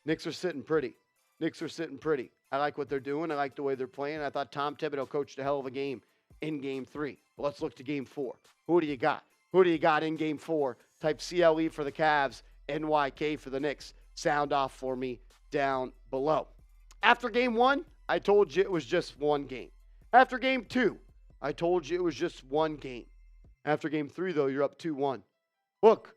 Knicks are sitting pretty. Knicks are sitting pretty. I like what they're doing. I like the way they're playing. I thought Tom Thibodeau coached a hell of a game in game 3. But let's look to game 4. Who do you got? Who do you got in game 4? Type CLE for the Cavs, NYK for the Knicks. Sound off for me down below. After game 1, I told you it was just one game. After game 2, I told you it was just one game. After game 3, though, you're up 2-1. Look,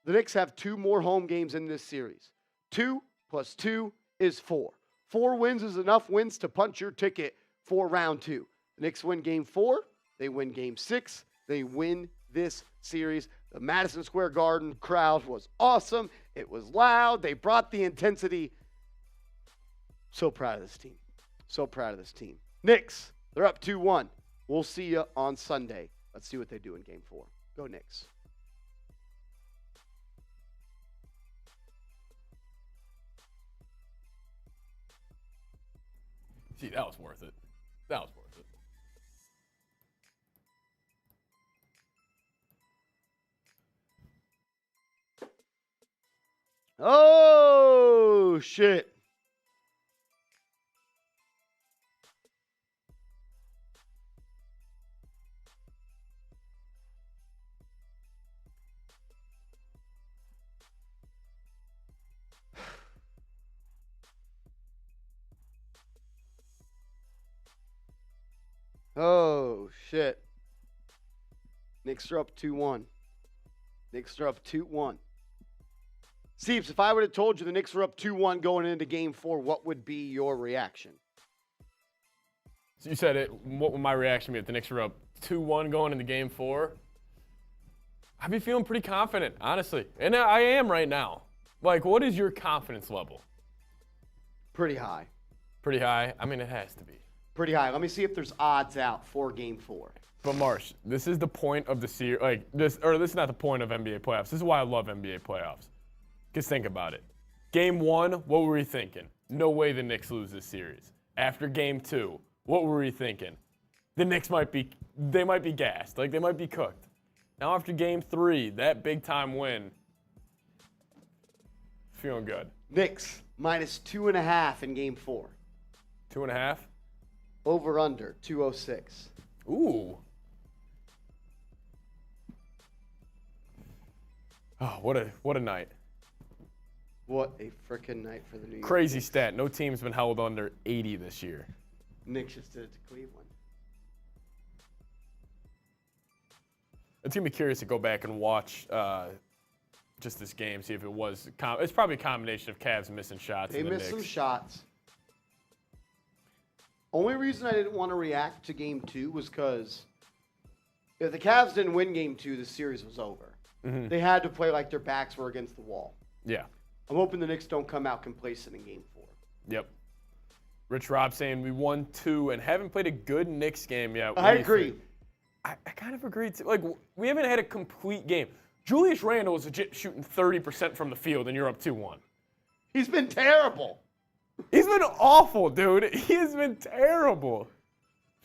the Knicks have 2 more home games in this series. 2 plus 2 is 4. 4 wins is enough wins to punch your ticket for round 2. The Knicks win game 4. They win game 6. They win this series. The Madison Square Garden crowd was awesome. It was loud. They brought the intensity. So proud of this team. So proud of this team. Knicks, they're up 2-1. We'll see you on Sunday. Let's see what they do in game 4. Go Knicks. See, that was worth it. That was worth it. Oh, shit. Oh, shit. Knicks are up 2-1. Knicks are up 2-1. Seeps, if I would have told you the Knicks were up 2-1 going into game 4, what would be your reaction? So you said it. What would my reaction be if the Knicks were up 2-1 going into game 4? I'd be feeling pretty confident, honestly. And I am right now. Like, what is your confidence level? Pretty high. Pretty high? I mean, it has to be. Pretty high. Let me see if there's odds out for game 4. But Marsh, this is the point of the series. Like this is not the point of NBA playoffs. This is why I love NBA playoffs. Because think about it. Game 1, what were we thinking? No way the Knicks lose this series. After game 2, what were we thinking? The Knicks might be gassed. Like, they might be cooked. Now after game 3, that big time win, feeling good. Knicks minus 2.5 in game 4. 2.5? Over under 206. Ooh. Oh, what a night. What a freaking night for the New York Crazy Knicks. stat. No team's been held under 80 this year. Knicks just did it to Cleveland. It's going to be curious to go back and watch just this game, see if it was it's probably a combination of Cavs missing shots. They and the missed some Knicks. shots. Only reason I didn't want to react to game 2 was because if the Cavs didn't win game 2, the series was over. Mm-hmm. They had to play like their backs were against the wall. Yeah. I'm hoping the Knicks don't come out complacent in game 4. Yep. Rich Rob saying we won 2 and haven't played a good Knicks game yet. What I do you agree. think? I kind of agree too. Like, we haven't had a complete game. Julius Randle is legit shooting 30% from the field, and you're up 2-1. He's been terrible. He's been awful, dude. He has been terrible.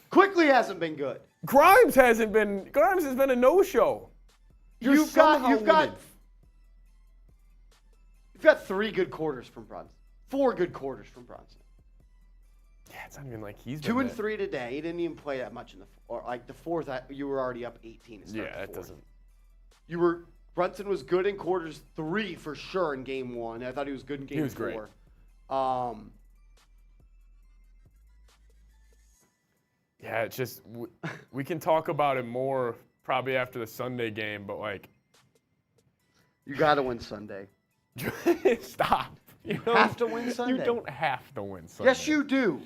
Quickly hasn't been good. Grimes has been a no-show. You've got 3 good quarters from Brunson. 4 good quarters from Brunson. Yeah, it's not even like he's 2 been and that- 3 today. He didn't even play that much in the or like the fourth. You were already up 18. Yeah, that doesn't. Brunson was good in quarters 3 for sure in game 1. I thought he was good in game 4. He was great. Yeah, it's just we can talk about it more probably after the Sunday game, but like You got to win Sunday. stop. You Have to win Sunday. You don't have to win Sunday. Yes, you do.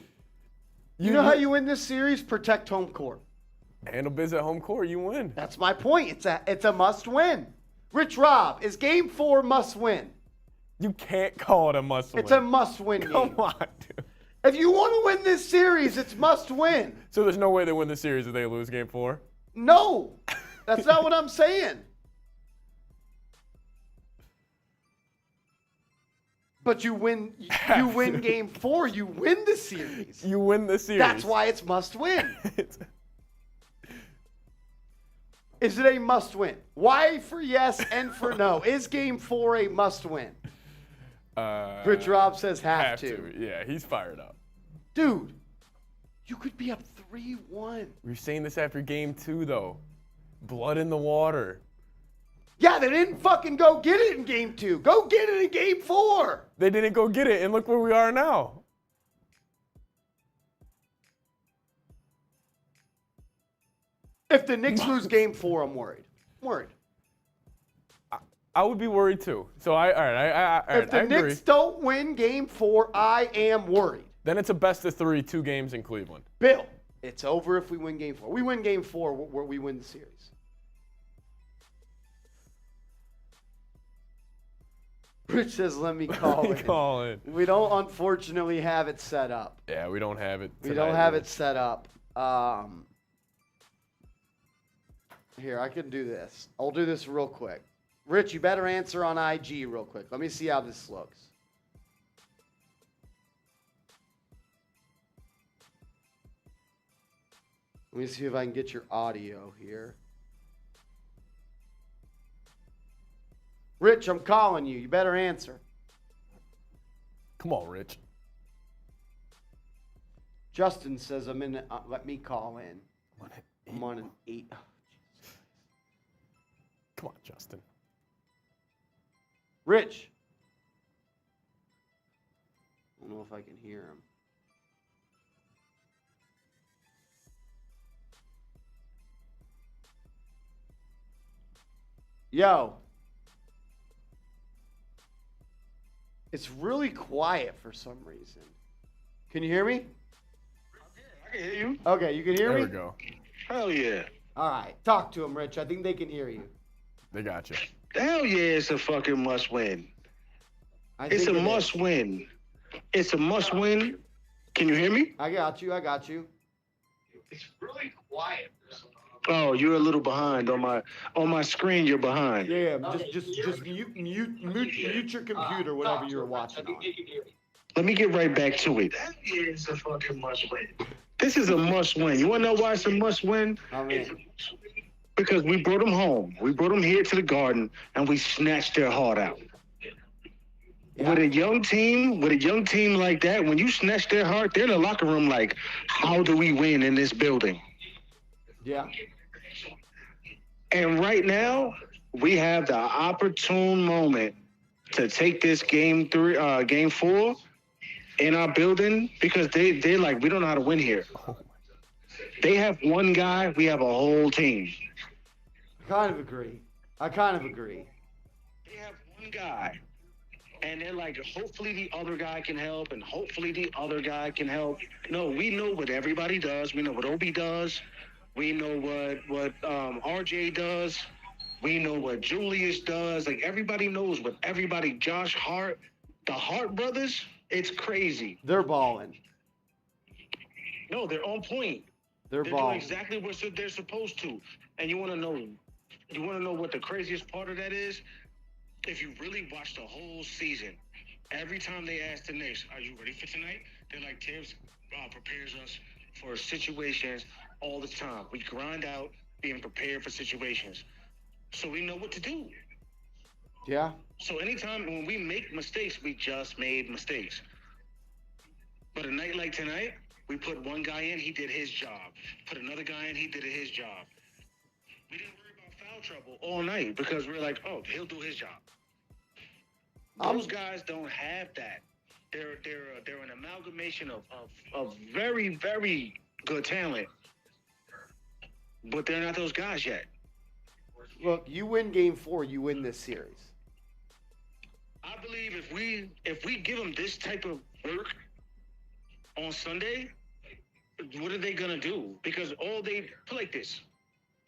You know how you win this series? Protect home court. Handle biz at home court, you win. That's my point. It's a must win. Rich Rob, is game 4 must win? You can't call it a must win. It's a must win game. Come on, dude. If you want to win this series, it's must win. So there's no way they win the series if they lose game 4? No, that's not what I'm saying. But you win game 4, you win the series. You win the series. That's why it's must win. Is it a must win? Why for yes and for no? Is game 4 a must win? Rich Rob says have to. Yeah, he's fired up. Dude, you could be up 3-1. We were saying this after game 2, though. Blood in the water. Yeah, they didn't fucking go get it in game 2. Go get it in game 4. They didn't go get it, and look where we are now. If the Knicks lose game 4, I'm worried. I would be worried too. So all right, If the I agree. Knicks don't win game 4, I am worried. Then it's a best of 3, 2 games in Cleveland. Bill, it's over if we win game 4. We win game 4, we win the series. Rich says, let me call it. Call it. We don't, unfortunately, have it set up. Yeah, we don't have it. We don't have it set up. Here, I can do this. I'll do this real quick. Rich, you better answer on IG real quick. Let me see how this looks. Let me see if I can get your audio here. Rich, I'm calling you. You better answer. Come on, Rich. Justin says I'm in. Let me call in. I'm on an 8. Oh, come on, Justin. Rich. I don't know if I can hear him. Yo. It's really quiet for some reason. Can you hear me? I can hear you. Okay, you can hear There me? we go. Hell yeah. All right. Talk to him, Rich. I think they can hear you. They got you. Hell yeah, it's a fucking must win. It's It's a must win. It's a must win. Can you hear me? I got you. It's really quiet. Oh, you're a little behind on my screen. You're behind. Yeah, just mute your computer, whatever you're watching on. Let me get right back to it. That is a fucking must win. This is a must win. You want to know why it's a must win? I mean, Because we brought them home. We brought them here to the Garden, and we snatched their heart out. Yeah. With a young team like that, when you snatch their heart, they're in the locker room like, how do we win in this building? yeah. And right now, we have the opportune moment to take this game 4 in our building because they're like, we don't know how to win here. They have one guy, we have a whole team. I kind of agree. They have one guy, and they're like, hopefully the other guy can help, and hopefully the other guy can help. No, we know what everybody does. We know what Obi does. We know what RJ does. We know what Julius does. Like, everybody knows what everybody, Josh Hart, the Hart brothers, it's crazy. They're balling. No, they're on point. They're Doing balling. exactly what they're supposed to. And you want to know what the craziest part of that is? If you really watch the whole season, every time they ask the Knicks, are you ready for tonight? They're like, Tibbs prepares us for situations all the time. We grind out being prepared for situations. So we know what to do. Yeah. So anytime when we make mistakes, we just made mistakes. But a night like tonight, we put one guy in, he did his job. Put another guy in, he did his job. We didn't worry about foul foul trouble all night because we're like, oh, he'll do his job. Those guys don't have that. They're an amalgamation of very, very good talent, but they're not those guys yet. Look, you win Game 4, you win this series. I believe if we give them this type of work on Sunday, what are they gonna do? Because all they put like this.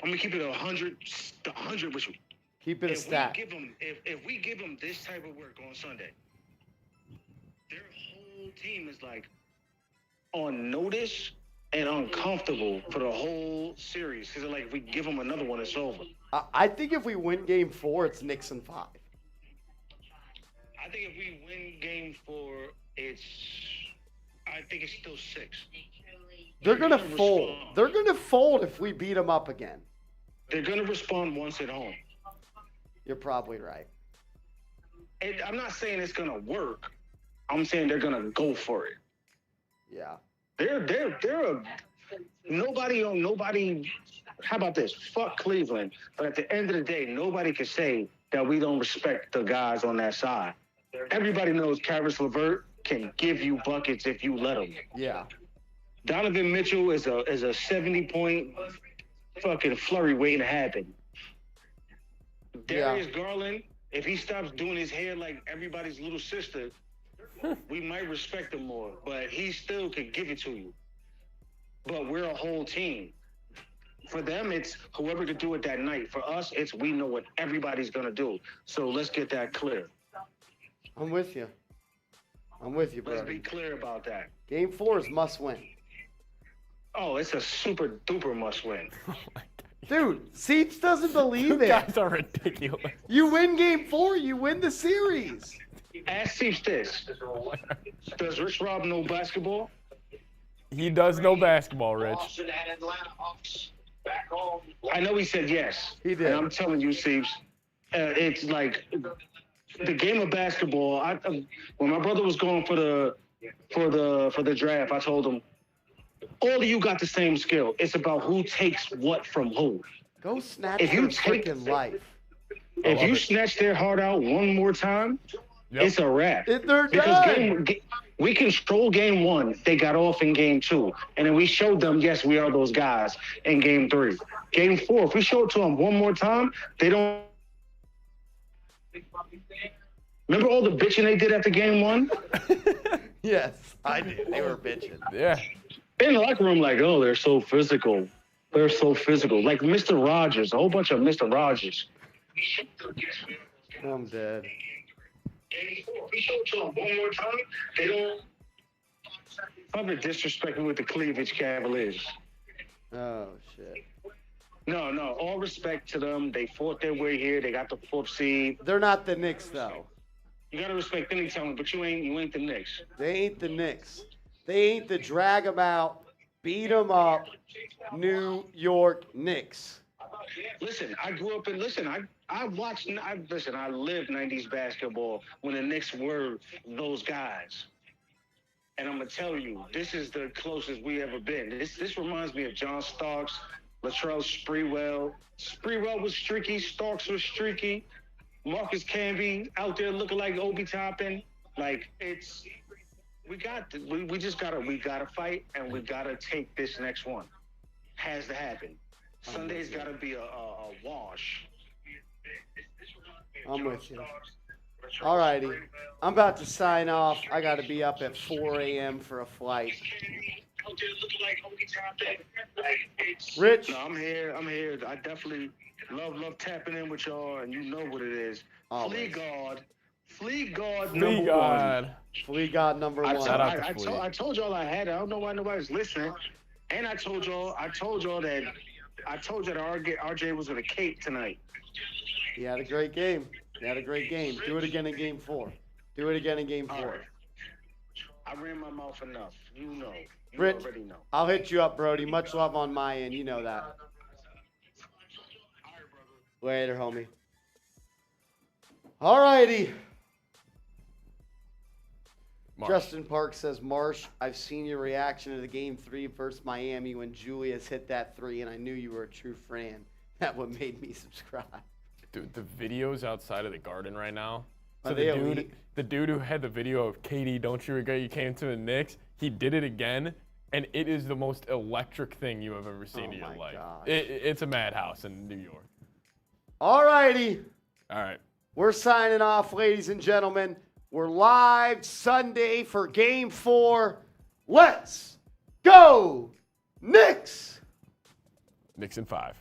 I'm gonna keep it 100 with you. Keep it a stat. If we give them this type of work on Sunday, their whole team is like on notice and uncomfortable for the whole series. Because like if we give them another one, it's over. I think if we win Game 4, it's Knicks in 5. I think if we win Game 4, I think it's still 6. They're gonna fold. They're gonna fold if we beat them up again. They're gonna respond once at home. You're probably right. And I'm not saying it's gonna work. I'm saying they're gonna go for it. Yeah. They're nobody. How about this? Fuck Cleveland. But at the end of the day, nobody can say that we don't respect the guys on that side. Everybody knows Caris LeVert can give you buckets if you let him. Yeah. Donovan Mitchell is a 70-point fucking flurry waiting to happen. Darius Garland, if he stops doing his hair like everybody's little sister, we might respect him more. But he still could give it to you. But we're a whole team. For them, it's whoever could do it that night. For us, it's we know what everybody's going to do. So let's get that clear. I'm with you. Bro. Let's be clear about that. Game 4 is must win. Oh, it's a super duper must win. Dude, Seats doesn't believe You it. guys are ridiculous. You win Game 4, you win the series. Ask Seeps this. Does Rich Rob know basketball? He does know basketball, Rich. I know he said yes. He did. And I'm telling you, Seeps, it's like the game of basketball. When my brother was going for the draft, I told him, all of you got the same skill. It's about who takes what from who. Go snatch If your you take- freaking life. If you snatch their heart out one more time, it's a wrap. They're Because done. we control Game 1. They got off in Game 2. And then we showed them, yes, we are those guys in Game 3. Game 4, if we show it to them one more time, they don't. Remember all the bitching they did after Game 1? Yes, I did. They were bitching. Yeah. In the locker room, like, oh, they're so physical. They're so physical. Like Mr. Rogers, a whole bunch of Mr. Rogers. I'm dead. Game 4, if we show it to them one more time, they don't. I'm disrespecting with the Cleveland Cavaliers. Oh, shit. No, all respect to them. They fought their way here. They got the 4th seed. They're not the Knicks, though. You gotta respect any talent, but you ain't the Knicks. They ain't the Knicks. They ain't the drag 'em out, beat 'em up New York Knicks. Listen, I grew up in. Listen, I watched. I lived '90s basketball when the Knicks were those guys. And I'm gonna tell you, this is the closest we ever been. This reminds me of John Starks, Latrell Sprewell. Sprewell was streaky. Starks was streaky. Marcus Camby out there looking like Obi Toppin. Like we gotta fight and we gotta take this next one. Has to happen. Sunday's gotta be a wash. I'm with you. All righty. I'm about to sign off. I got to be up at 4 a.m. for a flight. Rich? No, I'm here. I definitely love tapping in with y'all, and you know what it is. Always. Flea guard Flea number God. one. Flea God number one. Shout out to Flea. I told y'all I had it. I don't know why nobody's listening. And I told y'all that RJ was with a cape tonight. He had a great game. Do it again in Game 4. Do it again in Game 4. All right. I ran my mouth enough. You know. You Rich, already know. I'll hit you up, Brody. Much love on my end. You know that. Later, homie. All righty. Marsh. Justin Park says, Marsh, I've seen your reaction to the Game 3 versus Miami when Julius hit that 3, and I knew you were a true fan. That what made me subscribe. Dude, the videos outside of the Garden right now. Are So they the dude who had the video of Katie, don't you regret you came to the Knicks? He did it again, and it is the most electric thing you have ever seen in your life. Gosh. It's a madhouse in New York. All righty. All right. We're signing off, ladies and gentlemen. We're live Sunday for Game 4. Let's go, Knicks! Knicks in 5.